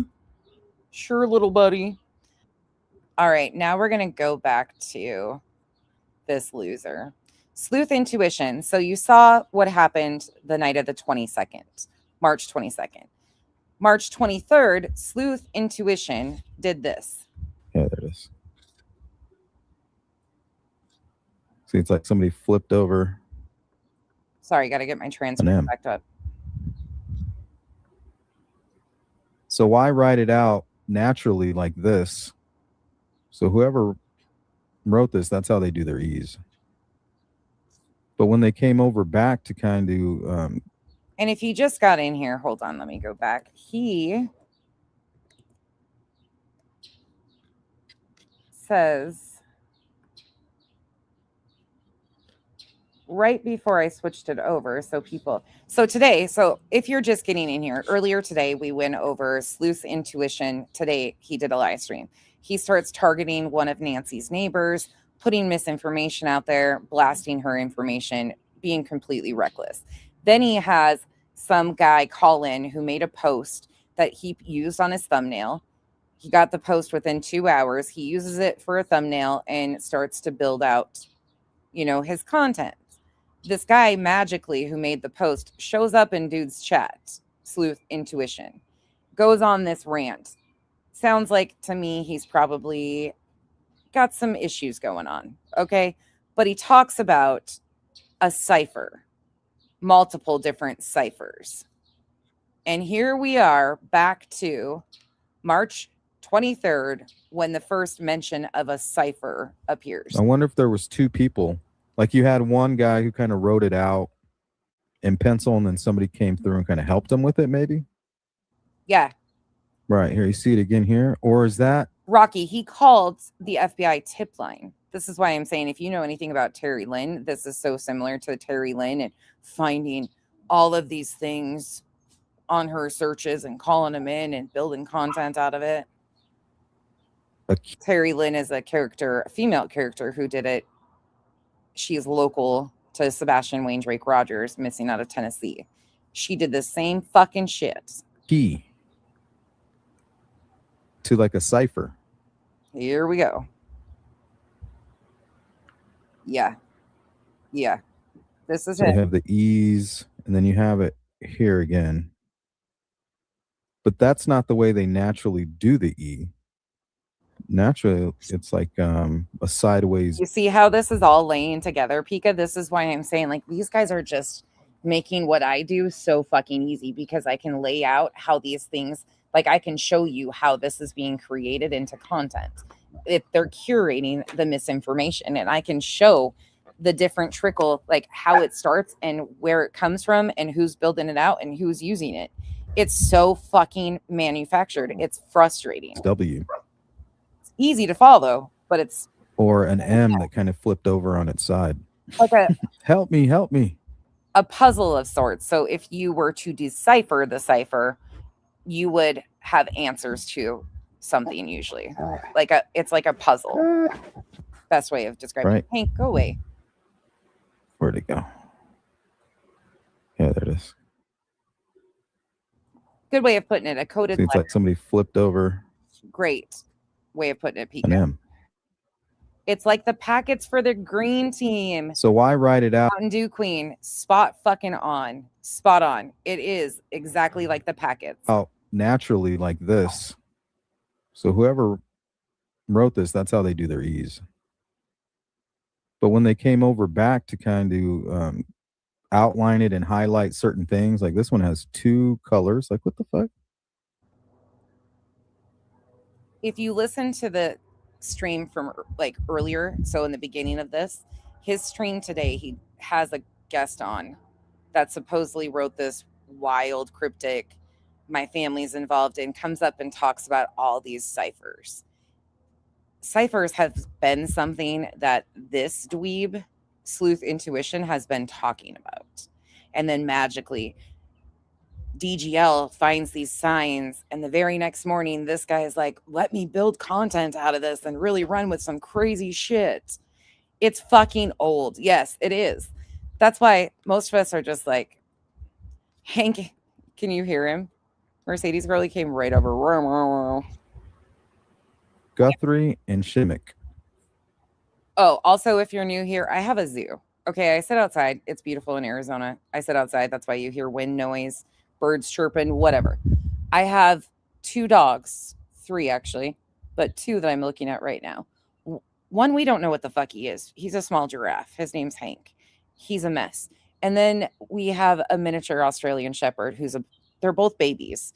Sure, little buddy. All right. Now we're going to go back to this loser. Sleuth Intuition. So you saw what happened the night of the 22nd, March 22nd. March 23rd, Sleuth Intuition did this. Yeah, there it is. See, it's like somebody flipped over. Sorry, got to get my transcript backed up. So why write it out naturally like this? So whoever wrote this, that's how they do their E's. But when they came over back to kind of... and if you just got in here, hold on, let me go back. He says... right before I switched it over. So today, if you're just getting in here, earlier today, we went over Sleuth Intuition. Today, he did a live stream. He starts targeting one of Nancy's neighbors, putting misinformation out there, blasting her information, being completely reckless. Then he has some guy call in who made a post that he used on his thumbnail. He got the post within 2 hours. He uses it for a thumbnail and starts to build out, his content. This guy magically who made the post shows up in dude's chat, Sleuth Intuition, goes on this rant. Sounds like to me he's probably got some issues going on. Okay. but he talks about a cipher, multiple different ciphers. And here we are back to March 23rd when the first mention of a cipher appears. I wonder if there was two people. Like you had one guy who kind of wrote it out in pencil, and then somebody came through and kind of helped him with it, maybe? Yeah. Right, here, you see it again here? Or is that... Rocky, he called the FBI tip line. This is why I'm saying, if you know anything about Terry Lynn, this is so similar to Terry Lynn and finding all of these things on her searches and calling them in and building content out of it. Terry Lynn is a character, a female character who did it. She's local to Sebastian Wayne Drake Rogers, missing out of Tennessee. She did the same fucking shit. Key to like a cipher. Here we go. Yeah. Yeah. This is so it. You have the E's, and then you have it here again. But that's not the way they naturally do the E. Naturally, it's like a sideways. You see how this is all laying together, Pika? This is why I'm saying, like, these guys are just making what I do so fucking easy, because I can lay out how these things, like, I can show you how this is being created into content. If they're curating the misinformation, and I can show the different trickle, like how it starts and where it comes from and who's building it out and who's using it. It's so fucking manufactured. It's frustrating. It's W. It's easy to follow, but it's... Or an M that kind of flipped over on its side. Like a... Help me, help me. A puzzle of sorts. So if you were to decipher the cipher, you would have answers to something usually. It's like a puzzle. Best way of describing it. Hank, go away. Where'd it go? Yeah, there it is. Good way of putting it. A coded See, it's letter. like somebody flipped over Great way of putting it, Pika. an M. It's like the packets for the green team. So why write it out? Mountain Dew Queen. Spot fucking on. Spot on. It is exactly like the packets. Oh, naturally like this. So whoever wrote this, that's how they do their E's. But when they came over back to kind of outline it and highlight certain things, like this one has two colors. Like, what the fuck? If you listen to the stream from like earlier, so in the beginning of this, his stream today, he has a guest on that supposedly wrote this wild, cryptic, my family's involved in, comes up and talks about all these ciphers. Ciphers have been something that this dweeb, Sleuth Intuition, has been talking about. And then magically, DGL finds these signs, and the very next morning, this guy is like, let me build content out of this and really run with some crazy shit. It's fucking old. Yes, it is. That's why most of us are just like, Hank, can you hear him? Mercedes Girlie came right over. Guthrie and Shimmick. Oh, also, if you're new here, I have a zoo. Okay, I sit outside. It's beautiful in Arizona. I sit outside. That's why you hear wind noise, birds chirping, whatever. I have 2 dogs, 3 actually, but 2 that I'm looking at right now. One, we don't know what the fuck he is. He's a small giraffe. His name's Hank. He's a mess. And then we have a miniature Australian Shepherd they're both babies.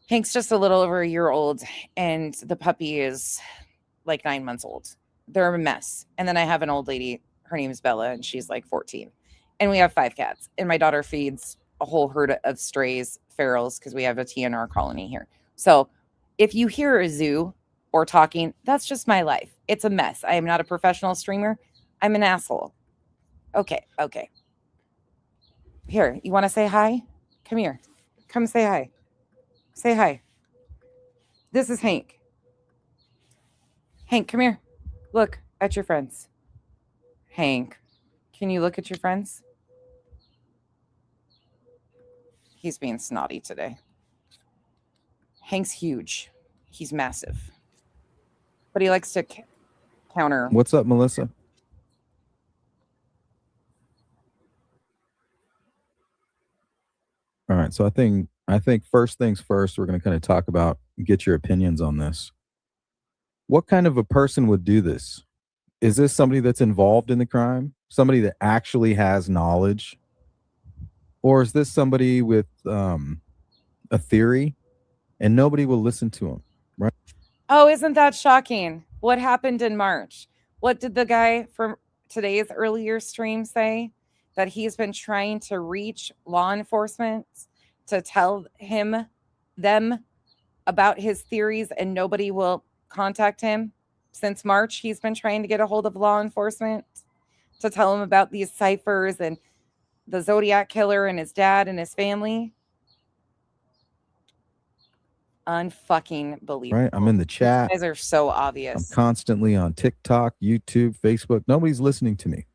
Hank's just a little over a year old, and the puppy is like 9 months old. They're a mess. And then I have an old lady. Her name is Bella, and she's like 14. And we have 5 cats. And my daughter feeds a whole herd of strays, ferals, because we have a TNR colony here. So if you hear a zoo or talking, that's just my life. It's a mess. I am not a professional streamer. I'm an asshole. Okay. Here, you want to say hi? Come here. Come say hi. Say hi. This is Hank. Hank, come here. Look at your friends. Hank, can you look at your friends? He's being snotty today. Hank's huge. He's massive. But he likes to counter. What's up, Melissa? All right, so I think first things first, we're going to kind of talk about, get your opinions on this. What kind of a person would do this? Is this somebody that's involved in the crime? Somebody that actually has knowledge? Or is this somebody with a theory and nobody will listen to him, right? Oh, isn't that shocking? What happened in March? What did the guy from today's earlier stream say? That he's been trying to reach law enforcement to tell them about his theories and nobody will contact him. Since March, he's been trying to get a hold of law enforcement to tell him about these ciphers and the Zodiac killer and his dad and his family. Unfucking believable. Right? I'm in the chat. You guys are so I'm obvious. constantly on TikTok, YouTube, Facebook. Nobody's listening to me.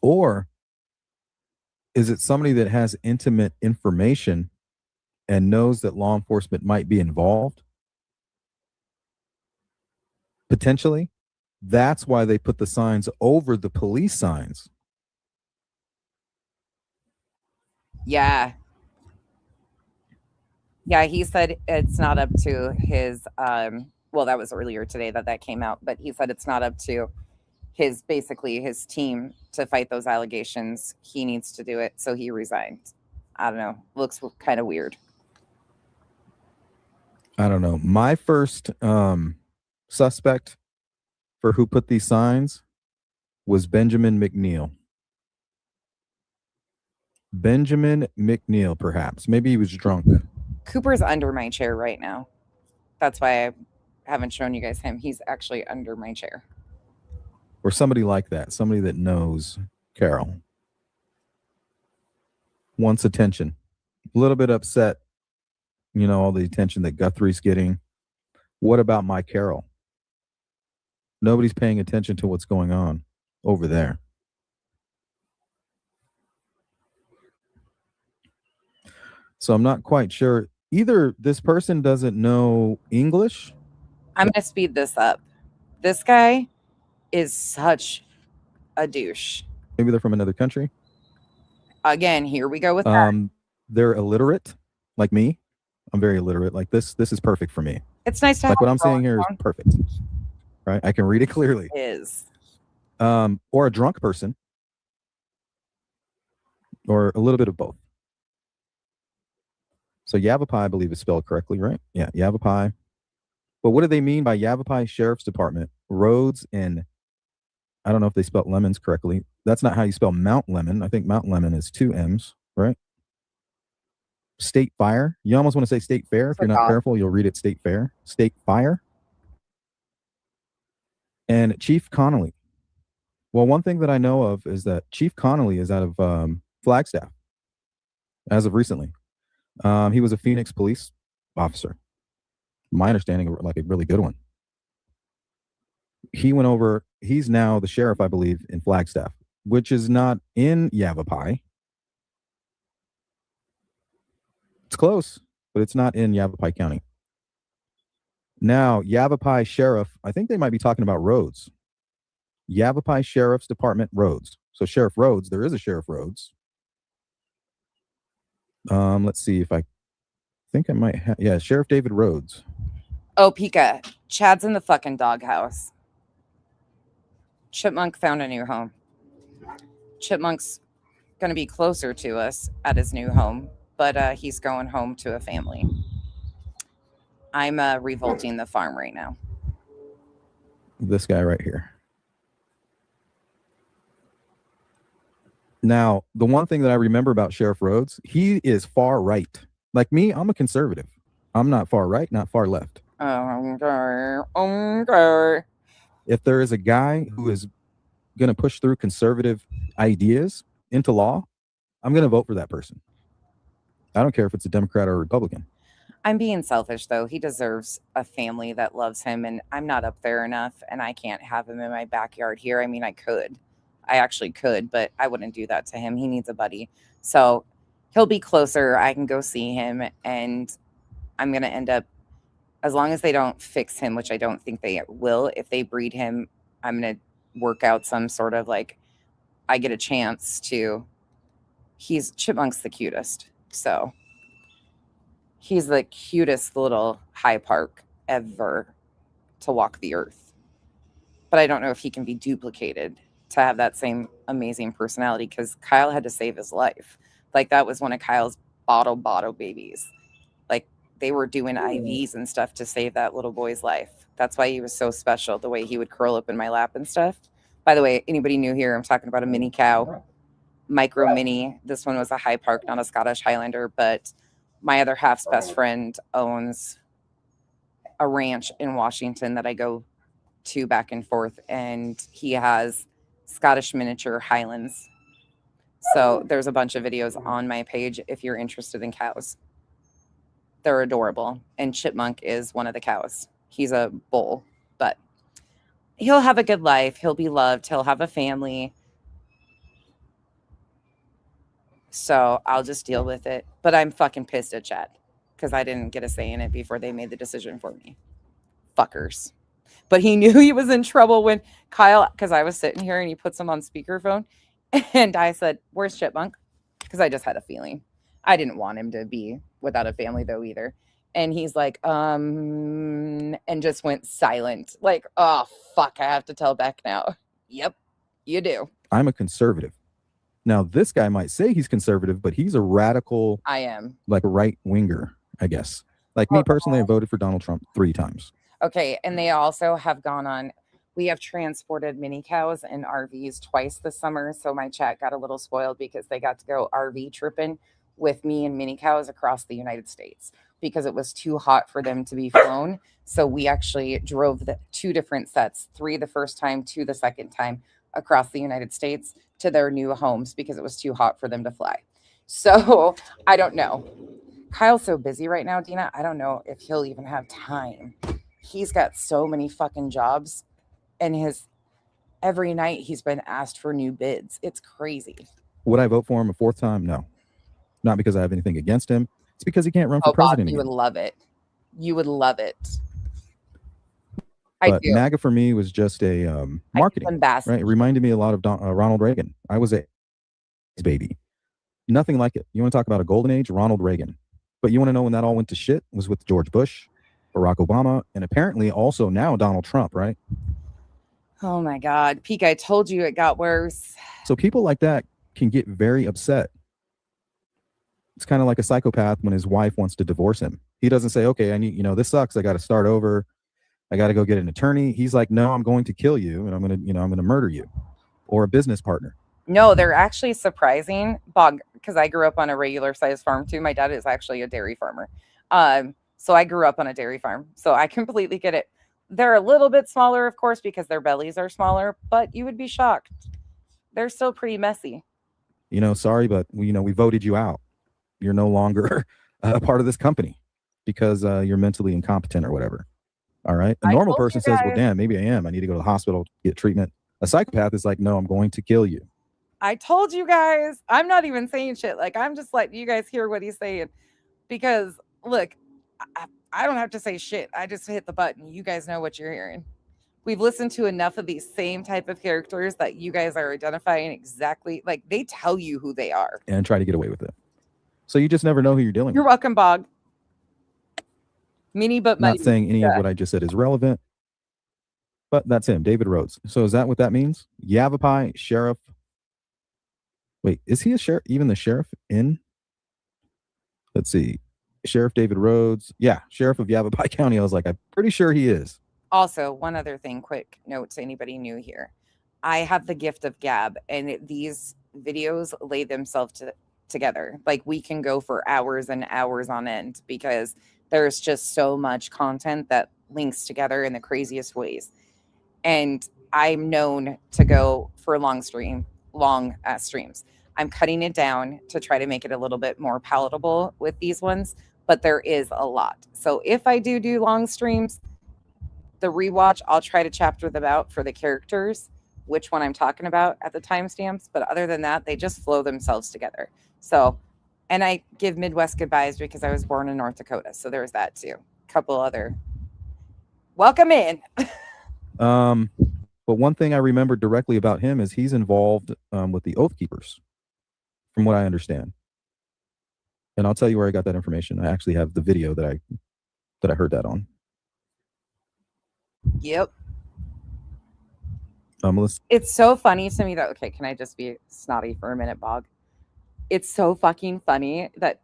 Or is it somebody that has intimate information and knows that law enforcement might be involved? Potentially. That's why they put the signs over the police signs. Yeah. Yeah, he said it's not up to his well, that was earlier today that came out, but he said it's not up to his team to fight those allegations. He needs to do it, so he resigned. I don't know. Looks kind of weird. I don't know. My first suspect for who put these signs was Benjamin McNeil. Benjamin McNeil, perhaps. Maybe he was drunk. Cooper's under my chair right now. That's why I haven't shown you guys him. He's actually under my chair. Or somebody like that. Somebody that knows Carol. Wants attention. A little bit upset. You know, all the attention that Guthrie's getting. What about my Carol? Nobody's paying attention to what's going on over there. So I'm not quite sure. Either this person doesn't know English. I'm going to speed this up. This guy is such a douche. Maybe they're from another country. Again, here we go with that. They're illiterate, like me. I'm very illiterate. Like this is perfect for me. It's nice to like have what I'm saying here is perfect. Right? I can read it clearly. It is. Or a drunk person. Or a little bit of both. So Yavapai, I believe, is spelled correctly, right? Yeah, Yavapai. But what do they mean by Yavapai Sheriff's Department? Roads in, I don't know if they spelled lemons correctly. That's not how you spell Mount Lemon. I think Mount Lemon is 2 M's, right? State Fire. You almost want to say State Fair. If you're not careful, you'll read it State Fair. State Fire. And Chief Connolly. Well, one thing that I know of is that Chief Connolly is out of Flagstaff as of recently. He was a Phoenix police officer. My understanding, like a really good one. He went over, he's now the sheriff, I believe, in Flagstaff, which is not in Yavapai. It's close, but it's not in Yavapai County. Now, Yavapai Sheriff, I think they might be talking about roads. Yavapai Sheriff's Department roads. So Sheriff Rhodes, there is a Sheriff Rhodes. Let's see if I think I might have, yeah, Sheriff David Rhodes. Oh, Pika, Chad's in the fucking doghouse. Chipmunk found a new home. Chipmunk's going to be closer to us at his new home, but he's going home to a family. I'm revolting the farm right now. This guy right here. Now, the one thing that I remember about Sheriff Rhodes, he is far right. Like me, I'm a conservative. I'm not far right, not far left. Okay. If there is a guy who is going to push through conservative ideas into law, I'm going to vote for that person. I don't care if it's a Democrat or a Republican. I'm being selfish, though. He deserves a family that loves him, and I'm not up there enough, and I can't have him in my backyard here. I mean, I could. I actually could, but I wouldn't do that to him. He needs a buddy. So he'll be closer. I can go see him, and I'm going to end up, as long as they don't fix him, which I don't think they will, if they breed him, I'm going to work out some sort of like, I get a chance to, Chipmunk's the cutest. So He's the cutest little high park ever to walk the earth. But I don't know if he can be duplicated to have that same amazing personality, because Kyle had to save his life. Like, that was one of Kyle's bottle babies. Like, they were doing IVs and stuff to save that little boy's life. That's why he was so special, the way he would curl up in my lap and stuff. By the way, anybody new here, I'm talking about a mini cow, micro mini. This one was a high park, not a Scottish Highlander, but my other half's best friend owns a ranch in Washington that I go to back and forth, and he has Scottish miniature Highlands. So there's a bunch of videos on my page if you're interested in cows. They're adorable. And Chipmunk is one of the cows. He's a bull, but he'll have a good life. He'll be loved. He'll have a family. So I'll just deal with it. But I'm fucking pissed at Chad because I didn't get a say in it before they made the decision for me. Fuckers. But he knew he was in trouble when Kyle, because I was sitting here and he puts him on speakerphone. And I said, "Where's Chipmunk?" Because I just had a feeling. I didn't want him to be without a family though either. And he's like, and just went silent. Like, oh, fuck, I have to tell Beck now. Yep, you do. I'm a conservative. Now, this guy might say he's conservative, but he's a radical. I am. Like a right winger, I guess. Like me personally, I voted for Donald Trump 3 times. Okay, and they also have gone on. We have transported mini cows and RVs twice this summer. So my chat got a little spoiled because they got to go RV tripping with me and mini cows across the United States because it was too hot for them to be flown. So we actually drove the 2 different sets, 3 the first time, 2 the second time across the United States to their new homes because it was too hot for them to fly. So I don't know. Kyle's so busy right now, Dina. I don't know if he'll even have time. He's got so many fucking jobs, and every night he's been asked for new bids. It's crazy. Would I vote for him a 4th time? No. Not because I have anything against him. It's because he can't run for president Bob, you again. would love it. You would love it. But MAGA for me was just a marketing, right? It reminded me a lot of Ronald Reagan. I was a baby. Nothing like it. You want to talk about a golden age? Ronald Reagan. But you want to know when that all went to shit? It was with George Bush, Barack Obama, and apparently also now Donald Trump, right? Oh my God. Peek, I told you it got worse. So people like that can get very upset. It's kind of like a psychopath when his wife wants to divorce him. He doesn't say, okay, I need, this sucks. I got to start over. I got to go get an attorney. He's like, no, I'm going to kill you. And I'm going to murder you, or a business partner. No, they're actually surprising, Bog, because I grew up on a regular sized farm too. My dad is actually a dairy farmer. So I grew up on a dairy farm. So I completely get it. They're a little bit smaller, of course, because their bellies are smaller, but you would be shocked. They're still pretty messy. Sorry, but we voted you out. You're no longer a part of this company because you're mentally incompetent or whatever. All right. A normal person says, well, damn, maybe I am. I need to go to the hospital, get treatment. A psychopath is like, no, I'm going to kill you. I told you guys. I'm not even saying shit. Like, I'm just letting you guys hear what he's saying. Because, look, I don't have to say shit. I just hit the button. You guys know what you're hearing. We've listened to enough of these same type of characters that you guys are identifying exactly. Like, they tell you who they are. And try to get away with it. So you just never know who you're dealing with. You're welcome, Bog. Mini but Not saying any of what I just said is relevant, but that's him, David Rhodes. So is that what that means? Yavapai sheriff. Wait, is he a sheriff? Even the sheriff in? Let's see. Sheriff David Rhodes. Yeah, sheriff of Yavapai County. I was like, I'm pretty sure he is. Also, one other thing, quick note to anybody new here. I have the gift of gab, and these videos lay themselves together. Like, we can go for hours and hours on end because there's just so much content that links together in the craziest ways. And I'm known to go for long streams. I'm cutting it down to try to make it a little bit more palatable with these ones, but there is a lot. So if I do long streams, the rewatch, I'll try to chapter them out for the characters, which one I'm talking about at the timestamps. But other than that, they just flow themselves together. So, and I give Midwest goodbyes because I was born in North Dakota. So there's that too. Couple other. Welcome in. But one thing I remember directly about him is he's involved with the Oath Keepers, from what I understand. And I'll tell you where I got that information. I actually have the video that I heard that on. Yep. Melissa. It's so funny to me that, okay, can I just be snotty for a minute, Bog? It's so fucking funny that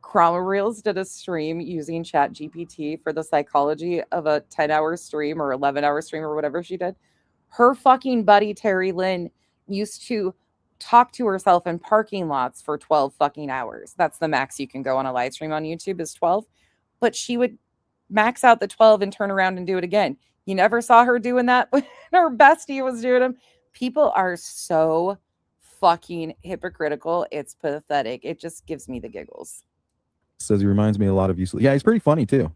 Chroma Reels did a stream using Chat GPT for the psychology of a 10-hour stream or 11-hour stream or whatever she did. Her fucking buddy, Terry Lynn, used to talk to herself in parking lots for 12 fucking hours. That's the max you can go on a live stream on YouTube is 12. But she would max out the 12 and turn around and do it again. You never saw her doing that when her bestie was doing them. People are so fucking hypocritical. It's pathetic. It just gives me the giggles. Says he reminds me a lot of you. Yeah, he's pretty funny too.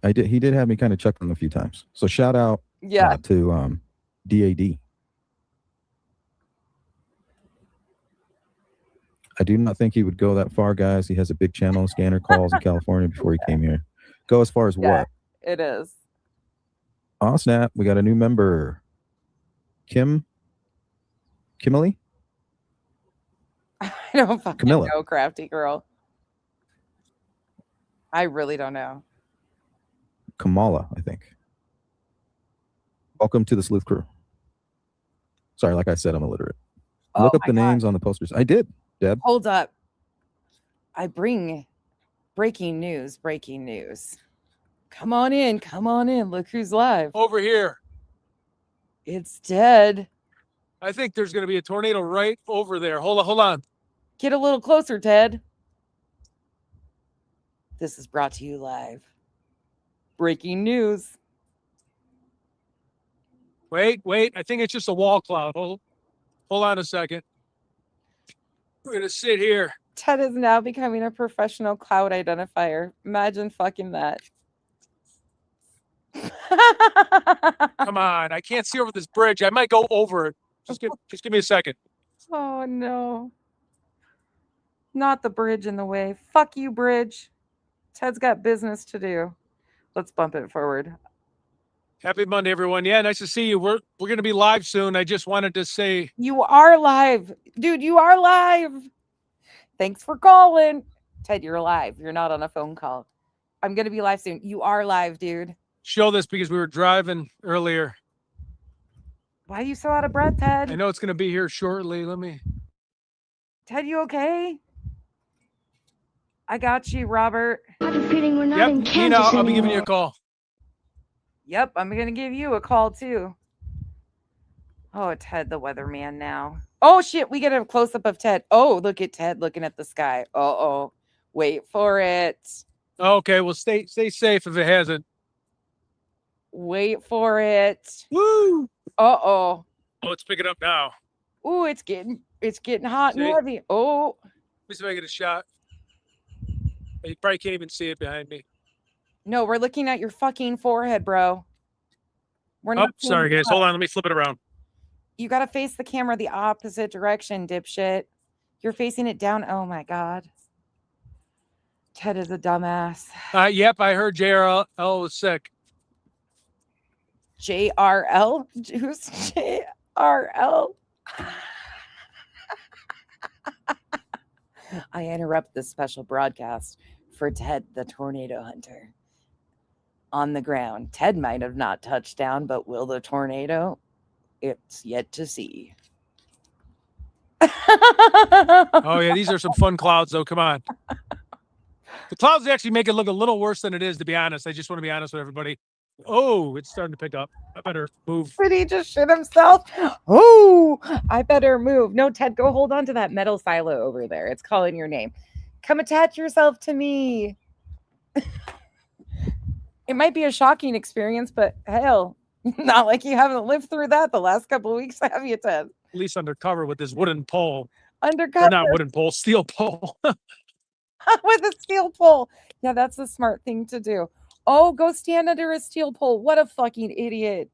He did have me kind of chuckling a few times. So shout out to DAD. I do not think he would go that far, guys. He has a big channel, scanner calls in California before he came here. Go as far as what? It is. Oh, snap. We got a new member. Kimberly? I don't fucking Camilla. know, crafty girl. I really don't know. Kamala, I think. Welcome to the Sleuth crew. Sorry, like I said, I'm illiterate. Look up the names on the posters. I did, Deb. Hold up. I bring breaking news. Come on in. Look who's live. Over here. It's Ted. I think there's going to be a tornado right over there. Hold on. Get a little closer, Ted. This is brought to you live. Breaking news. Wait. I think it's just a wall cloud. Hold on a second. We're going to sit here. Ted is now becoming a professional cloud identifier. Imagine fucking that. Come on. I can't see over this bridge. I might go over it. Just give me a second. Oh, no. Not the bridge in the way. Fuck you, bridge. Ted's got business to do. Let's bump it forward. Happy Monday, everyone. Yeah, nice to see you. We're going to be live soon. I just wanted to say. You are live. Dude, you are live. Thanks for calling. Ted, you're live. You're not on a phone call. I'm going to be live soon. You are live, dude. Show this because we were driving earlier. Why are you so out of breath, Ted? I know it's going to be here shortly. Ted, you okay? I got you, Robert. I have a feeling we're not in Kansas I'll be giving you a call. Yep, I'm going to give you a call, too. Oh, Ted, the weatherman now. Oh, shit, we get a close-up of Ted. Oh, look at Ted looking at the sky. Uh-oh. Wait for it. Okay, well, stay safe if it hasn't. Wait for it. Woo! Uh-oh. Oh, it's picking up now. Ooh, it's getting hot and See? heavy. Oh. Let me see if I get a shot. You probably can't even see it behind me. No, we're looking at your fucking forehead, bro. We're not. Sorry, guys. Hold on. Let me flip it around. You got to face the camera the opposite direction, dipshit. You're facing it down. Oh, my God. Ted is a dumbass. Yep, I heard JRL was sick. JRL? Who's JRL? I interrupt this special broadcast for Ted, the tornado hunter. On the ground. Ted might have not touched down, but will the tornado? It's yet to see. Oh, yeah, these are some fun clouds, though. Come on. The clouds actually make it look a little worse than it is, to be honest. I just want to be honest with everybody. Oh, it's starting to pick up. I better move. Did he just shit himself? Oh, I better move. No, Ted, go hold on to that metal silo over there. It's calling your name. Come attach yourself to me. It might be a shocking experience, but hell, not like you haven't lived through that the last couple of weeks, have you, Ted? At least undercover with this wooden pole. Undercover. Or not wooden pole, steel pole. With a steel pole. Yeah, that's a smart thing to do. Oh, go stand under a steel pole. What a fucking idiot.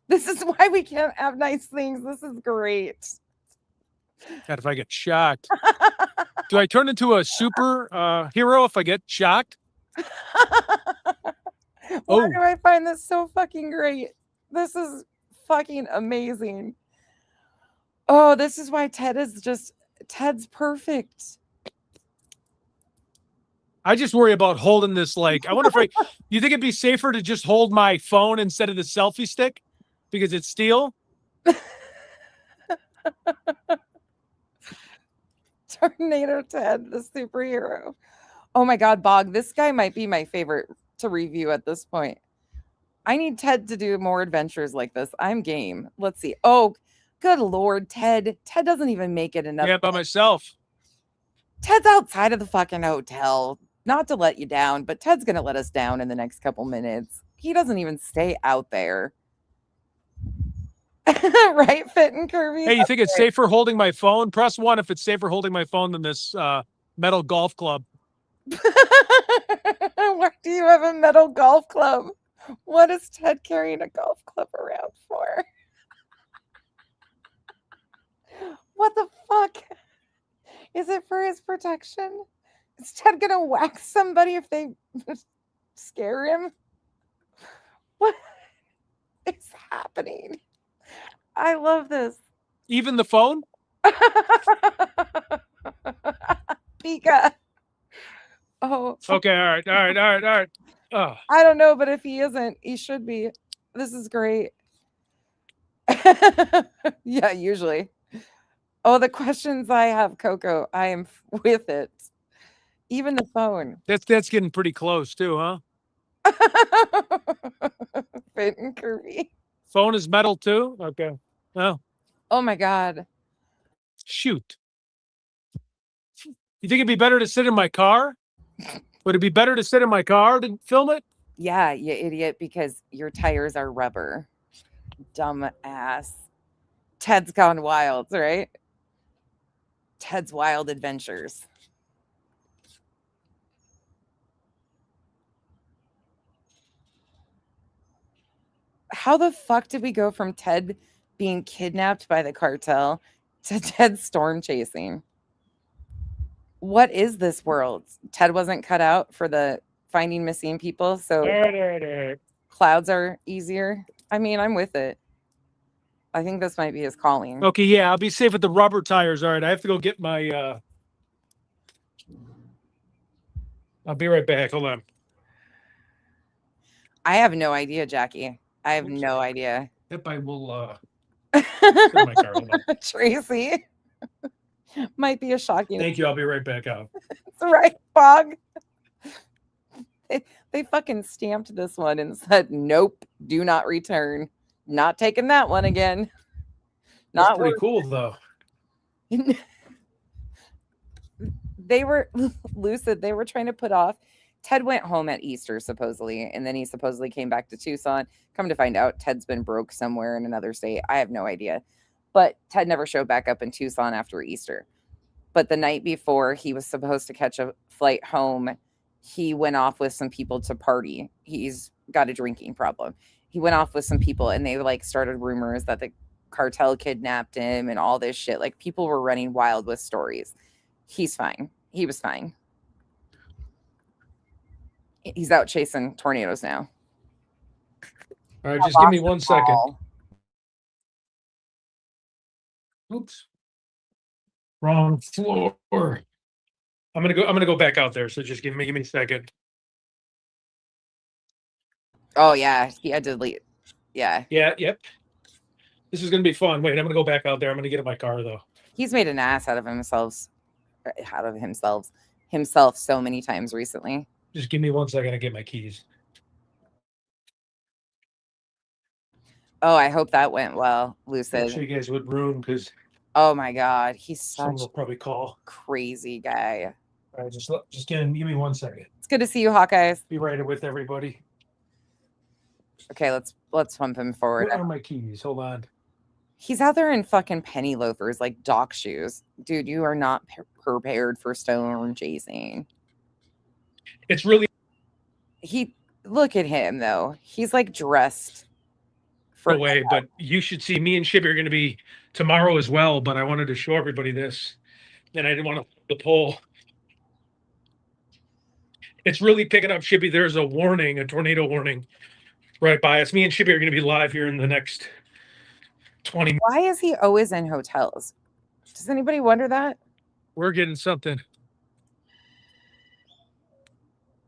This is why we can't have nice things. This is great. God, if I get shocked. Do I turn into a super hero if I get shocked? Why do I find this so fucking great? This is fucking amazing. Oh, this is why Ted's perfect. I just worry about holding this. Like, I wonder if you think it'd be safer to just hold my phone instead of the selfie stick because it's steel? Tornado Ted, the superhero. Oh my God, Bog, this guy might be my favorite to review at this point. I need Ted to do more adventures like this. I'm game. Let's see. Oh, good Lord, Ted. Ted doesn't even make it enough. Yeah, by myself. Ted's outside of the fucking hotel. Not to let you down, but Ted's going to let us down in the next couple minutes. He doesn't even stay out there. Right, Fit and Curvy? Hey, you think it's safer holding my phone? Press 1 if it's safer holding my phone than this metal golf club. Why do you have a metal golf club? What is Ted carrying a golf club around for? What the fuck? Is it for his protection? Is Ted gonna whack somebody if they scare him? What is happening? I love this. Even the phone? Pika. Oh. Okay, all right. Oh. I don't know, but if he isn't, he should be. This is great. Yeah, usually. Oh, the questions I have, Coco. I am with it. Even the phone. That's getting pretty close too, huh? Fit and Curvy. Phone is metal too? Okay. Oh. Oh my God. Shoot. You think it'd be better to sit in my car? Would it be better to sit in my car to film it? Yeah, you idiot, because your tires are rubber. Dumb ass. Ted's Gone Wild, right? Ted's Wild Adventures. How the fuck did we go from Ted being kidnapped by the cartel to Ted storm chasing? What is this world? Ted wasn't cut out for the finding missing people, so clouds are easier. I mean, I'm with it. I think this might be his calling. Okay, yeah, I'll be safe with the rubber tires. All right, I have to go get my I'll be right back. Hold on. I have no idea, Jackie. I have no idea. Yep, I will sit in my car. Hold on. Tracy. Might be a shocking. Thank you. I'll be right back out. That's right, Bog. They fucking stamped this one and said, nope, do not return. Not taking that one again. That's Not pretty worth cool, though. They were lucid. They were trying to put off. Ted went home at Easter, supposedly, and then he supposedly came back to Tucson. Come to find out, Ted's been broke somewhere in another state. I have no idea. But Ted never showed back up in Tucson after Easter. But the night before he was supposed to catch a flight home, he went off with some people to party. He's got a drinking problem. He went off with some people and they like started rumors that the cartel kidnapped him and all this shit. Like people were running wild with stories. He's fine. He was fine. He's out chasing tornadoes now. All right, just give me 1 second. Oops. Wrong floor. I'm gonna go back out there. So just give me a second. Oh yeah, he had to leave. Yeah. Yeah, yep. This is gonna be fun. Wait, I'm gonna go back out there. I'm gonna get in my car though. He's made an ass out of himself so many times recently. Just give me 1 second to get my keys. Oh, I hope that went well, Lucid. I'll show you guys what room, because oh my God, he's someone such will probably call. Crazy guy. All right, just give me 1 second. It's good to see you, Hawkeyes. Be right with everybody. Okay, let's pump him forward. Where are my keys? Hold on. He's out there in fucking penny loafers, like dock shoes. Dude, you are not prepared for storm chasing. It's really... Look at him, though. He's like dressed for... No way, but you should see me and Shibby are going to be tomorrow as well, but I wanted to show everybody this. And I didn't want to hold the pole. It's really picking up, Shibby. There's a warning, a tornado warning right by us. Me and Shibby are going to be live here in the next 20 minutes. Why is he always in hotels? Does anybody wonder that? We're getting something.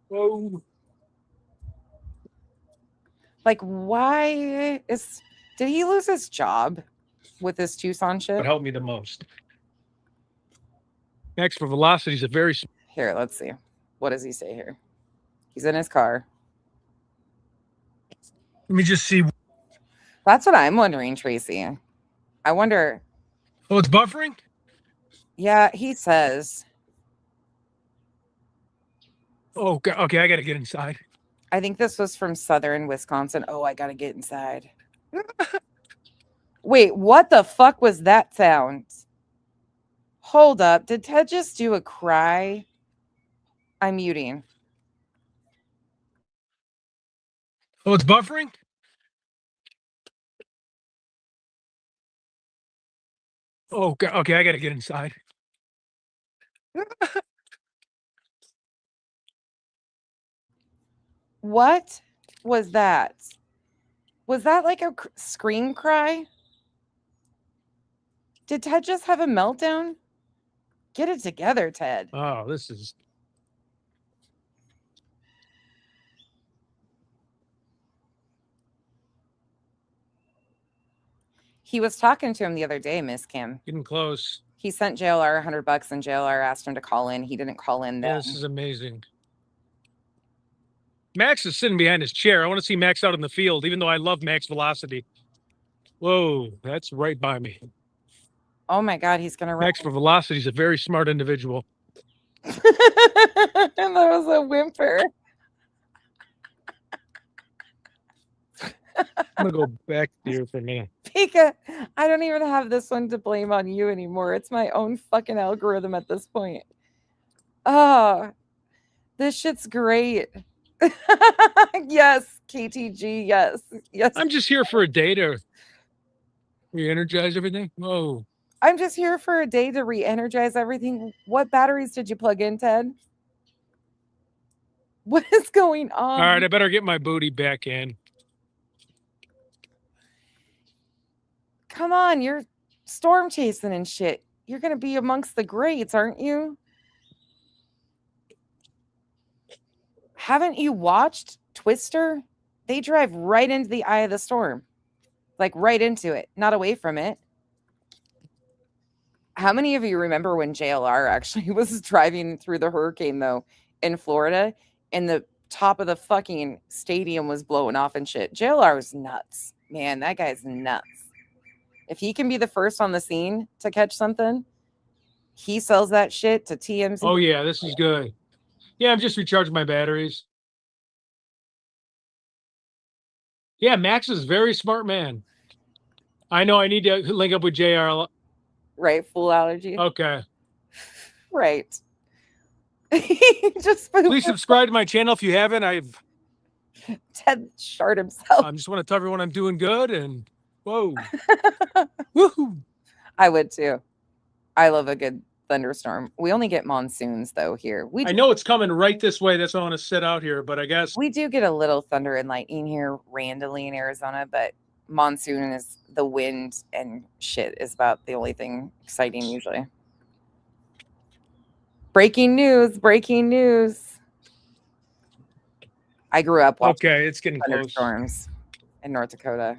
Whoa. Like, why did he lose his job with this Tucson shit? Would help me the most. Max for velocity is a very. Here, let's see. What does he say here? He's in his car. Let me just see. That's what I'm wondering, Tracy. I wonder. Oh, it's buffering? Yeah, he says. Oh, okay. I got to get inside. I think this was from southern Wisconsin. Oh, I got to get inside. Wait, what the fuck was that sound? Hold up. Did Ted just do a cry? I'm muting. Oh, it's buffering? Oh, okay. I got to get inside. What was that? Was that like a scream cry? Did Ted just have a meltdown? Get it together, Ted. Oh, this is. He was talking to him the other day, Miss Kim. Getting close. He sent JLR $100 and JLR asked him to call in. He didn't call in then. Yeah, this is amazing. Max is sitting behind his chair. I want to see Max out in the field, even though I love Max velocity. Whoa, that's right by me. Oh my God, he's gonna run. Max for velocity is a very smart individual. And that was a whimper. I'm gonna go back here for a minute. Pika, I don't even have this one to blame on you anymore. It's my own fucking algorithm at this point. Oh, this shit's great. Yes, KTG, yes. I'm just here for a day to re-energize everything. Whoa. I'm just here for a day to re-energize everything. What batteries did you plug in, Ted? What is going on? All right, I better get my booty back in. Come on, you're storm chasing and shit. You're going to be amongst the greats, aren't you? Haven't you watched Twister? They drive right into the eye of the storm. Like right into it, not away from it. How many of you remember when JLR actually was driving through the hurricane, though, in Florida, and the top of the fucking stadium was blowing off and shit? JLR was nuts. Man, that guy's nuts. If he can be the first on the scene to catch something, he sells that shit to TMZ. Oh, yeah, this is good. Yeah, I'm just recharging my batteries. Yeah, Max is a very smart man. I know I need to link up with JR. Right, full allergy. Okay. Right. Just Please subscribe to my channel if you haven't. Ted shard himself. I just want to tell everyone I'm doing good and whoa. Woohoo. I would too. I love a good thunderstorm. We only get monsoons though here. I know it's coming right this way. That's why I want to sit out here, but I guess we do get a little thunder and lightning here randomly in Arizona, but monsoon is the wind and shit is about the only thing exciting usually. Breaking news. I grew up watching it's getting thunderstorms in North Dakota.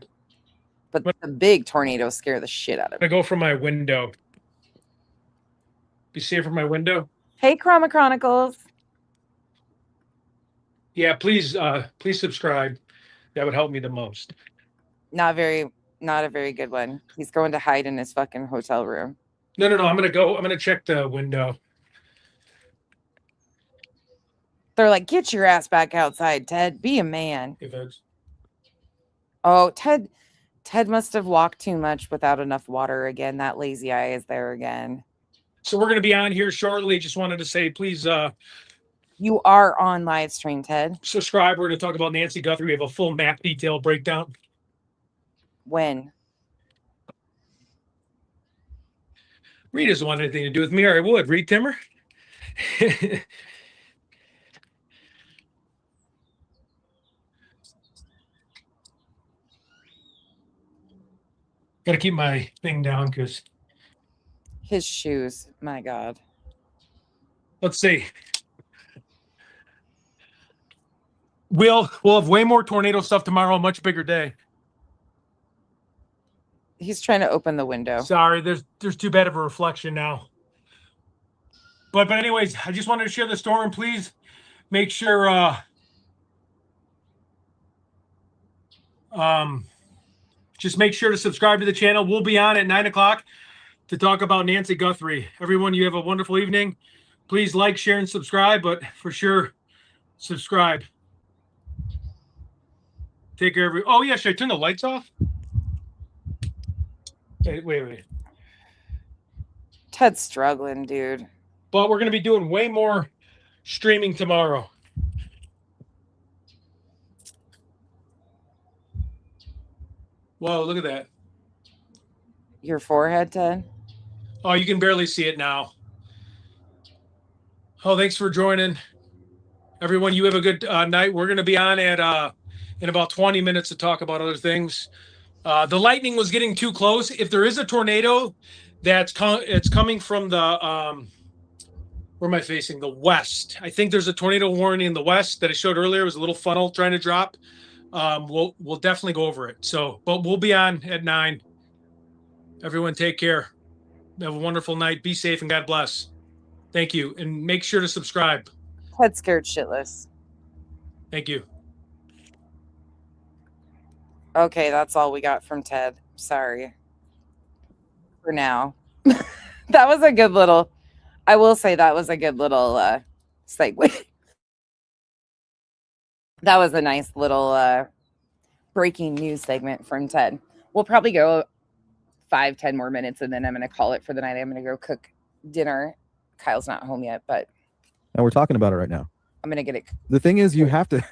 But the big tornadoes scare the shit out of me. I go from my window. Be safe from my window. Hey, Chroma Chronicles. Yeah, please subscribe. That would help me the most. Not a very good one. He's going to hide in his fucking hotel room. No. I'm gonna check the window. They're like, get your ass back outside, Ted. Be a man. Hey, folks. Oh, Ted must have walked too much without enough water again. That lazy eye is there again. So we're gonna be on here shortly. Just wanted to say, please. You are on live stream, Ted. Subscribe. We're gonna talk about Nancy Guthrie. We have a full map detail breakdown. When? Reed doesn't want anything to do with me, or I would. Reed Timmer. Got to keep my thing down because his shoes. My God. Let's see. We'll have way more tornado stuff tomorrow. A much bigger day. He's trying to open the window. Sorry, there's too bad of a reflection now. But anyways, I just wanted to share the storm. Please make sure just make sure to subscribe to the channel. We'll be on at 9 o'clock to talk about Nancy Guthrie. Everyone, you have a wonderful evening. Please like, share, and subscribe, but for sure, subscribe. Take care, oh yeah, should I turn the lights off? Wait. Ted's struggling, dude. But we're going to be doing way more streaming tomorrow. Whoa, look at that. Your forehead, Ted? Oh, you can barely see it now. Oh, thanks for joining. Everyone, you have a good night. We're going to be on at in about 20 minutes to talk about other things. The lightning was getting too close. If there is a tornado that's it's coming from the where am I facing? The west. I think there's a tornado warning in the west that I showed earlier. It was a little funnel trying to drop. We'll definitely go over it. So, but we'll be on at 9. Everyone, take care. Have a wonderful night. Be safe and God bless. Thank you, and make sure to subscribe. Ted's scared shitless. Thank you. Okay, that's all we got from Ted. Sorry. For now. That was a good little, I will say that was a good little segue. That was a nice little breaking news segment from Ted. We'll probably go 5-10 more minutes and then I'm going to call it for the night. I'm going to go cook dinner. Kyle's not home yet, but And we're talking about it right now. I'm going to get it. The thing is, you have to.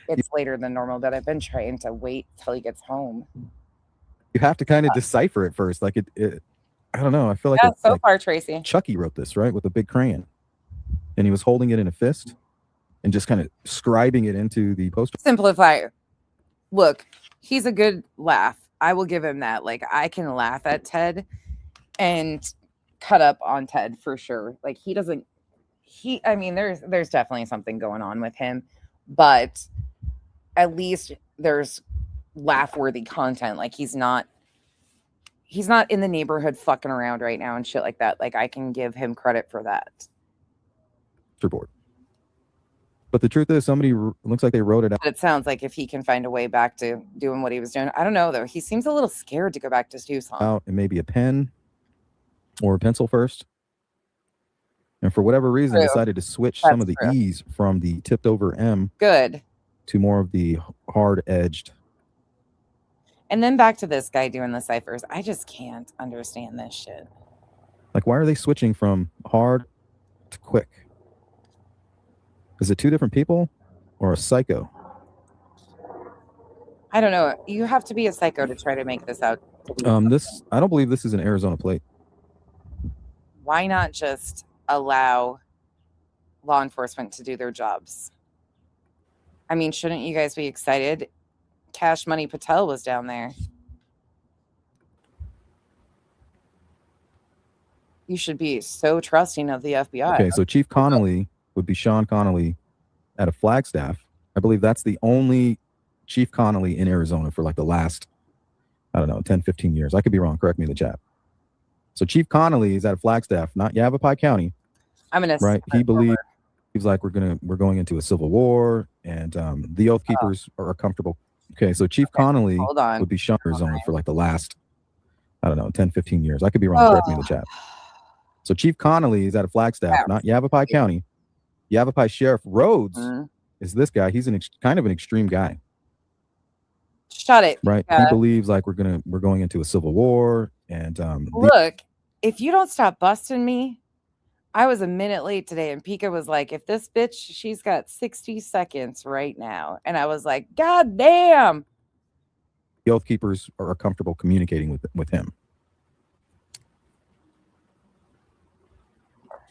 It's later than normal, but I've been trying to wait till he gets home. You have to kind of decipher it first. Like it I don't know. I feel like Yeah, it's so like far, Tracy. Chucky wrote this, right, with a big crayon, and he was holding it in a fist and just kind of scribing it into the poster. Simplify. Look, he's a good laugh. I will give him that. Like, I can laugh at Ted and cut up on Ted for sure. Like, he doesn't. I mean, there's definitely something going on with him, but at least there's laugh-worthy content. Like, he's not in the neighborhood fucking around right now and shit like that. Like, I can give him credit for that. Board. But the truth is, somebody looks like they wrote it out. But it sounds like if he can find a way back to doing what he was doing. I don't know, though. He seems a little scared to go back to Tucson. Out and maybe a pen or a pencil first. And for whatever reason, decided to switch some of the E's from the tipped over M. Good. To more of the hard edged. And then back to this guy doing the ciphers. I just can't understand this shit. Like, why are they switching from hard to quick? Is it two different people or a psycho? I don't know. You have to be a psycho to try to make this out. I don't believe this is an Arizona plate. Why not just allow law enforcement to do their jobs? I mean, shouldn't you guys be excited? Cash Money Patel was down there. You should be so trusting of the FBI. Okay, so Chief Connolly would be Sean Connolly at a Flagstaff. I believe that's the only Chief Connolly in Arizona for like the last, I don't know, 10, 15 years. I could be wrong. Correct me in the chat. So Chief Connolly is at a Flagstaff, not Yavapai County. I'm gonna right. He believes like we're going into a civil war, and the Oath Keepers are comfortable. Okay, so Chief Connolly would be Sean Arizona for like the last, I don't know, 10, 15 years. I could be wrong. Correct me in the chat. So Chief Connolly is at a Flagstaff, not Yavapai County. Yavapai Sheriff Rhodes is this guy. He's kind of an extreme guy. Shut it. Right. He believes like we're going into a civil war. And look, if you don't stop busting me, I was a minute late today, and Pika was like, if this bitch, she's got 60 seconds right now. And I was like, God damn. The Oath Keepers are comfortable communicating with him.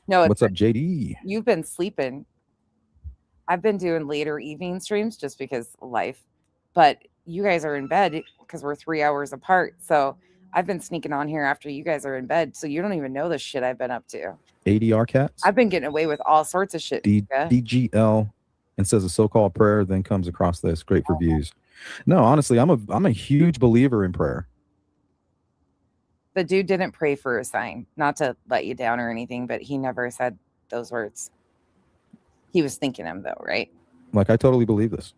No, what's up, JD? You've been sleeping. I've been doing later evening streams just because life, but you guys are in bed because we're 3 hours apart. So I've been sneaking on here after you guys are in bed. So you don't even know the shit I've been up to. ADR cats. I've been getting away with all sorts of shit. DGL and says a so-called prayer, then comes across this. Great for views. No, honestly, I'm a huge believer in prayer. The dude didn't pray for a sign, not to let you down or anything, but he never said those words. He was thinking them though, right? Like, I totally believe this.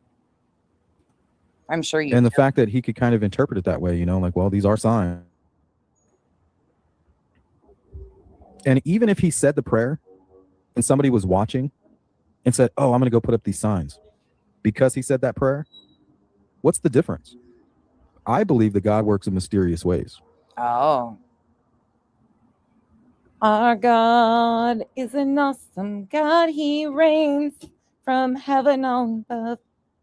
I'm sure you And the do. fact that he could kind of interpret it that way, you know, like, well, these are signs. And even if he said the prayer and somebody was watching and said, oh, I'm going to go put up these signs because he said that prayer, what's the difference? I believe that God works in mysterious ways. Oh. Our God is an awesome God. He reigns from heaven on above.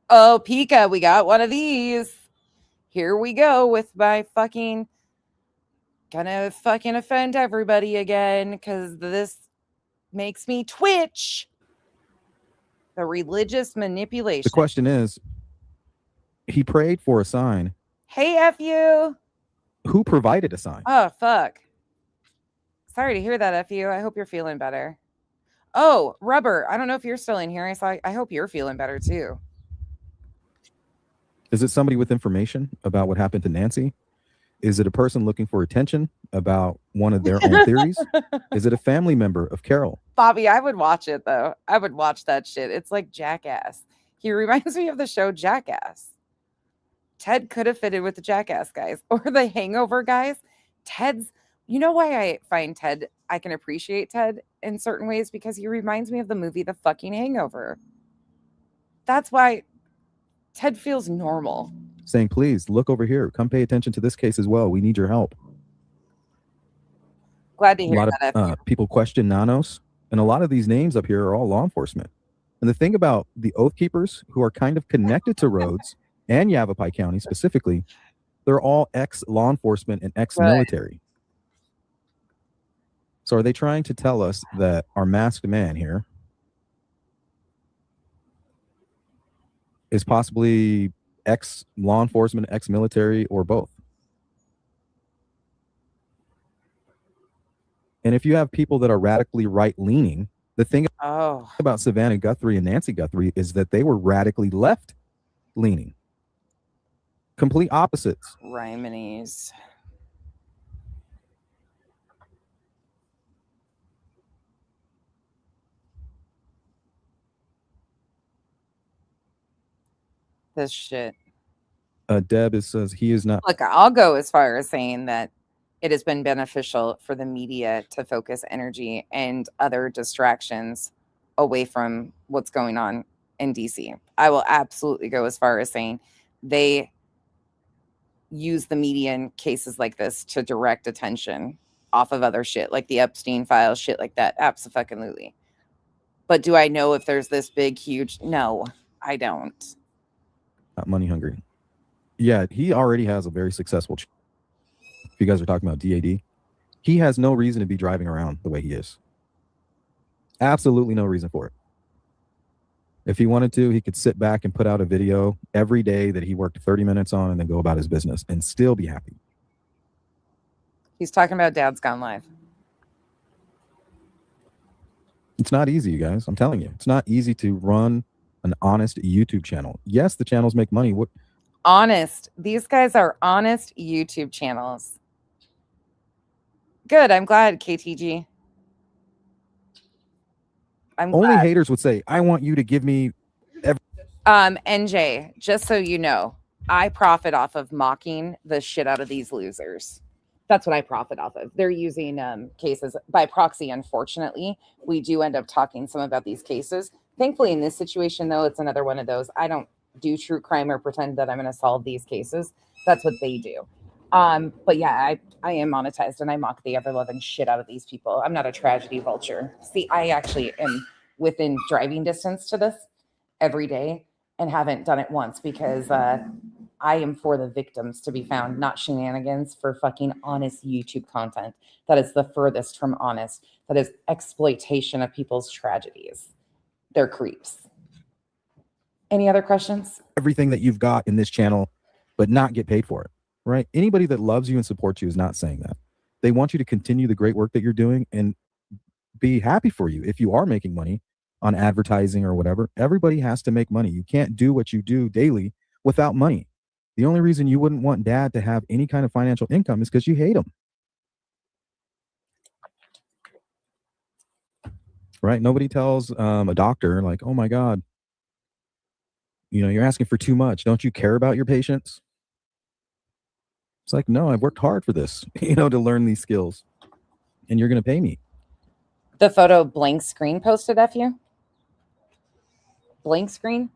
Oh, Pika, we got one of these. Here we go with my fucking... Gonna fucking offend everybody again because this makes me twitch. The religious manipulation. The question is, he prayed for a sign. Hey, F you. Who provided a sign? Oh, fuck. Sorry to hear that, F you. I hope you're feeling better. Oh, Rubber. I don't know if you're still in here. I hope you're feeling better too. Is it somebody with information about what happened to Nancy? Is it a person looking for attention about one of their own theories? Is it a family member of Carol? Bobby, I would watch it though. I would watch that shit. It's like Jackass. He reminds me of the show Jackass. Ted could have fitted with the Jackass guys or the Hangover guys. Ted's, you know why I find Ted, I can appreciate Ted in certain ways because he reminds me of the movie The fucking Hangover. That's why Ted feels normal. Saying, please look over here. Come pay attention to this case as well. We need your help. Glad to hear a lot that. of people question Nanos, and a lot of these names up here are all law enforcement. And the thing about the Oath Keepers, who are kind of connected to Rhodes and Yavapai County specifically, they're all ex-law enforcement and ex-military. So are they trying to tell us that our masked man here is possibly ex-law enforcement, ex-military, or both? And if you have people that are radically right-leaning, the thing about Savannah Guthrie and Nancy Guthrie is that they were radically left-leaning. Complete opposites. Rhymenes. This shit. Deb says he is not. Look, I'll go as far as saying that it has been beneficial for the media to focus energy and other distractions away from what's going on in DC. I will absolutely go as far as saying they use the media in cases like this to direct attention off of other shit, like the Epstein files, shit like that. Absolutely. But do I know if there's this big, huge? No, I don't. Not money hungry. Yeah, he already has a very successful. If you guys are talking about DAD, he has no reason to be driving around the way he is. Absolutely no reason for it. If he wanted to, he could sit back and put out a video every day that he worked 30 minutes on and then go about his business and still be happy. He's talking about Dad's Gone Live. It's not easy, you guys. I'm telling you. It's not easy to run an honest YouTube channel. Yes, the channels make money. What? Honest. These guys are honest YouTube channels. Good. I'm glad, KTG. Only haters would say, I want you to give me NJ, just so you know, I profit off of mocking the shit out of these losers. That's what I profit off of. They're using cases by proxy. Unfortunately, we do end up talking some about these cases. Thankfully, in this situation, though, it's another one of those. I don't do true crime or pretend that I'm going to solve these cases. That's what they do. But yeah, I am monetized and I mock the ever-loving shit out of these people. I'm not a tragedy vulture. See, I actually am within driving distance to this every day and haven't done it once because I am for the victims to be found, not shenanigans for fucking honest YouTube content. That is the furthest from honest. That is exploitation of people's tragedies. They're creeps. Any other questions? everything that you've got in this channel, but not get paid for it, right? Anybody that loves you and supports you is not saying that. They want you to continue the great work that you're doing and be happy for you. If you are making money, on advertising or whatever. Everybody has to make money. You can't do what you do daily without money. The only reason you wouldn't want dad to have any kind of financial income is because you hate him. Right? Nobody tells a doctor like, oh my God, you're asking for too much. Don't you care about your patients? It's like, no, I've worked hard for this, to learn these skills, and you're going to pay me. The photo blank screen posted, FU? Blank screen?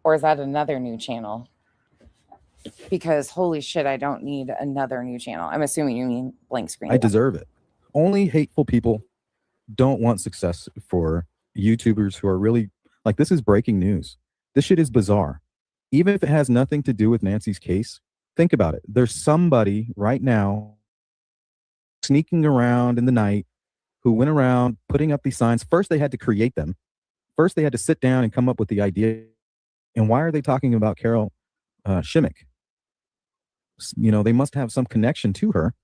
Or is that another new channel? Because holy shit, I don't need another new channel. I'm assuming you mean blank screen. I deserve it. Only hateful people don't want success for YouTubers who are really like, this is breaking news. This shit is bizarre. Even if it has nothing to do with Nancy's case, think about it. There's somebody right now sneaking around in the night who went around putting up these signs. First, they had to create them. First, they had to sit down and come up with the idea. And why are they talking about Carol Shimmick? They must have some connection to her,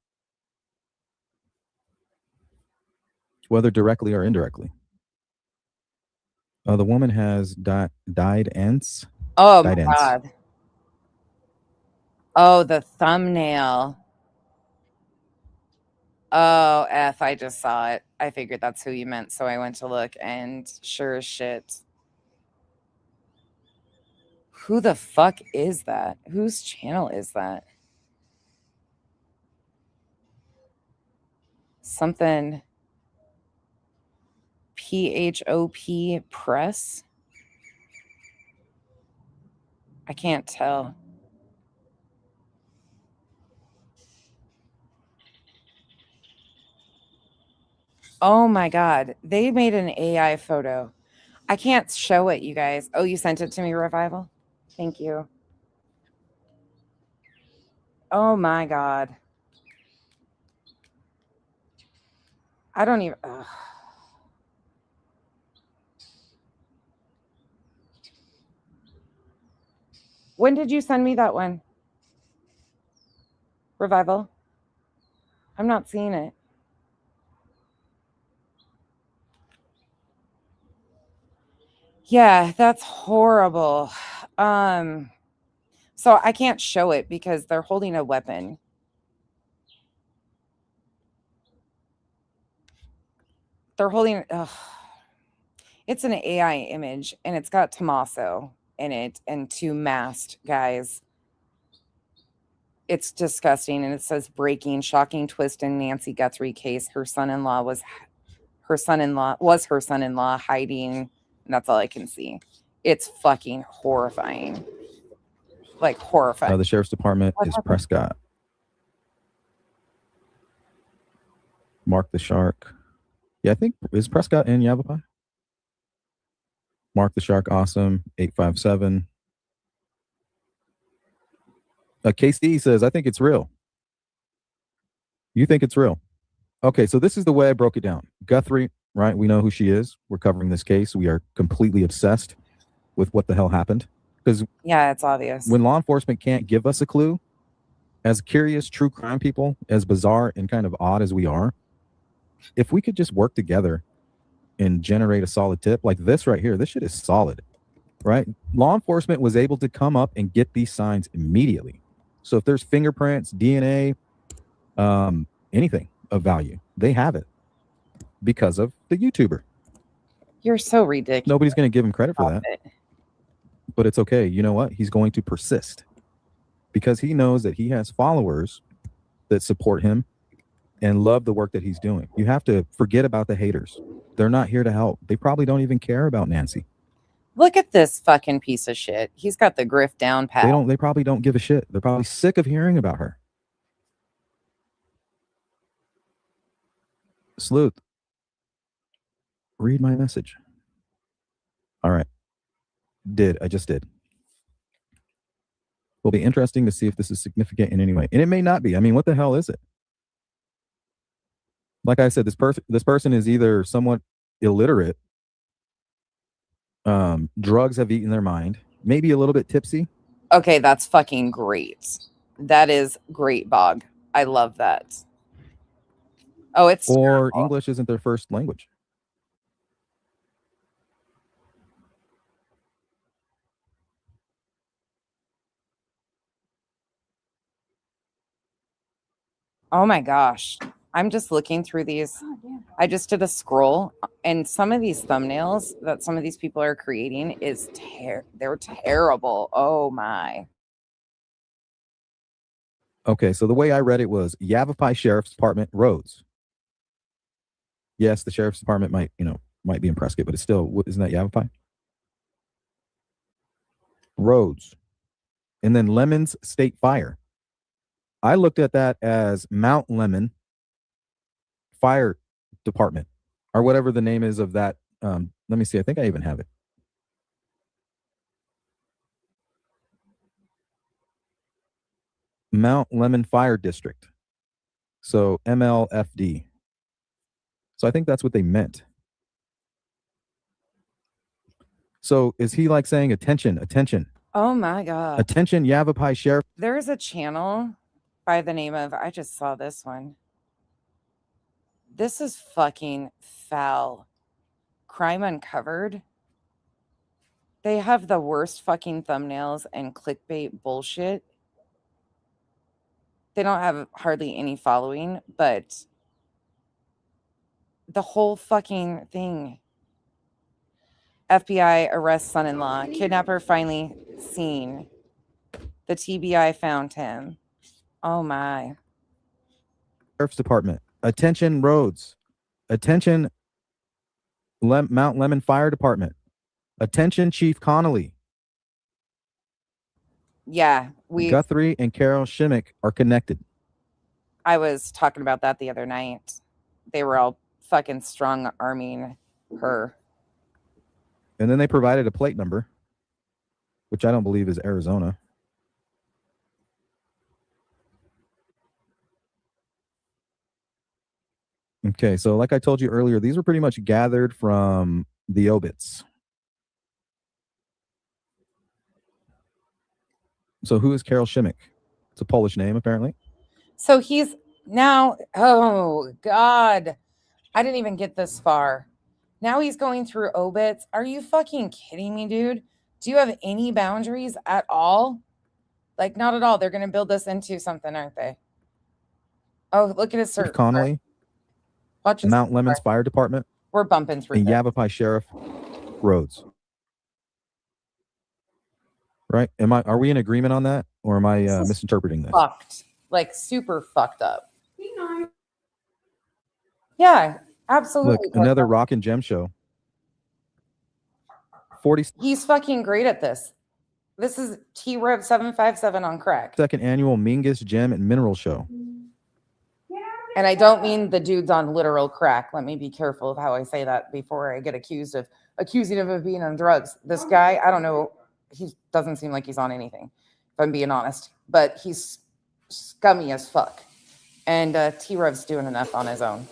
whether directly or indirectly. The woman has died ants. Oh my God. Oh, the thumbnail. Oh, F, I just saw it. I figured that's who you meant, so I went to look, and sure as shit. Who the fuck is that? Whose channel is that? Something PHOP Press? I can't tell. Oh my God. They made an AI photo. I can't show it, you guys. Oh, you sent it to me, Revival? Thank you. Oh my God. I don't even... Ugh. When did you send me that one? Revival? I'm not seeing it. Yeah, that's horrible. So I can't show it because they're holding a weapon. They're holding... Ugh. It's an AI image, and it's got Tommaso in it and two masked guys. It's disgusting, and it says breaking, shocking twist in Nancy Guthrie case. Her son-in-law was her son-in-law hiding, and that's all I can see. It's fucking horrifying. Like horrifying. The sheriff's department is Prescott. Mark the Shark. Yeah, I think is Prescott in Yavapai. Mark the Shark, awesome. 857. KC says, I think it's real. You think it's real? Okay, so this is the way I broke it down. Guthrie, right? We know who she is. We're covering this case. We are completely obsessed with what the hell happened. Because yeah, it's obvious. When law enforcement can't give us a clue, as curious true crime people, as bizarre and kind of odd as we are, if we could just work together and generate a solid tip like this right here, this shit is solid, right? Law enforcement was able to come up and get these signs immediately. So if there's fingerprints, DNA, anything of value, they have it because of the YouTuber. You're so ridiculous. Nobody's going to give him credit for that. But it's okay. You know what? He's going to persist because he knows that he has followers that support him and love the work that he's doing. You have to forget about the haters. They're not here to help. They probably don't even care about Nancy. Look at this fucking piece of shit. He's got the grift down pat. They probably don't give a shit. They're probably sick of hearing about her. Sleuth, read my message. All right. I just did. Will be interesting to see if this is significant in any way. And it may not be. I mean, what the hell is it? Like I said, this person is either somewhat illiterate, drugs have eaten their mind, maybe a little bit tipsy. Okay, that's fucking great. That is great, Bog. I love that. Oh, it's or terrible. English isn't their first language. Oh my gosh. I'm just looking through these. I just did a scroll, and some of these thumbnails that some of these people are creating is they're terrible. Oh my. Okay, so the way I read it was Yavapai Sheriff's Department roads. Yes, the sheriff's department might be in Prescott, but it's still, isn't that Yavapai? Roads. And then Lemons State Fire. I looked at that as Mount Lemon Fire Department, or whatever the name is of that. Let me see. I think I even have it. Mount Lemon Fire District. So MLFD. So I think that's what they meant. So is he like saying attention, attention, Oh my god. attention, Yavapai Sheriff? There's a channel by the name of, I just saw this one. This is fucking foul. Crime Uncovered. They have the worst fucking thumbnails and clickbait bullshit. They don't have hardly any following, but the whole fucking thing. FBI arrests son-in-law. Kidnapper finally seen. The TBI found him. Oh my. Sheriff's Department. Attention roads. Attention Mount Lemon Fire Department. Attention Chief Connolly. Yeah, Guthrie and Carol Shimmick are connected. I was talking about that the other night. They were all fucking strong arming her. And then they provided a plate number, which I don't believe is Arizona. Okay, so like I told you earlier, these were pretty much gathered from the obits. So who is Carol Shimmick? It's a Polish name, apparently. So he's now, oh God, I didn't even get this far. Now he's going through obits. Are you fucking kidding me, dude? Do you have any boundaries at all? Like, not at all. They're going to build this into something, aren't they? Oh, look at his search. Chief Connolly. Watch his Mount Lemons Fire Department. We're bumping through and this. Yavapai Sheriff roads. Right? Are we in agreement on that, or am I misinterpreting this? Fucked. Like, super fucked up. Yeah, absolutely. Look, another rock and gem show. 40 He's fucking great at this. This is T-Rev 757 on crack. second annual Mingus Gem and Mineral Show. And I don't mean the dude's on literal crack. Let me be careful of how I say that before I get accusing him of being on drugs. This guy, I don't know. He doesn't seem like he's on anything, if I'm being honest. But he's scummy as fuck. And T-Rev's doing enough on his own.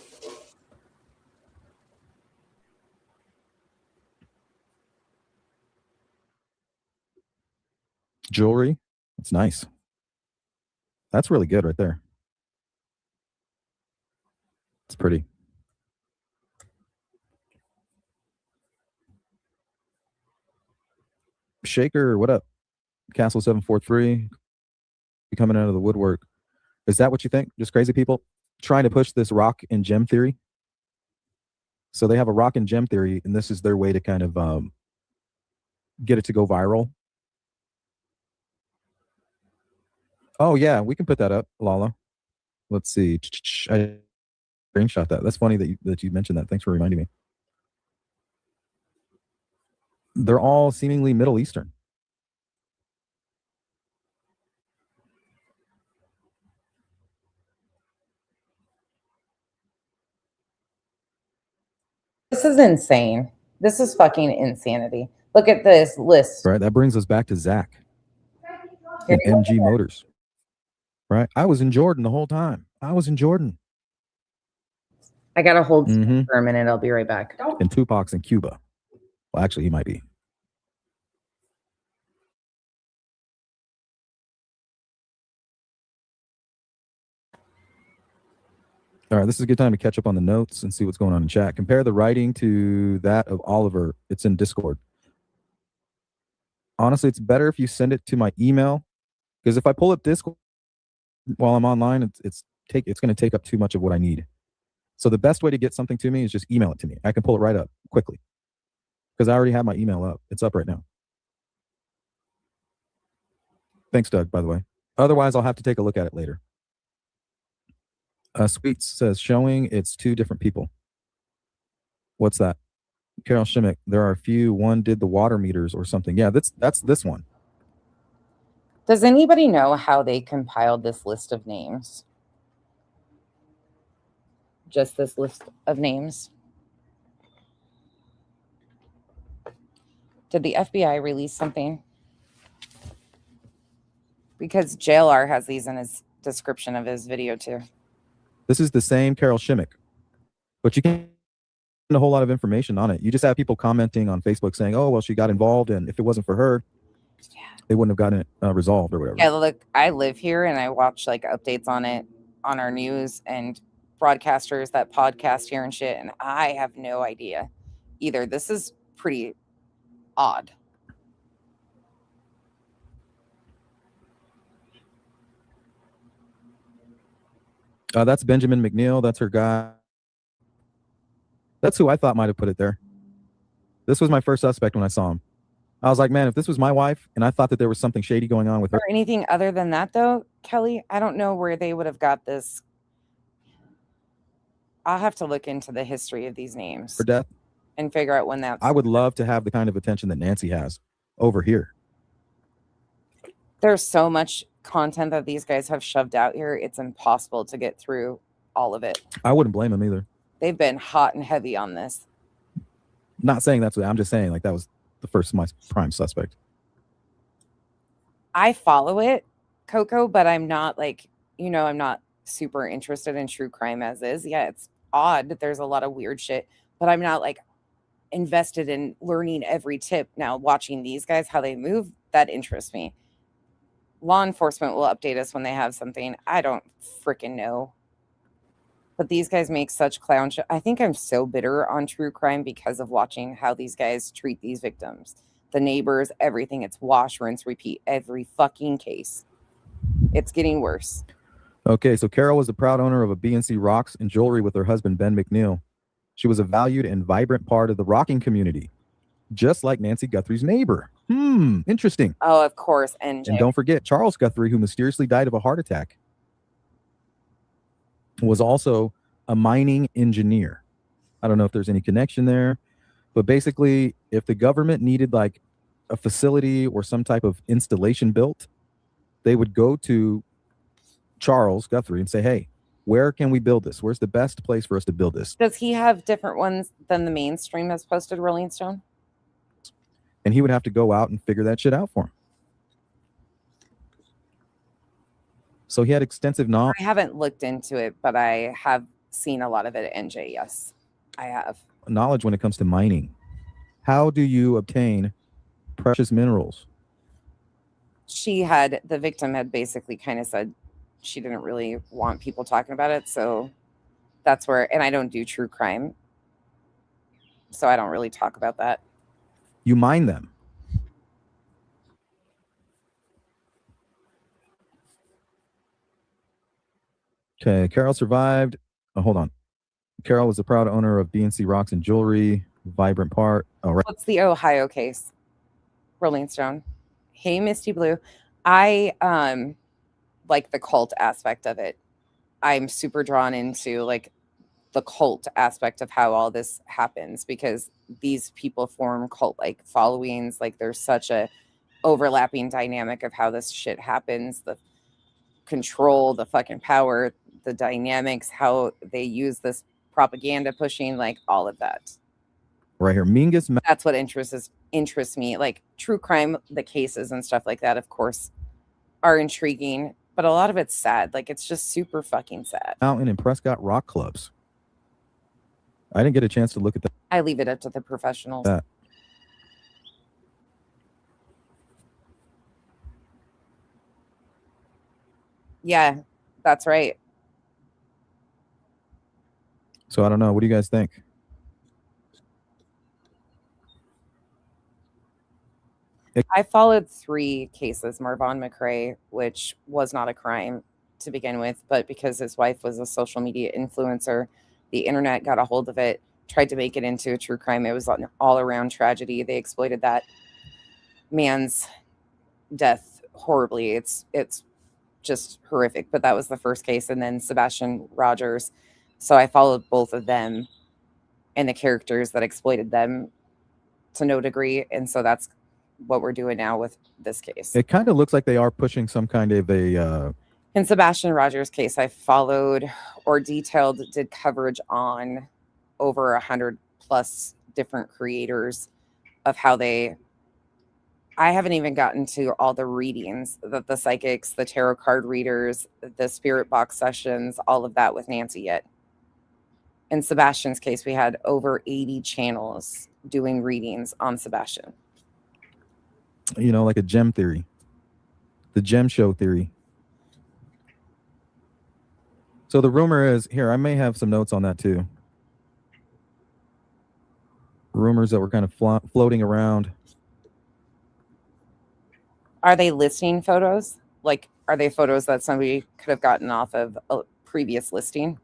Jewelry. That's nice. That's really good right there. It's pretty. Shaker, what up? Castle 743 coming out of the woodwork. Is that what you think? Just crazy people trying to push this rock and gem theory? So they have a rock and gem theory, and this is their way to kind of get it to go viral. Oh yeah, we can put that up, Lala. Let's see. I screenshot that. That's funny that you mentioned that. Thanks for reminding me. They're all seemingly Middle Eastern. This is insane. This is fucking insanity. Look at this list. Right. That brings us back to Zach and MG Motors. Right. I was in Jordan the whole time. I was in Jordan. I got to hold for a minute. I'll be right back. And Tupac's in Cuba. Well, actually, he might be. All right, this is a good time to catch up on the notes and see what's going on in chat. Compare the writing to that of Oliver. It's in Discord. Honestly, it's better if you send it to my email, because if I pull up Discord while I'm online, it's going to take up too much of what I need. So the best way to get something to me is just email it to me. I can pull it right up quickly because I already have my email up. It's up right now. Thanks, Doug, by the way. Otherwise, I'll have to take a look at it later. Sweets says, showing it's two different people. What's that? Carol Shimmick, there are a few. One did the water meters or something. Yeah, that's this one. Does anybody know how they compiled this list of names? Just this list of names? Did the FBI release something? Because JLR has these in his description of his video too. This is the same Carol Shimmick, but you can't get a whole lot of information on it. You just have people commenting on Facebook saying, oh, well, she got involved, and if it wasn't for her, they wouldn't have gotten it resolved or whatever. Yeah, look, I live here and I watch like updates on it on our news and broadcasters that podcast here and shit, and I have no idea either. This is pretty odd. That's Benjamin McNeil. That's her guy. That's who I thought might have put it there. This was my first suspect when I saw him. I was like, man, if this was my wife and I thought that there was something shady going on with her. Or anything other than that, though, Kelly, I don't know where they would have got this. I'll have to look into the history of these names For death. and figure out when that's. I would love to have the kind of attention that Nancy has over here. There's so much content that these guys have shoved out here. It's impossible to get through all of it. I wouldn't blame them either. They've been hot and heavy on this. Not saying that's what I'm just saying, like that was the first my prime suspect. I follow it, Coco, but I'm not like, I'm not super interested in true crime as is. Yeah, it's odd. There's a lot of weird shit, but I'm not like invested in learning every tip. Now, watching these guys, how they move, that interests me. Law enforcement will update us when they have something. I don't freaking know. But these guys make such clown shit. I think I'm so bitter on true crime because of watching how these guys treat these victims. The neighbors, everything. It's wash, rinse, repeat. Every fucking case. It's getting worse. Okay, so Carol was the proud owner of a BNC Rocks and Jewelry with her husband, Ben McNeil. She was a valued and vibrant part of the rocking community, just like Nancy Guthrie's neighbor. Interesting. Oh, of course. And don't forget, Charles Guthrie, who mysteriously died of a heart attack, was also a mining engineer. I don't know if there's any connection there, but basically, if the government needed like a facility or some type of installation built, they would go to Charles Guthrie and say, hey, where can we build this? Where's the best place for us to build this? Does he have different ones than the mainstream that's posted Rolling Stone? And he would have to go out and figure that shit out for him. So he had extensive knowledge. I haven't looked into it, but I have seen a lot of it at NJ. Yes, I have. Knowledge when it comes to mining. How do you obtain precious minerals? The victim had basically kind of said she didn't really want people talking about it. So that's where, and I don't do true crime. So I don't really talk about that. You mine them. Okay, Carol survived. Oh, hold on. Carol was the proud owner of BNC Rocks and Jewelry, vibrant part. Oh, right. What's the Ohio case? Rolling Stone. Hey, Misty Blue. I like the cult aspect of it. I'm super drawn into like the cult aspect of how all this happens because these people form cult like followings. Like there's such a overlapping dynamic of how this shit happens. The control, the fucking power, the dynamics, how they use this propaganda pushing, like all of that. Right here, Mingus. That's what interests me. Like true crime, the cases and stuff like that, of course, are intriguing, but a lot of it's sad. Like it's just super fucking sad. Mountain and Prescott rock clubs. I didn't get a chance to look at that. I leave it up to the professionals. Yeah, that's right. So I don't know. What do you guys think? I followed 3 cases, Marvon McRae, which was not a crime to begin with, but because his wife was a social media influencer, the internet got a hold of it, tried to make it into a true crime. It was an all-around tragedy. They exploited that man's death horribly. It's just horrific, but that was the first case. And then Sebastian Rogers. So I followed both of them and the characters that exploited them to no degree. And so that's what we're doing now with this case. It kind of looks like they are pushing some kind of a In Sebastian Rogers' case, I followed or did coverage on over 100 plus different creators of how I haven't even gotten to all the readings, the psychics, the tarot card readers, the spirit box sessions, all of that with Nancy yet. In Sebastian's case, we had over 80 channels doing readings on Sebastian. you know, like a gem theory, the gem show theory. So the rumor is here. I may have some notes on that too. Rumors that were kind of floating around. Are they listing photos? Like, are they photos that somebody could have gotten off of a previous listing?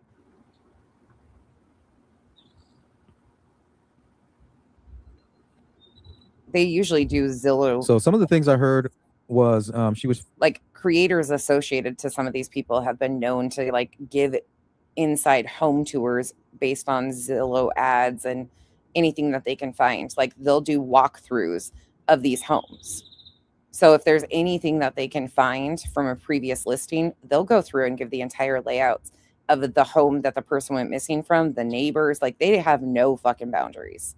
They usually do Zillow. So some of the things I heard was she was like creators associated to some of these people have been known to like give inside home tours based on Zillow ads and anything that they can find. Like they'll do walkthroughs of these homes. So if there's anything that they can find from a previous listing, they'll go through and give the entire layouts of the home that the person went missing from, the neighbors. Like they have no fucking boundaries.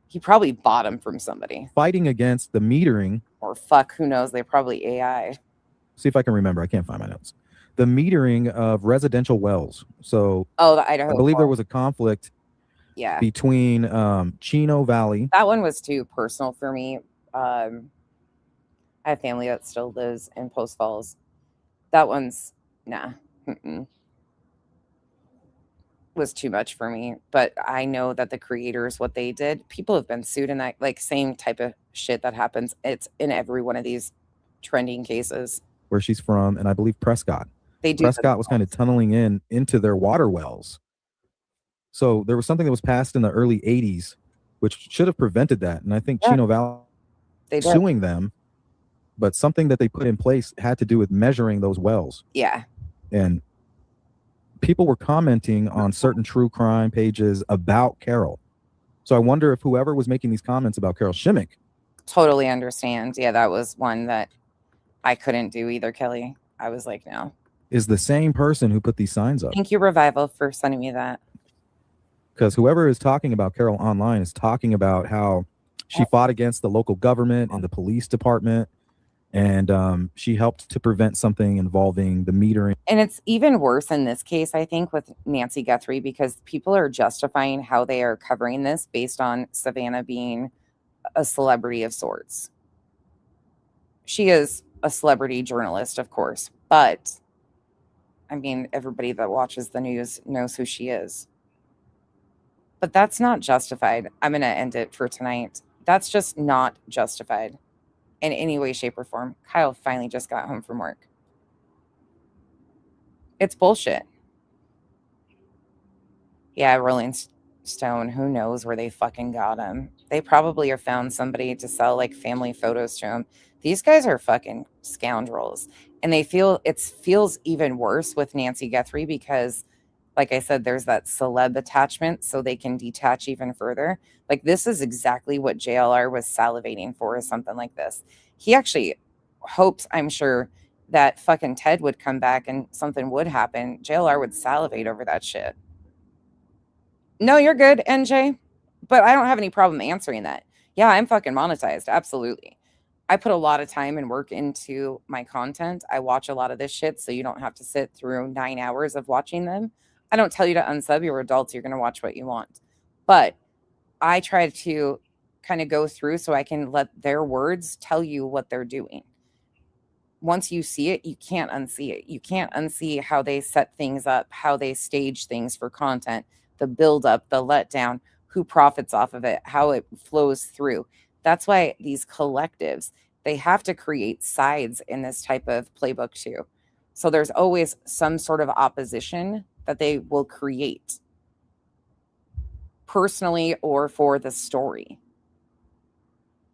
He probably bought them from somebody. fighting against the metering. Or fuck, who knows? They're probably AI. See if I can remember. I can't find my notes. The metering of residential wells. So Oh, the Idaho I believe there well. was a conflict Yeah. between Chino Valley. That one was too personal for me. I have family that still lives in Post Falls. That one's nah. Was too much for me. But I know that the creators, what they did, people have been sued in that like same type of shit that happens. It's in every one of these trending cases. Where she's from, and I believe Prescott. They do Prescott was kind of tunneling into their water wells. So there was something that was passed in the early 80s, which should have prevented that. And I think Chino Valley They did. suing them, but something that they put in place had to do with measuring those wells. Yeah. And people were commenting on certain true crime pages about Carol. So I wonder if whoever was making these comments about Carol Shimmick. Totally understand. Yeah, that was one that I couldn't do either, Kelly. I was like, no. Is the same person who put these signs up. Thank you, Revival, for sending me that. Because whoever is talking about Carol online is talking about how she fought against the local government and the police department. And she helped to prevent something involving the metering. And it's even worse in this case, I think, with Nancy Guthrie, because people are justifying how they are covering this based on Savannah being a celebrity of sorts. She is a celebrity journalist, of course, but I mean, everybody that watches the news knows who she is. But that's not justified. I'm going to end it for tonight. That's just not justified in any way, shape, or form. Kyle finally just got home from work. It's bullshit. Yeah, Rolling Stone, who knows where they fucking got him. They probably have found somebody to sell like family photos to him. These guys are fucking scoundrels. And it feels even worse with Nancy Guthrie because, like I said, there's that celeb attachment, so they can detach even further. Like, this is exactly what JLR was salivating for, is something like this. He actually hopes, I'm sure, that fucking Ted would come back and something would happen. JLR would salivate over that shit. No, you're good, NJ. But I don't have any problem answering that. Yeah, I'm fucking monetized. Absolutely. I put a lot of time and work into my content. I watch a lot of this shit, so you don't have to sit through 9 hours of watching them. I don't tell you to unsub. You're adults. You're going to watch what you want. But I try to kind of go through so I can let their words tell you what they're doing. once you see it, you can't unsee it. You can't unsee how they set things up, how they stage things for content, the build up, the letdown, who profits off of it, how it flows through. That's why these collectives, they have to create sides in this type of playbook too. So there's always some sort of opposition that they will create personally or for the story.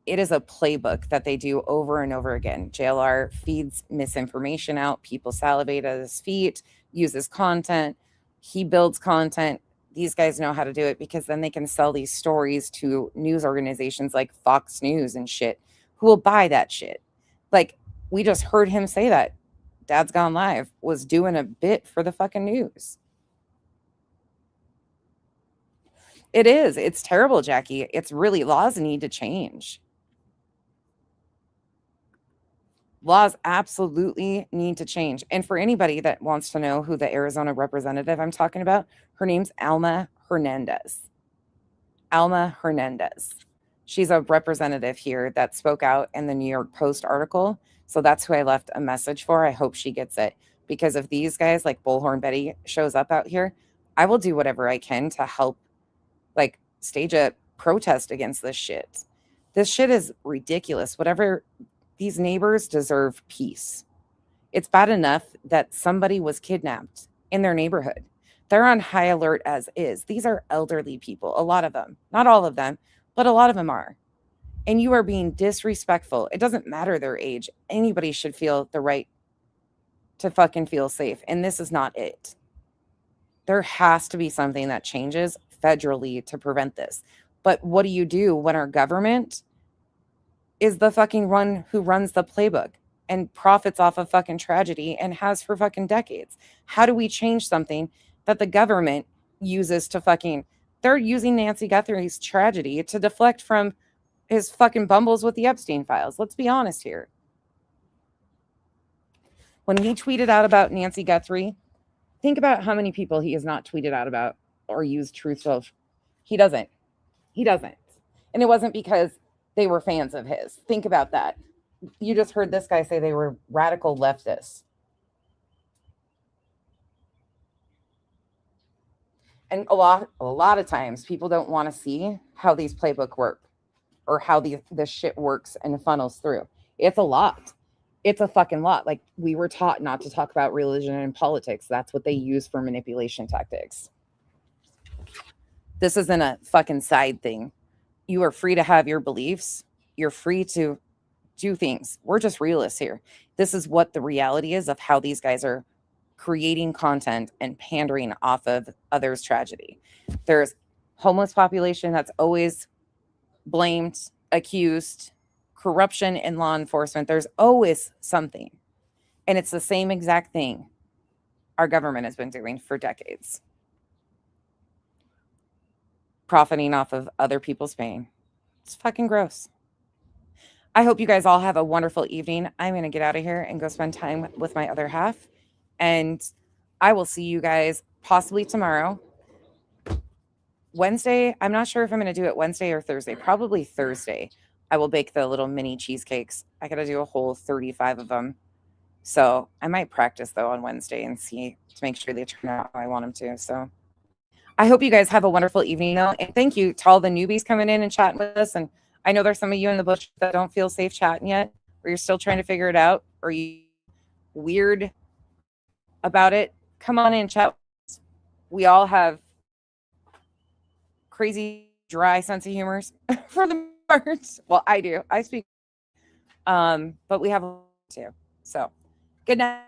It is a playbook that they do over and over again. JLR feeds misinformation out. People salivate at his feet, uses content. He builds content. These guys know how to do it because then they can sell these stories to news organizations like Fox News and shit who will buy that shit. Like, we just heard him say that Dad's Gone Live was doing a bit for the fucking news. It is. It's terrible, Jackie. It's really, laws need to change. Laws absolutely need to change. And for anybody that wants to know who the Arizona representative I'm talking about, her name's Alma Hernandez. Alma Hernandez. She's a representative here that spoke out in the New York Post article. So that's who I left a message for. I hope she gets it. Because if these guys like Bullhorn Betty shows up out here, I will do whatever I can to help, like, stage a protest against this shit. This shit is ridiculous. Whatever, these neighbors deserve peace. It's bad enough that somebody was kidnapped in their neighborhood. They're on high alert as is. These are elderly people, a lot of them. Not all of them, but a lot of them are. And you are being disrespectful. It doesn't matter their age. Anybody should feel the right to fucking feel safe. And this is not it. There has to be something that changes federally to prevent this. But what do you do when our government is the fucking one who runs the playbook and profits off of fucking tragedy and has for fucking decades? How do we change something that the government uses to fucking, they're using Nancy Guthrie's tragedy to deflect from his fucking bumbles with the Epstein files. Let's be honest here. When he tweeted out about Nancy Guthrie, think about how many people he has not tweeted out about or used Truth Social. He doesn't. He doesn't. And it wasn't because they were fans of his. Think about that. You just heard this guy say they were radical leftists. And a lot of times people don't want to see how these playbook work or how the shit works and funnels through. It's a lot. It's a fucking lot. Like, we were taught not to talk about religion and politics. That's what they use for manipulation tactics. This isn't a fucking side thing. You are free to have your beliefs. You're free to do things. We're just realists here. This is what the reality is of how these guys are creating content and pandering off of others' tragedy. There's homeless population that's always blamed, accused, corruption in law enforcement. There's always something. And it's the same exact thing our government has been doing for decades. Profiting off of other people's pain. It's fucking gross. I hope you guys all have a wonderful evening. I'm going to get out of here and go spend time with my other half. And I will see you guys possibly tomorrow. Wednesday, I'm not sure if I'm going to do it Wednesday or Thursday. Probably Thursday. I will bake the little mini cheesecakes. I got to do a whole 35 of them. So I might practice, though, on Wednesday and see to make sure they turn out how I want them to. So I hope you guys have a wonderful evening, though. And thank you to all the newbies coming in and chatting with us. And I know there's some of you in the bush that don't feel safe chatting yet, or you're still trying to figure it out, or you weird about it. Come on in, chat. We all have crazy, dry sense of humors for the most. Well, I do. I speak. But we have too. So good night.